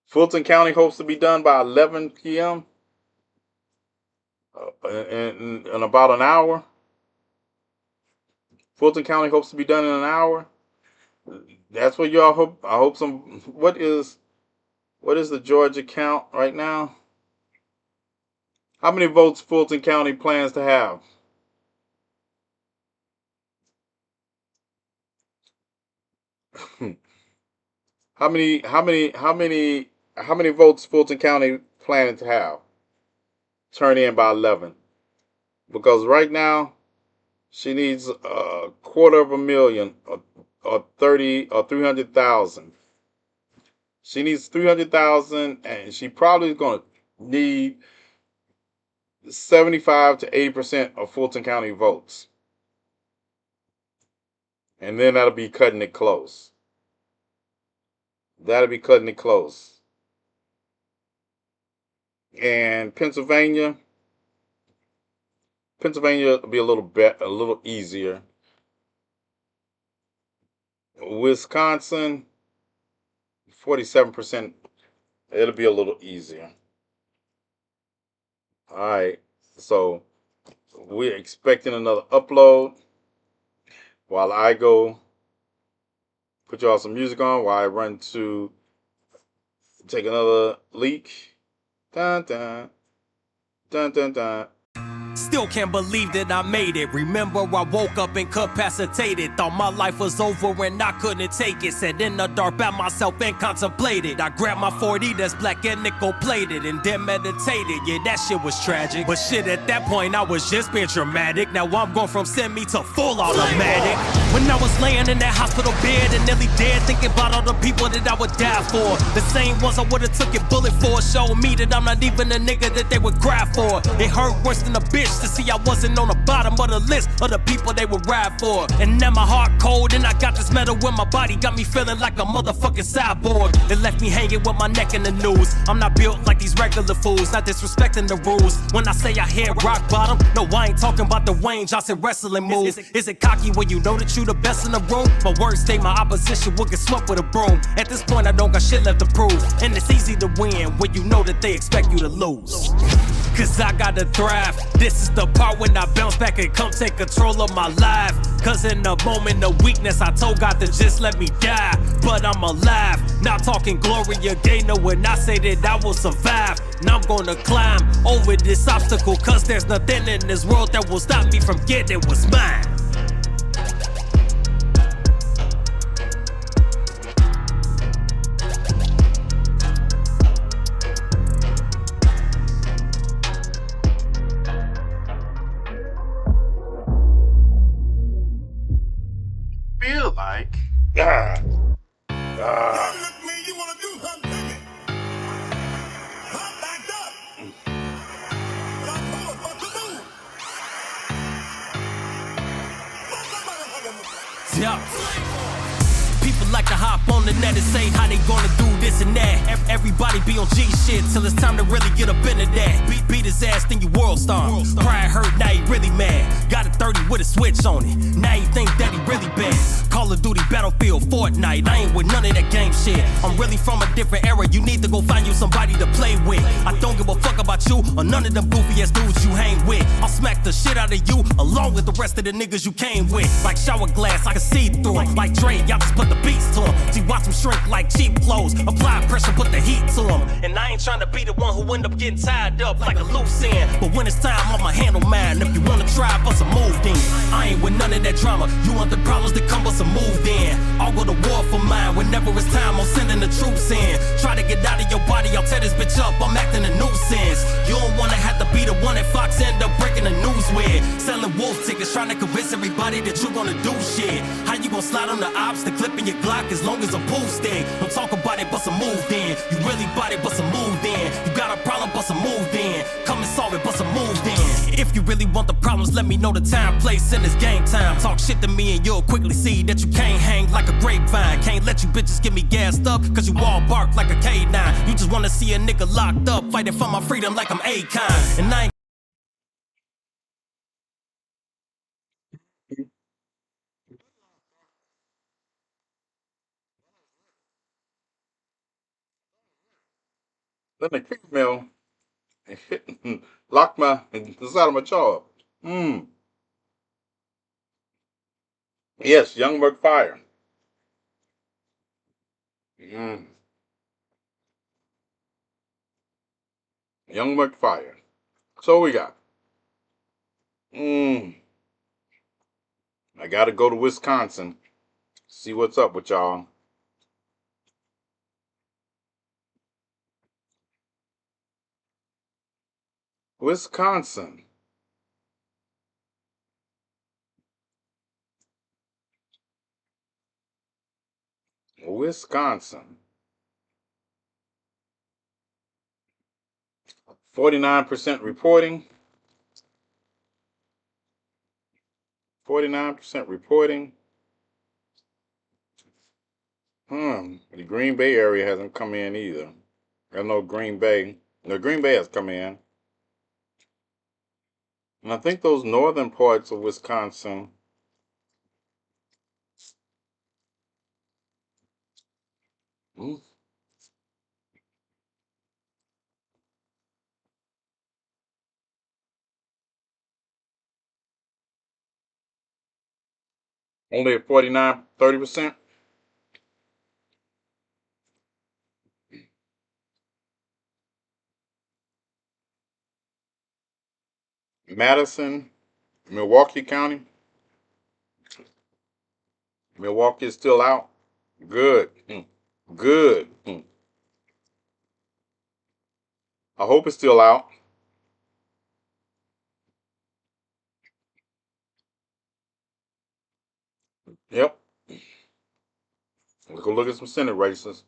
Fulton County hopes to be done by 11 p.m. In about an hour. Fulton County hopes to be done in an hour. That's what y'all hope. I hope some. What is the Georgia count right now? How many votes Fulton County plans to have? How many votes Fulton County planning to have? Turn in by 11. Because right now, she needs 250,000 or 300,000. She needs 300,000, and she probably is going to need 75 to 80% of Fulton County votes. And then that'll be cutting it close. And Pennsylvania will be a little easier. Wisconsin, 47%. It'll be a little easier. All right. So we're expecting another upload while I go put y'all some music on while I run to take another leak. Dun dun dun dun dun. Still can't believe that I made it. Remember, I woke up incapacitated. Thought my life was over and I couldn't take it. Sat in the dark by myself and contemplated. I grabbed my 40 that's black and nickel plated and then meditated. Yeah, that shit was tragic. But shit, at that point, I was just being dramatic. Now I'm going from semi to full automatic. When I was laying in that hospital bed and nearly dead, thinking about all the people that I would die for. The same ones I would've took a bullet for. Showed me that I'm not even a nigga that they would cry for. It hurt worse than a bitch to see I wasn't on the bottom of the list of the people they would ride for. And now my heart cold and I got this metal in my body, got me feeling like a motherfucking cyborg. It left me hanging with my neck in the news. I'm not built like these regular fools, not disrespecting the rules. When I say I hit rock bottom, no, I ain't talking about the Wayne Johnson wrestling moves. Is it cocky when you know that you the best in the room? My words say my opposition will get swept with a broom. At this point I don't got shit left to prove, and it's easy to win when you know that they expect you to lose. Cause I gotta thrive. This is the part when I bounce back and come take control of my life. Cause in the moment of weakness I told God to just let me die. But I'm alive, not talking Gloria Gaynor when I say that I will survive. Now I'm gonna climb over this obstacle, cause there's nothing in this world that will stop me from getting what's mine. Feel like You wanna do something to me? I'm backed up. But I told us what to do. Fuck somebody fucking Yeah. People like to hop on the net and say how they gonna do this and that. Everybody be on G shit till it's time to really get up into that. Beat his ass, then you world star. Pride hurt, now he really mad. Got a 30 with a switch on it. Now he think that he really bad. Call of Duty, Battlefield, Fortnite. I ain't with none of that game shit. I'm really from a different era. You need to go find you somebody to play with. I don't give a fuck about you or none of them goofy ass dudes you hang with. I'll smack the shit out of you along with the rest of the niggas you came with. Like shower glass, I can see through 'em. Like Dre, y'all just put the beats to 'em. See, watch them shrink like cheap clothes. Apply pressure, put the heat to 'em. And I ain't trying to be the one who end up getting tied up like a loose end. But when it's time, I'ma handle mine. If you wanna try, bust a move then. I ain't with none of that drama. You want the problems that come, bust a move then. I'll go to war for mine. Whenever it's time, I'm sending the troops in. Try to get out of your body, I'll tear this bitch up. I'm acting a nuisance. You don't wanna have to be the one that Fox end up breaking the news with. Selling wolf tickets, trying to convince everybody that you gonna do shit. How you gonna slide on the ops, the clip in your Glock as long as a pool stick? Don't talk about it, bust a move then. You really bought it, bust a move then. You got a problem, bust a move then. Come and solve it, bust a move then. If you really want the problems, let me know the time, place, and it's game time. Talk shit to me and you'll quickly see that you can't hang like a grapevine. Can't let you bitches get me gassed up, cause you all bark like a K9. You just wanna see a nigga locked up, fighting for my freedom like I'm Akon. And I ain't let me female and hit lock my inside of my jaw. Yes, Young McFire. Young McFire. So we got. I gotta go to Wisconsin. See what's up with y'all. Wisconsin. Wisconsin. 49% reporting. 49% reporting. The Green Bay area hasn't come in either. I know Green Bay. The Green Bay has come in. And I think those northern parts of Wisconsin. Only at 49, 30%. Madison, Milwaukee County. Milwaukee is still out. Good. Good. I hope it's still out. Yep. Let's go look at some Senate races.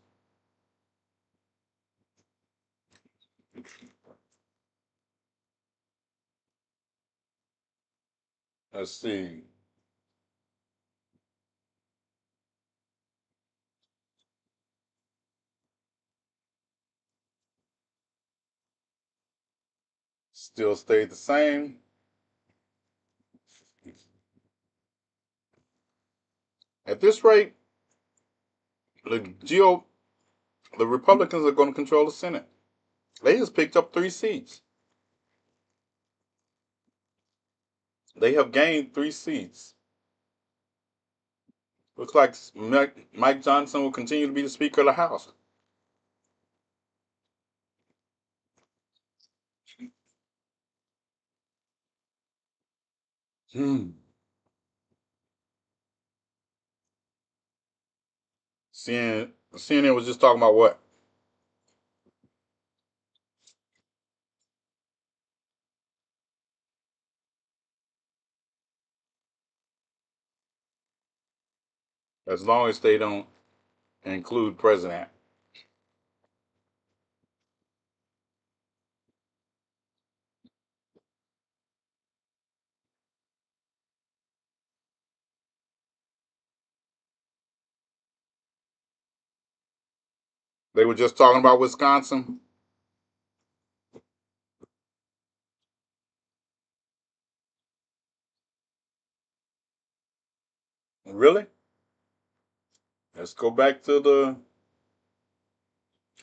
Let's see. Still stayed the same. At this rate, the Republicans are going to control the Senate. They just picked up 3 seats. They have gained 3 seats. Looks like Mike Johnson will continue to be the Speaker of the House. CNN was just talking about what? As long as they don't include president. They were just talking about Wisconsin. Really? Let's go back to the.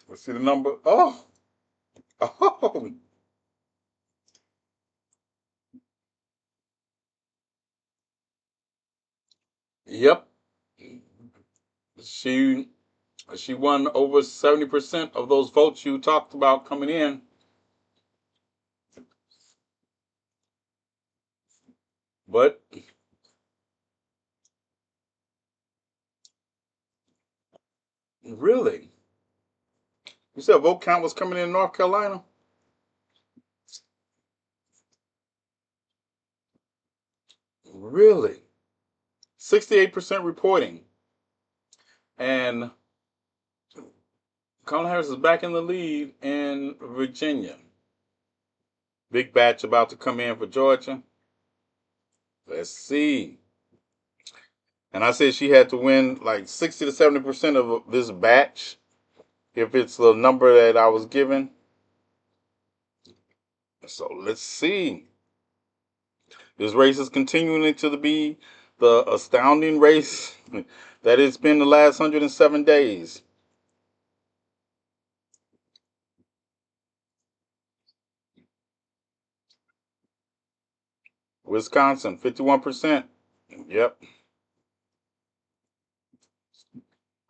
Let's see the number. Oh. Oh. Yep. She won over 70% of those votes you talked about coming in. But really, you said vote count was coming in North Carolina? Really? 68% reporting. And Kamala Harris is back in the lead in Virginia. Big batch about to come in for Georgia. Let's see. And I said she had to win like 60 to 70% of this batch if it's the number that I was given. So let's see. This race is continuing to be the astounding race that it's been the last 107 days. Wisconsin, 51%. Yep.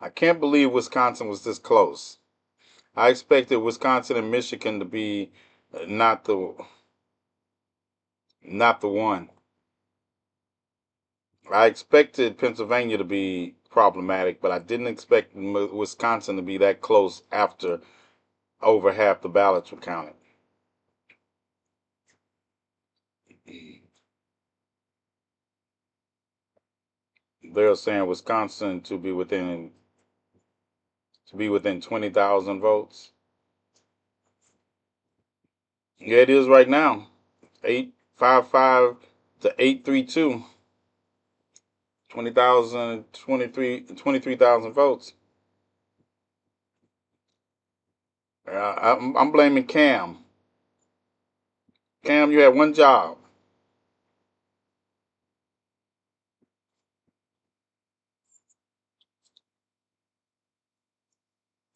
I can't believe Wisconsin was this close. I expected Wisconsin and Michigan to be not the one. I expected Pennsylvania to be problematic, but I didn't expect Wisconsin to be that close after over half the ballots were counted. They're saying Wisconsin to be within 20,000 votes. Yeah, it is right now. 855 to 832. 23,000 votes. I'm blaming Cam. Cam, you had one job.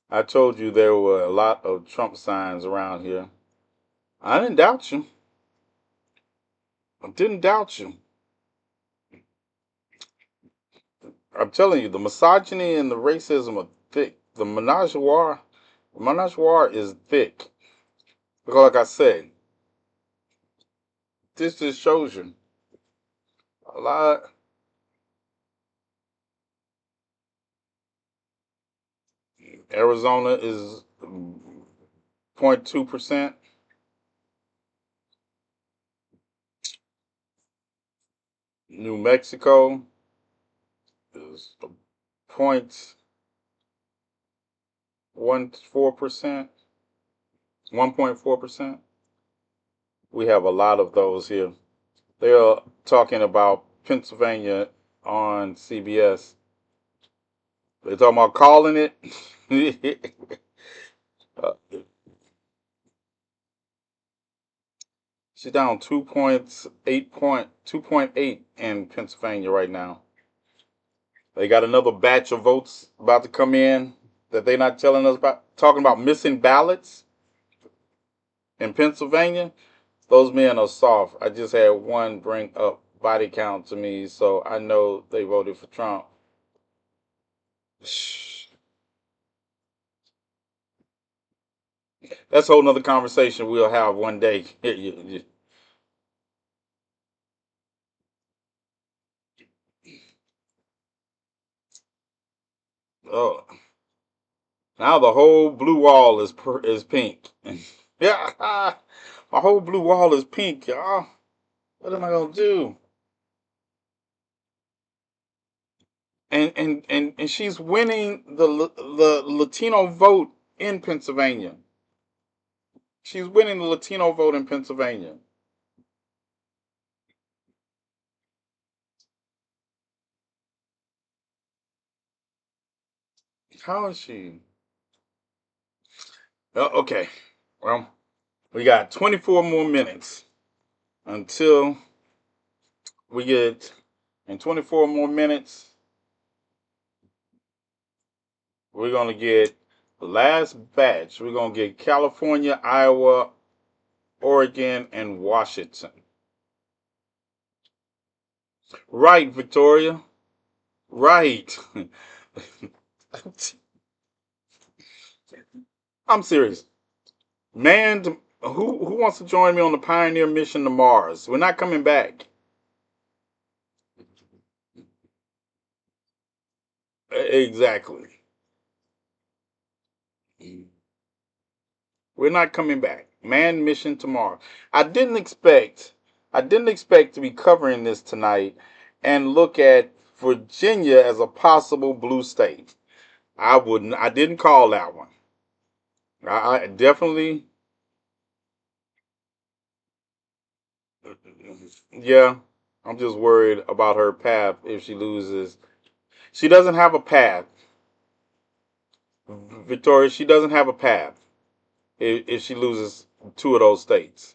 I told you there were a lot of Trump signs around here. I didn't doubt you. I didn't doubt you. I'm telling you, the misogyny and the racism are thick. The menage a trois is thick. Because like I said, this just shows you a lot. Arizona is 0.2%. New Mexico is 0.14%. 1.4%. We have a lot of those here. They are talking about Pennsylvania on CBS. They're talking about calling it. Uh, she's down 2.8 in Pennsylvania right now. They got another batch of votes about to come in that they're not telling us about. Talking about missing ballots in Pennsylvania. Those men are soft. I just had one bring up body count to me, so I know they voted for Trump. That's a whole nother conversation we'll have one day. Oh, now the whole blue wall is pink. Yeah, my whole blue wall is pink, y'all. What am I gonna do? And she's winning the Latino vote in Pennsylvania. She's winning the Latino vote in Pennsylvania. How is she? Oh, okay. Well, we got 24 more minutes until we get, in 24 more minutes, we're going to get the last batch. We're going to get California, Iowa, Oregon, and Washington. Right, Victoria. Right. I'm serious. Man, who wants to join me on the Pioneer mission to Mars? We're not coming back. Exactly. We're not coming back. Man mission to Mars. I didn't expect to be covering this tonight and look at Virginia as a possible blue state. I didn't call that one. I definitely, yeah. I'm just worried about her path if she loses. She doesn't have a path, Victoria. She doesn't have a path if she loses two of those states.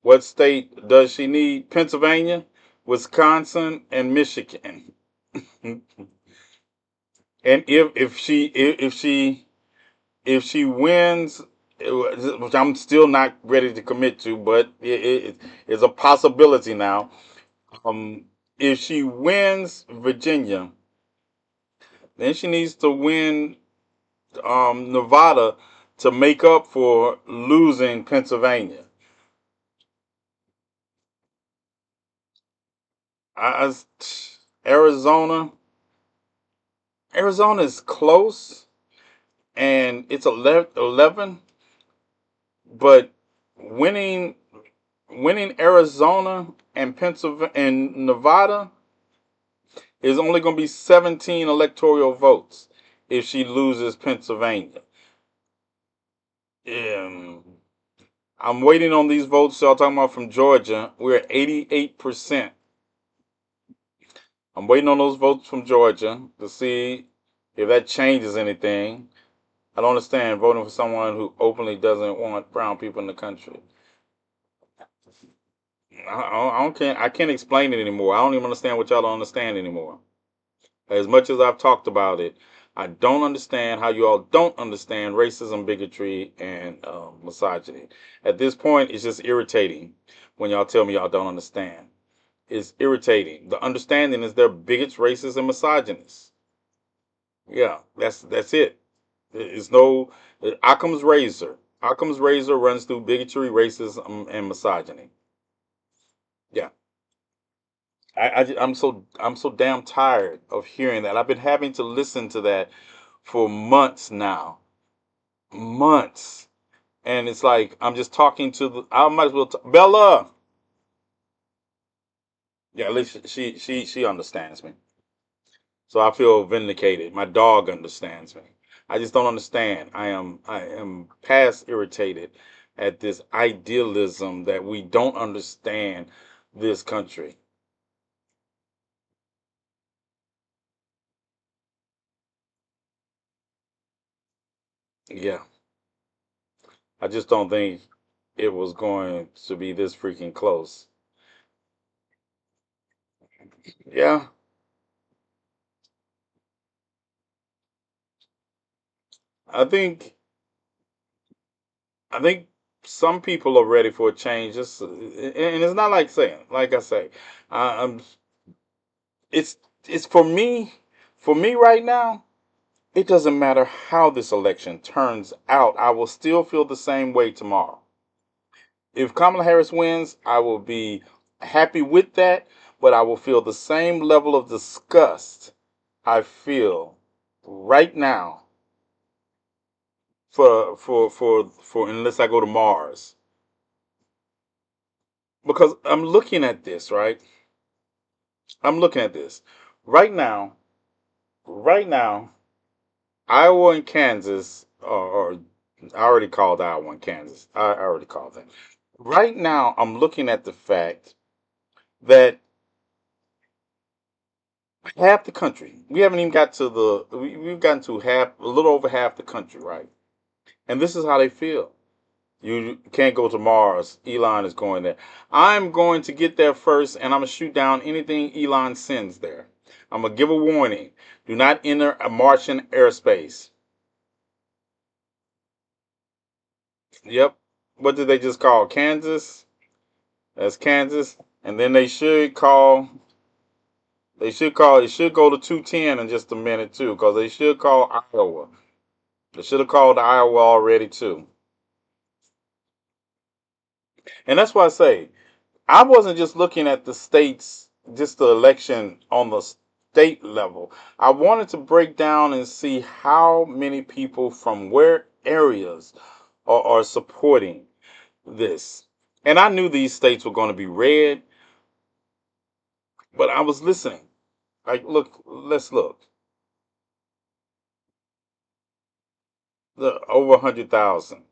What state does she need? Pennsylvania, Wisconsin, and Michigan. And if she wins, which I'm still not ready to commit to, but it's a possibility now. Um, if she wins Virginia, then she needs to win Nevada to make up for losing Pennsylvania. I, Arizona, Arizona is close, and it's 11, but winning Arizona and Pennsylvania and Nevada is only going to be 17 electoral votes if she loses Pennsylvania. I'm waiting on these votes. Y'all talking about from Georgia? We're at 88%. I'm waiting on those votes from Georgia to see if that changes anything. I don't understand voting for someone who openly doesn't want brown people in the country. I can't explain it anymore. I don't even understand what y'all don't understand anymore. As much as I've talked about it, I don't understand how you all don't understand racism, bigotry, and misogyny. At this point, it's just irritating when y'all tell me y'all don't understand. It's irritating. The understanding is they're bigots, racists, and misogynists. Yeah, that's it. It's no Occam's razor. Occam's razor runs through bigotry, racism, and misogyny. Yeah, I'm so damn tired of hearing that. I've been having to listen to that for months now, months, and it's like I'm just talking to the. I might as well Bella. Yeah, at least she understands me, so I feel vindicated. My dog understands me. I just don't understand. I am past irritated at this idealism that we don't understand this country. Yeah, I just don't think it was going to be this freaking close. Yeah, I think I think some people are ready for a change. And it's not like saying, like I say, I'm. It's it's for me right now. It doesn't matter how this election turns out. I will still feel the same way tomorrow. If Kamala Harris wins, I will be happy with that, but I will feel the same level of disgust I feel right now for unless I go to Mars. Because I'm looking at this, right? I'm looking at this. Right now, right now, Iowa and Kansas, or I already called Iowa and Kansas. I already called that. Right now, I'm looking at the fact that half the country, we haven't even got to we've gotten to half, a little over half the country, right? And this is how they feel. You can't go to Mars. Elon is going there. I'm going to get there first, and I'm going to shoot down anything Elon sends there. I'm going to give a warning. Do not enter a Martian airspace. Yep. What did they just call Kansas? That's Kansas. And then it should go to 210 in just a minute too, because they should call Iowa. They should have called Iowa already too. And that's why I say I wasn't just looking at the states, just the election on the state level. I wanted to break down and see how many people from where areas are supporting this. And I knew these states were going to be red, but I was listening. Like, look, let's look. The over 100,000,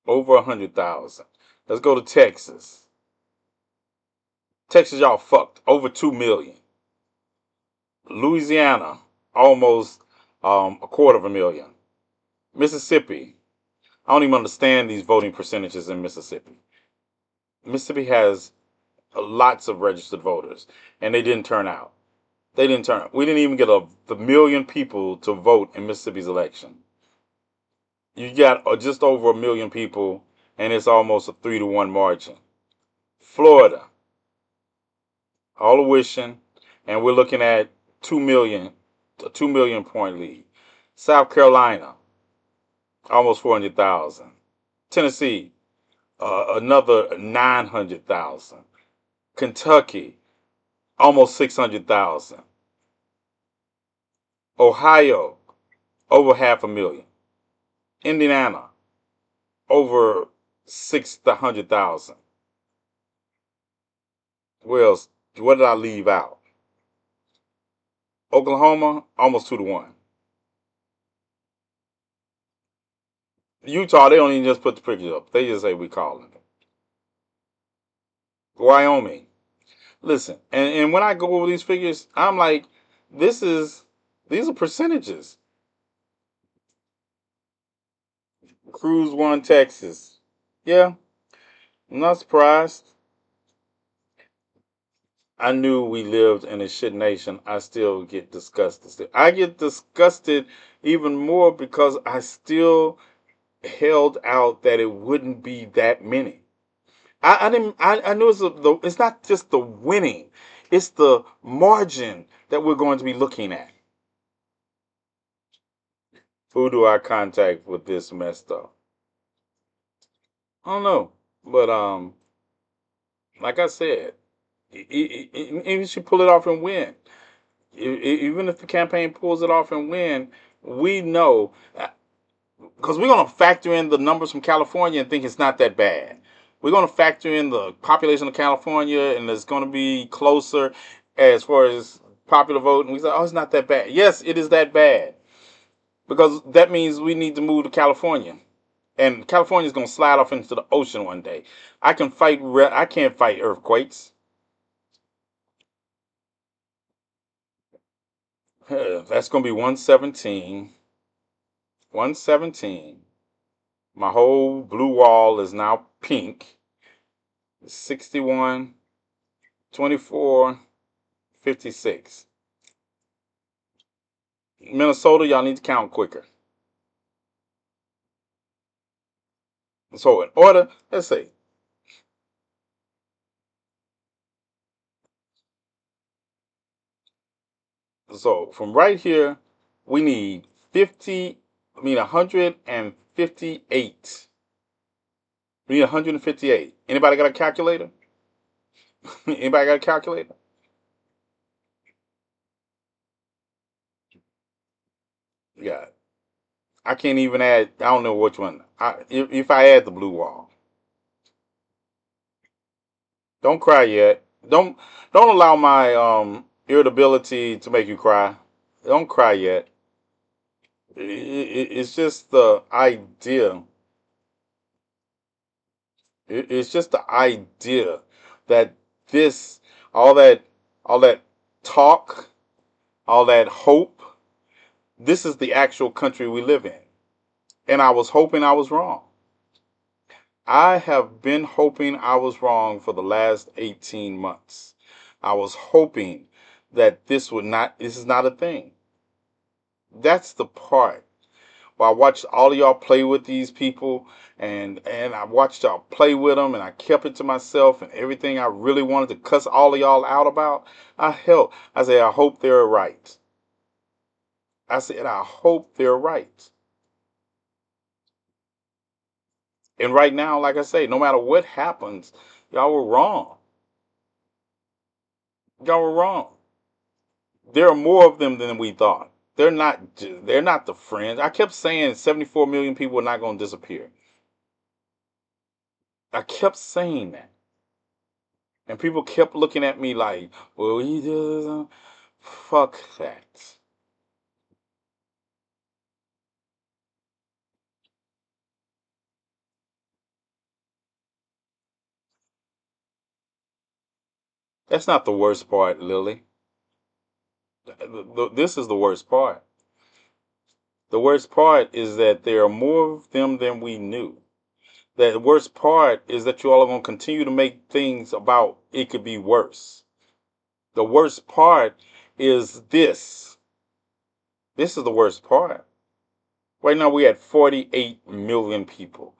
over 100,000. Let's go to Texas. Texas, y'all fucked over 2 million. Louisiana, almost a quarter of a million. Mississippi, I don't even understand these voting percentages in Mississippi. Mississippi has lots of registered voters, and they didn't turn out. They didn't turn out. We didn't even get the million people to vote in Mississippi's election. You got just over a million people, and it's almost a 3-to-1 margin. Florida, all the wishing, and we're looking at 2 million, a 2 million point lead. South Carolina, almost 400,000. Tennessee, another 900,000. Kentucky, almost 600,000. Ohio, over half a million. Indiana, over 600,000. Well, what did I leave out? Oklahoma, almost 2-to-1. Utah, they don't even just put the pictures up. They just say we calling it. Wyoming. Listen, and when I go over these figures, I'm like, this is these are percentages. Cruz won Texas. Yeah, I'm not surprised. I knew we lived in a shit nation. I still get disgusted. I get disgusted even more because I still held out that it wouldn't be that many. I knew it's not just the winning, it's the margin that we're going to be looking at. Who do I contact with this messed up? I don't know, but like I said, even if you pull it off and win, even if the campaign pulls it off and win, we know because we're going to factor in the numbers from California and think it's not that bad. We're going to factor in the population of California and it's going to be closer as far as popular vote. And we say, oh, it's not that bad. Yes, it is that bad because that means we need to move to California. And California is going to slide off into the ocean one day. I can't fight earthquakes. That's going to be 117. 117. My whole blue wall is now pink. 61, 24, 56. Minnesota, y'all need to count quicker. So in order, let's see. So from right here, we need 158. We need 158. Anybody got a calculator? Anybody got a calculator? Yeah. I can't even add. I don't know which one. If I add the blue wall, don't cry yet. Don't allow my irritability to make you cry. Don't cry yet. It's just the idea. It's just the idea that this, all that, all that talk, all that hope. This is the actual country we live in, and I was hoping I was wrong. I have been hoping I was wrong for the last 18 months. I was hoping that this is not a thing. That's the part. Well, I watched all of y'all play with these people and I watched y'all play with them and I kept it to myself and everything I really wanted to cuss all of y'all out about. I said, I hope they're right. I said, I hope they're right. And right now, like I say, no matter what happens, y'all were wrong. Y'all were wrong. There are more of them than we thought. They're not the friends. I kept saying 74 million people are not going to disappear. I kept saying that. And people kept looking at me like, well, he doesn't. Fuck that. That's not the worst part, Lily. This is the worst part. The worst part is that there are more of them than we knew. The worst part is that you all are going to continue to make things about it could be worse. The worst part is this. This is the worst part. Right now, we're at 48 million people.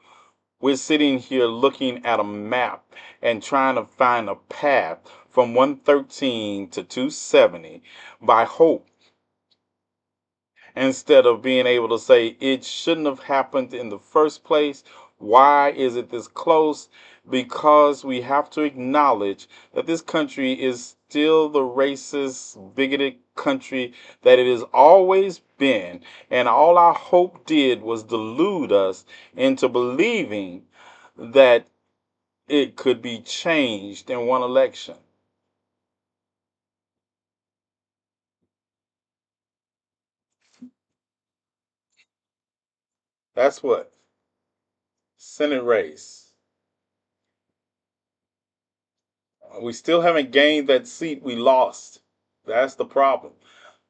We're sitting here looking at a map and trying to find a path from 113 to 270 by hope instead of being able to say it shouldn't have happened in the first place. Why is it this close? Because we have to acknowledge that this country is still the racist, bigoted country that it has always been. And all our hope did was delude us into believing that it could be changed in one election. That's what Senate race. We still haven't gained that seat we lost. That's the problem.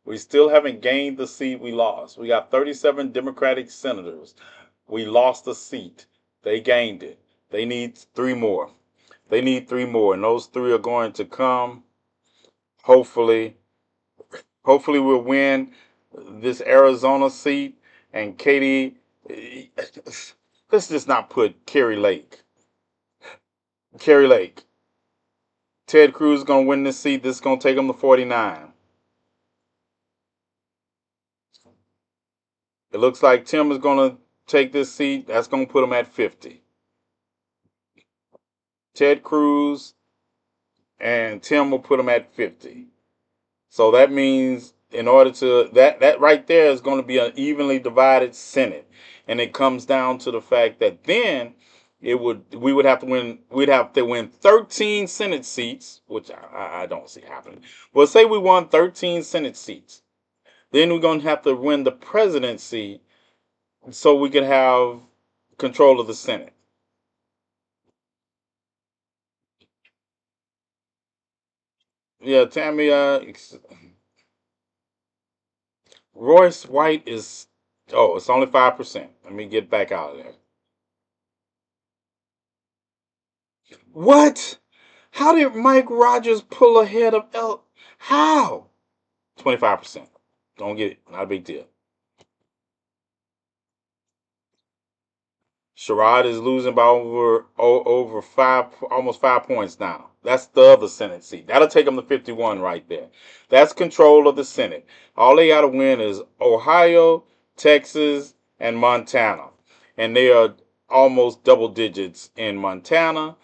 We still haven't gained the seat we lost. We got 37 Democratic senators. We lost a seat. They gained it. They need three more. They need three more, and those three are going to come. Hopefully, we'll win this Arizona seat. And Katie, Let's just not put Kerry Lake. Kerry Lake. Ted Cruz is going to win this seat. This is going to take him to 49. It looks like Tim is going to take this seat. That's going to put him at 50. Ted Cruz and Tim will put him at 50. So that means in order to that right there is going to be an evenly divided Senate, and it comes down to the fact that then we'd have to win 13 Senate seats, which I don't see happening. Well, say we won 13 Senate seats, then we're going to have to win the presidency so we can have control of the Senate. Yeah, Tammy. Royce White is. Oh, it's only 5%. Let me get back out of there. What? How did Mike Rogers pull ahead of How? 25%. Don't get it. Not a big deal. Sherrod is losing by over almost 5 points now. That's the other Senate seat. That'll take them to 51 right there. That's control of the Senate. All they got to win is Ohio, Texas, and Montana. And they are almost double digits in Montana.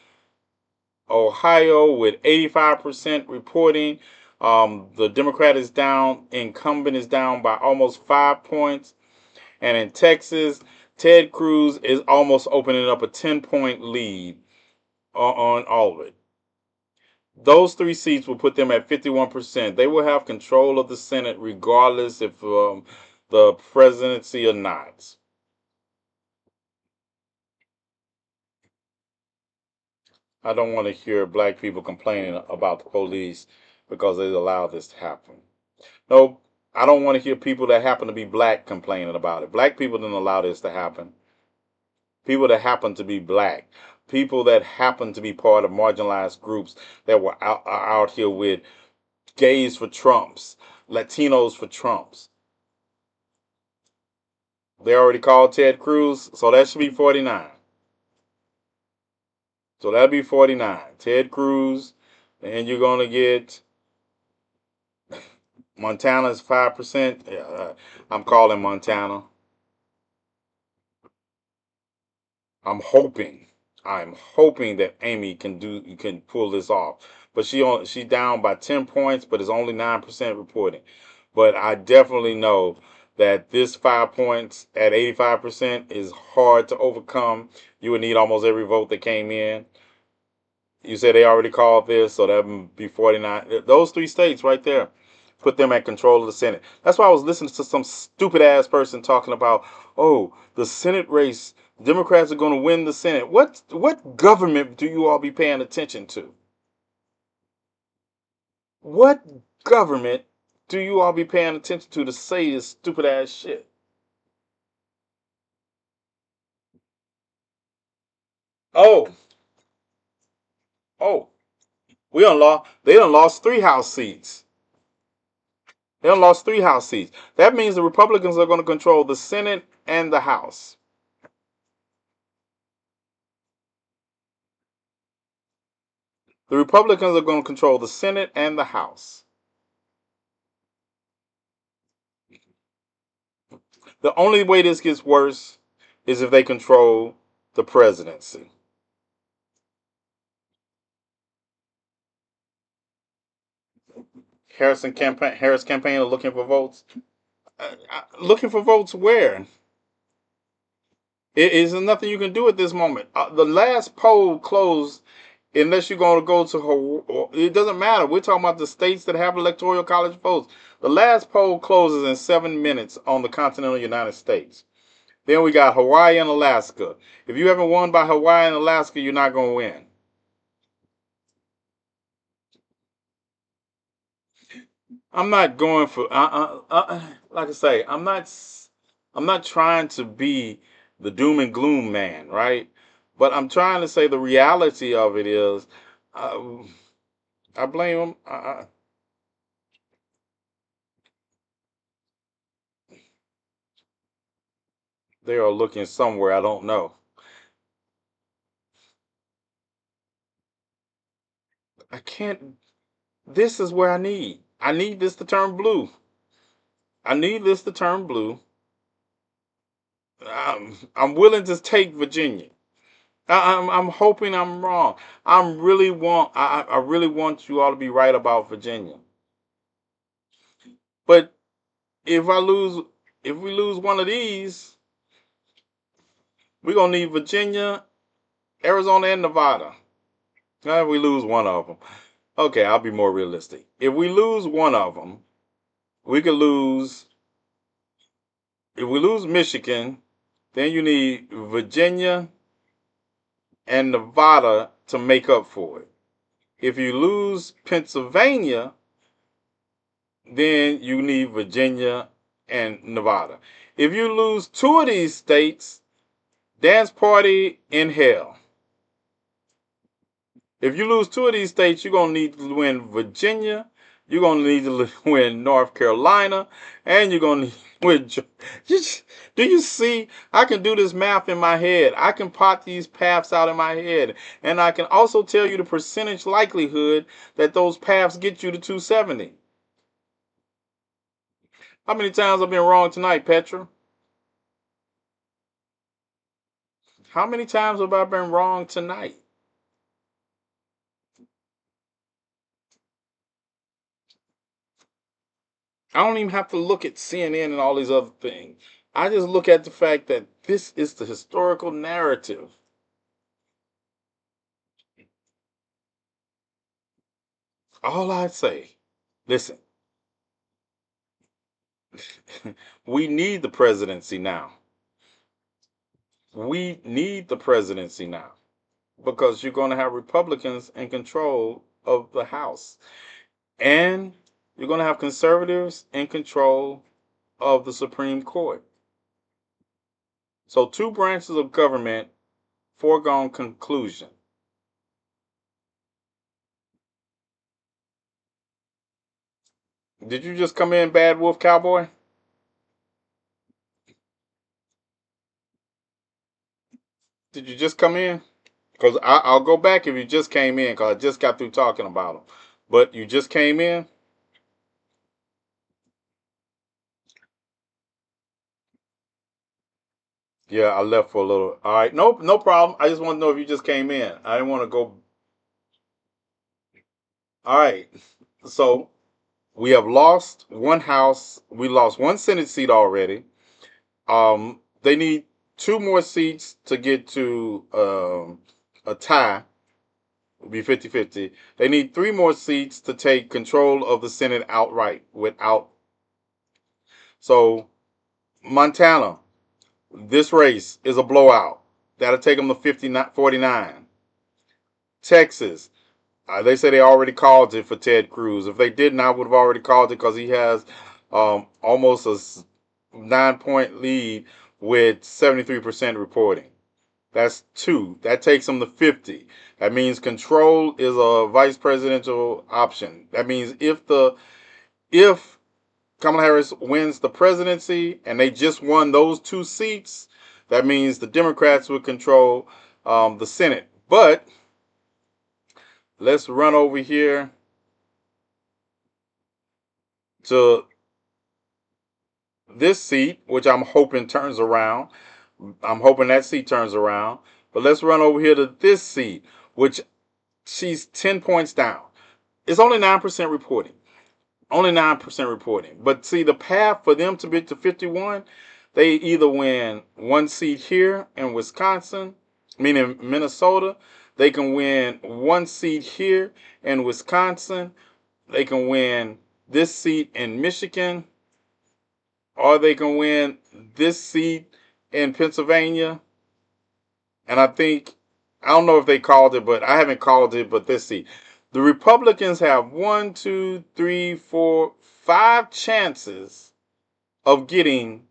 Ohio with 85% reporting. The Democrat is down. Incumbent is down by almost 5 points. And in Texas, Ted Cruz is almost opening up a 10-point lead on all of it. Those three seats will put them at 51%. They will have control of the Senate regardless if the presidency or not. I don't want to hear black people complaining about the police because they allowed this to happen. No, I don't want to hear people that happen to be black complaining about it. Black people didn't allow this to happen. People that happen to be black, people that happen to be part of marginalized groups that were out here with gays for Trumps, Latinos for Trumps. They already called Ted Cruz, so that should be 49. So that'll be 49. Ted Cruz, and you're going to get Montana's 5%. I'm calling Montana. I'm hoping that Amy can pull this off. But she down by 10 points, but it's only 9% reporting. But I definitely know that this 5 points at 85% is hard to overcome. You would need almost every vote that came in. You said they already called this, so that would be 49. Those three states right there put them at control of the Senate. That's why I was listening to some stupid ass person talking about, oh, the Senate race, Democrats are going to win the Senate. What government do you all be paying attention to? What government do you all be paying attention to say this stupid ass shit? Oh, they done lost 3 House seats. They done lost 3 House seats. That means the Republicans are going to control the Senate and the House. The Republicans are going to control the Senate and the House. The only way this gets worse is if they control the presidency. Harris campaign are looking for votes. Looking for votes where? It is nothing you can do at this moment. The last poll closed. Unless you're going to go to Hawaii, it doesn't matter. We're talking about the states that have electoral college votes. The last poll closes in 7 minutes on the continental United States. Then we got Hawaii and Alaska. If you haven't won by Hawaii and Alaska, you're not going to win. I'm not going for like I say, I'm not trying to be the doom and gloom man, right? But I'm trying to say the reality of it is, I blame them. They are looking somewhere, I don't know. I can't. This is where I need. I need this to turn blue. I need this to turn blue. I'm willing to take Virginia. I'm hoping I'm wrong. I really want you all to be right about Virginia. But if we lose one of these, we're gonna need Virginia, Arizona, and Nevada. If we lose one of them, okay, I'll be more realistic. If we lose one of them, we could lose. If we lose Michigan, then you need Virginia and Nevada to make up for it. If you lose Pennsylvania, then you need Virginia and Nevada. If you lose two of these states, dance party in hell. If you lose two of these states, you're going to need to win Virginia, you're going to need to win North Carolina, and you're going to win. Do you see? I can do this math in my head. I can plot these paths out in my head. And I can also tell you the percentage likelihood that those paths get you to 270. How many times I've been wrong tonight, Petra? How many times have I been wrong tonight? I don't even have to look at CNN and all these other things. I just look at the fact that this is the historical narrative. All I say, listen, we need the presidency now. We need the presidency now because you're going to have Republicans in control of the House. And you're going to have conservatives in control of the Supreme Court. So two branches of government, foregone conclusion. Did you just come in, Bad Wolf Cowboy? Did you just come in? Because I'll go back if you just came in, because I just got through talking about them. But you just came in? Yeah, I left for a little. All right, no problem. I just want to know if you just came in. I didn't want to go. All right, so we have lost one House. We lost one Senate seat already. They need two more seats to get to a tie. It'll be 50-50. They need three more seats to take control of the Senate outright without. So Montana, this race is a blowout. That'll take them to 49. Texas, they say they already called it for Ted Cruz. If they didn't, I would have already called it because he has almost a 9-point lead with 73% reporting. That's 2. That takes him to 50. That means control is a vice presidential option. That means if Kamala Harris wins the presidency and they just won those 2 seats, that means the Democrats would control the Senate. But let's run over here to this seat, which I'm hoping turns around. I'm hoping that seat turns around. But let's run over here to this seat, which she's 10 points down. It's only 9% reporting. Only 9% reporting. But see, the path for them to get to 51, they either win one seat here in Wisconsin, meaning Minnesota. They can win one seat here in Wisconsin. They can win this seat in Michigan. Or they can win this seat in Pennsylvania. And I don't know if they called it, but I haven't called it, but this seat. The Republicans have 1, 2, 3, 4, 5 chances of getting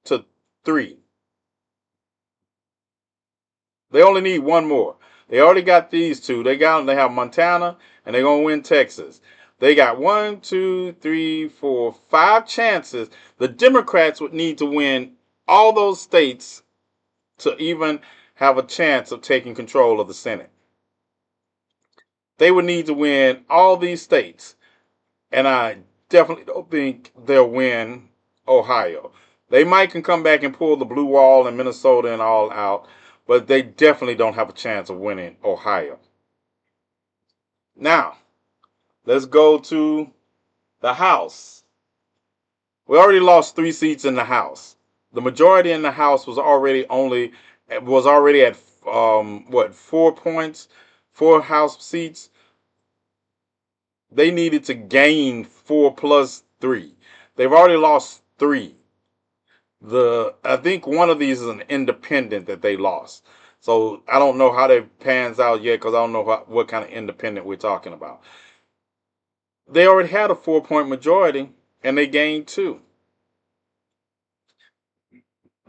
to 3. They only need one more. They already got these 2. They have Montana, and they're going to win Texas. They got 1, 2, 3, 4, 5 chances. The Democrats would need to win all those states to even have a chance of taking control of the Senate. They would need to win all these states. And I definitely don't think they'll win Ohio. They might can come back and pull the blue wall in Minnesota and all out, but they definitely don't have a chance of winning Ohio. Now, let's go to the House. We already lost 3 seats in the House. The majority in the House was already at 4 points, 4 House seats. They needed to gain 4 plus 3. They've already lost 3. I think one of these is an independent that they lost. So I don't know how that pans out yet because I don't know what kind of independent we're talking about. They already had a 4-point majority and they gained 2.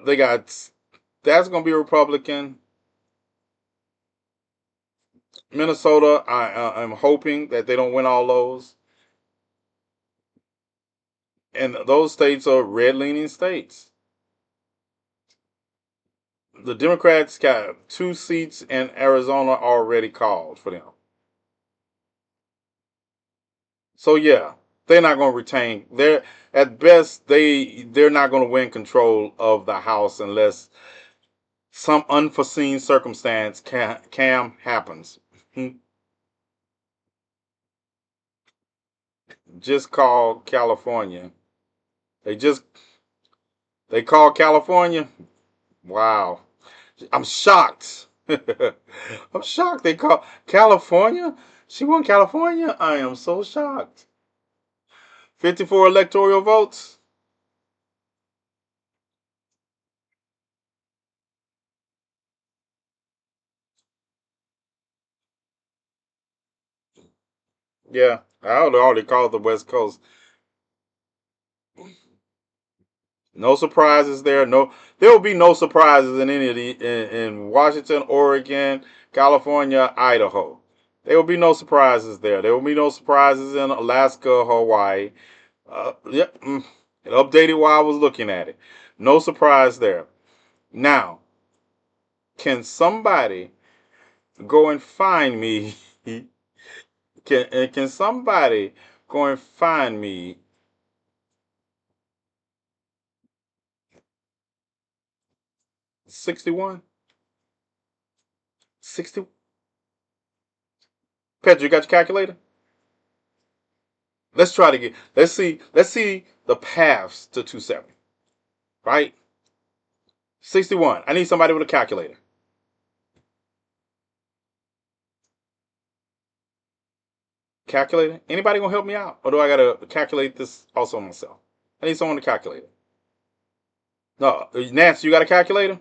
That's going to be a Republican. Minnesota, I'm hoping that they don't win all those. And those states are red-leaning states. The Democrats got 2 seats in Arizona already called for them. So yeah, they're not going to retain. At best they're not going to win control of the House unless some unforeseen circumstance happens. Just call California. They call California. Wow. I'm shocked. I'm shocked they call California. She won California. I am so shocked. 54 electoral votes. Yeah, I would already called the West Coast. No surprises there. No, there will be no surprises in any of in Washington, Oregon, California, Idaho. There will be no surprises there. There will be no surprises in Alaska, Hawaii. Yep, it updated while I was looking at it. No surprise there. Now, can somebody go and find me? Can somebody go and find me 61? 60? Pedro, you got your calculator? Let's try to let's see the paths to 270. Right? 61. I need somebody with a calculator. Calculator? Anybody gonna help me out? Or do I gotta calculate this also myself? I need someone to calculate it. No, Nancy, you got a calculator?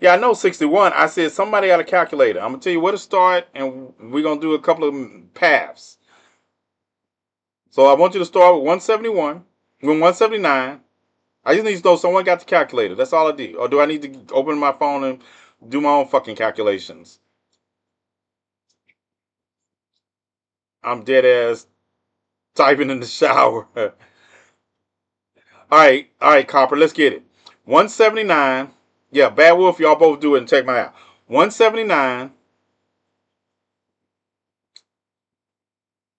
Yeah, I know 61. I said somebody got a calculator. I'm gonna tell you where to start, and we're gonna do a couple of paths. So I want you to start with 171, then 179. I just need to know someone got the calculator. That's all I need. Or do I need to open my phone and do my own fucking calculations? I'm dead ass typing in the shower. All right, Copper, let's get it. 179. Yeah, Bad Wolf, y'all both do it and check my out. 179,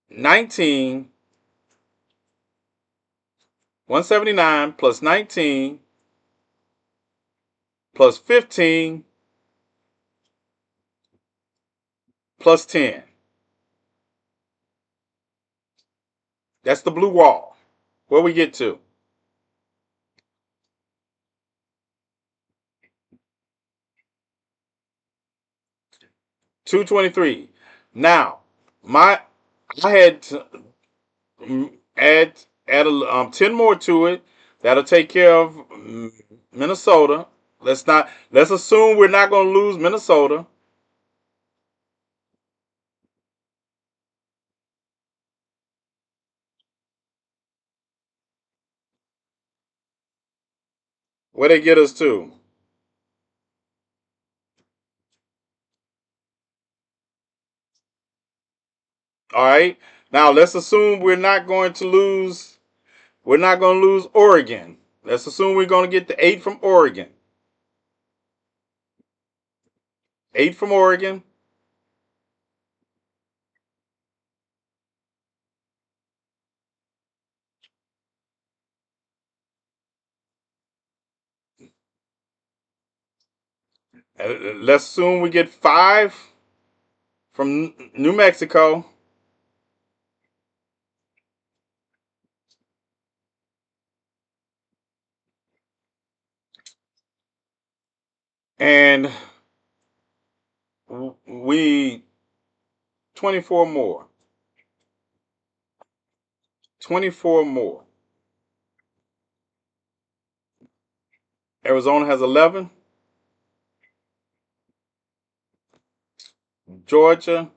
19, 179 plus 19 plus 15 plus 10. That's the blue wall. Where we get to? $223. Now, I had to add 10 more to it. That'll take care of Minnesota. Let's assume we're not going to lose Minnesota. Where they get us to? All right. Now let's assume we're not going to lose Oregon. Let's assume we're going to get the 8 from Oregon. 8 from Oregon. Let's assume we get 5 from New Mexico. And we 24 more. 24 more. Arizona has 11. Georgia,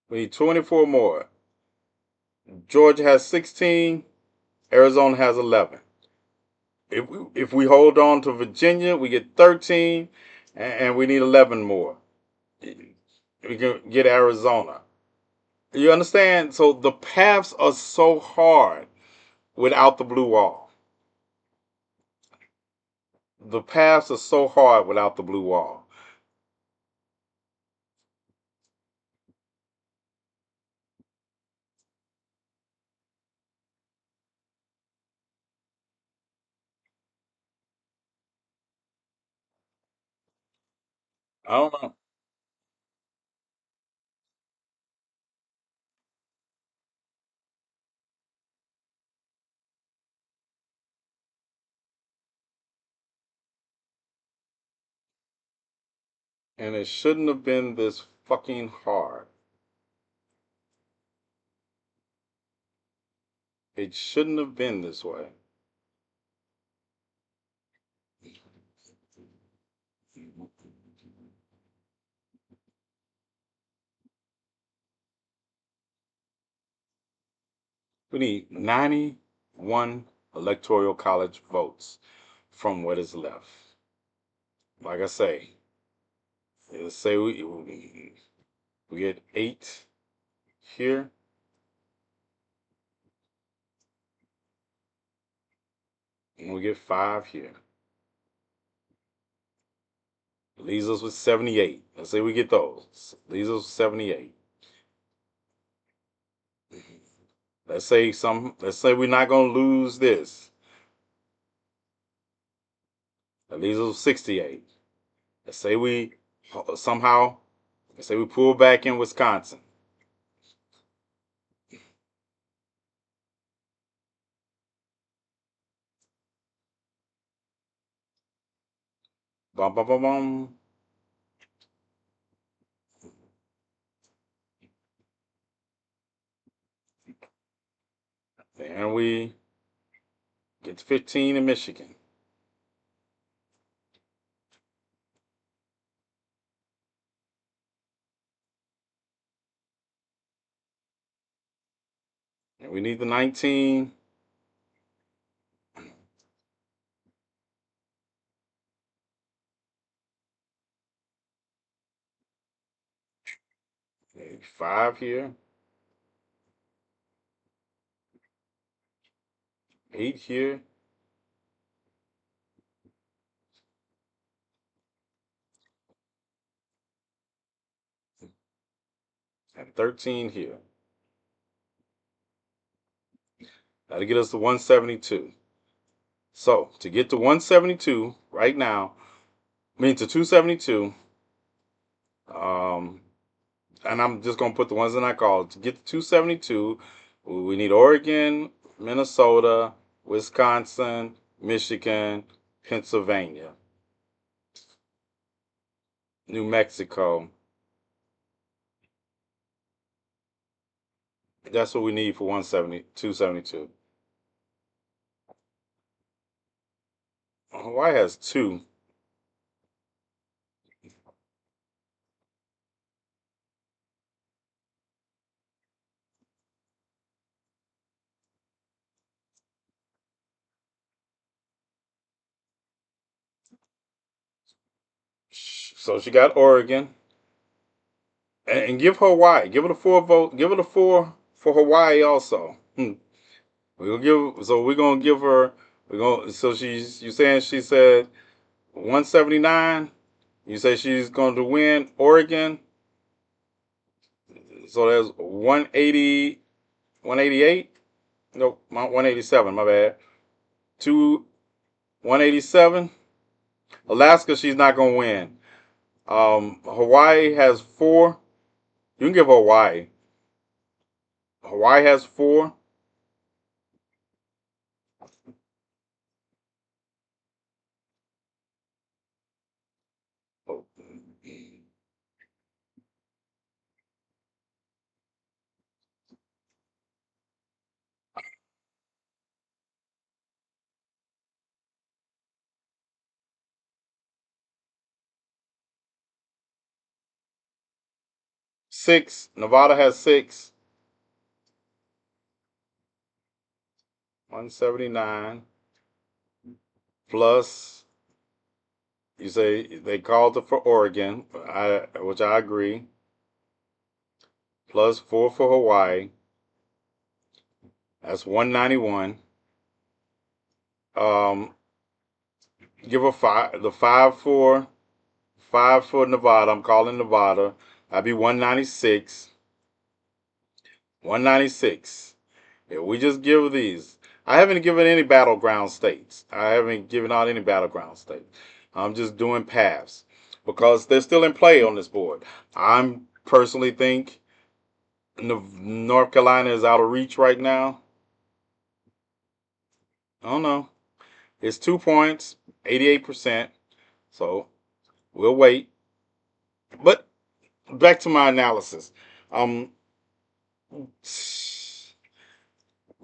we need 24 more. Georgia has 16. Arizona has 11. If we hold on to Virginia, we get 13, and we need 11 more. We can get Arizona. You understand? So the paths are so hard without the blue wall. The paths are so hard without the blue wall. I don't know. And it shouldn't have been this fucking hard. It shouldn't have been this way. We need 91 electoral college votes from what is left. Like I say, let's say we get 8 here. And we get 5 here. Leaves us with 78. Let's say we get those. Leaves us with 78. Let's say we're not gonna lose this. That leaves us with 68. Let's say we somehow, let's say we pull back in Wisconsin. Bum bum bum bum. And we get 15 in Michigan. And we need the 19. Okay, 5 here. 8 here. And 13 here. That'll get us to 172. So to get to 172 right now, to 272, and I'm just gonna put the ones that I called. To get to 272, we need Oregon, Minnesota, Wisconsin, Michigan, Pennsylvania, New Mexico. That's what we need for 272. Hawaii has 2. So she got Oregon. And give Hawaii. Give it a 4 vote. Give it a 4 for Hawaii also. We're gonna give her. We're gonna. So you saying she said 179. You say she's going to win Oregon. So there's 180, 188. Nope, 187. My bad. 187. Alaska, she's not going to win. Hawaii has 4. You can give Hawaii. Hawaii has 4. Oh. 6. Nevada has 6. 179 plus. You say they called it for Oregon, which I agree. Plus 4 for Hawaii. That's 191. Give her 5. The 5 for Nevada. I'm calling Nevada. That'd be 196. 196. If we just give these, I haven't given any battleground states. I haven't given out any battleground states. I'm just doing paths because they're still in play on this board. I'm personally think North Carolina is out of reach right now. I don't know. It's 2 points, 88%. So we'll wait. But back to my analysis.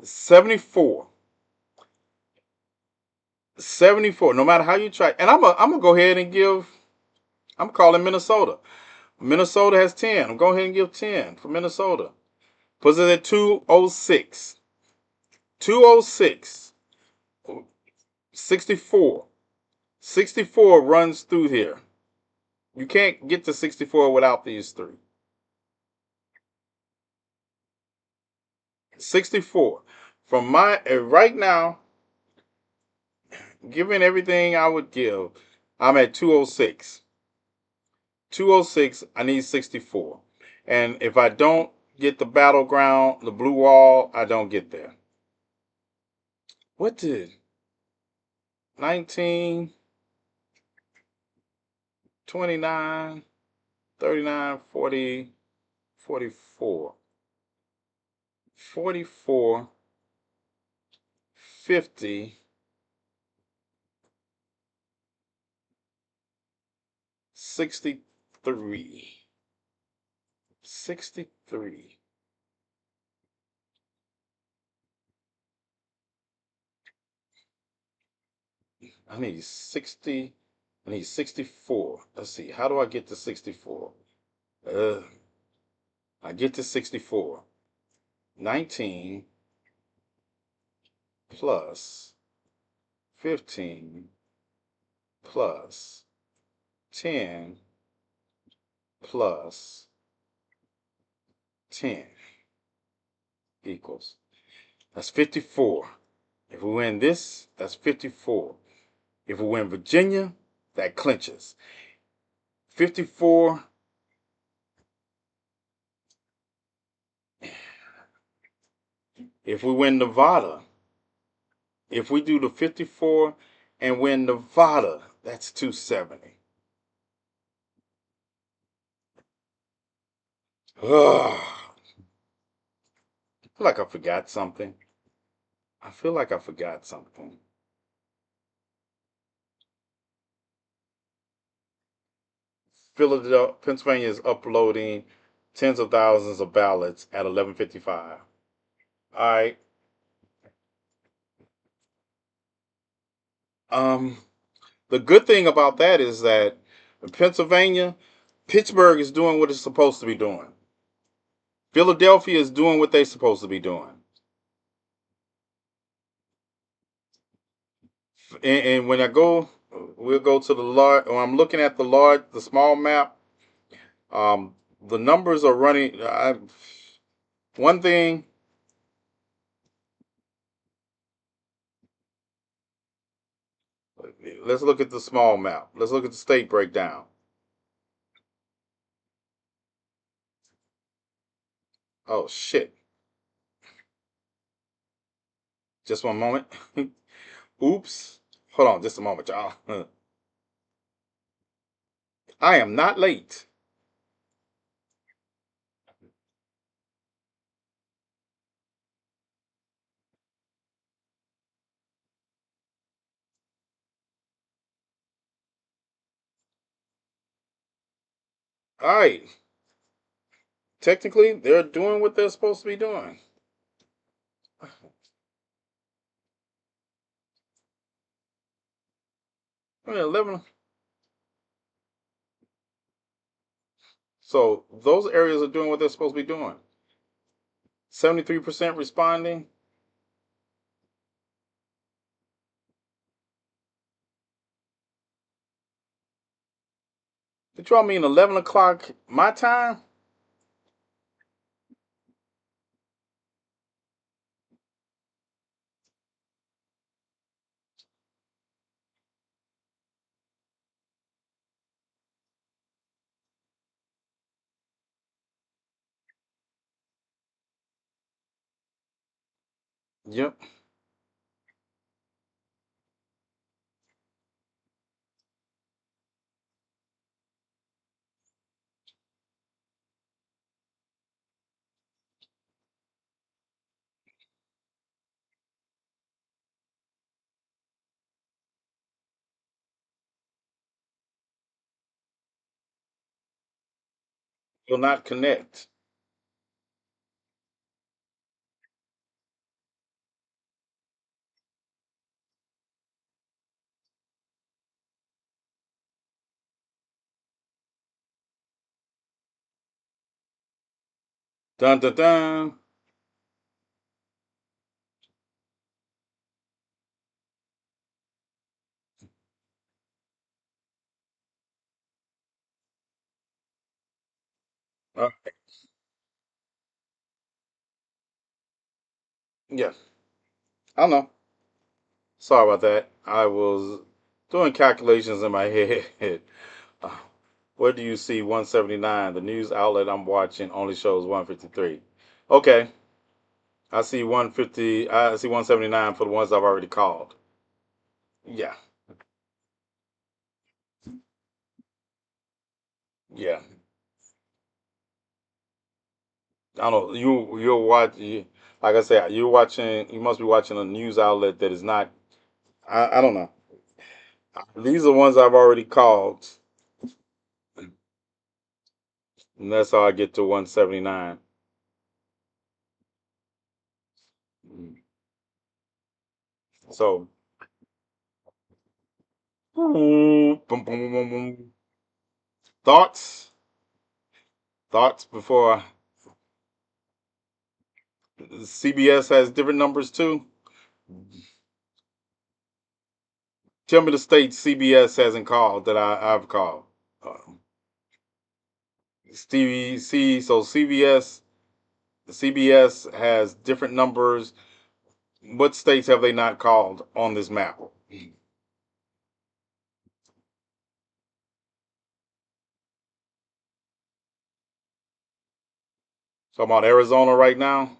74. 74. No matter how you try. And I'm gonna go ahead and I'm calling Minnesota. Minnesota has 10. I'm going ahead and give 10 for Minnesota. Puts it at 206. 206. 64. 64 runs through here. You can't get to 64 without these 3. 64. From my right now, given everything I would give, I'm at 206. 206, I need 64. And if I don't get the battleground, the blue wall, I don't get there. What did 19, 29, 39, 40, 44, 44, 50, 63. 63. I need 60. I need 64. Let's see. How do I get to 64? I get to 64. 19 plus 15 plus 10 plus 10 equals. That's 54. If we win this, that's 54. If we win Virginia, that clinches. 54. If we win Nevada, if we do the 54 and win Nevada, that's 270. Ugh. I feel like I forgot something. Philadelphia, Pennsylvania is uploading tens of thousands of ballots at 11:55. All right. The good thing about that is that in Pennsylvania, Pittsburgh is doing what it's supposed to be doing. Philadelphia is doing what they're supposed to be doing. And when we'll go to the large. When I'm looking at the small map, the numbers are running. One thing. Let's look at the small map. Let's look at the state breakdown. Oh shit. Just one moment. Oops. Hold on just a moment, y'all. I am not late. All right. Technically, they're doing what they're supposed to be doing. I mean, 11. So those areas are doing what they're supposed to be doing. 73% responding. Did y'all mean 11 o'clock my time? Yep. Will not connect. Dun dun dun. Uh, yeah. I know. Sorry about that. I was doing calculations in my head. Uh, Where do you see 179? The news outlet I'm watching only shows 153. Okay. I see 150. I see 179 for the ones I've already called. Yeah. Yeah. I don't know. You're watching. Like I said, you're watching. You must be watching a news outlet that is not. I don't know. These are ones I've already called, and that's how I get to 179. So, boom, boom, boom, boom, boom. Thoughts? Thoughts before CBS has different numbers too? Tell me the states CBS hasn't called that I've called. Uh, Stevie C. So CBS has different numbers. What states have they not called on this map? So I'm on Arizona right now.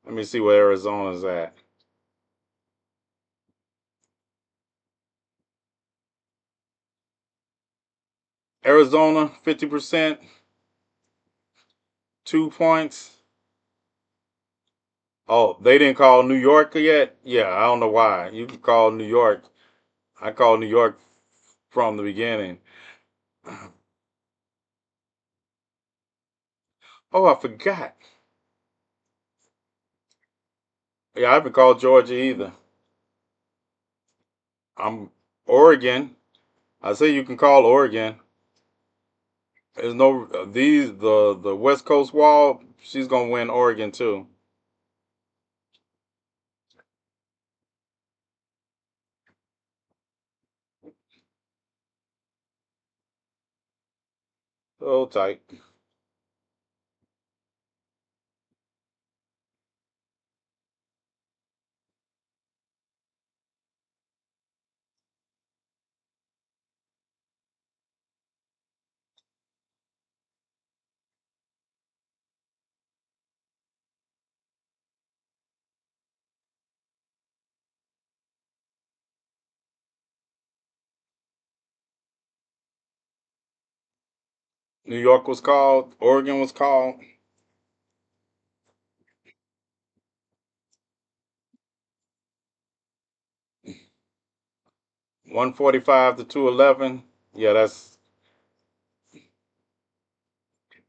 Let me see where Arizona's at. Arizona, 50%, 2 points. Oh, they didn't call New York yet? Yeah, I don't know why. You can call New York. I called New York from the beginning. Oh, I forgot. Yeah, I haven't called Georgia either. I'm Oregon. I say you can call Oregon. There's no the West Coast Wall. She's gonna win Oregon too. So tight. New York was called. Oregon was called. $145 to $211. Yeah, that's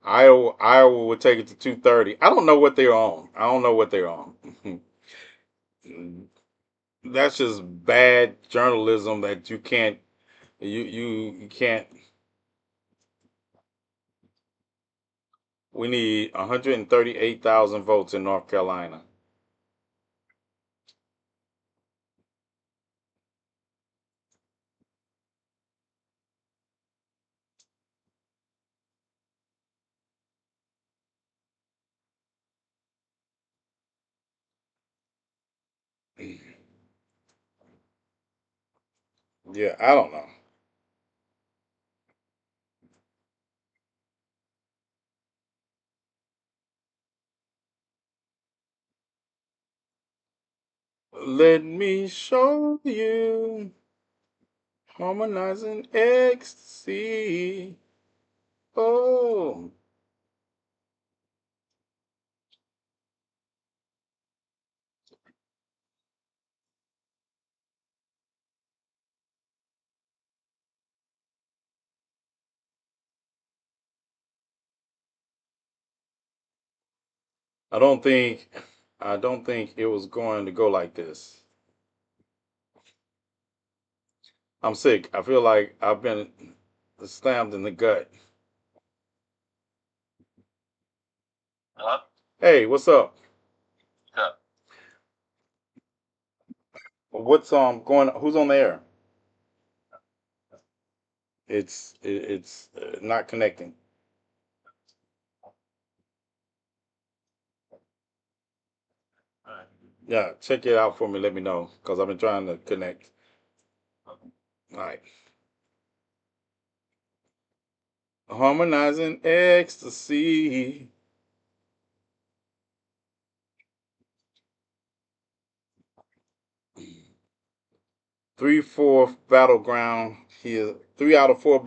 Iowa. Iowa would take it to $230. I don't know what they're on. I don't know what they're on. That's just bad journalism that you can't. You can't. We need 138,000 votes in North Carolina. Yeah, I don't know. Let me show you harmonizing ecstasy. Oh, I don't think, I don't think it was going to go like this. I'm sick. I feel like I've been slammed in the gut. Hello? Hey, what's up? Good. What's going? Who's on the air? It's not connecting. All right. Yeah, check it out for me. Let me know because I've been trying to connect. All right, harmonizing ecstasy. 3-4 battleground here. 3-4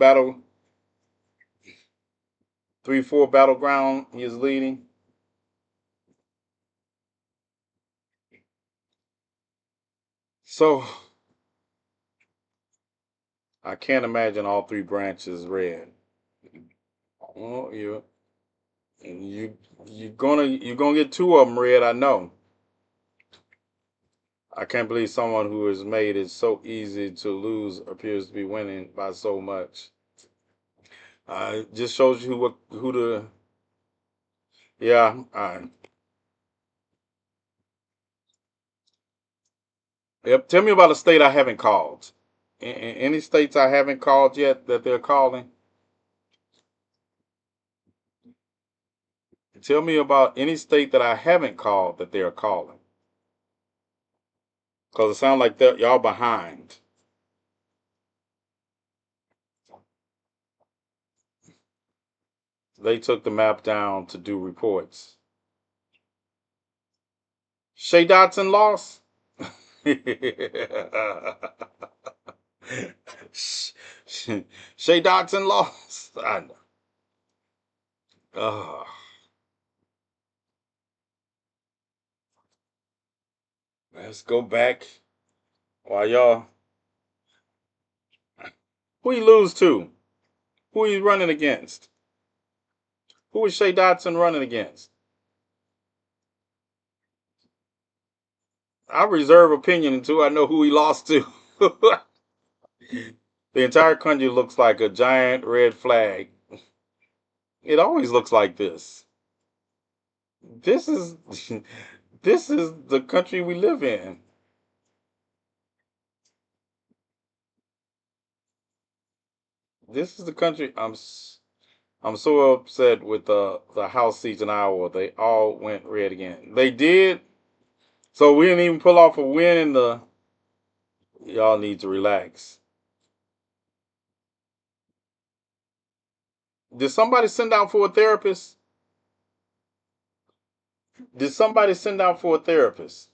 battleground. He is leading. So I can't imagine all three branches red. Oh, you're gonna get two of them red. I know. I can't believe someone who has made it so easy to lose appears to be winning by so much. It just shows you who the yeah. Yep. Tell me about a state I haven't called. Any states I haven't called yet that they're calling? Tell me about any state that I haven't called that they're calling. Because it sounds like y'all behind. They took the map down to do reports. Shay Dotson lost. Shay Dotson lost. I know. Uh, let's go back. While y'all, who he lose to? Who he running against? Who is Shay Dotson running against? I reserve opinion until I know who he lost to. The entire country looks like a giant red flag. It always looks like this. This is this is the country we live in. This is the country. I'm so upset with the House seats in Iowa. They all went red again. They did. So we didn't even pull off a win in the. Y'all need to relax. Did somebody send out for a therapist? Did somebody send out for a therapist?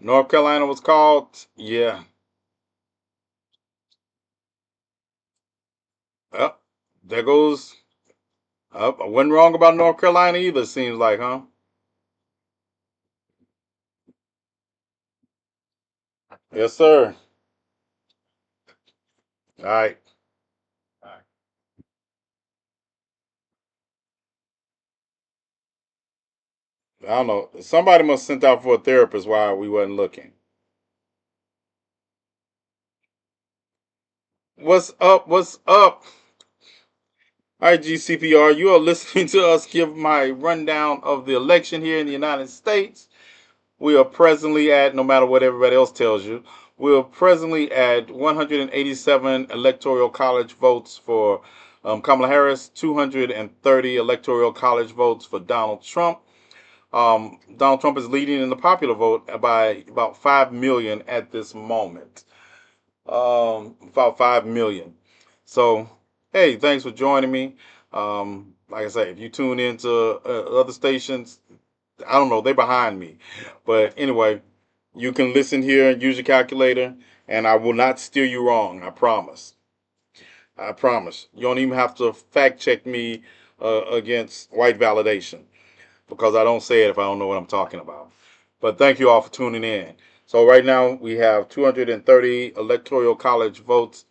North Carolina was called. Yeah. Up. There goes. Up. I wasn't wrong about North Carolina either. Seems like, huh? Yes, sir. All right. I don't know. Somebody must have sent out for a therapist while we wasn't looking. What's up? What's up? All right, GCPR. You are listening to us give my rundown of the election here in the United States. We are presently at, no matter what everybody else tells you, we are presently at 187 electoral college votes for Kamala Harris, 230 electoral college votes for Donald Trump. Donald Trump is leading in the popular vote by about 5 million at this moment. About 5 million. So, hey, thanks for joining me. Like I say, if you tune into other stations, I don't know, they're behind me. But anyway, you can listen here and use your calculator, and I will not steer you wrong. I promise. I promise. You don't even have to fact check me against white validation because I don't say it if I don't know what I'm talking about. But thank you all for tuning in. So right now we have 230 electoral college votes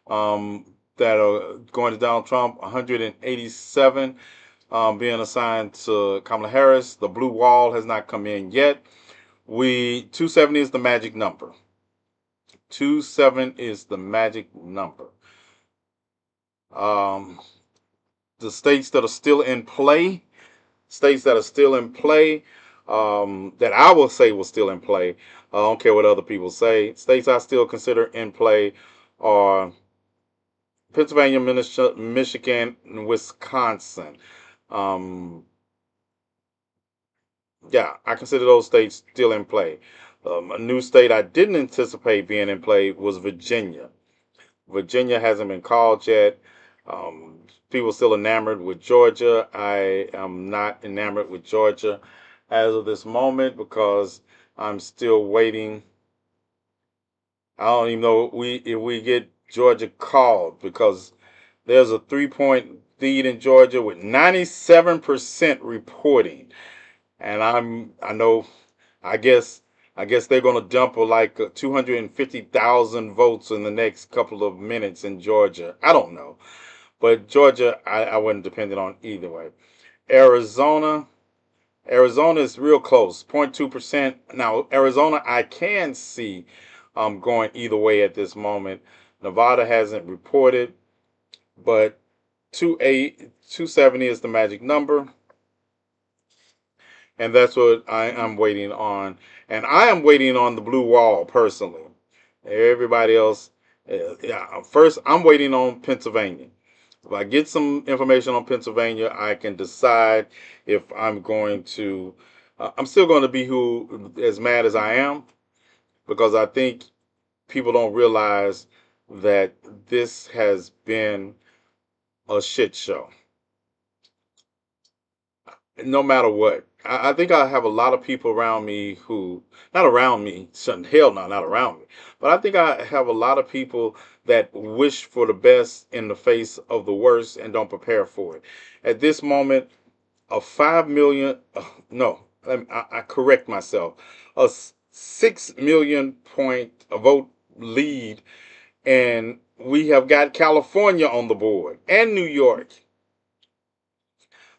that are going to Donald Trump, 187 being assigned to Kamala Harris. The blue wall has not come in yet. 270 is the magic number. 27 is the magic number. The states that are still in play, that I will say was still in play. I don't care what other people say. States I still consider in play are Pennsylvania, Michigan, and Wisconsin. Um, yeah, I consider those states still in play. A new state I didn't anticipate being in play was Virginia. Virginia hasn't been called yet. Um, People still enamored with Georgia. I am not enamored with Georgia as of this moment because I'm still waiting. I don't even know if we get Georgia called because there's a 3-point lead in Georgia with 97% reporting, and I know I guess they're gonna dump like 250,000 votes in the next couple of minutes in Georgia. I don't know, but Georgia I wasn't dependent on either way. Arizona. Arizona is real close, 0.2%. Now, Arizona, I can see going either way at this moment. Nevada hasn't reported, but 270 is the magic number, and that's what I am waiting on. And I am waiting on the blue wall personally. Everybody else, yeah. First, I'm waiting on Pennsylvania. If I get some information on Pennsylvania, I can decide if I'm going to. I'm still going to be as mad as I am because I think people don't realize that this has been a shit show. No matter what, I think I have a lot of people around me who, not around me, hell no, not around me, but I think I have a lot of people that wish for the best in the face of the worst and don't prepare for it. At this moment, a 5 million, no, I correct myself, a 6 million point vote lead, and we have got California on the board and New York.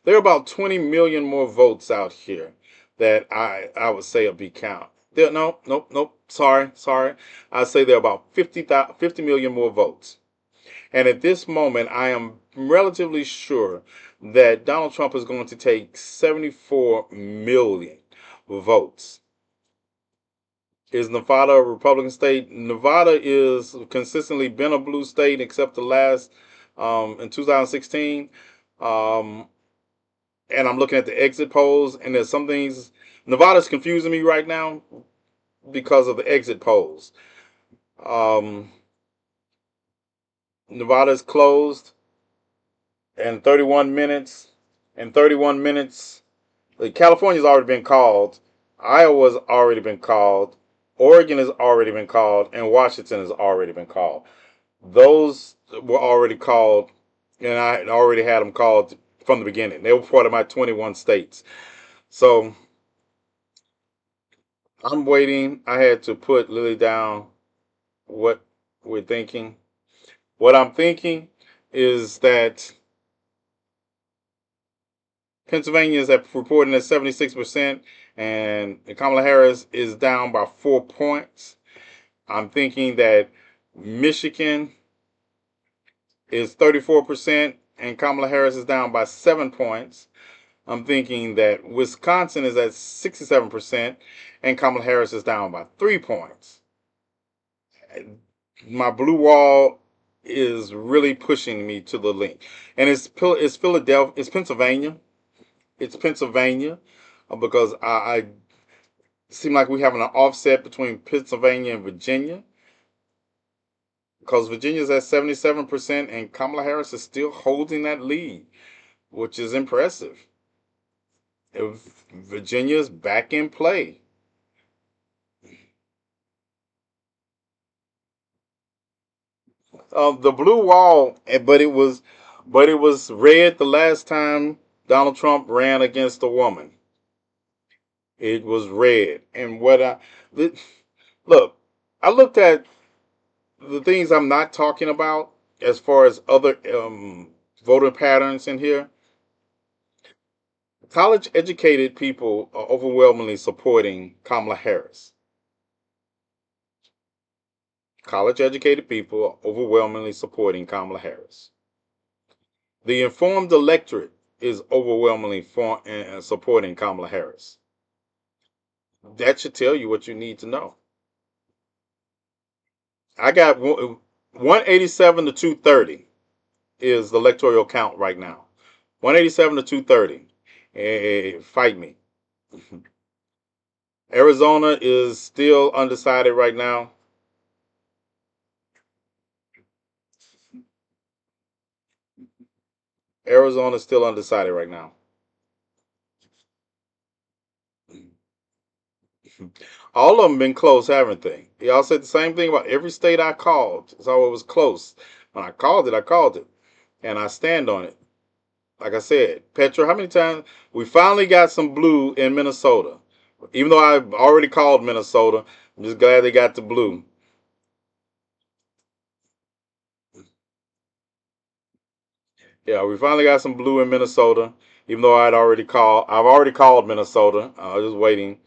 There are about 20 million more votes out here that I would say will be count. Nope. Sorry. I say there are about 50 million more votes. And at this moment, I am relatively sure that Donald Trump is going to take 74 million votes. Is Nevada a Republican state? Nevada is consistently been a blue state except the last in 2016. And I'm looking at the exit polls, and there's some things. Nevada's confusing me right now because of the exit polls. Um, Nevada's closed in 31 minutes. In 31 minutes, California's already been called. Iowa's already been called. Oregon has already been called, and Washington has already been called. Those were already called, and I already had them called from the beginning. They were part of my 21 states. So I'm waiting. I had to put Lily down what we're thinking. What I'm thinking is that Pennsylvania is reporting at 76%, and Kamala Harris is down by 4 points. I'm thinking that Michigan is 34%, and Kamala Harris is down by 7 points. I'm thinking that Wisconsin is at 67%, and Kamala Harris is down by 3 points. My blue wall is really pushing me to the link, and it's Philadelphia, it's Pennsylvania. It's Pennsylvania because I seem like we have an offset between Pennsylvania and Virginia, because Virginia's at 77% and Kamala Harris is still holding that lead, which is impressive. If Virginia's back in play. The blue wall, but it was red the last time Donald Trump ran against a woman. It was red, and look, I looked at the things I'm not talking about as far as other voter patterns in here. College educated people are overwhelmingly supporting Kamala Harris. College educated people are overwhelmingly supporting Kamala Harris. The informed electorate is overwhelmingly supporting Kamala Harris. That should tell you what you need to know. I got 187 to 230 is the electoral count right now. 187 to 230. Fight me. Arizona is still undecided right now. Arizona is still undecided right now. All of them been close, haven't they? Y'all said the same thing about every state I called. So it was close. When I called it. And I stand on it. Like I said, Petra, how many times? We finally got some blue in Minnesota. Even though I've already called Minnesota, I'm just glad they got the blue. Yeah, we finally got some blue in Minnesota, even though I've already called Minnesota. I was just waiting.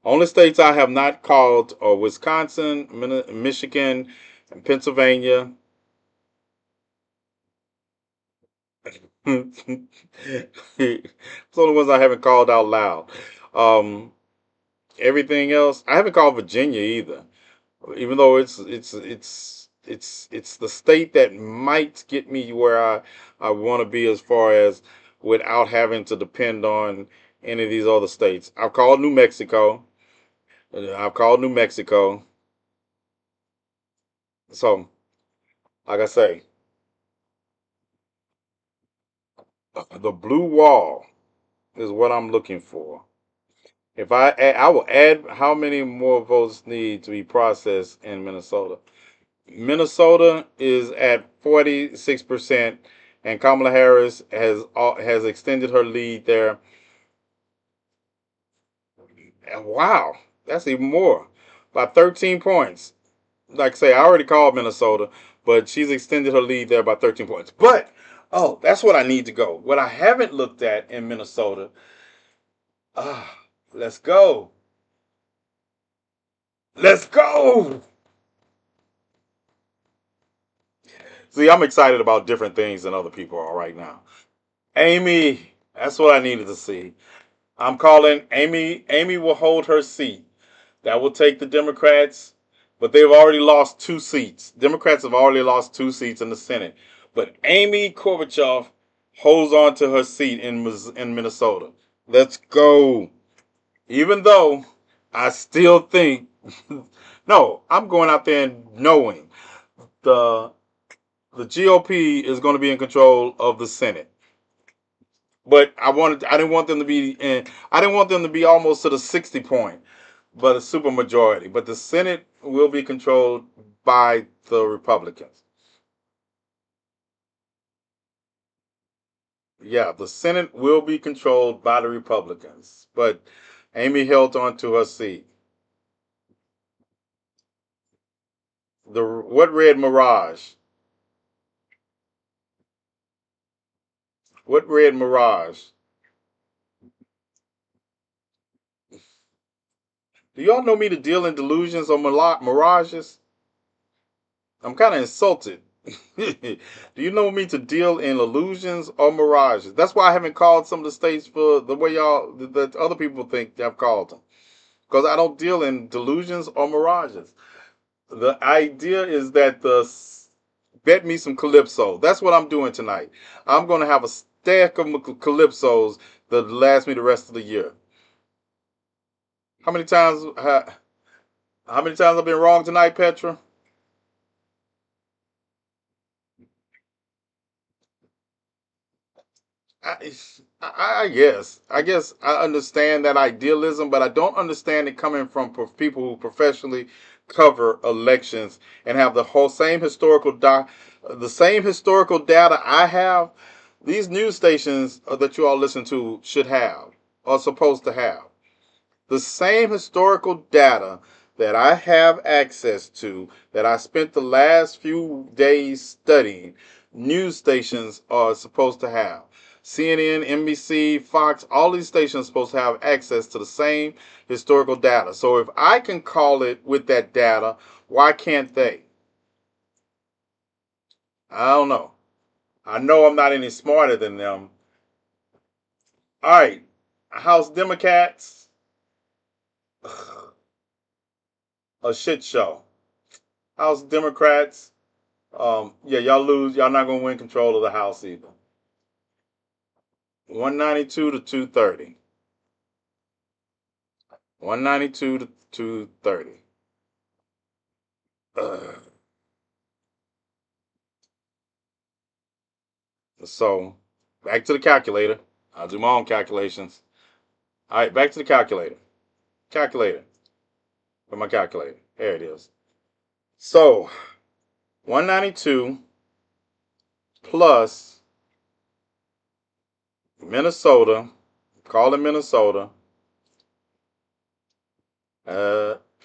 Only states I have not called are Wisconsin, Michigan, and Pennsylvania. It's the only ones I haven't called out loud. Um, Everything else, I haven't called Virginia either. Even though it's the state that might get me where I want to be as far as without having to depend on any of these other states. I've called New Mexico. So, like I say, the blue wall is what I'm looking for. If I will add how many more votes need to be processed in Minnesota. Minnesota is at 46%, and Kamala Harris has extended her lead there. And wow, that's even more, by 13 points. Like I say, I already called Minnesota, but she's extended her lead there by 13 points. But that's what I need to go. What I haven't looked at in Minnesota. Let's go. Let's go. See, I'm excited about different things than other people are right now. Amy, that's what I needed to see. I'm calling Amy. Amy will hold her seat. That will take the Democrats, but they've already lost 2 seats. Democrats have already lost 2 seats in the Senate. But Amy Klobuchar holds on to her seat in Minnesota. Let's go. Even though I still think, no, I'm going out there and knowing the GOP is going to be in control of the Senate. But I didn't want them to be almost to the 60 point. but a supermajority. But the Senate will be controlled by the Republicans. Yeah, the Senate will be controlled by the Republicans. But Amy held on to her seat. What red Mirage? What red Mirage? Do y'all know me to deal in delusions or mirages? I'm kind of insulted. Do you know me to deal in illusions or mirages? That's why I haven't called some of the states for the way the other people think I've called them. Because I don't deal in delusions or mirages. The idea is that bet me some Calypso. That's what I'm doing tonight. I'm going to have a stack of Calypsos that last me the rest of the year. How many times? How many times I've been wrong tonight, Petra? I, I guess I understand that idealism, but I don't understand it coming from people who professionally cover elections and have the same historical data I have. These news stations that you all listen to should have, are supposed to have the same historical data that I have access to, that I spent the last few days studying. News stations are supposed to have. CNN, NBC, Fox, all these stations are supposed to have access to the same historical data. So if I can call it with that data, why can't they? I don't know. I know I'm not any smarter than them. All right, House Democrats, a shit show. House Democrats, yeah, y'all lose. Y'all not gonna win control of the House either. 192 to 230. 192 to 230. So, back to the calculator. I'll do my own calculations. All right, back to the calculator. Calculator. Where's my calculator? There it is. So, 192 plus Minnesota. Call it Minnesota.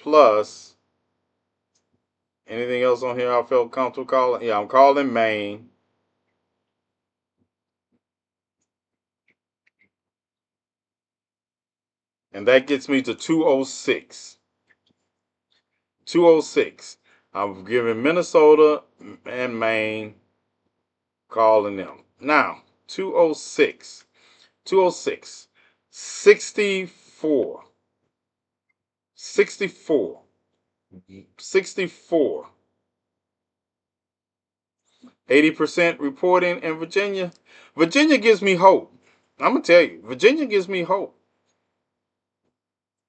Plus anything else on here I felt comfortable calling? Yeah, I'm calling Maine. And that gets me to 206. 206. I'm giving Minnesota and Maine, calling them. Now, 206. 206. 64. 64. 64. 80% reporting in Virginia. Virginia gives me hope. I'm going to tell you, Virginia gives me hope.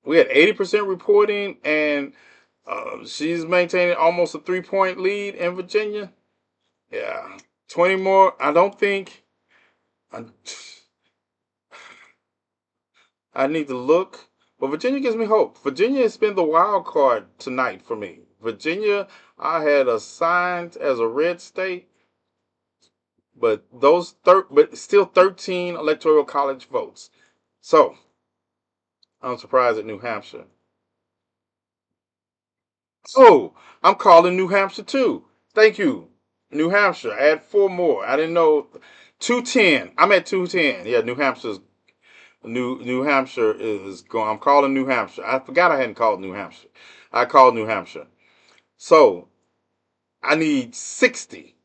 We had 80% reporting, and she's maintaining almost a 3-point lead in Virginia. Yeah. 20 more. I don't think. I need to look. But Virginia gives me hope. Virginia has been the wild card tonight for me. Virginia, I had assigned as a red state, but but still 13 electoral college votes. So I'm surprised at New Hampshire. Oh, I'm calling New Hampshire too. Thank you, New Hampshire. Add 4 more. I didn't know. 210. I'm at 210. Yeah, New Hampshire is going. I'm calling New Hampshire. I forgot I hadn't called New Hampshire. I called New Hampshire. So I need 60.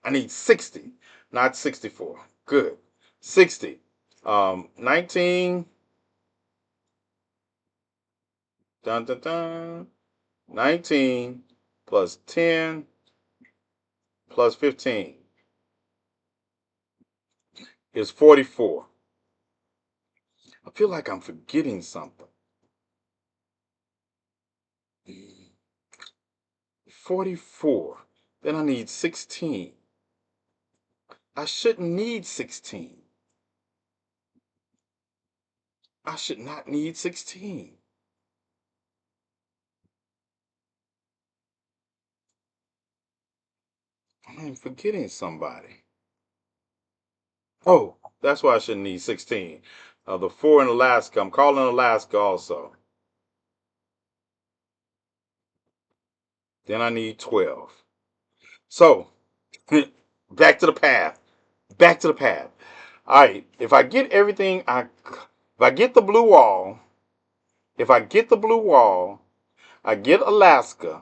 I need 60, not 64. Good. 60. 19. Dun dun dun. 19 plus 10 plus 15 is 44. I feel like I'm forgetting something. 44. Then I need 16. I shouldn't need 16. I should not need 16. I'm forgetting somebody. Oh, that's why I shouldn't need 16. The 4 in Alaska. I'm calling Alaska also. Then I need 12. So, back to the path. Back to the path. All right. If I get everything, if I get the blue wall, if I get the blue wall, I get Alaska.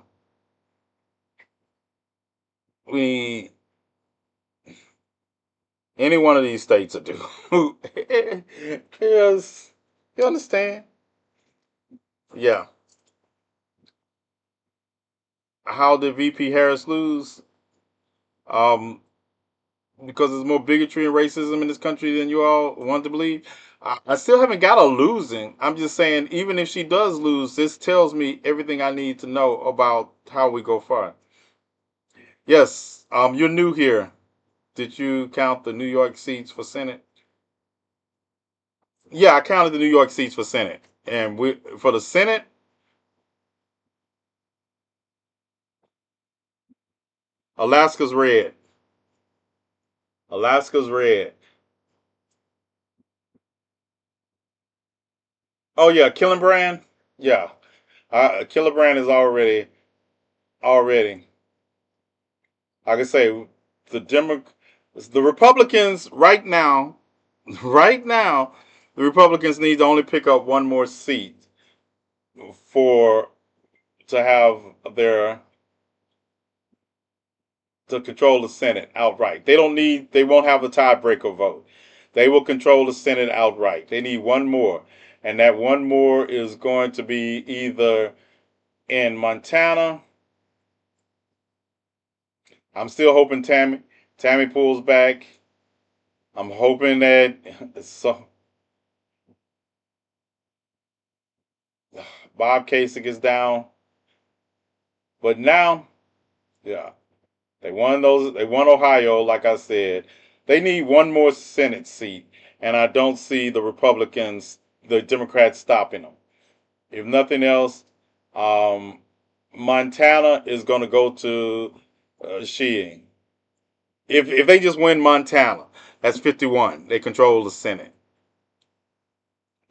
We any one of these states will do. Because you understand? Yeah. How did VP Harris lose? Um, because there's more bigotry and racism in this country than you all want to believe. I still haven't got her losing. I'm just saying, even if she does lose, this tells me everything I need to know about how we go far. Yes, you're new here. Did you count the New York seats for Senate? Yeah, I counted the New York seats for Senate, and we for the Senate, Alaska's red. Alaska's red. Oh yeah, Killenbrand. Yeah, Killenbrand is already. Like I say, the Republicans right now, right now, the Republicans need to only pick up one more seat for to have their to control the Senate outright. They won't have a tiebreaker vote. They will control the Senate outright. They need one more. And that one more is going to be either in Montana. I'm still hoping Tammy pulls back. I'm hoping that so Bob Kasich is down. But now, yeah, they won Ohio, like I said. They need one more Senate seat, and I don't see the Democrats stopping them. If nothing else, um, Montana is going to go to Sheehan. If they just win Montana, that's 51. They control the Senate.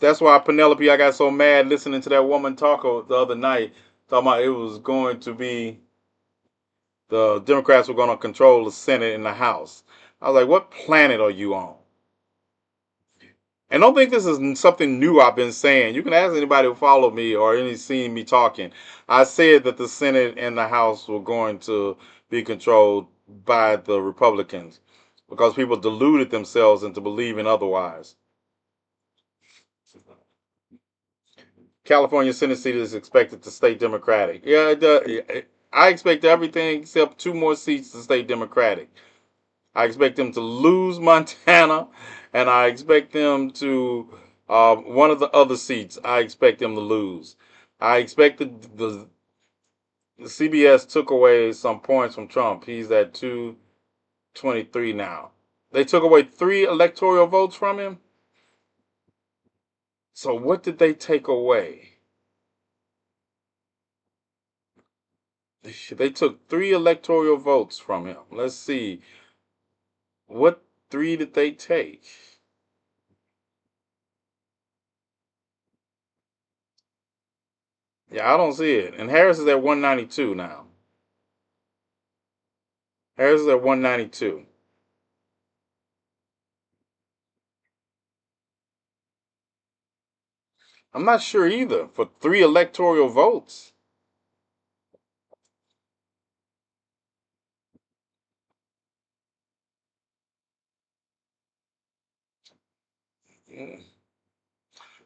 That's why Penelope, I got so mad listening to that woman talk the other night, talking about it was going to be the Democrats were going to control the Senate and the House. I was like, what planet are you on? And don't think this is something new I've been saying. You can ask anybody who followed me or any seen me talking. I said that the Senate and the House were going to be controlled by the Republicans because people deluded themselves into believing otherwise. California Senate seat is expected to stay Democratic. Yeah, I expect everything except 2 more seats to stay Democratic. I expect them to lose Montana, and I expect them to one of the other seats. I expect them to lose. I expect the CBS took away some points from Trump. He's at 223 now. They took away 3 electoral votes from him. So what did they take away? They took 3 electoral votes from him. Let's see. What 3 did they take? Yeah, I don't see it. And Harris is at 192 now. Harris is at 192. I'm not sure either for 3 electoral votes.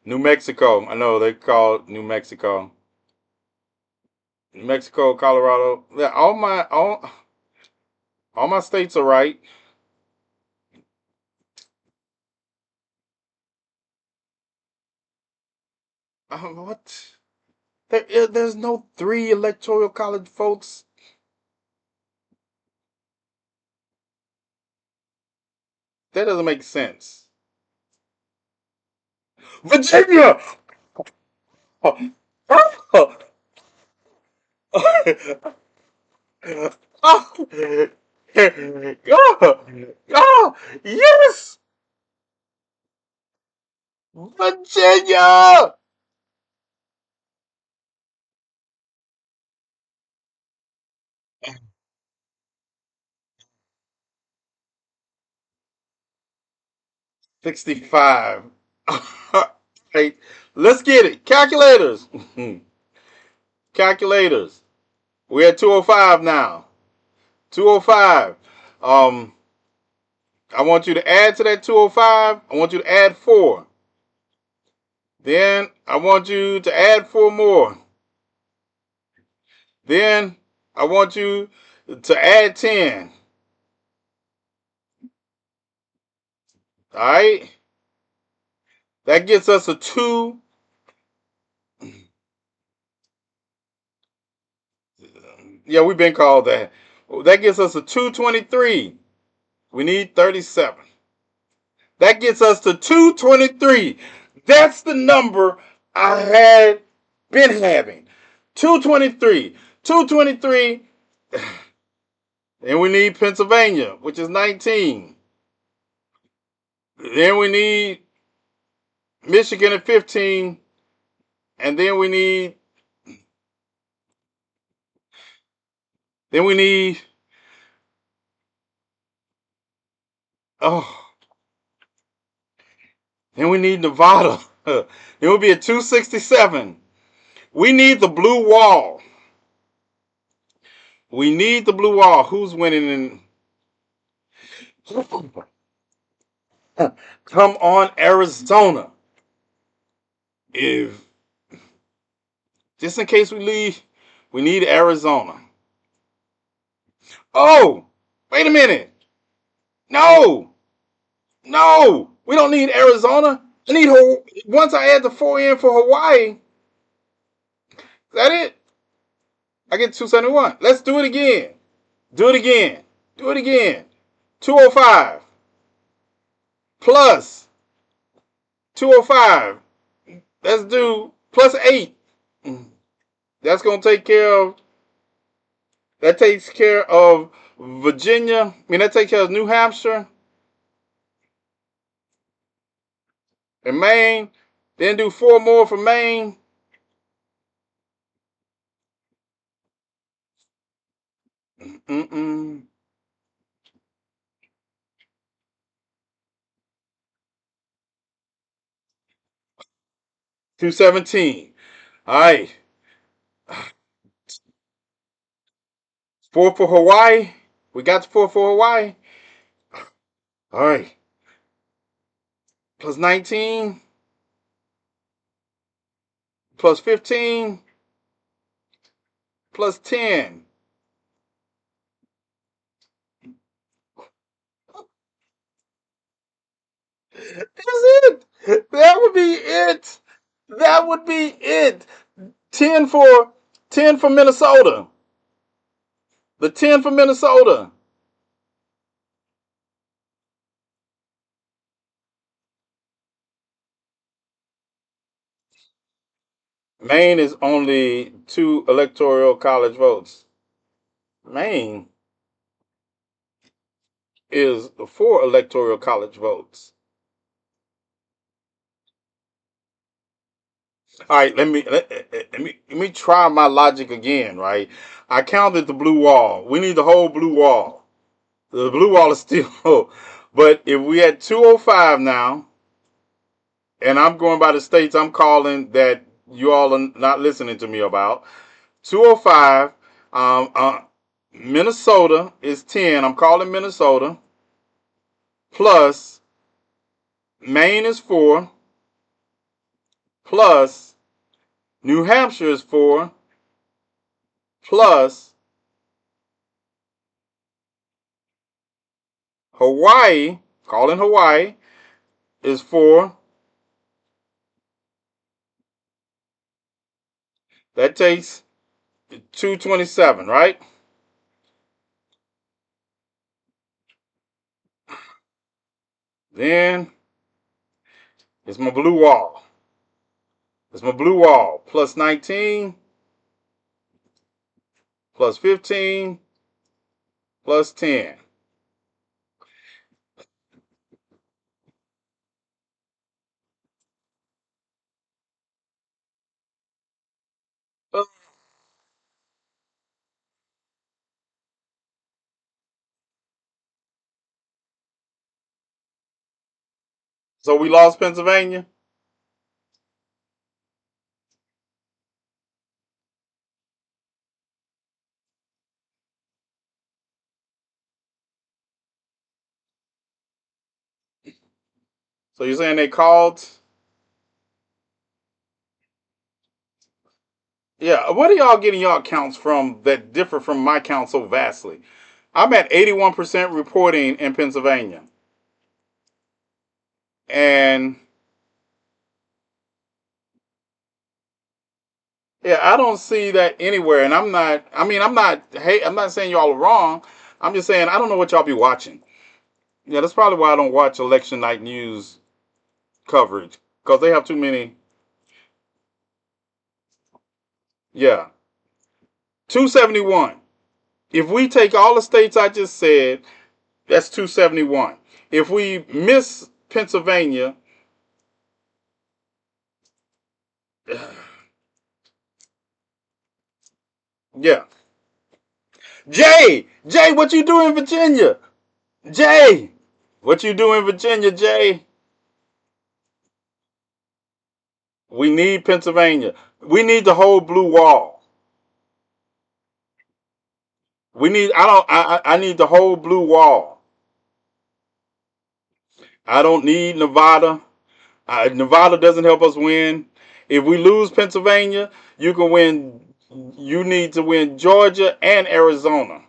New Mexico. I know they call it New Mexico. New Mexico, Colorado. Yeah, all my states are right. What? There's no 3 electoral college votes. That doesn't make sense. Virginia. Oh, oh, yes! Virginia! $65. Right, let's get it. Calculators. Calculators. We're at 205 now. 205. Um, I want you to add to that 205. I want you to add 4. Then I want you to add 4 more. Then I want you to add 10. All right. That gets us a 2. Yeah, we've been called that. That gets us a 223. We need 37. That gets us to 223. That's the number I had been having. 223. 223. And we need Pennsylvania, which is 19. Then we need Michigan at 15. And then we need oh, then we need Nevada. It will be at 267. We need the blue wall. We need the blue wall. Who's winning in come on, Arizona. If just in case we leave, we need Arizona. Oh, wait a minute. No, no, we don't need Arizona. I need once I add the 4 in for Hawaii. Is that it? I get 271. Let's do it again. Do it again. Do it again. 205 plus 205. Let's do plus 8. That's going to take care of, that takes care of Virginia. I mean, that takes care of New Hampshire and Maine. Then do 4 more for Maine. Mm-mm. 217. All right. 4 for Hawaii. We got the 4 for Hawaii. All right. Plus 19. Plus 15. Plus 10. That's it. That would be it. That would be it. 10 for Minnesota. The 10 for Minnesota. Maine is only 2 electoral college votes. Maine is 4 electoral college votes. All right, let me try my logic again, right? I counted the blue wall. We need the whole blue wall. The blue wall is still, but if we had 205 now, and I'm going by the states I'm calling that you all are not listening to me about. 205, Minnesota is 10. I'm calling Minnesota. Plus, Maine is 4. Plus, New Hampshire is 4. Plus, Hawaii, calling Hawaii, is 4. That takes 227, right? Then it's my blue wall. It's my blue wall. Plus 19, plus 15, plus 10. So we lost Pennsylvania? So you're saying they called? Yeah. What are y'all getting y'all counts from that differ from my count so vastly? I'm at 81% reporting in Pennsylvania. And yeah, I don't see that anywhere. And I'm not saying y'all are wrong. I'm just saying I don't know what y'all be watching. Yeah, that's probably why I don't watch election night news coverage because they have too many. Yeah, 271. If we take all the states I just said, that's 271. If we miss Pennsylvania, yeah. Jay, what you do in Virginia? Jay, what you do in Virginia, Jay? We need Pennsylvania. We need the whole blue wall. We need. I don't. I need the whole blue wall. I don't need Nevada. Nevada doesn't help us win. If we lose Pennsylvania, you can win. You need to win Georgia and Arizona.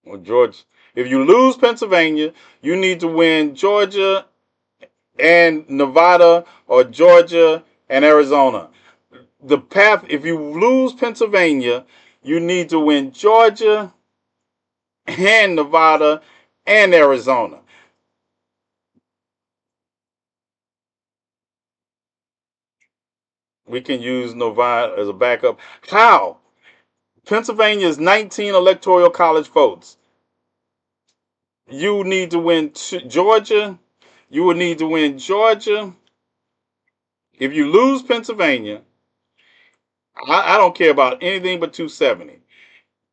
Or Georgia. If you lose Pennsylvania, you need to win Georgia and Nevada or Georgia and Arizona. The path. If you lose Pennsylvania, you need to win Georgia and Nevada and Arizona. We can use Nevada as a backup. How? Pennsylvania's 19 electoral college votes. You need to win Georgia. You would need to win Georgia. If you lose Pennsylvania, I don't care about anything but 270.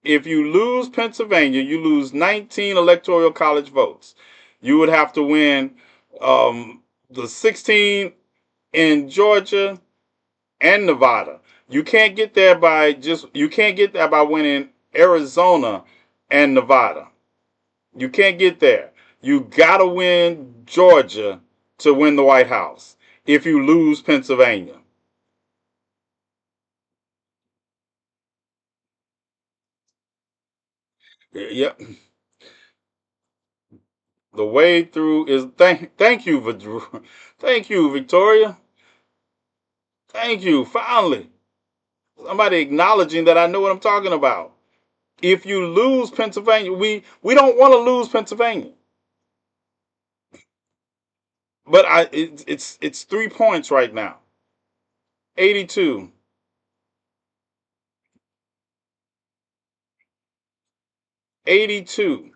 If you lose Pennsylvania, you lose 19 electoral college votes. You would have to win the 16 in Georgia and Nevada. You can't get there by winning Arizona and Nevada. You can't get there. You gotta win Georgia to win the White House. If you lose Pennsylvania, yep. The way through is thank you, thank you, Victoria. Thank you. Finally, somebody acknowledging that I know what I'm talking about. If you lose Pennsylvania, we don't want to lose Pennsylvania. But it's 3 points right now. 82. 82.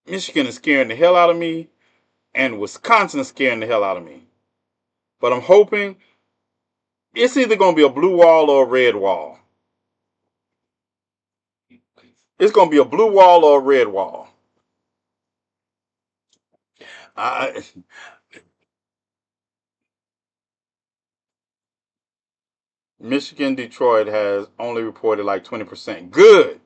Michigan is scaring the hell out of me, and Wisconsin is scaring the hell out of me. But I'm hoping it's either going to be a blue wall or a red wall. It's going to be a blue wall or a red wall. I, Michigan, Detroit has only reported like 20%. Good.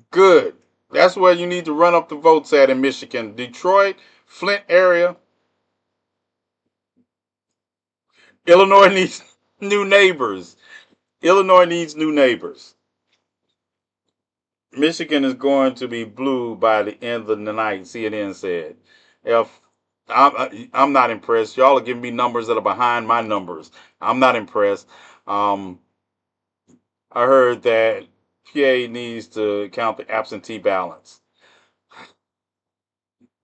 Good. That's where you need to run up the votes at in Michigan. Detroit, Flint area. Illinois needs new neighbors. Illinois needs new neighbors. Michigan is going to be blue by the end of the night, CNN said. If I'm not impressed. Y'all are giving me numbers that are behind my numbers. I'm not impressed. Um, I heard that PA needs to count the absentee ballots.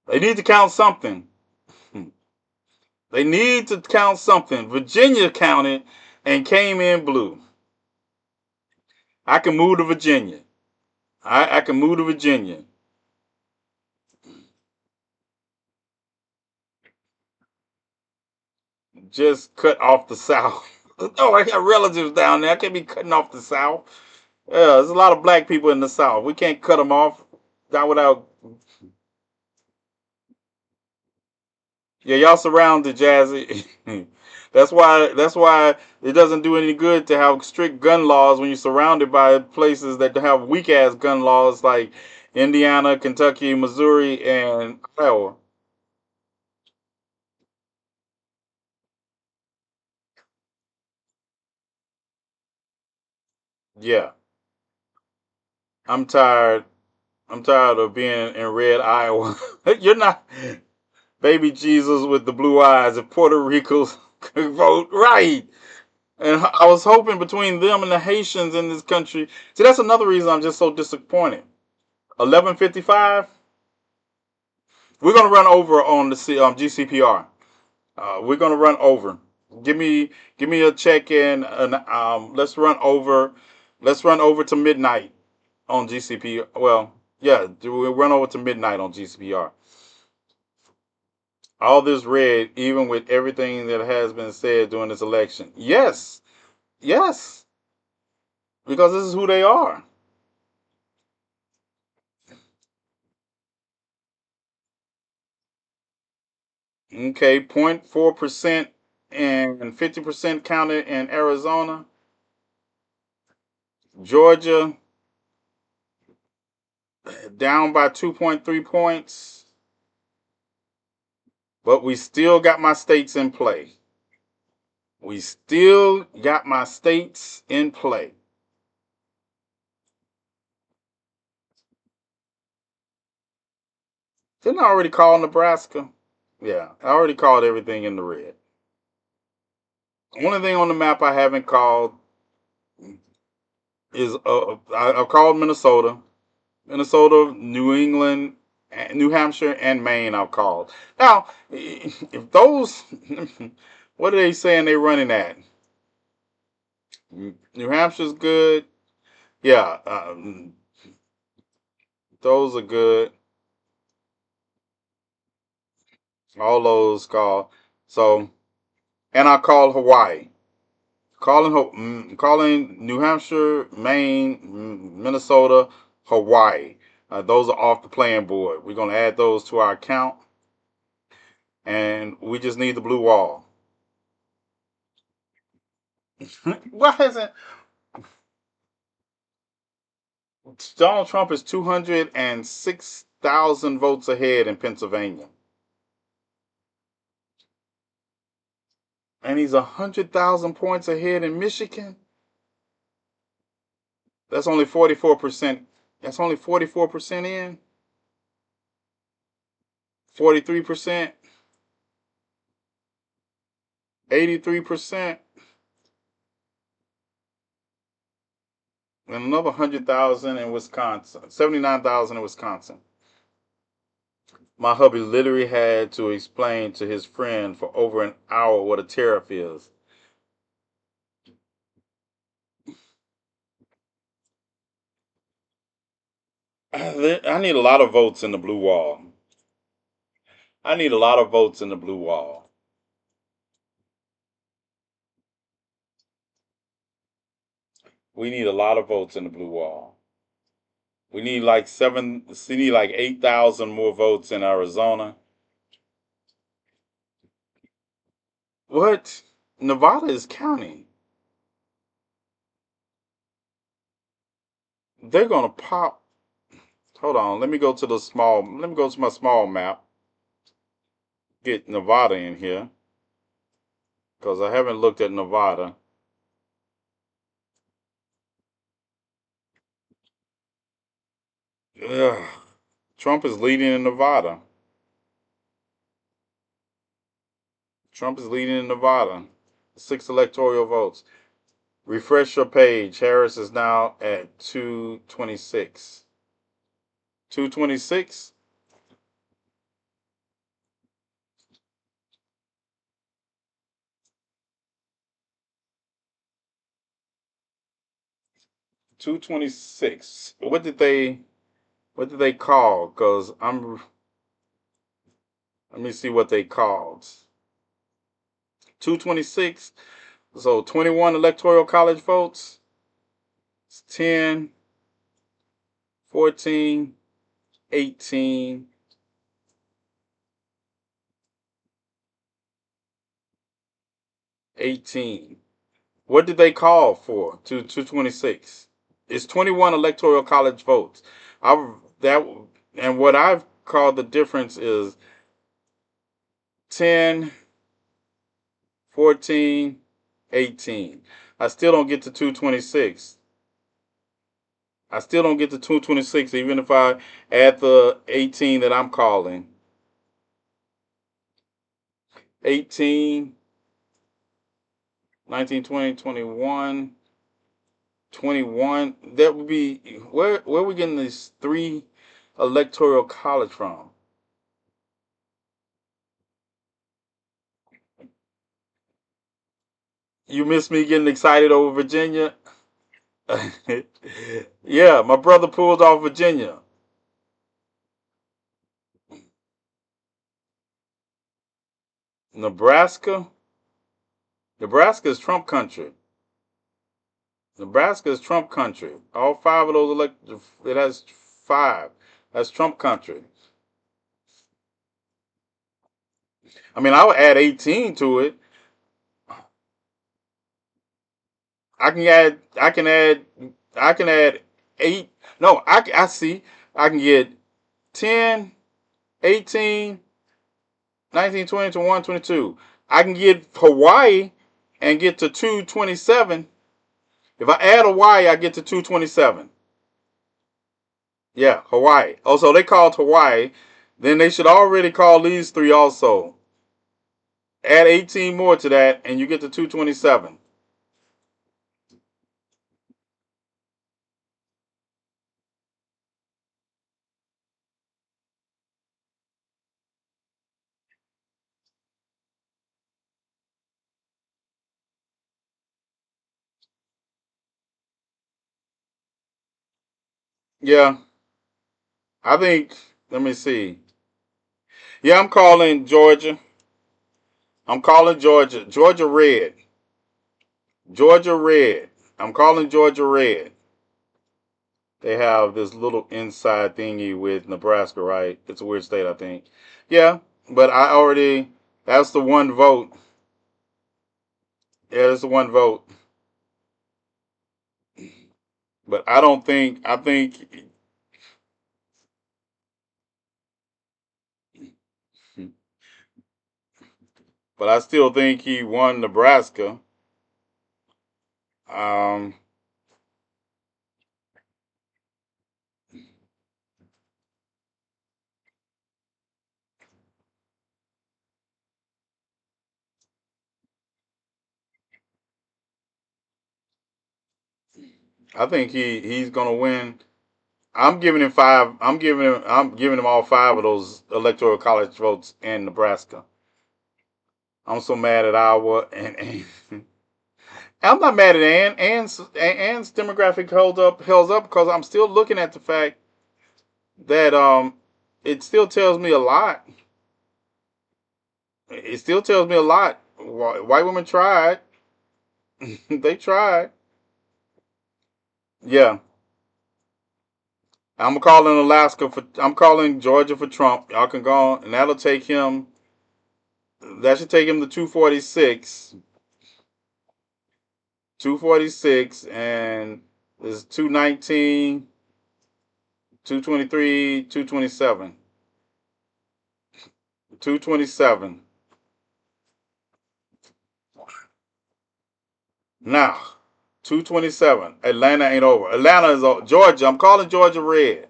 They need to count something. They need to count something. Virginia counted and came in blue. I can move to Virginia. I can move to Virginia. Just cut off the South. Oh, I got relatives down there. I can't be cutting off the South. Yeah, there's a lot of black people in the South. We can't cut them off. Not without. Yeah, y'all surrounded, Jazzy. That's why it doesn't do any good to have strict gun laws when you're surrounded by places that have weak ass gun laws like Indiana, Kentucky, Missouri, and Iowa. Yeah, I'm tired. I'm tired of being in red Iowa. You're not baby Jesus with the blue eyes if Puerto Rico could vote right. And I was hoping between them and the Haitians in this country. See, that's another reason I'm just so disappointed. 11:55. We're gonna run over on the GCPR. We're gonna run over. Give me a check in, and let's run over. Let's run over to midnight on GCP. Well, yeah, we'll run over to midnight on GCPR. All this red, even with everything that has been said during this election. Yes, yes, because this is who they are. Okay, 0.4% and 50% counted in Arizona. Georgia down by 2.3 points, but we still got my states in play. We still got my states in play. Didn't I already call Nebraska? Yeah, I already called everything in the red. Only thing on the map I haven't called is I've called Minnesota, New England, New Hampshire, and Maine. I've called. Now, if those, what are they saying they're running at? New Hampshire's good. Yeah, those are good. All those call. So, and I called Hawaii. Calling New Hampshire, Maine, Minnesota, Hawaii. Those are off the playing board. We're gonna add those to our account, and we just need the blue wall. Why hasn't Donald Trump is 206,000 votes ahead in Pennsylvania, and he's 100,000 points ahead in Michigan? That's only 44%. That's only 44% in. 43%. 83%. And another 100,000 in Wisconsin. 79,000 in Wisconsin. My hubby literally had to explain to his friend for over an hour what a tariff is. I need a lot of votes in the blue wall. I need a lot of votes in the blue wall. We need a lot of votes in the blue wall. We need like 8,000 more votes in Arizona. What? Nevada is counting. They're gonna pop. Hold on. Let me go to my small map. Get Nevada in here because I haven't looked at Nevada. Ugh. Trump is leading in Nevada. Trump is leading in Nevada. 6 electoral votes. Refresh your page. Harris is now at 226. 226? 226. What did they call? Cause let me see what they called. 226. So 21 electoral college votes. It's 10, 14, 18, 18. What did they call for to 226? It's 21 electoral college votes. That and what I've called the difference is 10, 14, 18. I still don't get to 226. I still don't get to 226 even if I add the 18 that I'm calling. 18, 19, 20, 21, 21. That would be where are we getting these 3 electoral college from? You miss me getting excited over Virginia? Yeah, my brother pulled off Virginia. Nebraska? Nebraska is Trump country. Nebraska is Trump country. All 5 of those it has 5. That's Trump country. I mean, I would add 18 to it. I can add 8. No, I see. I can get 10, 18, 19, 20, 21, 22. I can get Hawaii and get to 227. If I add Hawaii, I get to 227. Yeah, Hawaii. Oh, so they called Hawaii. Then they should already call these 3 also. Add 18 more to that, and you get to 227. Yeah, I think, let me see. Yeah, I'm calling Georgia. I'm calling Georgia. Georgia red. Georgia red. I'm calling Georgia red. They have this little inside thingy with Nebraska, right? It's a weird state, I think. Yeah, but that's the one vote. Yeah, that's the one vote. But I think, but I still think he won Nebraska. Um, I think he's gonna win. I'm giving him 5. I'm giving him all 5 of those electoral college votes in Nebraska. I'm so mad at Iowa and I'm not mad at Ann. Ann's demographic holds up because I'm still looking at the fact that it still tells me a lot. It still tells me a lot. White women tried. They tried. Yeah. I'm calling Georgia for Trump. Y'all can go on, and that'll take him. That should take him to 246. 246, and this is 219, 223, 227. 227. Now, 227. Atlanta ain't over. Atlanta is over. Georgia. I'm calling Georgia red.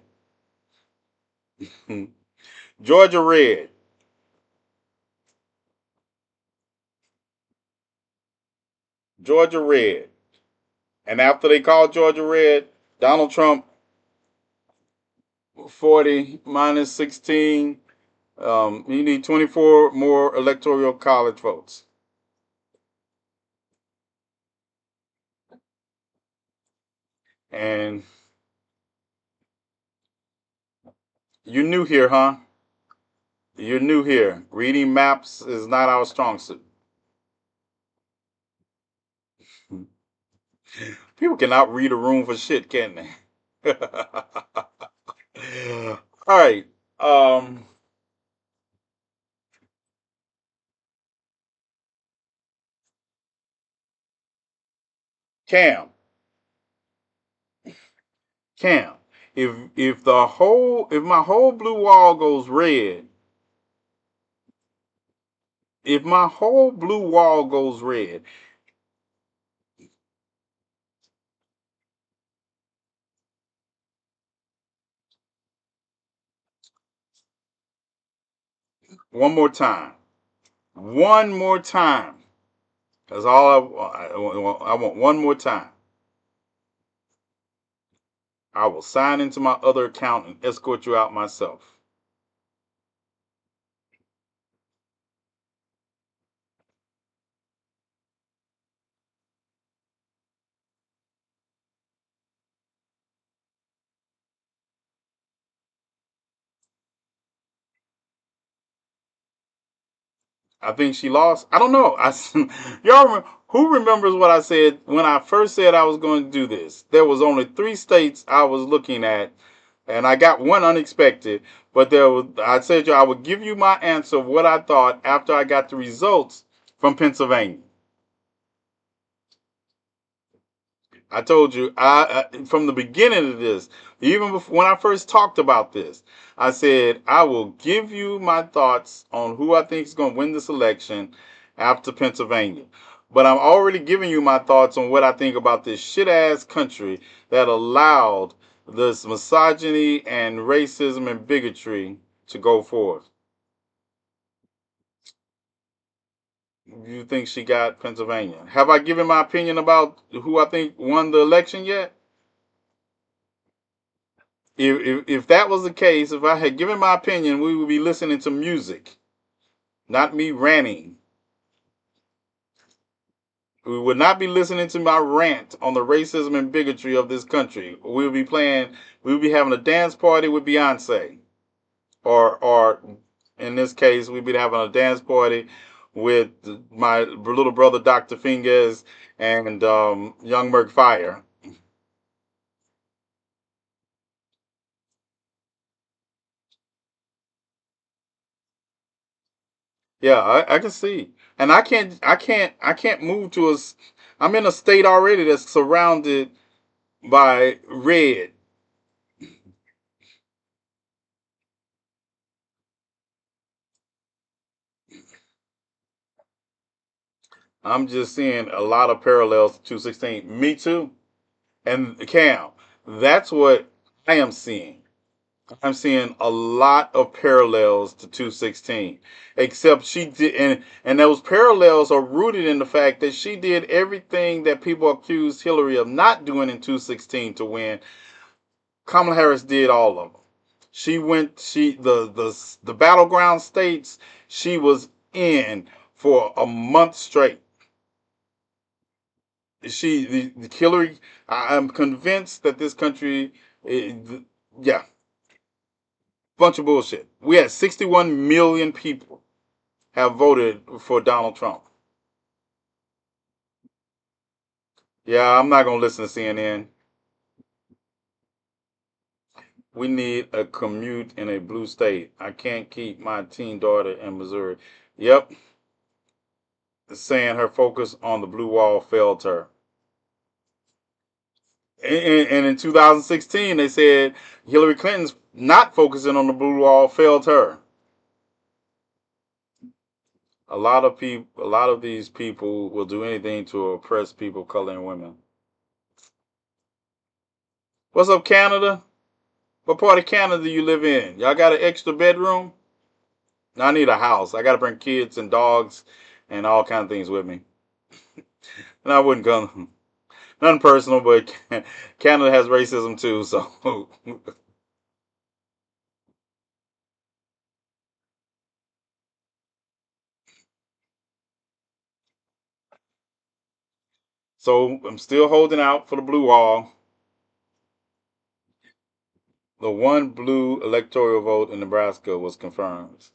Georgia red. Georgia red. And after they call Georgia red, Donald Trump 40 minus 16. You need 24 more electoral college votes. And you're new here, huh? You're new here. Reading maps is not our strong suit. People cannot read a room for shit, can they? All right. Um, Cam, Cam. If my whole blue wall goes red, if my whole blue wall goes red, one more time, one more time. That's all I want. One more time. I will sign into my other account and escort you out myself. I think she lost. I don't know. Who remembers what I said when I first said I was going to do this? There was only 3 states I was looking at, and I got one unexpected. But I said I would give you my answer of what I thought after I got the results from Pennsylvania. I told you from the beginning of this, even before, when I first talked about this, I said I will give you my thoughts on who I think is going to win this election after Pennsylvania. But I'm already giving you my thoughts on what I think about this shit ass country that allowed this misogyny and racism and bigotry to go forth. You think she got Pennsylvania? Have I given my opinion about who I think won the election yet? If that was the case, if I had given my opinion, we would be listening to music, not me ranting. We would not be listening to my rant on the racism and bigotry of this country. We would be having a dance party with Beyonce, or in this case, we'd be having a dance party with my little brother Dr. Fingers and Young Merc Fire. Yeah, I can see, and I can't move to a. I'm in a state already that's surrounded by red. I'm just seeing a lot of parallels to 216. Me too, and Cam. That's what I am seeing. I'm seeing a lot of parallels to 216, except she did, and those parallels are rooted in the fact that she did everything that people accused Hillary of not doing in 216 to win. Kamala Harris did all of them. She went. The battleground states. She was in for a month straight. The Hillary. I'm convinced that this country. Yeah, bunch of bullshit. We had 61 million people have voted for Donald Trump. Yeah, I'm not gonna listen to CNN. We need a commute in a blue state. I can't keep my teen daughter in Missouri. Yep, saying her focus on the blue wall failed her. And in 2016, they said Hillary Clinton's not focusing on the blue wall failed her. A lot of these people will do anything to oppress people, color, and women. What's up, Canada? What part of Canada do you live in? Y'all got an extra bedroom? I need a house. I got to bring kids and dogs and all kind of things with me. And I wouldn't come. Nothing personal, but Canada has racism too, so so I'm still holding out for the blue wall. The one blue electoral vote in Nebraska was confirmed.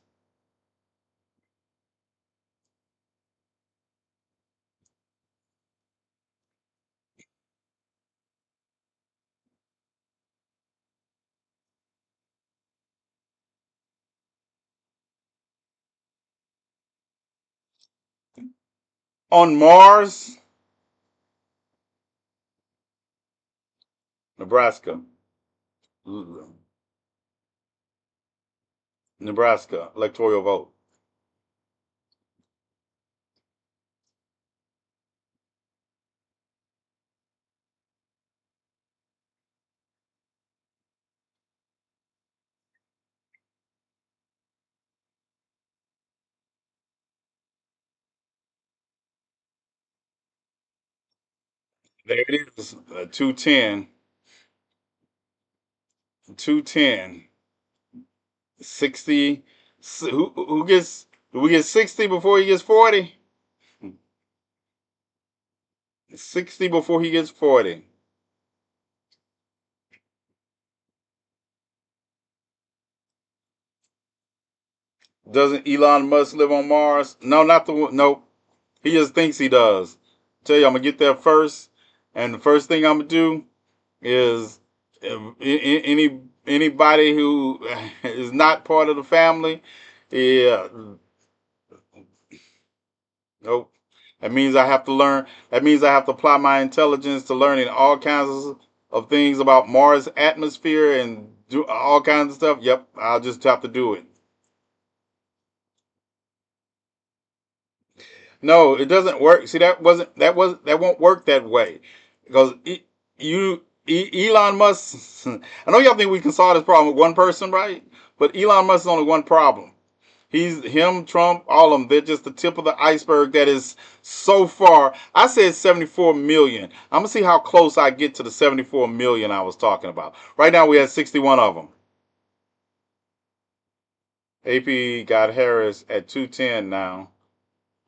On Mars, Nebraska. Nebraska electoral vote. There it is. 210. 210. 60. Who gets? Do we get 60 before he gets 40? 60 before he gets 40. Doesn't Elon Musk live on Mars? No, not the one. No, he just thinks he does. Tell you, I'm gonna get there first, and the first thing I'm gonna do is anybody who is not part of the family, yeah, nope. That means I have to learn. That means I have to apply my intelligence to learning all kinds of things about Mars atmosphere and do all kinds of stuff. Yep, I'll just have to do it. No, it doesn't work. See, that won't work that way because Elon Musk. I know y'all think we can solve this problem with one person, right? But Elon Musk is only one problem. He's him, Trump, all of them. They're just the tip of the iceberg that is so far. I said 74 million. I'm gonna see how close I get to the 74 million I was talking about. Right now we have 61 of them. AP got Harris at 210 now.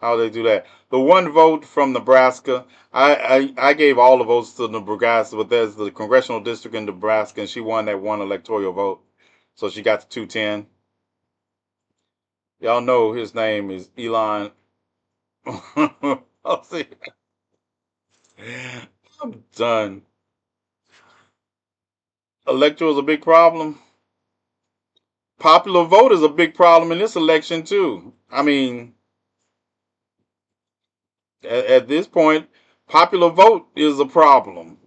How they do that? The one vote from Nebraska, I gave all the votes to Nebraska, but there's the congressional district in Nebraska, and she won that one electoral vote, so she got to 210. Y'all know his name is Elon. I'll see. I'm done. Electoral is a big problem. Popular vote is a big problem in this election too. I mean, at this point, popular vote is a problem.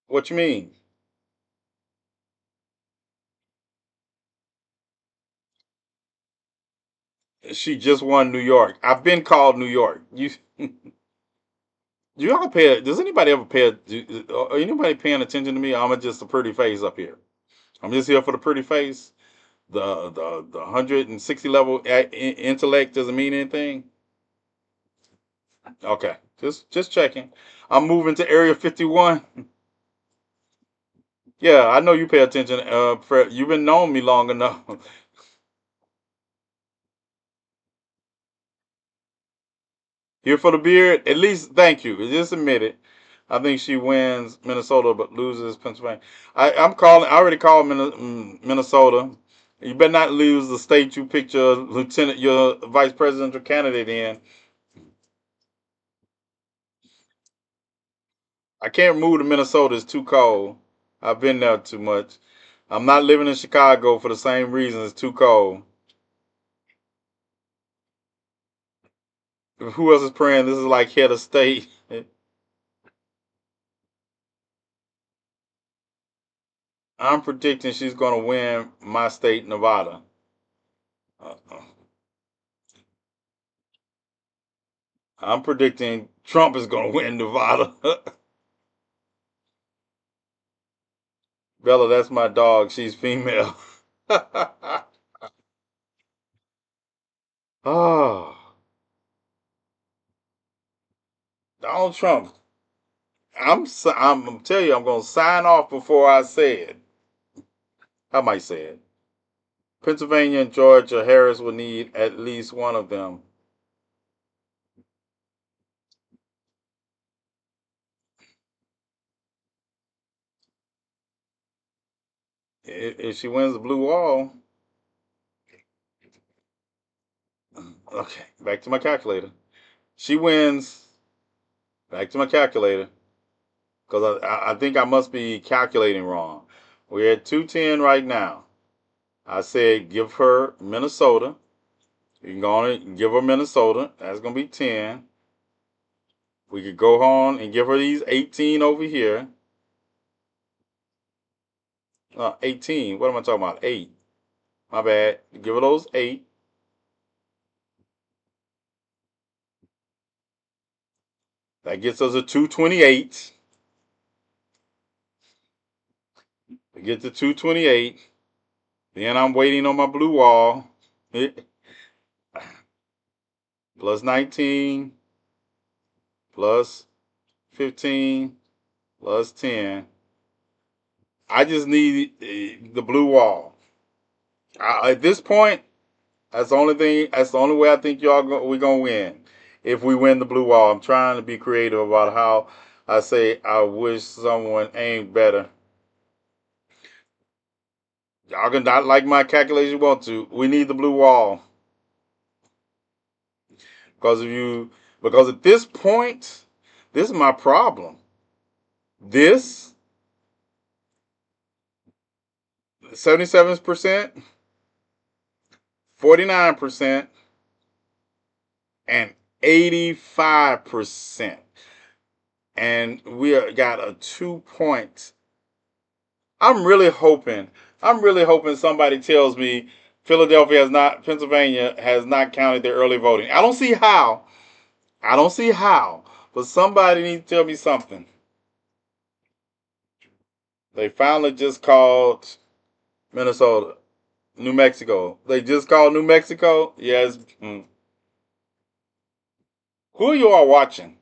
What you mean? She just won New York. I've been called New York. You do y'all pay? Does anybody ever pay? Are anybody paying attention to me? I'm just a pretty face up here. I'm just here for the pretty face. The 160 level intellect doesn't mean anything. Okay, just checking. I'm moving to Area 51. Yeah, I know you pay attention. Fred, you've been knowing me long enough. Here for the beard. At least, thank you. Just admit it. I think she wins Minnesota, but loses Pennsylvania. I'm calling. I already called Minnesota. You better not lose the state you picked your lieutenant, your vice presidential candidate in. I can't move to Minnesota. It's too cold. I've been there too much. I'm not living in Chicago for the same reason. It's too cold. Who else is praying? This is like head of state. I'm predicting she's going to win my state, Nevada. Uh, I'm predicting Trump is going to win Nevada. Bella, that's my dog. She's female. Oh, Donald Trump. I'm tell you, I'm going to sign off before I say it. I might say it. Pennsylvania and Georgia, Harris will need at least one of them. If she wins the blue wall, okay, back to my calculator. She wins Back to my calculator. Because I think I must be calculating wrong. We're at 210 right now. I said give her Minnesota. You can go on and give her Minnesota. That's going to be 10. We could go on and give her these 18 over here. 18. What am I talking about? 8. My bad. Give her those 8. That gets us a 228. We get to 228. Then I'm waiting on my blue wall. Plus 19. Plus 15. Plus 10. I just need the blue wall. At this point, that's the only thing. That's the only way I think we're gonna win. If we win the blue wall, I'm trying to be creative about how I say I wish someone aimed better. Y'all can not like my calculation you want to. We need the blue wall because at this point, this is my problem. This 77%, 49%, and 85%. And got a 2 point. I'm really hoping somebody tells me Pennsylvania has not counted their early voting. I don't see how. But somebody needs to tell me something. They finally just called Minnesota, New Mexico. They just called New Mexico. Yes. Who are you all watching?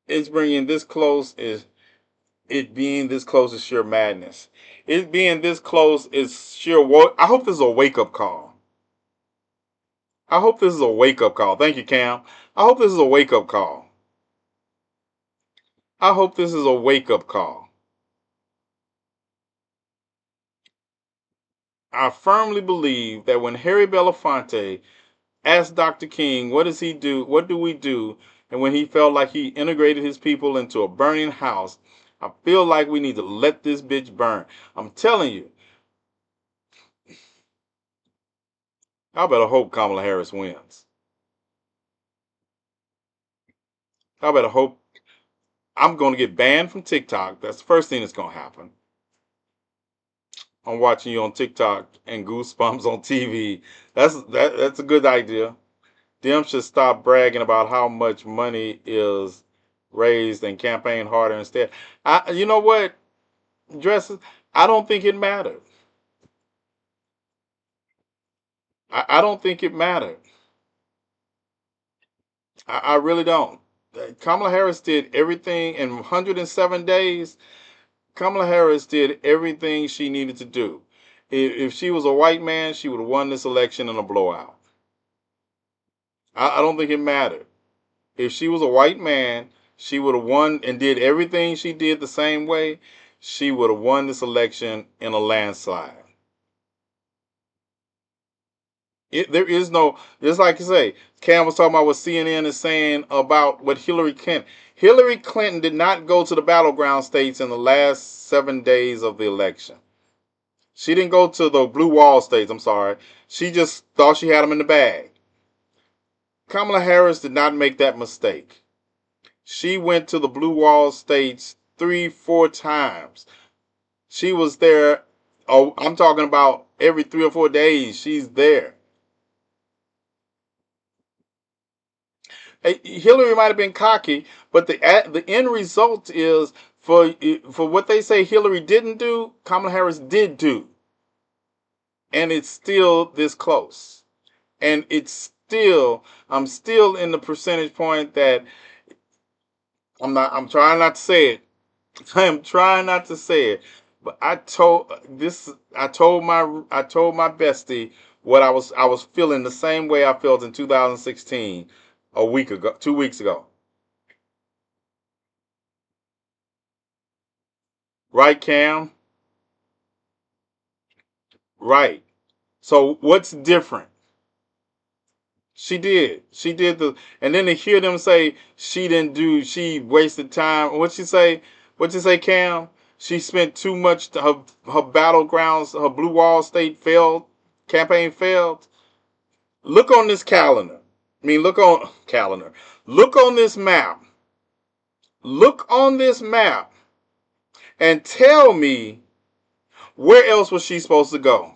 It's bringing this close is it being this close is sheer madness. It being this close is sheer. I hope this is a wake up call. Thank you, Cam. I hope this is a wake up call. I firmly believe that when Harry Belafonte asked Dr. King, what does he do? What do we do? And when he felt like he integrated his people into a burning house, I feel like we need to let this bitch burn. I'm telling you. I better hope Kamala Harris wins. I better hope I'm going to get banned from TikTok. That's the first thing that's going to happen. I'm watching you on TikTok and Goosebumps on TV. That's a good idea. Them should stop bragging about how much money is raised and campaign harder instead. You know what, Dresses? I don't think it mattered. I don't think it mattered. I really don't. Kamala Harris did everything in 107 days. Kamala Harris did everything she needed to do. If she was a white man, she would have won this election in a blowout. I don't think it mattered. If she was a white man, she would have won and did everything she did the same way. She would have won this election in a landslide. There is no, just like you say, Cam was talking about what CNN is saying about what Hillary Clinton. Hillary Clinton did not go to the battleground states in the last 7 days of the election. She didn't go to the blue wall states, I'm sorry. She just thought she had them in the bag. Kamala Harris did not make that mistake. She went to the blue wall states 3-4 times. She was there, I'm talking about every 3 or 4 days, she's there. Hillary might have been cocky, but the end result is for what they say Hillary didn't do, Kamala Harris did do, and it's still this close. And I'm still in the percentage point that I'm trying not to say it. I am trying not to say it, but I told my bestie what I was feeling the same way I felt in 2016. A week ago, 2 weeks ago. Right, Cam? Right. So what's different? She did. She did and then to hear them say she didn't do, she wasted time. What'd she say? What'd you say, Cam? She spent too much. Her battlegrounds, her Blue Wall State failed, campaign failed. Look on this calendar. I mean, look on calendar. Look on this map. Look on this map and tell me where else was she supposed to go?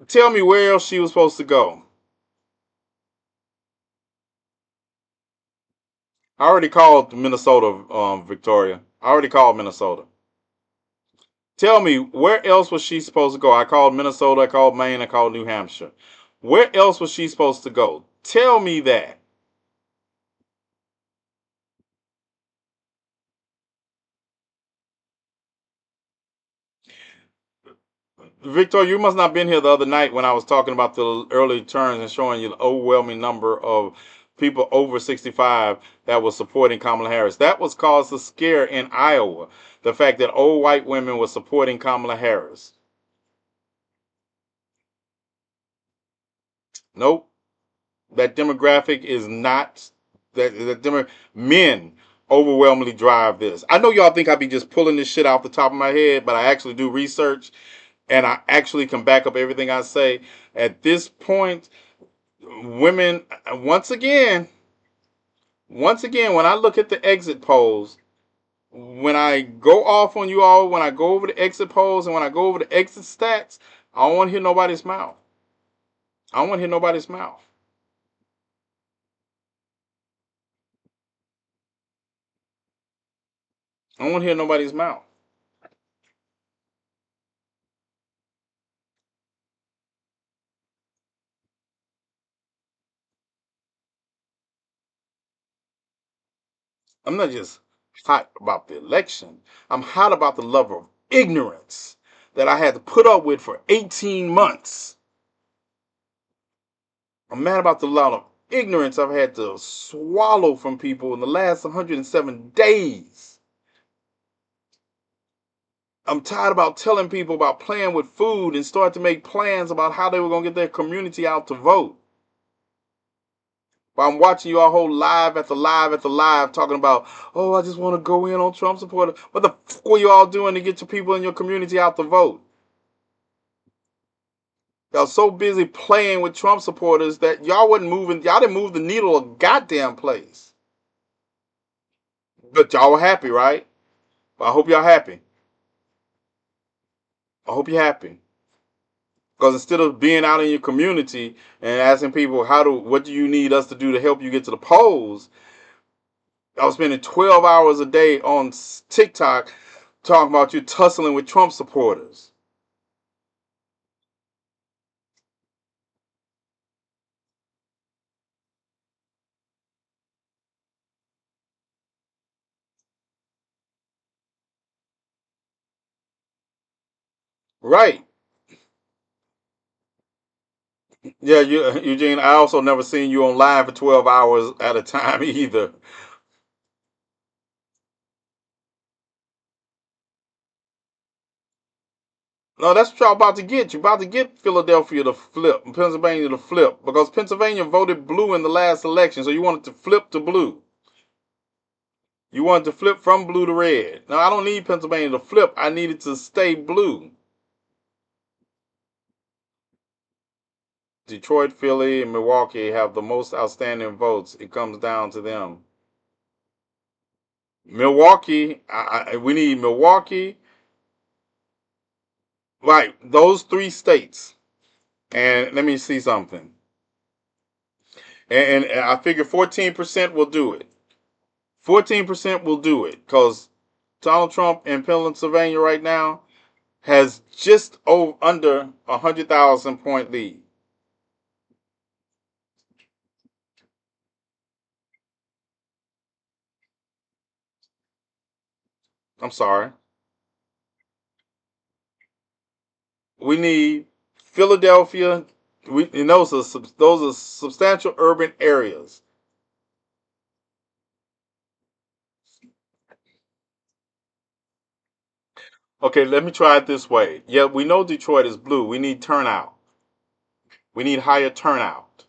Tell me where else she was supposed to go. I already called Minnesota, Victoria. I already called Minnesota. Tell me where else was she supposed to go? I called Minnesota, I called Maine, I called New Hampshire. Where else was she supposed to go? Tell me that. Victor, you must not have been here the other night when I was talking about the early turns and showing you the overwhelming number of people over 65 that was supporting Kamala Harris. That was caused a scare in Iowa. The fact that old white women were supporting Kamala Harris. Nope. That demographic is not men overwhelmingly drive this. I know y'all think I be just pulling this shit off the top of my head, but I actually do research and I actually can back up everything I say. At this point, women, once again, when I look at the exit polls, when I go off on you all, when I go over the exit polls and when I go over the exit stats, I don't want to hear nobody's mouth. I don't want to hear nobody's mouth. I don't want to hear nobody's mouth. I'm not just hot about the election. I'm hot about the level of ignorance that I had to put up with for 18 months. I'm mad about the level of ignorance I've had to swallow from people in the last 107 days. I'm tired about telling people about playing with food and start to make plans about how they were going to get their community out to vote. But I'm watching you all whole live after live after live talking about, oh, I just want to go in on Trump supporter. What the fuck were you all doing to get your people in your community out to vote? Y'all so busy playing with Trump supporters that y'all wasn't moving. Y'all didn't move the needle a goddamn place. But y'all were happy, right? I hope y'all happy. I hope you're happy. Because instead of being out in your community and asking people what do you need us to do to help you get to the polls, I was spending 12 hours a day on TikTok talking about you tussling with Trump supporters. Right. Yeah, Eugene, I also never seen you on live for 12 hours at a time either. No, that's what y'all about to get. You're about to get Philadelphia to flip, and Pennsylvania to flip, because Pennsylvania voted blue in the last election, so you want it to flip to blue. You want it to flip from blue to red. Now, I don't need Pennsylvania to flip. I need it to stay blue. Detroit, Philly, and Milwaukee have the most outstanding votes. It comes down to them. Milwaukee, we need Milwaukee. Right, those three states. And let me see something. And I figure 14% will do it. 14% will do it because Donald Trump in Pennsylvania right now has just under 100,000 point lead. I'm sorry. We need Philadelphia. And those are substantial urban areas. Okay, let me try it this way. Yeah, we know Detroit is blue. We need turnout. We need higher turnout.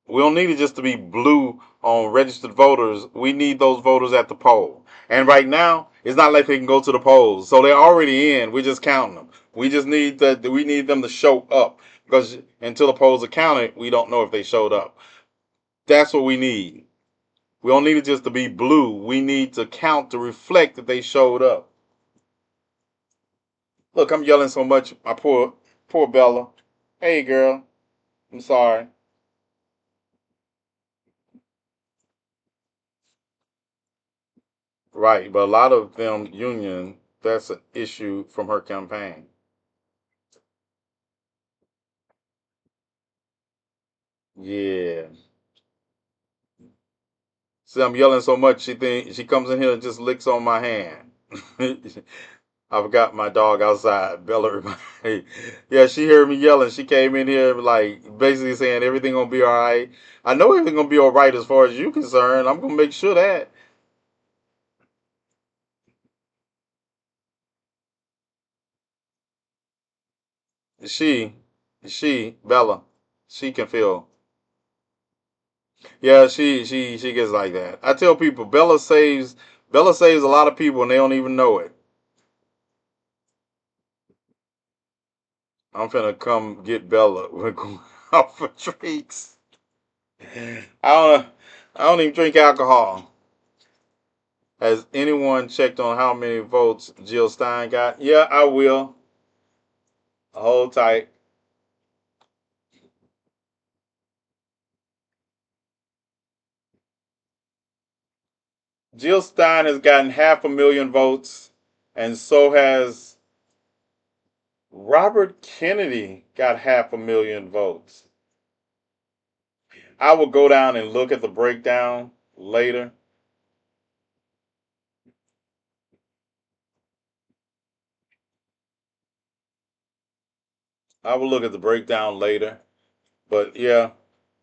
We don't need it just to be blue on registered voters. We need those voters at the poll. And right now, it's not like they can go to the polls. So they're already in. We're just counting them. We just need we need them to show up, because until the polls are counted, we don't know if they showed up. That's what we need. We don't need it just to be blue. We need to count to reflect that they showed up. Look, I'm yelling so much. My poor Bella. Hey, girl. I'm sorry. Right, but a lot of them union, that's an issue from her campaign. Yeah. See, I'm yelling so much, she comes in here and just licks on my hand. I forgot my dog outside, Bella. Yeah, she heard me yelling. She came in here like basically saying everything gonna be all right. I know everything gonna be all right as far as you concerned. I'm gonna make sure that. Bella, she can feel. Yeah, she gets like that. I tell people Bella saves a lot of people and they don't even know it. I'm finna come get Bella. We're going out for drinks. I don't even drink alcohol. Has anyone checked on how many votes Jill Stein got? Yeah, I will. Hold tight. Jill Stein has gotten 500,000 votes, and so has Robert Kennedy got 500,000 votes. I will go down and look at the breakdown later. I will look at the breakdown later. But yeah,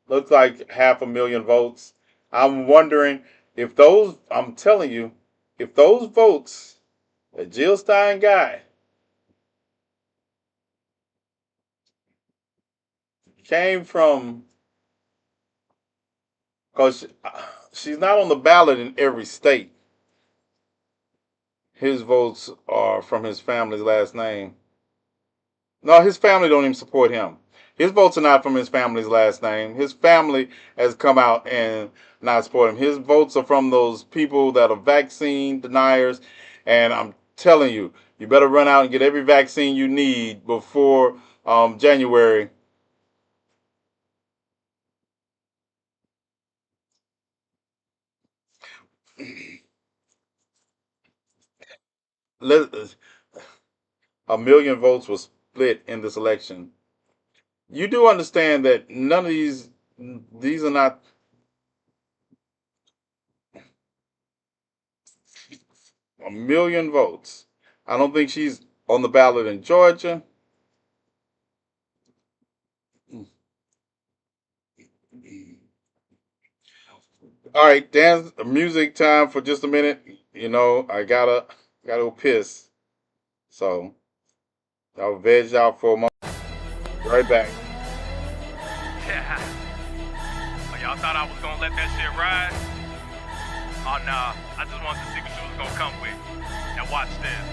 looks like 500,000 votes. I'm wondering if those, I'm telling you, if those votes that Jill Stein got came from, because she's not on the ballot in every state. His votes are from his family's last name. No, his family don't even support him. His votes are not from his family's last name. His family has come out and not support him. His votes are from those people that are vaccine deniers. And I'm telling you, you better run out and get every vaccine you need before January. A million votes was split in this election. You do understand that none of these are not. A million votes. I don't think she's on the ballot in Georgia. All right, dance music time for just a minute. You know, I gotta go piss. So I'll veg out for a moment. Be right back. Yeah. Oh, y'all thought I was gonna let that shit ride? Oh nah, I just wanted to see what you was gonna come with. Now watch this.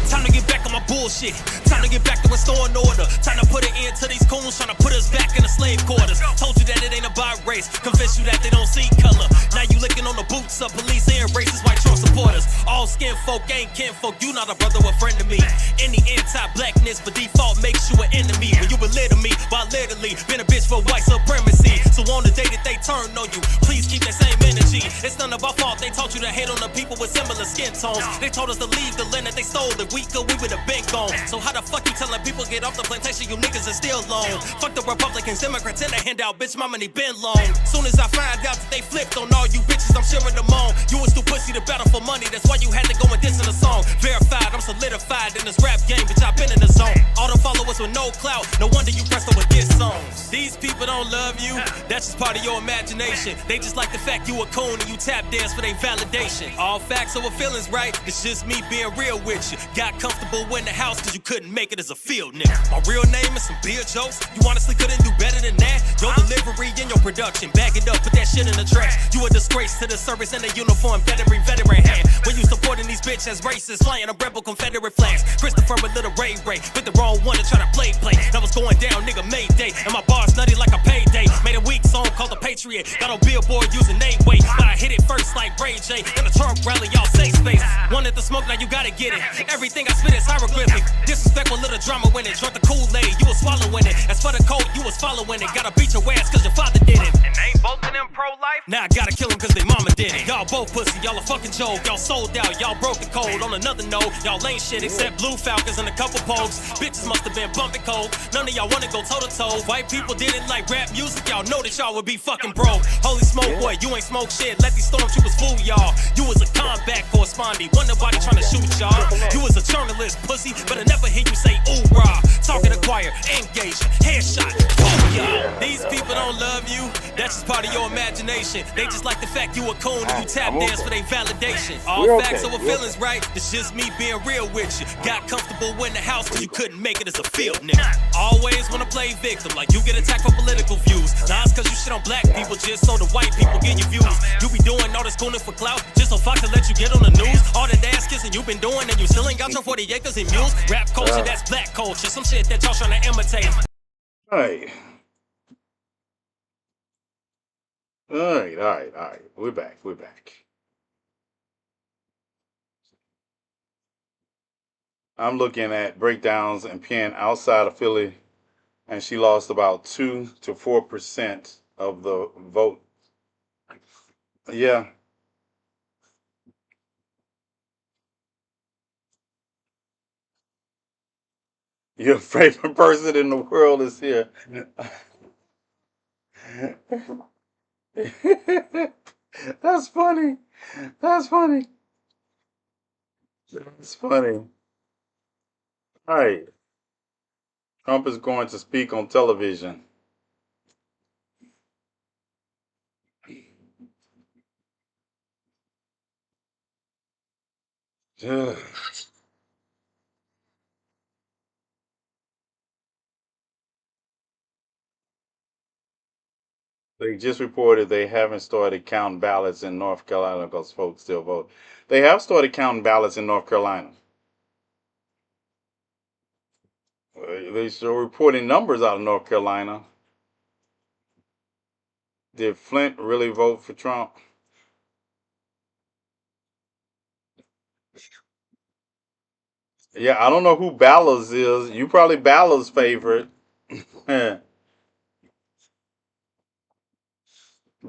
Time to get back on my bullshit. Time to get back to restoring order. Time to put an end to these coons trying to put us back in the slave quarters. Told you that it ain't about race. Convinced you that they don't see color. Now you licking on the boots of police and racist white Trump supporters. All skin folk ain't kinfolk. You not a brother or friend to me. Any anti-blackness by default makes you an enemy. When you belittle me by literally been a bitch for white supremacy. So on the day that they turn on you, please keep that same energy. It's none of our fault. They taught you to hate on the people with similar skin tones. They told us to leave the land that they stole. If we could, we would have been gone. So how the fuck you telling people get off the plantation? You niggas are still long. Fuck the Republicans, Democrats, and the handout. Bitch, my money been long. Soon as I find out that they flipped on all you bitches, I'm sharing them on. You was too pussy to battle for money. That's why you had to go and diss in the song. Verified, I'm solidified in this rap game, bitch. I've been in the zone. All the followers with no clout. No wonder you pressed on with this song. These people don't love you, that's just part of your imagination. They just like the fact you a coon and you tap dance for their validation. All facts over feelings, right? It's just me being real with you. Got comfortable in the house cause you couldn't make it as a field nigga. My real name is some beer jokes. You honestly couldn't do better than that. Your delivery and your production, back it up, put that shit in the trash. You a disgrace to the service and the uniform, veteran hand. When you supporting these bitches as racist, flying a rebel Confederate flags. Christopher with little Ray, with the wrong one to try to play. That was going down, nigga, Mayday. And my bars nutty like a payday. Made a weak song called The Patriot. Got on Billboard using name weight. But I hit it first like Ray J. In a Trump rally, y'all say space. Wanted the smoke, now you gotta get it. Everything I spit is hieroglyphic. Disrespect with little drama when it. Drunk the Kool-Aid, you was swallowing it. As for the code, you was following it. Gotta beat your ass cause your father did it. And ain't both of them pro-life? Now I gotta kill him cause they mama did it. Y'all both pussy, y'all a fucking joke. Y'all sold out, y'all broke the code. On another note, y'all ain't shit except Blue Falcons and a couple pokes. Bitches must have been bumping cold. None of y'all wanna go toe to toe. White people didn't like rap music, y'all know that y'all would be fucking broke. Holy smoke, boy, you ain't smoke shit. Let these stormtroopers fool y'all. You was a combat correspondent, wasn't nobody trying to shoot y'all. You was a journalist, pussy, but I never hear you say ooh rah. Talking to choir, engage, headshot, boom y'all. These people don't love you, that's just part of your imagination. They just like the fact you a coon and you tap dance for their validation. All facts over feelings, right? It's just me being real with you. Got comfortable in the house cause you couldn't make it as a field nigga. Always wanna play victim, like you get attacked for political views. Nah, it's cause you shit on black people just so the white people get your views. You be doing all this cooning for clout, just so Fox can let you get on the news. All that ass kissing you been doing and you still ain't got your 40 acres and mules. Rap culture, that's black culture, some shit that y'all trying to imitate. Alright. Alright. We're back. I'm looking at breakdowns and Penn outside of Philly, and she lost about 2 to 4% of the vote. Yeah. Your favorite person in the world is here. That's funny. All right. Trump is going to speak on television. Ugh. They just reported they haven't started counting ballots in North Carolina because folks still vote. They have started counting ballots in North Carolina. They're still reporting numbers out of North Carolina. Did Flint really vote for Trump? Yeah, I don't know who Ballas is. You probably Ballas' favorite.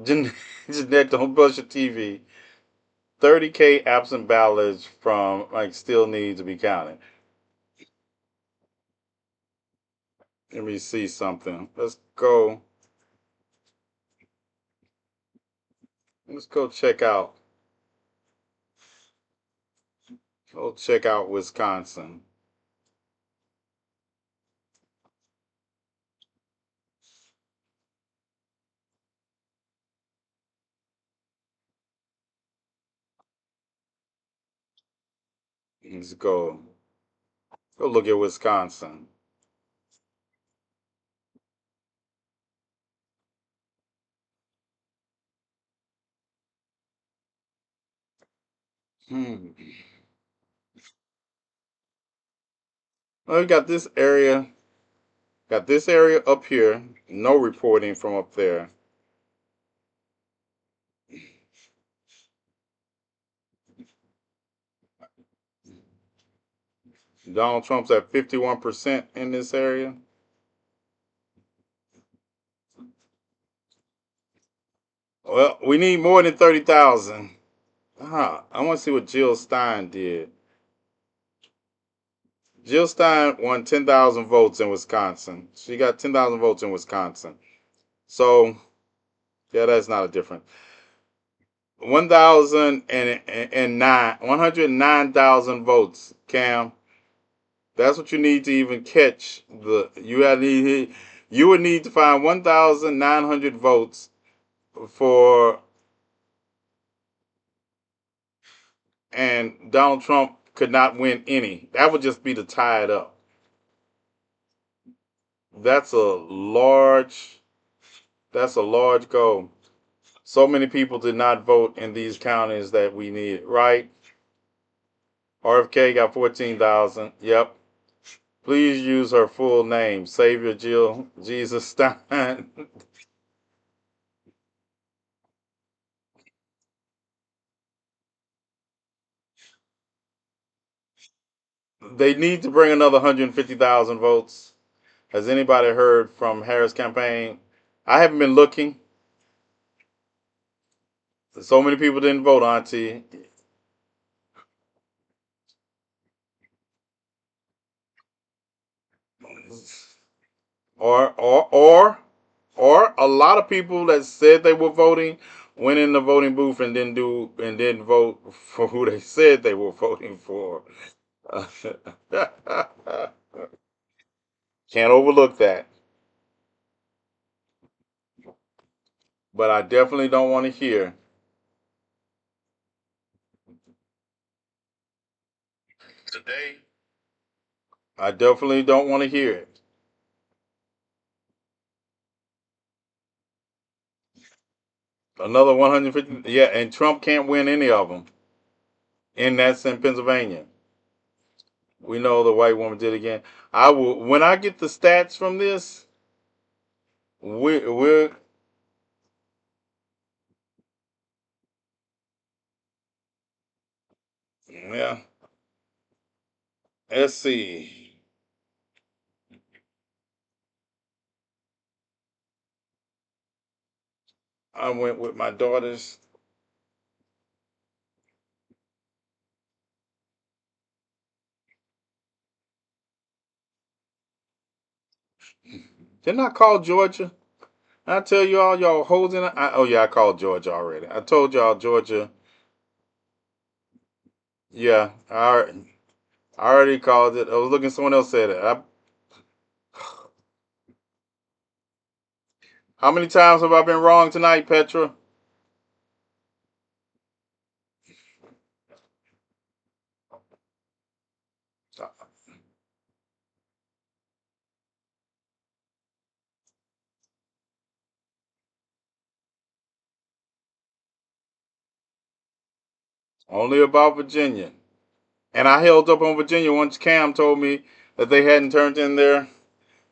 Jeanette, don't brush your TV. 30K absent ballots from still need to be counted. Let me see something. Let's go check out. Go check out Wisconsin. Let's go look at Wisconsin. Well, we got this area. Got this area up here. No reporting from up there. Donald Trump's at 51% in this area. Well, we need more than 30,000. I want to see what Jill Stein did. Jill Stein won 10,000 votes in Wisconsin. She got 10,000 votes in Wisconsin. So, yeah, that's not a difference. 109,000 votes, Cam. That's what you need to even catch You would need to find 1,900 votes for, and Donald Trump could not win any. That would just be to tie it up. That's a large goal. So many people did not vote in these counties that we need, right? RFK got 14,000. Yep. Please use her full name, Savior Jill Jesus Stein. They need to bring another 150,000 votes. Has anybody heard from Harris' campaign? I haven't been looking. So many people didn't vote, Auntie. Or a lot of people that said they were voting went in the voting booth and didn't vote for who they said they were voting for. Can't overlook that. But I definitely don't want to hear today. I definitely don't want to hear it. Another 150. Yeah, and Trump can't win any of them. And that's in Pennsylvania. We know the white woman did again. I will, when I get the stats from this, we're yeah. Let's see. I went with my daughters. Didn't I call Georgia? I tell you all y'all holding. Oh yeah, I called Georgia already. I told y'all Georgia. Yeah, I already called it. I was looking. Someone else said it. How many times have I been wrong tonight, Petra? Only about Virginia. And I held up on Virginia once Cam told me that they hadn't turned in their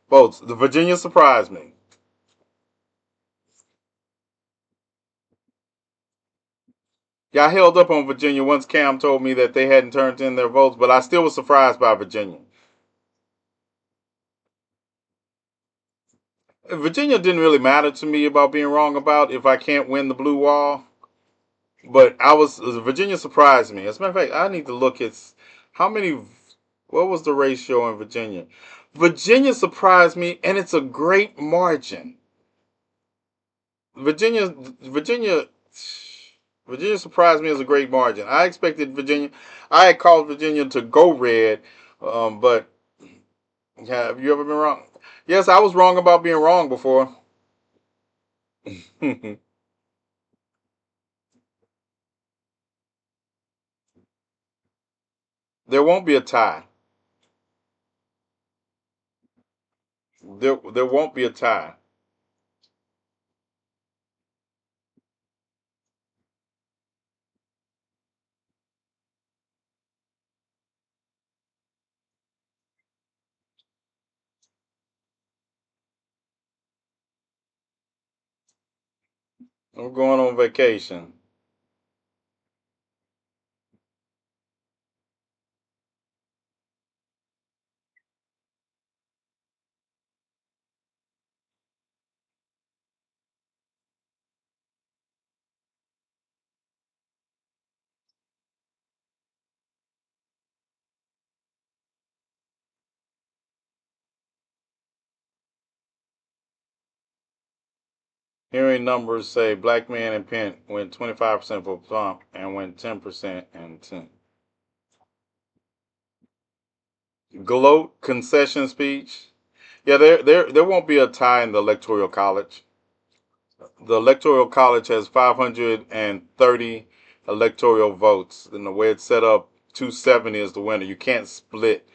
votes. The Virginia surprised me. Yeah, I held up on Virginia once Cam told me that they hadn't turned in their votes, but I still was surprised by Virginia. Virginia didn't really matter to me about being wrong about if I can't win the blue wall. But Virginia surprised me. As a matter of fact, I need to look at what was the ratio in Virginia? Virginia surprised me, and it's a great margin. Virginia surprised me as a great margin. I expected Virginia. I had called Virginia to go red, but have you ever been wrong? Yes, I was wrong about being wrong before. There won't be a tie. There won't be a tie. I'm going on vacation. Hearing numbers say black man in Penn went 25% for Trump and went 10% and 10. Gloat concession speech. Yeah, there won't be a tie in the Electoral College. The Electoral College has 530 electoral votes, and the way it's set up, 270 is the winner. You can't split.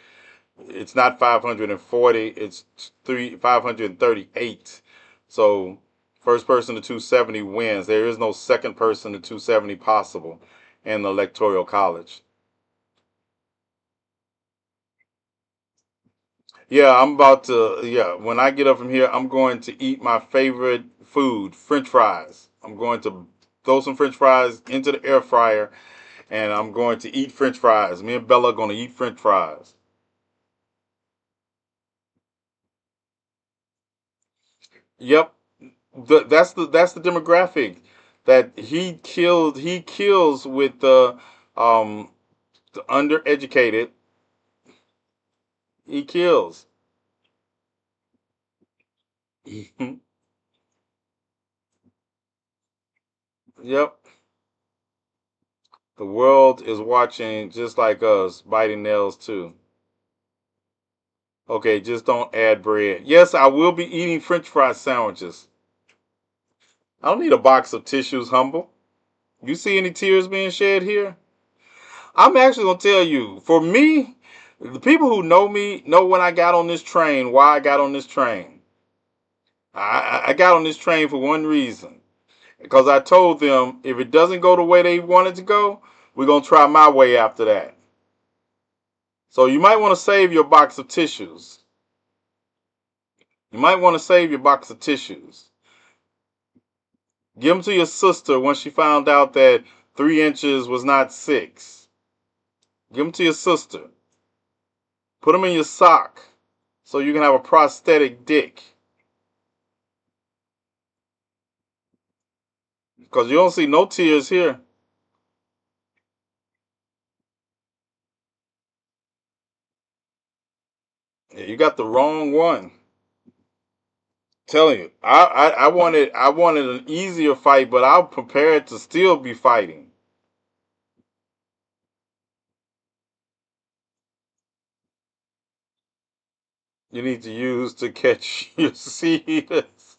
It's not 540. It's 538. So first person to 270 wins. There is no second person to 270 possible in the Electoral College. Yeah, I'm about to. Yeah, when I get up from here, I'm going to eat my favorite food, French fries. I'm going to throw some French fries into the air fryer, and I'm going to eat French fries. Me and Bella are going to eat French fries. Yep, that's the demographic that he killed. He kills with the undereducated. He kills. Yep. The world is watching just like us, biting nails too. Okay, just don't add bread. Yes, I will be eating French fry sandwiches. I don't need a box of tissues, humble. You see any tears being shed here? I'm actually gonna tell you, for me, the people who know me know when I got on this train, why I got on this train. I got on this train for one reason. Because I told them if it doesn't go the way they want it to go, we're gonna try my way after that. So you might want to save your box of tissues. You might want to save your box of tissues. Give them to your sister when she found out that 3 inches was not 6. Give them to your sister. Put them in your sock so you can have a prosthetic dick. Because you don't see no tears here. Yeah, you got the wrong one. Telling you, I wanted an easier fight, but I'm prepared to still be fighting. You need to use to catch your seeds.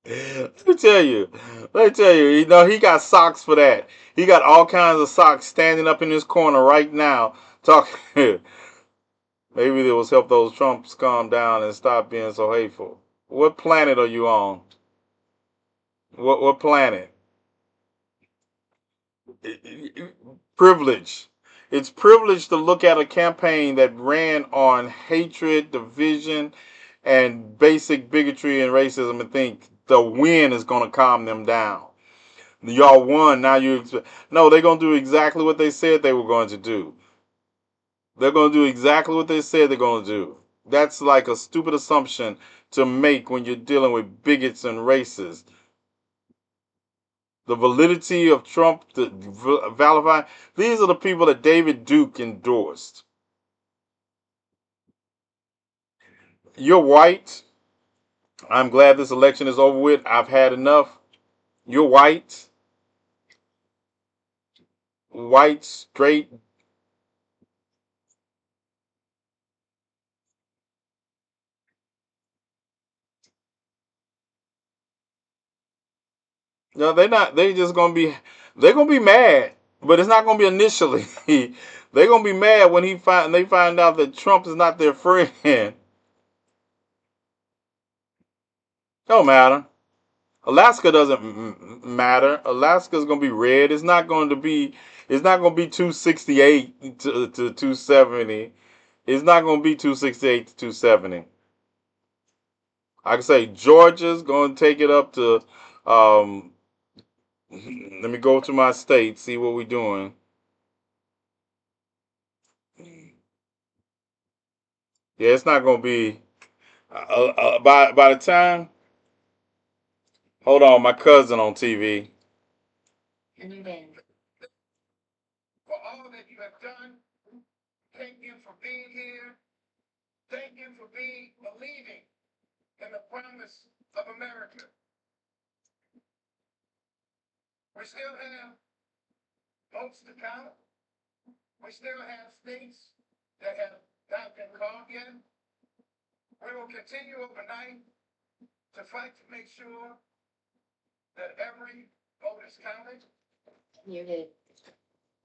Let me tell you. Let me tell you. You know he got socks for that. He got all kinds of socks standing up in his corner right now talking. Maybe it was help those Trumps calm down and stop being so hateful. What planet are you on? What planet? Privilege. It's privilege to look at a campaign that ran on hatred, division, and basic bigotry and racism and think the win is going to calm them down. Y'all won. Now you expect. No, they're going to do exactly what they said they were going to do. They're going to do exactly what they said they're going to do. That's like a stupid assumption to make when you're dealing with bigots and racists. The validity of Trump, the validify. These are the people that David Duke endorsed. You're white. I'm glad this election is over with. I've had enough. You're white. White, straight. No, they're not. They just gonna be. They're gonna be mad, but it's not gonna be initially. They're gonna be mad when they find out that Trump is not their friend. Don't matter. Alaska doesn't matter. Alaska's gonna be red. It's not going to be. It's not gonna be 268 to 270. It's not gonna be 268 to 270. I can say Georgia's gonna take it up to. Um, let me go to my state. See what we're doing. Yeah, it's not gonna be. By the time. Hold on, my cousin on TV. For all that you have done, thank you for being here. Thank you for believing in the promise of America. We still have votes to count. We still have states that have not been called yet. We will continue overnight to fight to make sure that every vote is counted. Muted.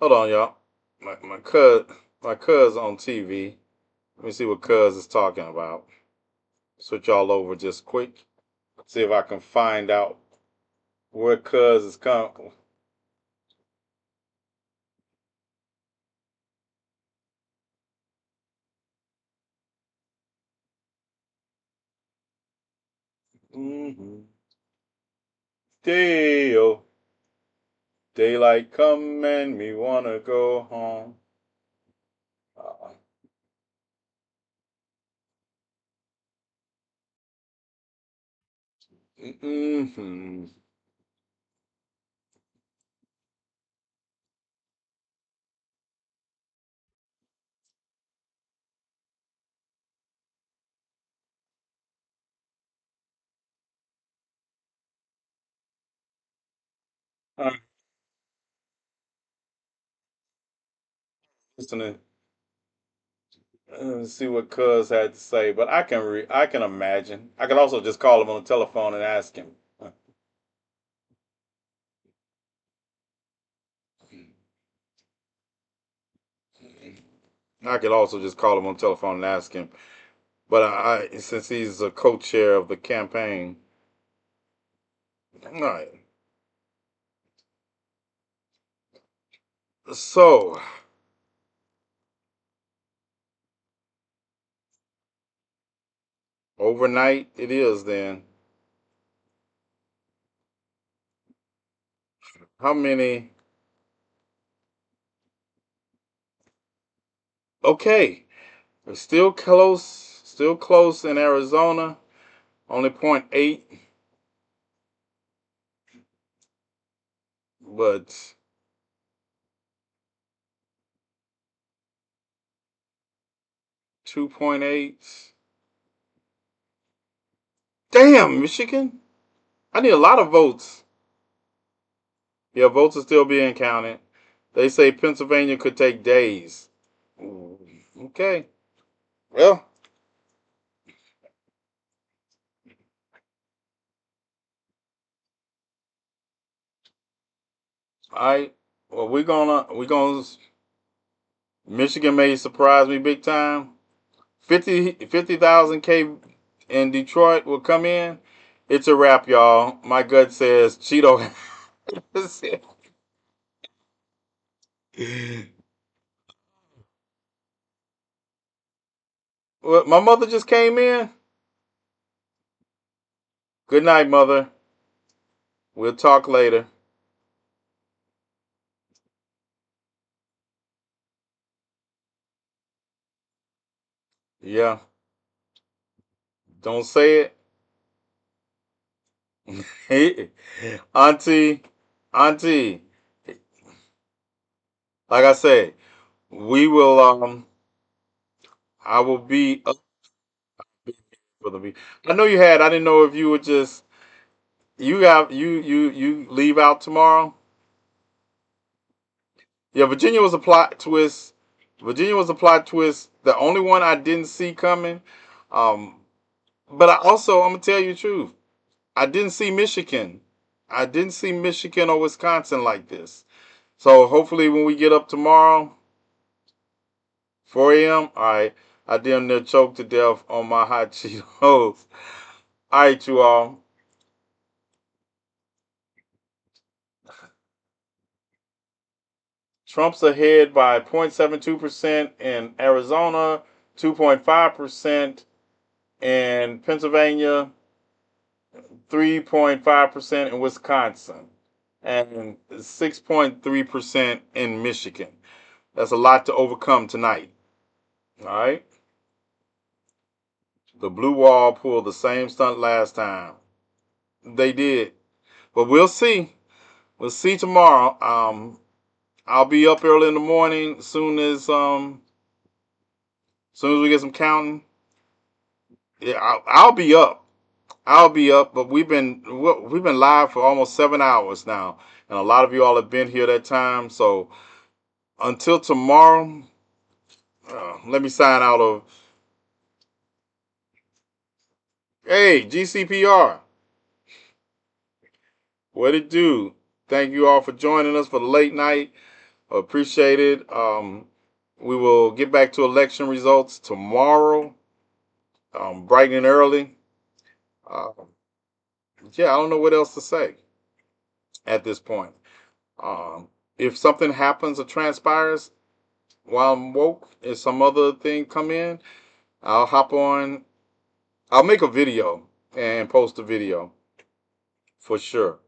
Hold on, y'all. My cuz on TV. Let me see what cuz is talking about. Switch all over just quick. See if I can find out where cuz is coming. Day-o. Daylight come and me wanna go home. Mm-hmm. Listening. Let's see what Cuz had to say, but I can imagine. I can also just call him on the telephone and ask him. I could also just call him on the telephone and ask him. But since he's a co-chair of the campaign, all right. So overnight it is then. How many? Okay, we're still close in Arizona. Only 0.8, but 2.8. Damn, Michigan. I need a lot of votes. Yeah, votes are still being counted. They say Pennsylvania could take days. Ooh, okay. Well, all right. Well, we're gonna Michigan may surprise me big time. 50,000 K in Detroit will come in. It's a wrap, y'all. My gut says Cheeto. Well, my mother just came in. Good night, mother. We'll talk later. Yeah. Don't say it. Auntie, Auntie, like I said, we will I will be up for the week. I know you had, I didn't know if you would just you leave out tomorrow. Yeah, Virginia was a plot twist. Virginia was a plot twist. The only one I didn't see coming. Um, but I'm gonna tell you the truth. I didn't see Michigan. I didn't see Michigan or Wisconsin like this. So hopefully when we get up tomorrow, 4 a.m. All right, I damn near choked to death on my hot Cheetos. All right, you all. Trump's ahead by 0.72% in Arizona, 2.5% in Pennsylvania, 3.5% in Wisconsin, and 6.3% in Michigan. That's a lot to overcome tonight. All right. The Blue Wall pulled the same stunt last time. They did. But we'll see. We'll see tomorrow. I'll be up early in the morning soon as we get some counting. Yeah, I'll be up. I'll be up. But we've been live for almost 7 hours now, and a lot of you all have been here that time. So until tomorrow, let me sign out of Hey, GCPR. What it do? Thank you all for joining us for the late night. Appreciate it. We will get back to election results tomorrow, bright and early. Yeah, I don't know what else to say at this point. If something happens or transpires while I'm woke, if some other thing come in, I'll hop on. I'll make a video and post a video for sure.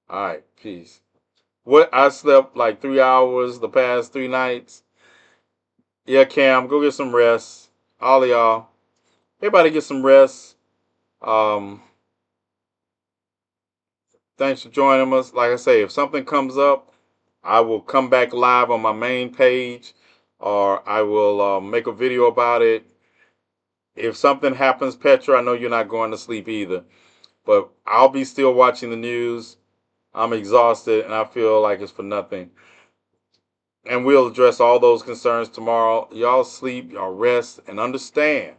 All right, peace. What I slept like 3 hours the past 3 nights. Yeah, Cam, go get some rest. All of y'all, everybody get some rest. Um, Thanks for joining us. Like I say, if something comes up, I will come back live on my main page, or I will make a video about it. If something happens, Petra, I know you're not going to sleep either, but I'll be still watching the news. I'm exhausted and I feel like it's for nothing. And we'll address all those concerns tomorrow. Y'all sleep, y'all rest, and understand.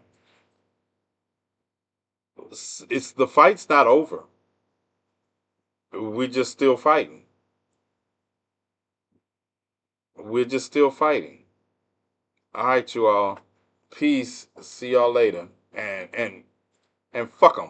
It's the fight's not over. We're just still fighting. We're just still fighting. All right, you all. Peace. See y'all later. And fuck them.